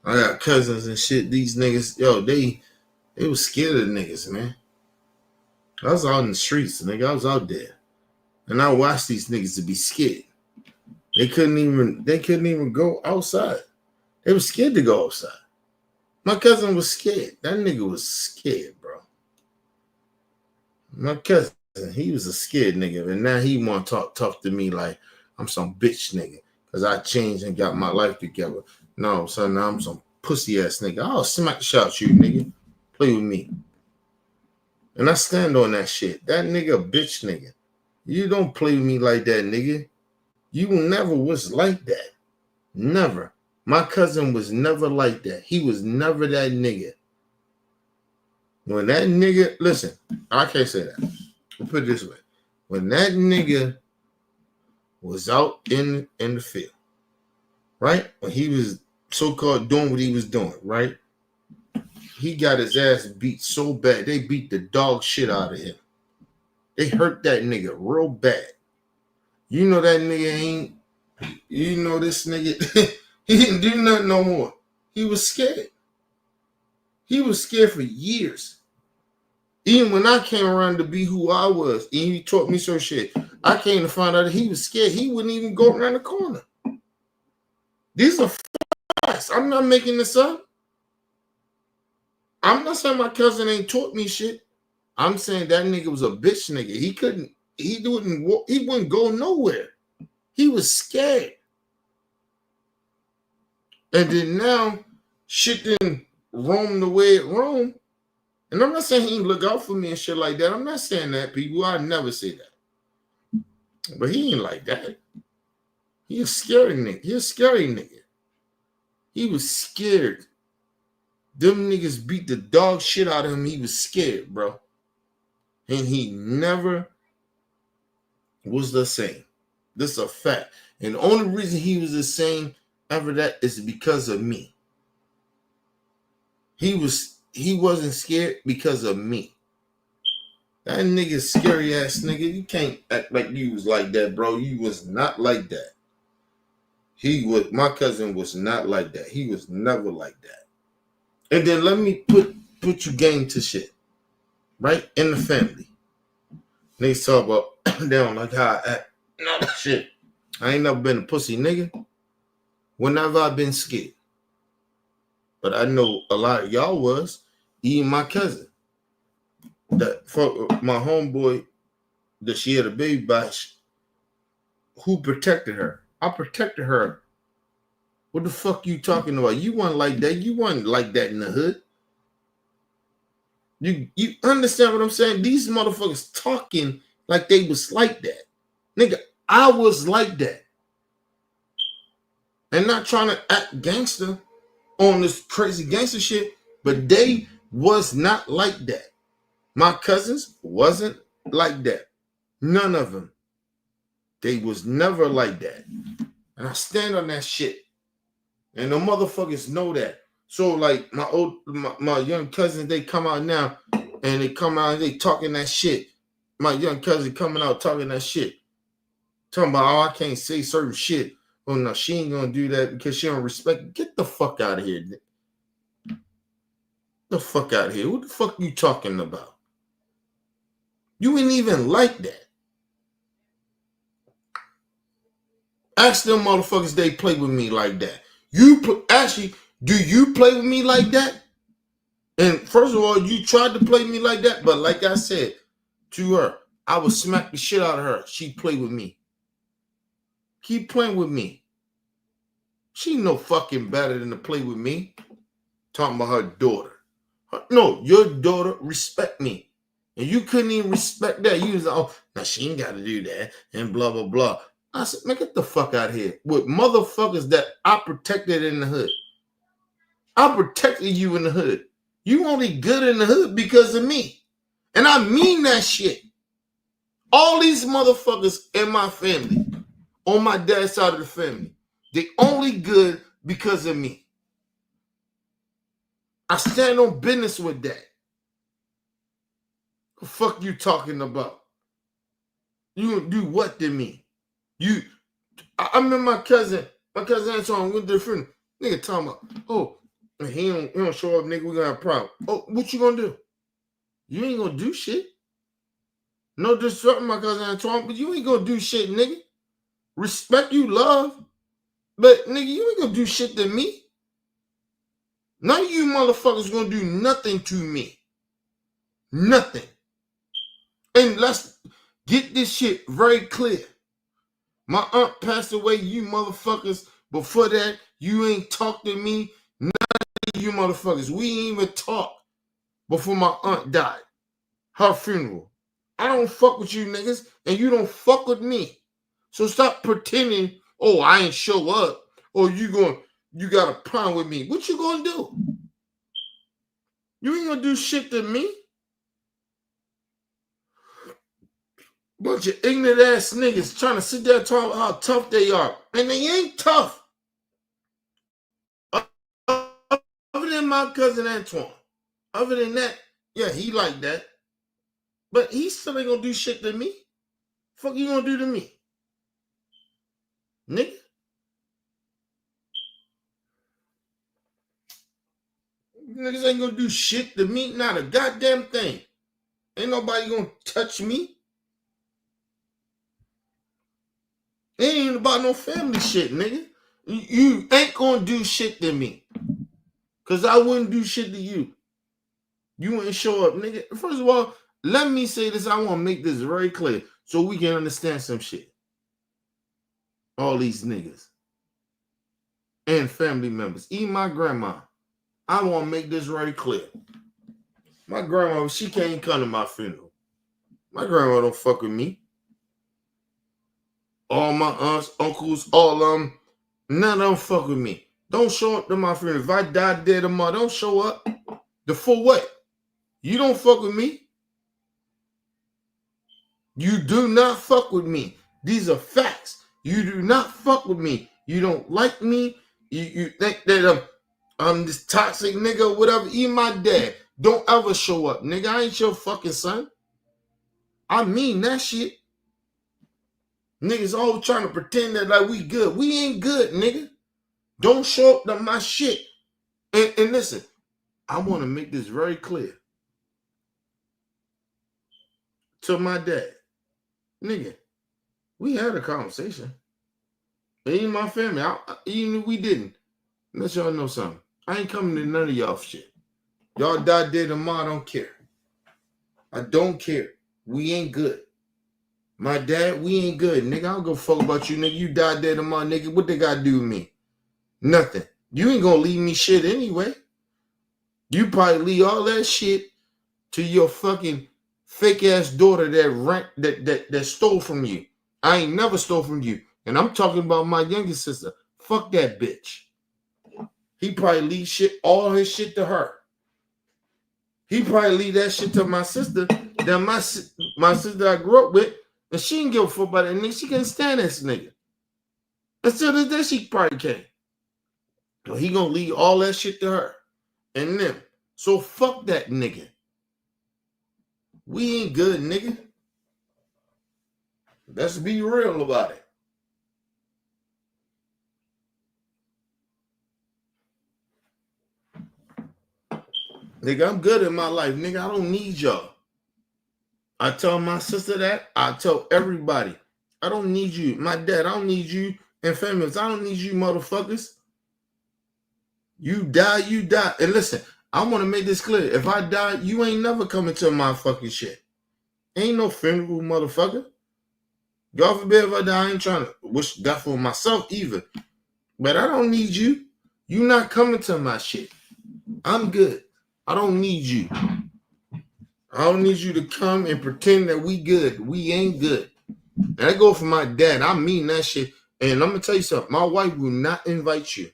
I got cousins and shit. These niggas, yo, they was scared of niggas, man. I was out in the streets, nigga. I was out there. And I watched these niggas to be scared. They couldn't even go outside. They were scared to go outside. My cousin was scared. That nigga was scared, bro. My cousin, he was a scared nigga. And now he want to talk to me like I'm some bitch nigga. Because I changed and got my life together. No, son, now I'm some pussy ass nigga. I'll smack the shit out you, nigga. Play with me. And I stand on that shit. That nigga a bitch nigga. You don't play with me like that, nigga. You never was like that. Never. My cousin was never like that. He was never that nigga. When that nigga, listen, I can't say that. I'll put it this way. When that nigga was out in the field, right? When he was so-called doing what he was doing, right? He got his ass beat so bad. They beat the dog shit out of him. They hurt that nigga real bad. You know that nigga ain't, you know this nigga, he didn't do nothing no more. He was scared. He was scared for years. Even when I came around to be who I was, and he taught me some shit, I came to find out that he was scared. He wouldn't even go around the corner. These are facts. I'm not making this up. I'm not saying my cousin ain't taught me shit. I'm saying that nigga was a bitch nigga. He wouldn't go nowhere. He was scared. And then now shit didn't roam the way it roamed. And I'm not saying he didn't look out for me and shit like that. I'm not saying that, people. I never say that. But he ain't like that. He a scary nigga. He a scary nigga. He was scared. Them niggas beat the dog shit out of him. He was scared, bro. And he never was the same. This is a fact. And the only reason he was the same after that is because of me. He wasn't scared because of me. That nigga scary ass nigga. You can't act like you was like that, bro. You was not like that. My cousin was not like that. He was never like that. And then let me put you game to shit. Right? In the family. Niggas talk about they don't like how I act. No shit. I ain't never been a pussy nigga. Whenever I've been scared. But I know a lot of y'all was, even my cousin. That for my homeboy that she had a baby by, who protected her? I protected her. What the fuck you talking about? You weren't like that. You weren't like that in the hood. You understand what I'm saying? These motherfuckers talking like they was like that. Nigga, I was like that. And not trying to act gangster on this crazy gangster shit, but they was not like that. My cousins wasn't like that. None of them. They was never like that. And I stand on that shit. And the motherfuckers know that. So like my young cousins, they come out now and they come out and they talking that shit. My young cousin coming out talking that shit. Talking about, oh, I can't say certain shit. Oh no, she ain't gonna do that because she don't respect. Get the fuck out of here. Get the fuck out of here. What the fuck you talking about? You ain't even like that. Ask them motherfuckers they play with me like that. Actually, do you play with me like that? And first of all, you tried to play me like that, but like I said to her, I would smack the shit out of her. She'd play with me. Keep playing with me. She no fucking better than to play with me. Talking about her daughter. No, your daughter respect me. And you couldn't even respect that. You was like, oh, now she ain't got to do that. And blah, blah, blah. I said, man, get the fuck out of here. With motherfuckers that I protected in the hood. I protected you in the hood. You only good in the hood because of me. And I mean that shit. All these motherfuckers in my family, on my dad's side of the family, they only good because of me. I stand on business with that. The fuck you talking about? You gonna do what to me? I remember my cousin Antoine went to the funeral. Nigga talking about, oh, he don't show up, nigga, we gonna have a problem. Oh, what you gonna do? You ain't gonna do shit. No disrespect my cousin Antoine, but you ain't gonna do shit, nigga. Respect you, love. But nigga, you ain't gonna do shit to me. None of you motherfuckers gonna do nothing to me. Nothing. And let's get this shit very clear. My aunt passed away, you motherfuckers. Before that, you ain't talked to me. None of you motherfuckers. We ain't even talked before my aunt died. Her funeral. I don't fuck with you niggas, and you don't fuck with me. So stop pretending, oh, I ain't show up, or you got a problem with me. What you gonna do? You ain't gonna do shit to me. Bunch of ignorant ass niggas trying to sit there and talk about how tough they are. And they ain't tough. Other than my cousin Antoine. Other than that, yeah, he like that. But he still ain't gonna do shit to me. Fuck you gonna do to me? Nigga. Niggas ain't gonna do shit to me, not a goddamn thing. Ain't nobody gonna touch me. It ain't about no family shit, nigga. You ain't gonna do shit to me. Cause I wouldn't do shit to you. You wouldn't show up, nigga. First of all, let me say this. I want to make this very clear so we can understand some shit. All these niggas and family members, even my grandma. I want to make this very clear. My grandma, she can't come to my funeral. My grandma don't fuck with me. All my aunts, uncles, all of them, none of them fuck with me. Don't show up to my funeral. If I die dead tomorrow, don't show up. For what? You don't fuck with me. You do not fuck with me. These are facts. You do not fuck with me. You don't like me. You think that I'm this toxic nigga or whatever. Even my dad. Don't ever show up, nigga. I ain't your fucking son. I mean that shit. Niggas always trying to pretend that like we good. We ain't good, nigga. Don't show up to my shit. And listen, I want to make this very clear to my dad. Nigga, we had a conversation. Even my family, even if we didn't, let y'all know something. I ain't coming to none of y'all shit. Y'all die dead tomorrow, I don't care. I don't care. We ain't good. My dad, we ain't good, nigga. I don't go fuck about you, nigga. You die dead tomorrow, nigga. What they gotta do with me? Nothing. You ain't gonna leave me shit anyway. You probably leave all that shit to your fucking fake ass daughter that stole from you. I ain't never stole from you. And I'm talking about my youngest sister. Fuck that bitch. He probably leave all his shit to her. He probably leave that shit to my sister. Then my sister I grew up with, and she didn't give a fuck about that nigga. She couldn't stand this nigga. Until the day she probably came. So he gonna leave all that shit to her and them. So fuck that nigga. We ain't good, nigga. Let's be real about it. Nigga, I'm good in my life. Nigga, I don't need y'all. I tell my sister that. I tell everybody. I don't need you. My dad, I don't need you. And families, I don't need you motherfuckers. You die, you die. And listen, I want to make this clear. If I die, you ain't never coming to my fucking shit. Ain't no funeral, motherfucker. God forbid if I die, I ain't trying to wish death for myself either. But I don't need you. You not coming to my shit. I'm good. I don't need you. I don't need you to come and pretend that we good. We ain't good. And I go for my dad. I mean that shit. And I'm going to tell you something. My wife will not invite you.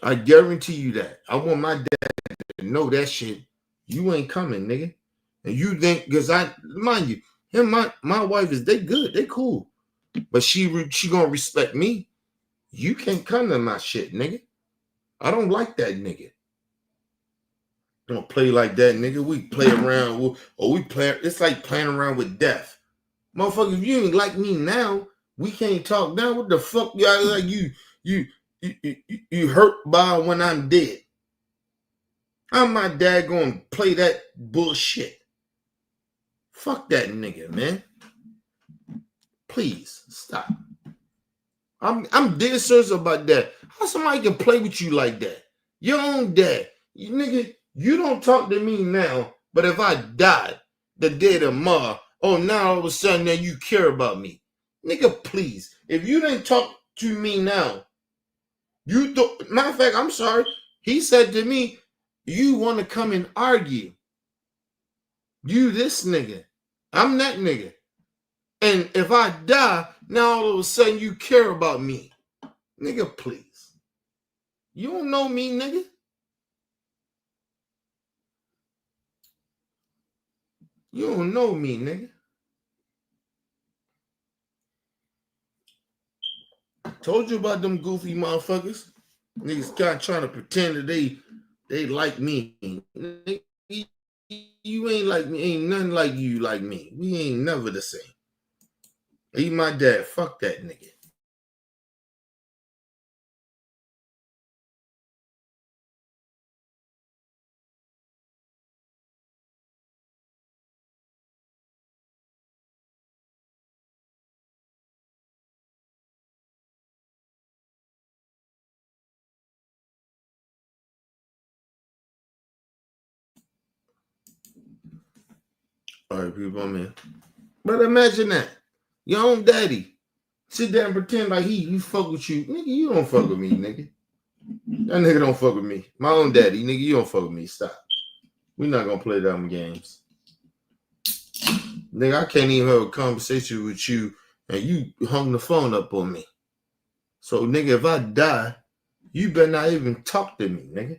I guarantee you that. I want my dad to know that shit. You ain't coming, nigga. And you think, because mind you, him, my wife they good. They cool. But she gonna respect me. You can't come to my shit, nigga. I don't like that nigga. Don't play like that, nigga. We play around, or we play. It's like playing around with death, motherfucker. If you ain't like me now, we can't talk now. What the fuck, y'all? Like you hurt by when I'm dead. How my dad gonna play that bullshit? Fuck that nigga, man. Please stop. I'm dead serious about that. How somebody can play with you like that? Your own dad. Nigga, you don't talk to me now, but if I died the day tomorrow, oh, now all of a sudden now you care about me. Nigga, please. If you didn't talk to me now, matter of fact, I'm sorry. He said to me, you want to come and argue. You this nigga. I'm that nigga. And if I die, now all of a sudden you care about me. Nigga, please. You don't know me, nigga. You don't know me, nigga. Told you about them goofy motherfuckers. Niggas trying to pretend that they like me. Nigga, You ain't like me. Ain't nothing like you like me. We ain't never the same. He my dad. Fuck that nigga. All right, people, I'm in. But imagine that. Your own daddy sit there and pretend like he fuck with you. Nigga, you don't fuck with me, nigga. That nigga don't fuck with me. My own daddy, nigga, you don't fuck with me. Stop. We're not gonna play them games. Nigga, I can't even have a conversation with you and you hung the phone up on me. So, nigga, if I die, you better not even talk to me, nigga.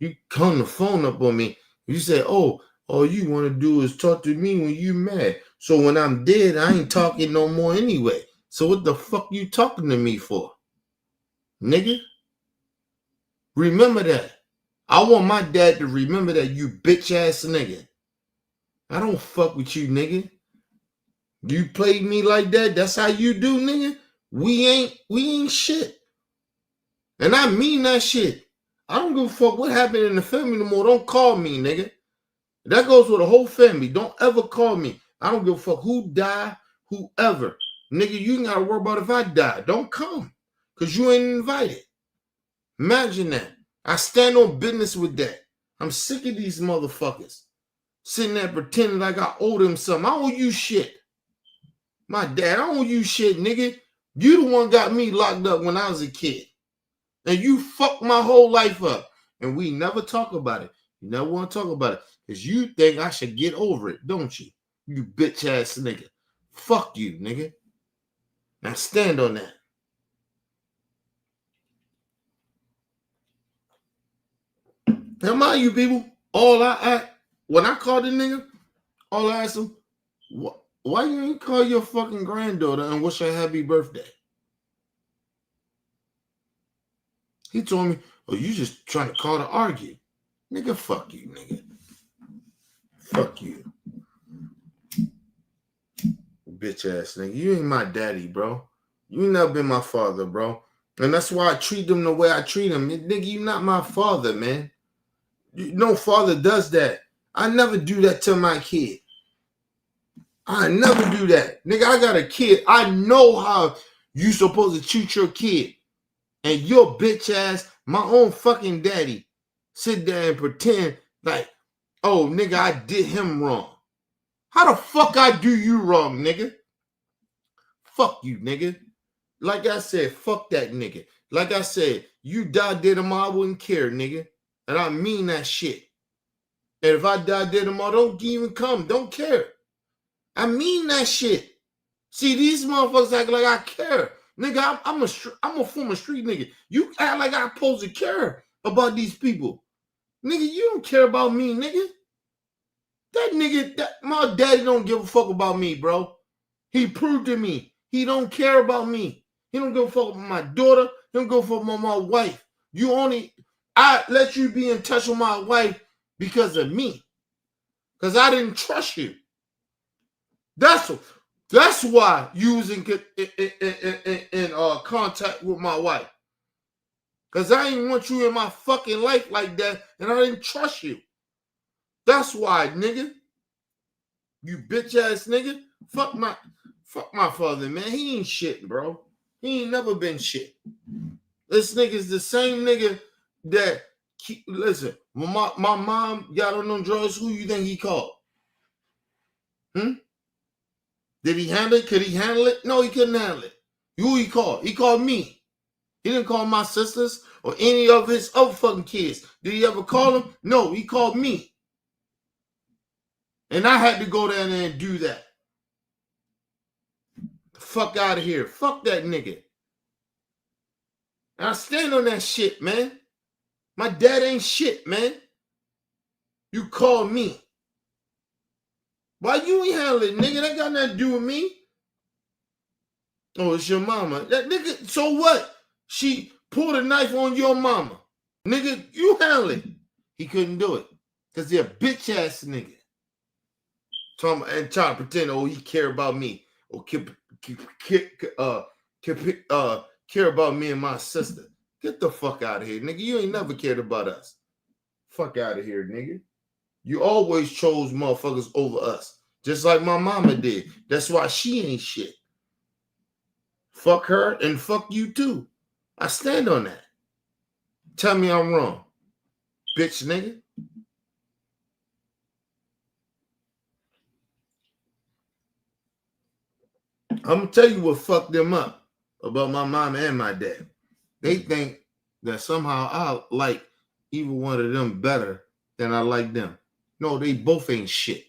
You hung the phone up on me. You say, oh, all you want to do is talk to me when you mad. So when I'm dead, I ain't talking no more anyway. So what the fuck you talking to me for? Nigga? Remember that. I want my dad to remember that, you bitch ass nigga. I don't fuck with you, nigga. You played me like that, that's how you do, nigga. We ain't shit. And I mean that shit. I don't give a fuck what happened in the family no more. Don't call me, nigga. That goes with the whole family. Don't ever call me. I don't give a fuck who died, whoever. Nigga, you ain't gotta worry about if I die. Don't come. Because you ain't invited. Imagine that. I stand on business with that. I'm sick of these motherfuckers sitting there pretending like I owe them something. I owe you shit. My dad, I owe you shit, nigga. You the one got me locked up when I was a kid. And you fucked my whole life up. And we never talk about it. You never want to talk about it. Because you think I should get over it, don't you? You bitch ass nigga. Fuck you, nigga. Now stand on that. Now mind you, people, when I called the nigga, all I asked him, why you ain't call your fucking granddaughter and wish her happy birthday? He told me, oh, you just trying to call to argue. Nigga, fuck you, nigga. Fuck you. Bitch ass nigga. You ain't my daddy, bro. You ain't never been my father, bro. And that's why I treat them the way I treat them. Nigga, you not my father, man. No father does that. I never do that to my kid. I never do that. Nigga, I got a kid. I know how you supposed to treat your kid. And your bitch ass, my own fucking daddy, sit there and pretend like, oh, nigga, I did him wrong. How the fuck I do you wrong, nigga? Fuck you, nigga. Like I said, fuck that nigga. Like I said, you die dead tomorrow, I wouldn't care, nigga. And I mean that shit. And if I die dead tomorrow, don't even come. Don't care. I mean that shit. See, these motherfuckers act like I care. Nigga, I'm a former street nigga. You act like I'm supposed to care about these people. Nigga, you don't care about me, nigga. That nigga, my daddy don't give a fuck about me, bro. He proved to me he don't care about me. He don't give a fuck about my daughter. He don't give a fuck about my wife. I let you be in touch with my wife because of me. Because I didn't trust you. That's why you was in contact with my wife. Because I didn't want you in my fucking life like that, and I didn't trust you. That's why, nigga. You bitch ass nigga. Fuck my father, man. He ain't shit, bro. He ain't never been shit. This nigga's the same nigga that, listen, when my mom got on them drugs, who you think he called? Did he handle it? Could he handle it? No, he couldn't handle it. Who he called? He called me. He didn't call my sisters or any of his other fucking kids. Did he ever call them? No, he called me. And I had to go down there and do that. Fuck out of here. Fuck that nigga. And I stand on that shit, man. My dad ain't shit, man. You call me. Why you ain't handle it, nigga? That got nothing to do with me. Oh, it's your mama. That nigga, so what? She pulled a knife on your mama. Nigga, you handle it. He couldn't do it. Because they're a bitch ass nigga. And trying to pretend, oh, he care about me. Or care about me and my sister. Get the fuck out of here, nigga. You ain't never cared about us. Fuck out of here, nigga. You always chose motherfuckers over us. Just like my mama did. That's why she ain't shit. Fuck her and fuck you too. I stand on that. Tell me I'm wrong. Bitch nigga. I'm gonna tell you what fucked them up about my mom and my dad. They think that somehow I like either one of them better than I like them. No, they both ain't shit.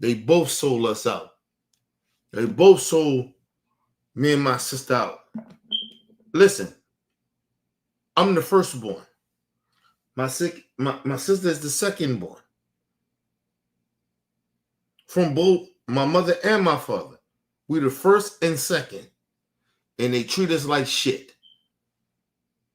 They both sold us out. They both sold me and my sister out. Listen, I'm the firstborn. My sister is the secondborn. From both my mother and my father. We the first and second. And they treat us like shit.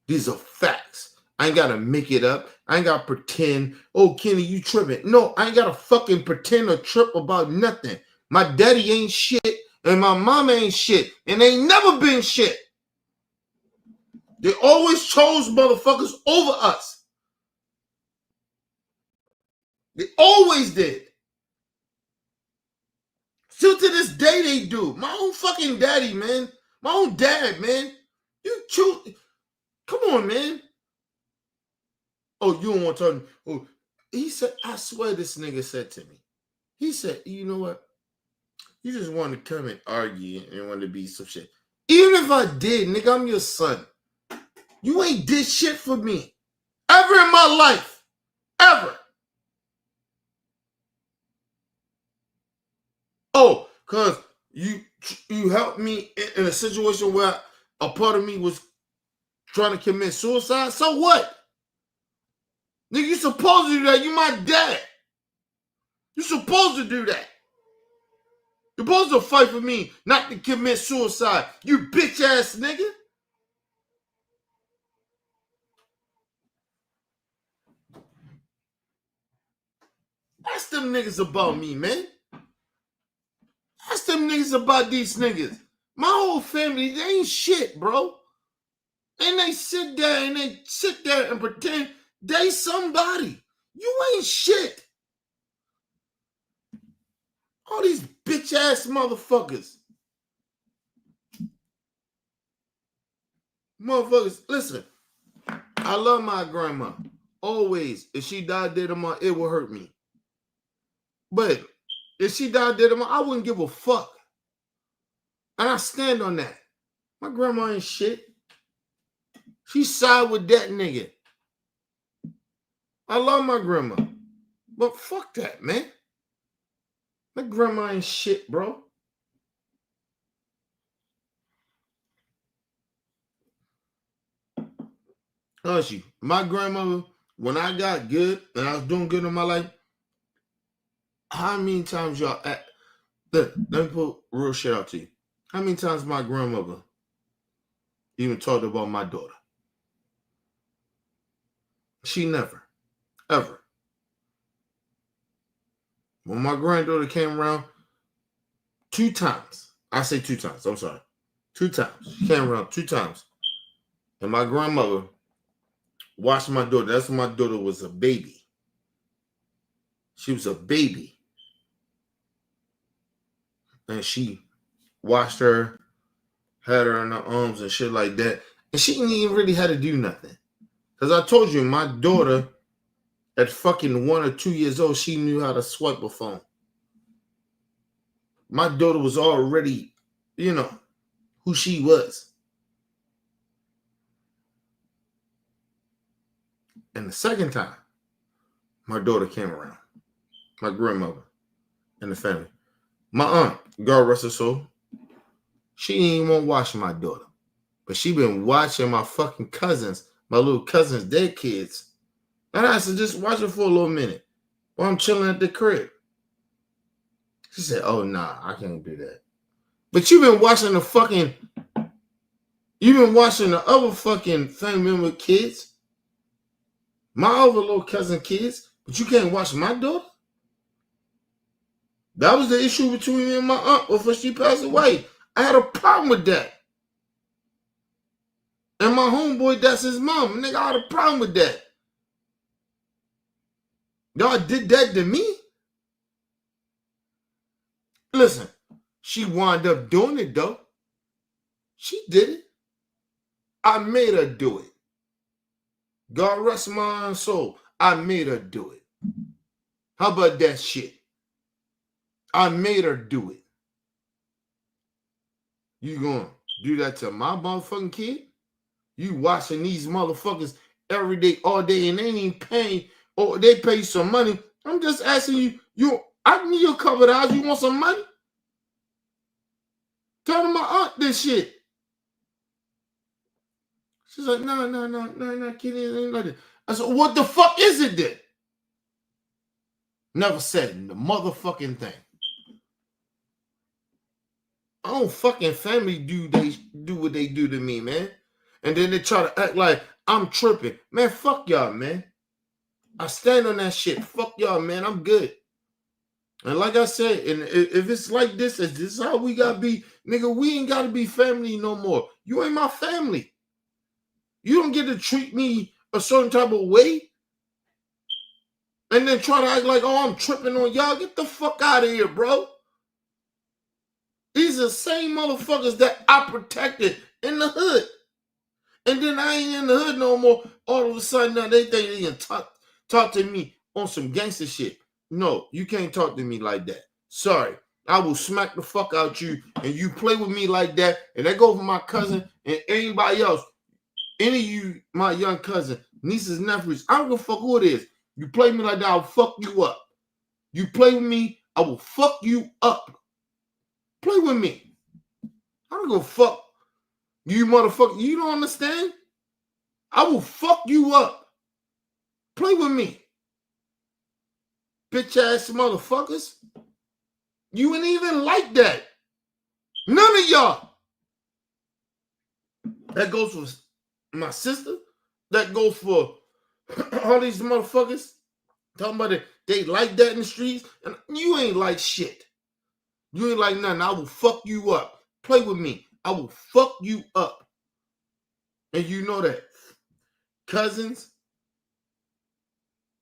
These are facts. I ain't got to make it up. I ain't got to pretend, oh, Kenny, you tripping. No, I ain't got to fucking pretend or trip about nothing. My daddy ain't shit and my mama ain't shit. And they ain't never been shit. They always chose motherfuckers over us. They always did. Still to this day they do. My own fucking daddy, man. My own dad, man. You choose. Come on, man. Oh, you don't want to talk. Oh, he said, I swear this nigga said to me. He said, you know what? You just want to come and argue and want to be some shit. Even if I did, nigga, I'm your son. You ain't did shit for me. Ever in my life. Ever. Oh, because you helped me in a situation where a part of me was trying to commit suicide. So what? Nigga, you supposed to do that. You my dad. You supposed to do that. You're supposed to fight for me not to commit suicide. You bitch ass nigga. Ask them niggas about me, man. Ask them niggas about these niggas. My whole family, they ain't shit, bro. And they sit there and pretend they somebody. You ain't shit. All these bitch ass motherfuckers. Motherfuckers, listen. I love my grandma. Always. If she died dead of my, it would hurt me. But if she died dead of my, I wouldn't give a fuck. And I stand on that. My grandma ain't shit. She side with that nigga. I love my grandma. But fuck that, man. My grandma ain't shit, bro. Honestly, my grandmother, when I got good and I was doing good in my life, how many times y'all let me put real shit out to you. How many times my grandmother even talked about my daughter? She never, ever. When my granddaughter came around, 2 times. I say 2 times. I'm sorry. 2 times. She came around 2 times. And my grandmother watched my daughter. That's when my daughter was a baby. She was a baby. And she watched her, had her in her arms and shit like that. And she didn't even really have to do nothing. Because I told you, my daughter, at fucking 1 or 2 years old, she knew how to swipe a phone. My daughter was already, who she was. And the second time, my daughter came around. My grandmother and the family. My aunt, God rest her soul, she didn't even want to watch my daughter. But she been watching my fucking cousins, my little cousins, their kids. And I said, just watch it for a little minute while I'm chilling at the crib. She said, oh, nah, I can't do that. But you've been watching the other fucking family member kids, my other little cousin kids, But you can't watch my daughter? That was the issue between me and my aunt before she passed away. I had a problem with that. And my homeboy, that's his mom. Nigga, I had a problem with that. Y'all did that to me? Listen, she wound up doing it, though. She did it. I made her do it. God rest my soul. I made her do it. How about that shit? I made her do it. You gonna do that to my motherfucking kid? You watching these motherfuckers every day, all day, and they ain't even paying, or they pay you some money. I'm just asking you, I need a couple of hours. You want some money? Tell my aunt this shit. She's like, no, kid, it ain't like that. I said, what the fuck is it then? Never said the motherfucking thing. I don't fucking family do what they do to me, man. And then they try to act like I'm tripping. Man, fuck y'all, man. I stand on that shit. Fuck y'all, man. I'm good. And like I said, and if it's like this, is this how we gotta be? Nigga, we ain't gotta be family no more. You ain't my family. You don't get to treat me a certain type of way. And then try to act like, oh, I'm tripping on y'all. Get the fuck out of here, bro. These are the same motherfuckers that I protected in the hood. And then I ain't in the hood no more. All of a sudden, now they think they can talk to me on some gangster shit. No, you can't talk to me like that. Sorry. I will smack the fuck out you, and you play with me like that, and that go for my cousin and anybody else. Any of you, my young cousin, nieces, nephews, I don't give a fuck who it is. You play me like that, I'll fuck you up. You play with me, I will fuck you up. Play with me. I don't give a fuck. You motherfucker, you don't understand? I will fuck you up. Play with me. Bitch ass motherfuckers. You ain't even like that. None of y'all. That goes for my sister. That goes for all these motherfuckers. Talking about it, they like that in the streets. And you ain't like shit. You ain't like nothing. I will fuck you up. Play with me. I will fuck you up. And you know that. Cousins,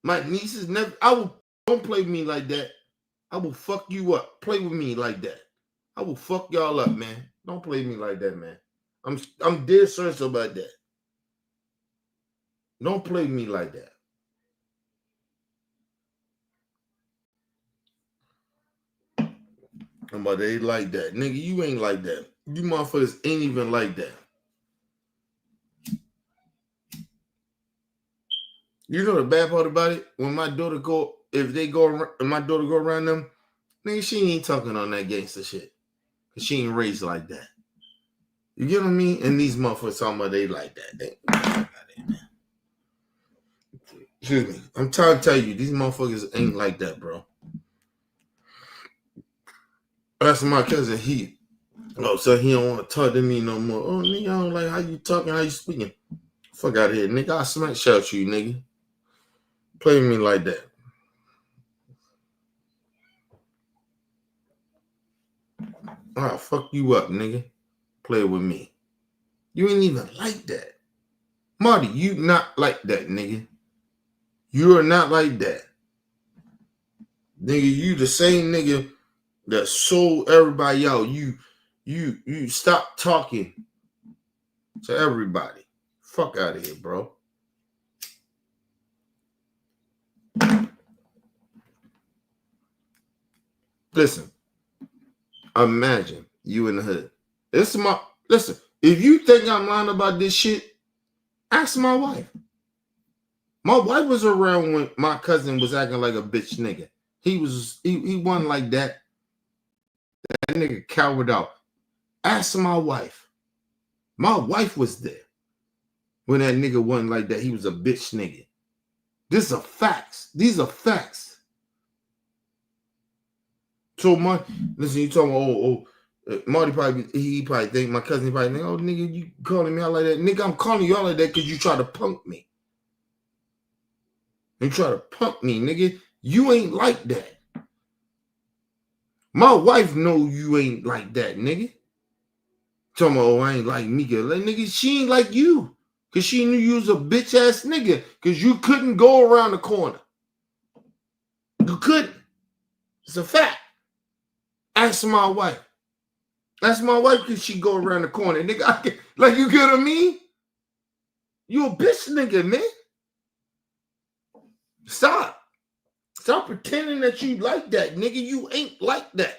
my nieces, never. Don't play with me like that. I will fuck you up. Play with me like that. I will fuck y'all up, man. Don't play with me like that, man. I'm dead serious about that. Don't play with me like that. But they like that. Nigga, you ain't like that. You motherfuckers ain't even like that. You know the bad part about it? When my daughter my daughter go around them, nigga, she ain't talking on that gangster shit. Cause she ain't raised like that. You get what I mean? And these motherfuckers talking about they like that. Excuse me. I'm trying to tell you, these motherfuckers ain't like that, bro. That's my cousin. So he don't want to talk to me no more. Oh, nigga, I don't like how you talking, how you speaking. Fuck out of here, nigga. I'll smack shout you, nigga. Play with me like that. I'll fuck you up, nigga. Play with me. You ain't even like that. Marty, you not like that, nigga. You are not like that. Nigga, you the same nigga that sold everybody out. You stop talking to everybody. Fuck out of here, bro. Listen, imagine you in the hood. Listen, if you think I'm lying about this shit, ask my wife. My wife was around when my cousin was acting like a bitch nigga. He wasn't like that. That nigga cowered out. Ask my wife. My wife was there when that nigga wasn't like that. He was a bitch nigga. These are facts. These are facts. So listen, you talking Marty probably think, my cousin probably think, oh nigga, you calling me out like that. Nigga, I'm calling you out like that because you try to punk me. and try to punk me, nigga. You ain't like that. My wife know you ain't like that, nigga. Talking about, oh, I ain't like Mika. Like, nigga, she ain't like you. Because she knew you was a bitch-ass nigga. Because you couldn't go around the corner. You couldn't. It's a fact. Ask my wife. Ask my wife, could she go around the corner? Nigga, like, you get what I mean? You a bitch nigga, man. Stop. Stop pretending that you like that, nigga. You ain't like that.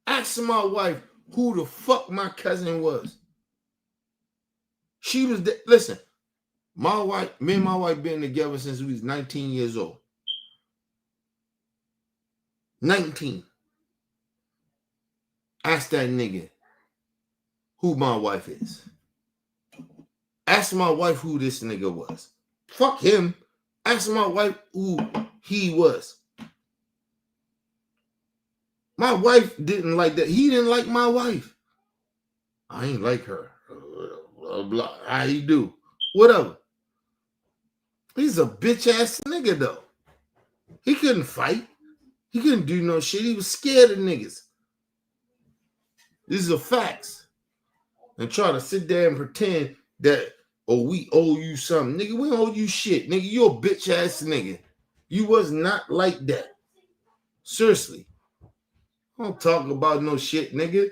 Ask my wife who the fuck my cousin was. She was listen, my wife, me and my wife been together since we was 19 years old. 19. Ask that nigga who my wife is. Ask my wife who this nigga was. Fuck him. Ask my wife who he was. My wife didn't like that. He didn't like my wife. I ain't like her. Blah, blah. How you do? Whatever. He's a bitch ass nigga though. He couldn't fight. He couldn't do no shit. He was scared of niggas. These are facts. And try to sit there and pretend that, oh, we owe you something. Nigga, we owe you shit. Nigga, you a bitch ass nigga. You was not like that. Seriously. I don't talk about no shit, nigga.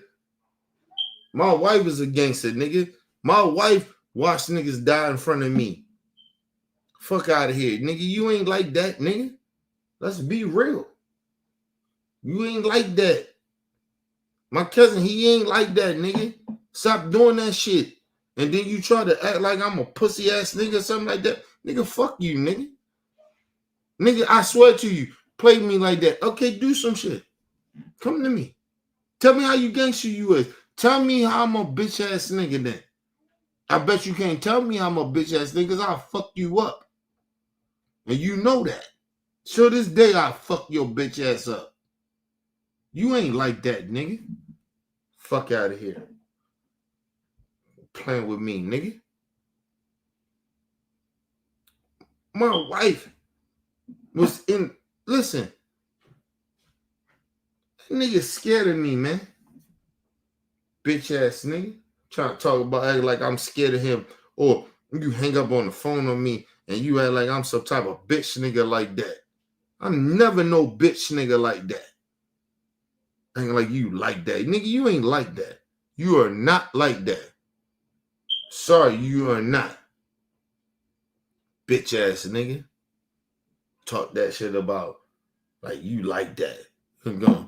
My wife is a gangster, nigga. My wife watched niggas die in front of me. Fuck out of here, nigga. You ain't like that, nigga. Let's be real. You ain't like that. My cousin, he ain't like that, nigga. Stop doing that shit. And then you try to act like I'm a pussy ass nigga or something like that. Nigga, fuck you, nigga. Nigga, I swear to you, play me like that. Okay, do some shit. Come to me. Tell me how you gangster you is. Tell me how I'm a bitch ass nigga then. I bet you can't tell me I'm a bitch ass nigga because I'll fuck you up. And you know that. So this day I'll fuck your bitch ass up. You ain't like that, nigga. Fuck out of here. Playing with me, nigga. My wife was in, listen, that nigga scared of me, man. Bitch ass nigga. Trying to talk about acting like I'm scared of him. Or you hang up on the phone on me and you act like I'm some type of bitch nigga like that. I'm never no bitch nigga like that. Acting like you like that. Nigga, you ain't like that. You are not like that. Sorry, you are not. Bitch ass nigga. Talk that shit about like you like that. You're gonna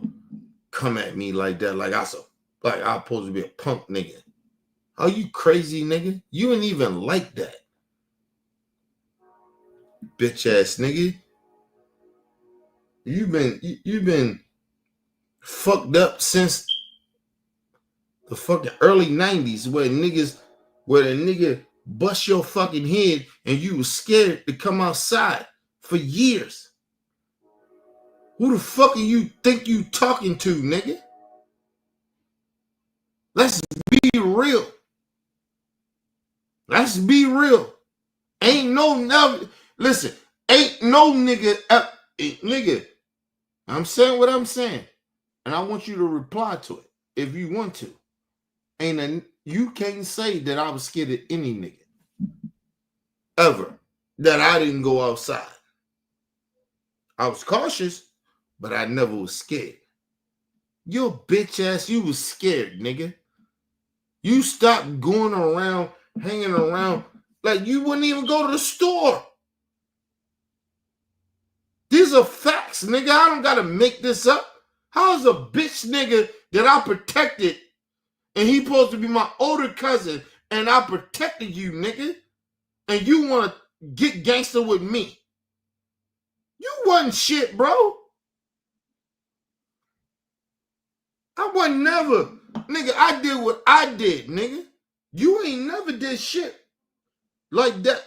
come at me like that, like I'm supposed to be a punk nigga. Are you crazy, nigga? You ain't even like that. Bitch ass nigga. You've been fucked up since the fucking early 90s where the nigga bust your fucking head and you was scared to come outside for years. Who the fuck are you think you talking to, nigga? Let's be real. Let's be real. Ain't no never. Listen, ain't no nigga. Nigga, I'm saying what I'm saying. And I want you to reply to it if you want to. You can't say that I was scared of any nigga. Ever. That I didn't go outside. I was cautious, but I never was scared. Your bitch ass, you was scared, nigga. You stopped going around, hanging around, like you wouldn't even go to the store. These are facts, nigga. I don't gotta make this up. How's a bitch nigga that I protected and he supposed to be my older cousin and I protected you, nigga, and you want to get gangster with me? You wasn't shit, bro. I wasn't never. Nigga, I did what I did, nigga. You ain't never did shit like that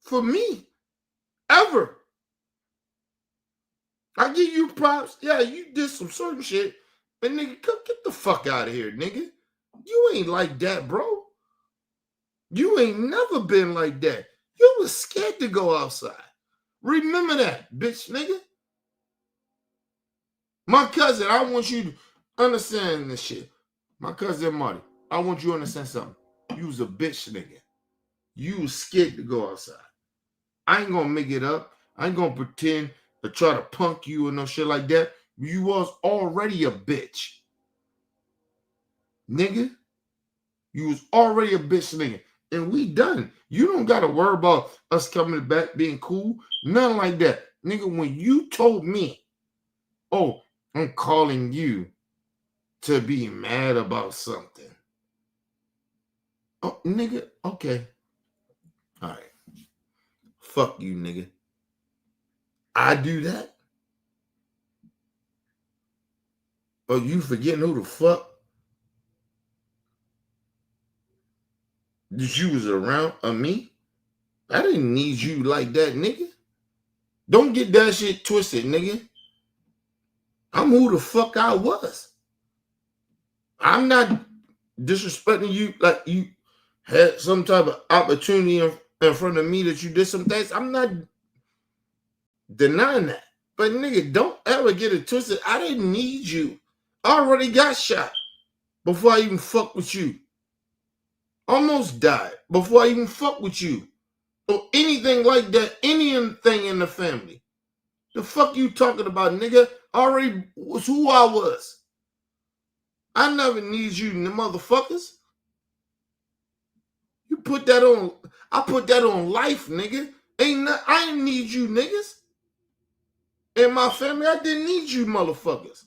for me. Ever. I give you props. Yeah, you did some certain shit. But nigga, get the fuck out of here, nigga. You ain't like that, bro. You ain't never been like that. You was scared to go outside. Remember that, bitch nigga. My cousin, I want you to understand this shit. My cousin Marty, I want you to understand something. You was a bitch nigga. You was scared to go outside. I ain't gonna make it up. I ain't gonna pretend to try to punk you or no shit like that. You was already a bitch. Nigga. You was already a bitch nigga. And we done. You don't gotta worry about us coming back being cool. Nothing like that. Nigga, when you told me, oh, I'm calling you to be mad about something. Oh, nigga, okay. All right. Fuck you, nigga. I do that? Or you forgetting who the fuck that you was around me? I didn't need you like that, nigga. Don't get that shit twisted, nigga. I'm who the fuck I was. I'm not disrespecting you like you had some type of opportunity in front of me that you did some things. I'm not denying that. But nigga, don't ever get it twisted. I didn't need you. I already got shot before I even fuck with you. Almost died before I even fuck with you. Or anything like that, anything in the family. The fuck you talking about, nigga? I already was who I was. I never need you, motherfuckers. You put that on, I put that on life, nigga. I didn't need you niggas. In my family, I didn't need you motherfuckers.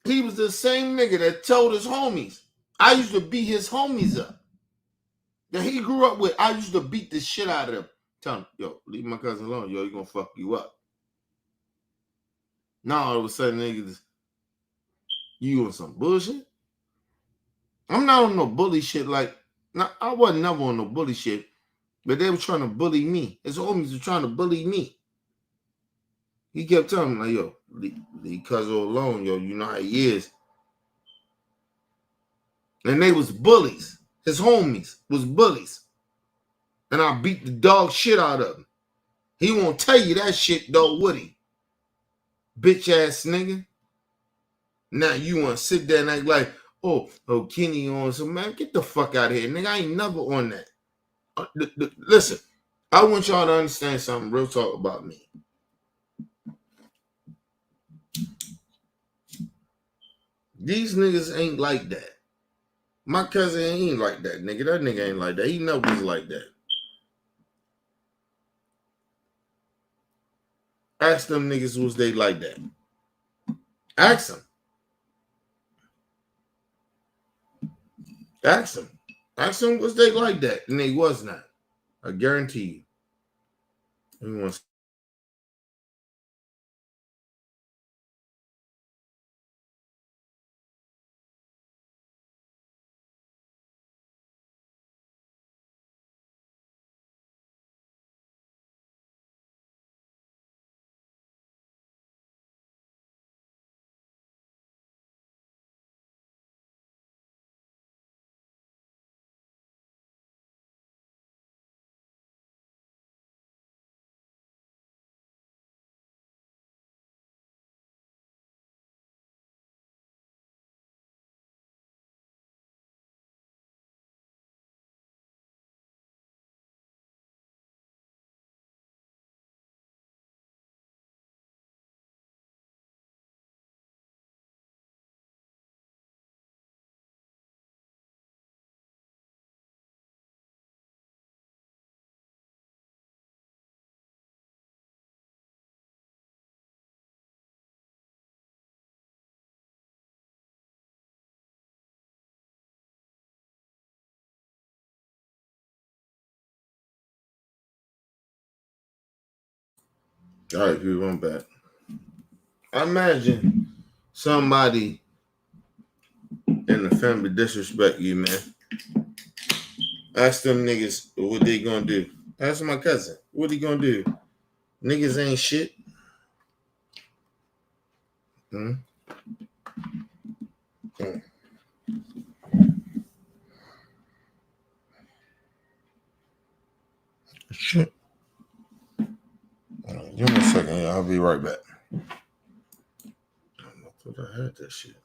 He was the same nigga that told his homies. I used to beat his homies up. That he grew up with, I used to beat the shit out of them. Tell him, yo, leave my cousin alone. Yo, he gonna fuck you up. Now all of a sudden, niggas, you on some bullshit? I'm not on no bully shit. Like, I wasn't never on no bully shit. But they were trying to bully me. His homies were trying to bully me. He kept telling me, like, yo, leave cousin alone, yo. You know how he is. And they was bullies. His homies was bullies. And I beat the dog shit out of him. He won't tell you that shit, though, would he? Bitch ass nigga. Now you want to sit there and act like, oh, Kenny on some, man, get the fuck out of here, nigga. I ain't never on that. Listen, I want y'all to understand something real talk about me. These niggas ain't like that. My cousin ain't like that, nigga. That nigga ain't like that. He never was like that. Ask them niggas was they like that. Ask them. Ask them. Ask them was they like that. And they was not. I guarantee you. Everyone's all right, people, I'm back. I imagine somebody in the family disrespect you, man. Ask them niggas what they gonna do. Ask my cousin, what he gonna do? Niggas ain't shit. Shit. Give me a second. Yeah, I'll be right back. I thought I had that shit.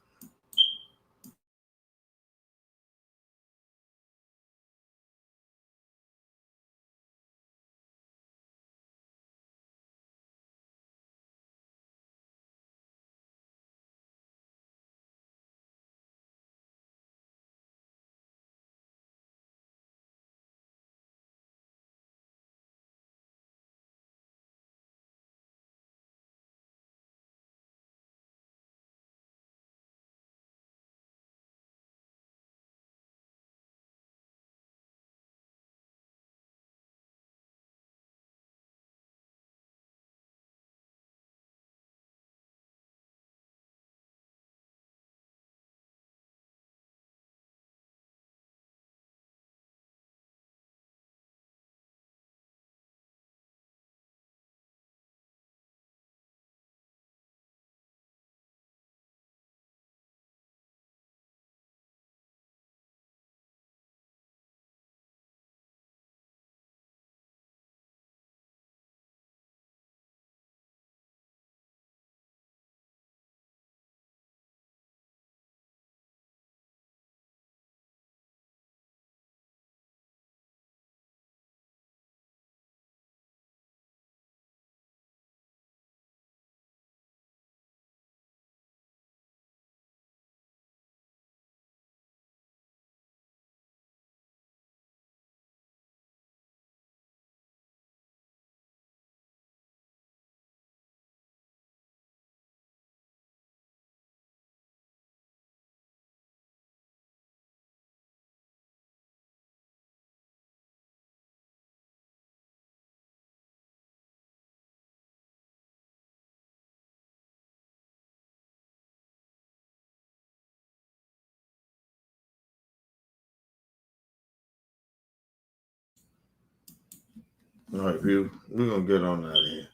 All right, view. We're gonna get on out of here.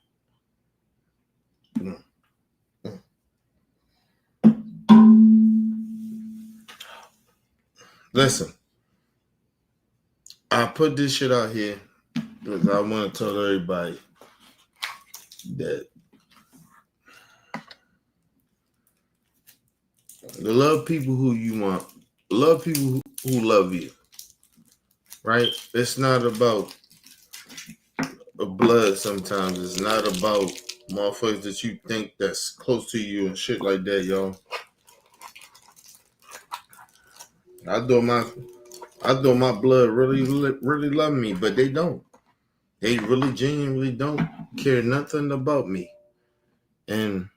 Listen, I put this shit out here because I want to tell everybody that you love people who you want, love people who love you, right? It's not about blood sometimes. It's not about motherfuckers that you think that's close to you and shit like that, y'all. I thought my blood really love me, but they don't. They really genuinely don't care nothing about me. And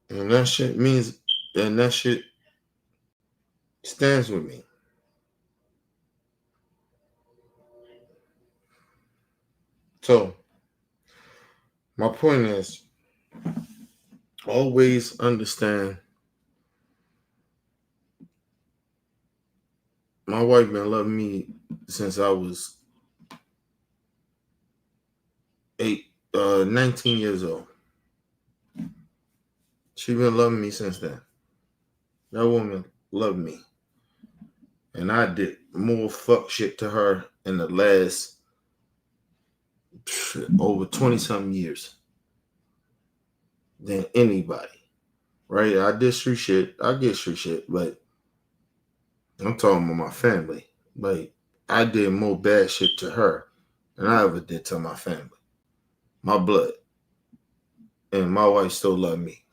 that shit means, and that shit stands with me. So, my point is, always understand my wife been loving me since I was 19 years old. She been loving me since then. That woman loved me. And I did more fuck shit to her in the last over 20-something years than anybody. Right? I did street shit. I get street shit, but I'm talking about my family. Like, I did more bad shit to her than I ever did to my family. My blood. And my wife still love me.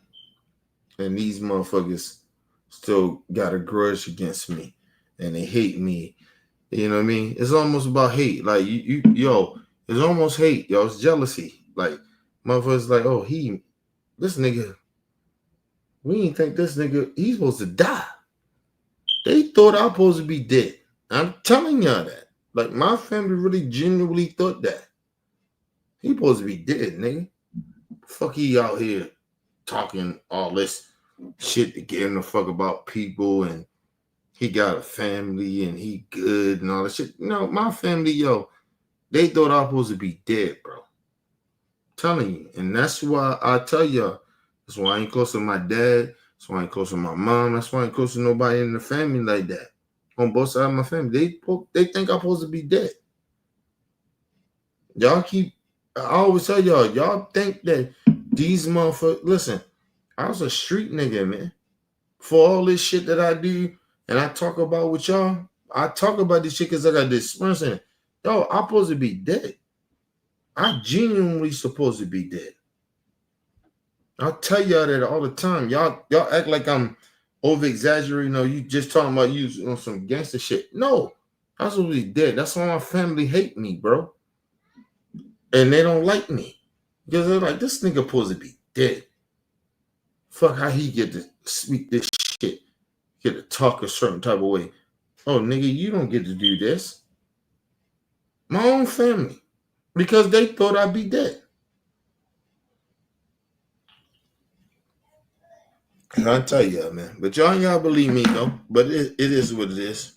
And these motherfuckers still got a grudge against me. And they hate me. You know what I mean? It's almost about hate. Like, yo, it's almost hate. Yo, it's jealousy. Like, motherfuckers like, oh, this nigga, we didn't think this nigga, he's supposed to die. They thought I was supposed to be dead. I'm telling y'all that. Like, my family really genuinely thought that. He supposed to be dead, nigga. Fuck, he out here talking all this shit to get him the fuck about people, and he got a family and he good and all that shit. No, my family, yo, they thought I was supposed to be dead, bro. I'm telling you. And that's why I tell y'all, that's why I ain't close to my dad. That's why I ain't close to my mom. That's why I ain't close to nobody in the family like that. On both sides of my family. They think I'm supposed to be dead. I always tell y'all think that these motherfuckers, listen, I was a street nigga, man. For all this shit that I do and I talk about with y'all, I talk about this shit because I got this experience in it. Yo, I'm supposed to be dead. I genuinely supposed to be dead. I tell y'all that all the time. Y'all act like I'm over exaggerating. You just talking about you on some gangster shit. No, I'm supposed to be dead. That's why my family hate me, bro. And they don't like me. Because they're like, this nigga supposed to be dead. Fuck how he get to speak this shit. Get to talk a certain type of way. Oh, nigga, you don't get to do this. My own family. Because they thought I'd be dead. I tell y'all, man. But y'all ain't gotta believe me, though. But it is what it is.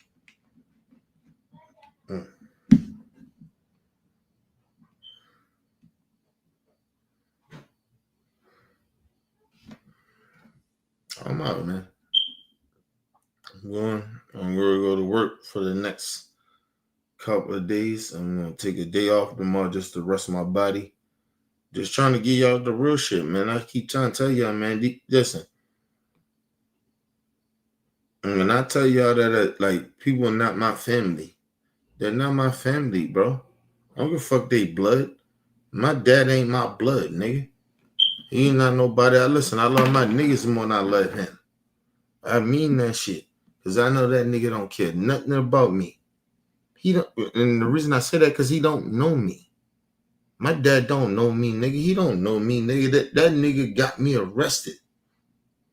I'm out, man. I'm going to go to work for the next couple of days. I'm going to take a day off tomorrow just to rest my body. Just trying to get y'all the real shit, man. I keep trying to tell y'all, man. Listen. When I tell y'all that, like, people are not my family. They're not my family, bro. I don't give a fuck they blood. My dad ain't my blood, nigga. He ain't not nobody. Listen, I love my niggas more than I love him. I mean that shit. Because I know that nigga don't care nothing about me. He don't, and the reason I say that because he don't know me. My dad don't know me, nigga. He don't know me, nigga. That nigga got me arrested.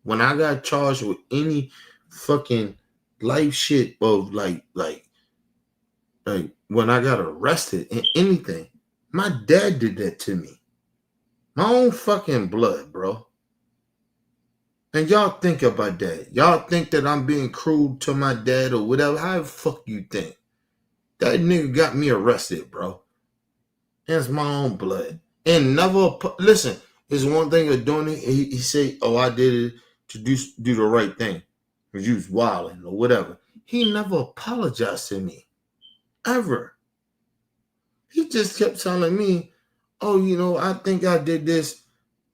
When I got charged with any fucking life shit of like when I got arrested and anything, my dad did that to me. My own fucking blood, bro. And y'all think about that. Y'all think that I'm being cruel to my dad or whatever. How the fuck you think? That nigga got me arrested, bro. It's my own blood. And never, listen, it's one thing of doing it. He say, oh, I did it to do the right thing. Because you was wilding or whatever. He never apologized to me. Ever. He just kept telling me, oh, I think I did this.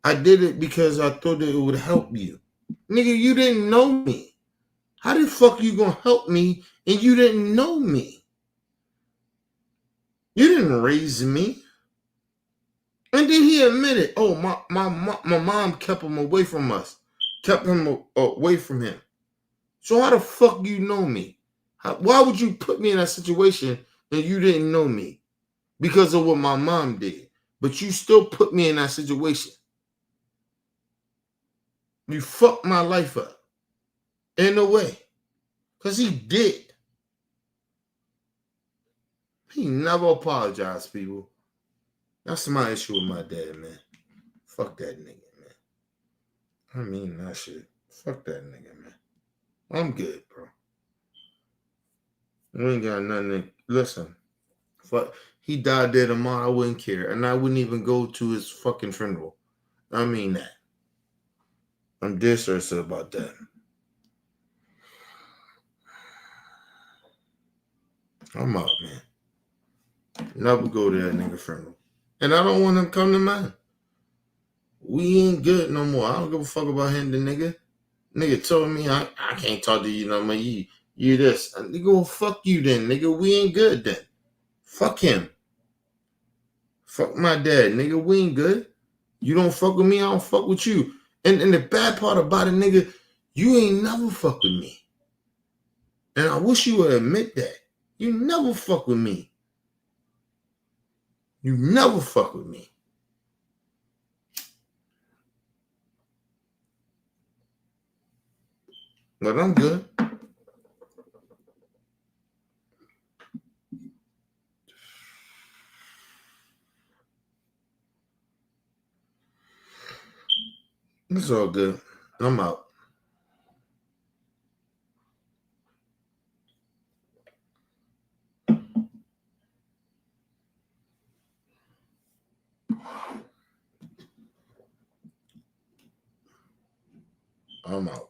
I did it because I thought that it would help you. Nigga, you didn't know me. How the fuck you gonna help me and you didn't know me? You didn't raise me. And then he admitted, oh, my mom kept him away from us. Kept him away from him. So how the fuck you know me? Why would you put me in that situation and you didn't know me? Because of what my mom did. But you still put me in that situation. You fucked my life up. In a way. Because he did. He never apologized, people. That's my issue with my dad, man. Fuck that nigga, man. I mean that shit. Fuck that nigga, man. I'm good, bro. We ain't got nothing to... Listen. Fuck. He died there tomorrow, I wouldn't care. And I wouldn't even go to his fucking funeral. I mean that. I'm dead serious about that. I'm out, man. Never go to that nigga funeral. And I don't want him to come to mine. We ain't good no more. I don't give a fuck about him, the nigga. Nigga told me I can't talk to you no more. You this. Nigga, well, fuck you then, nigga. We ain't good then. Fuck him. Fuck my dad, nigga. We ain't good. You don't fuck with me, I don't fuck with you. And the bad part about it, nigga, you ain't never fuck with me. And I wish you would admit that. You never fuck with me. You never fuck with me. But I'm good. It's all good. I'm out. I'm out.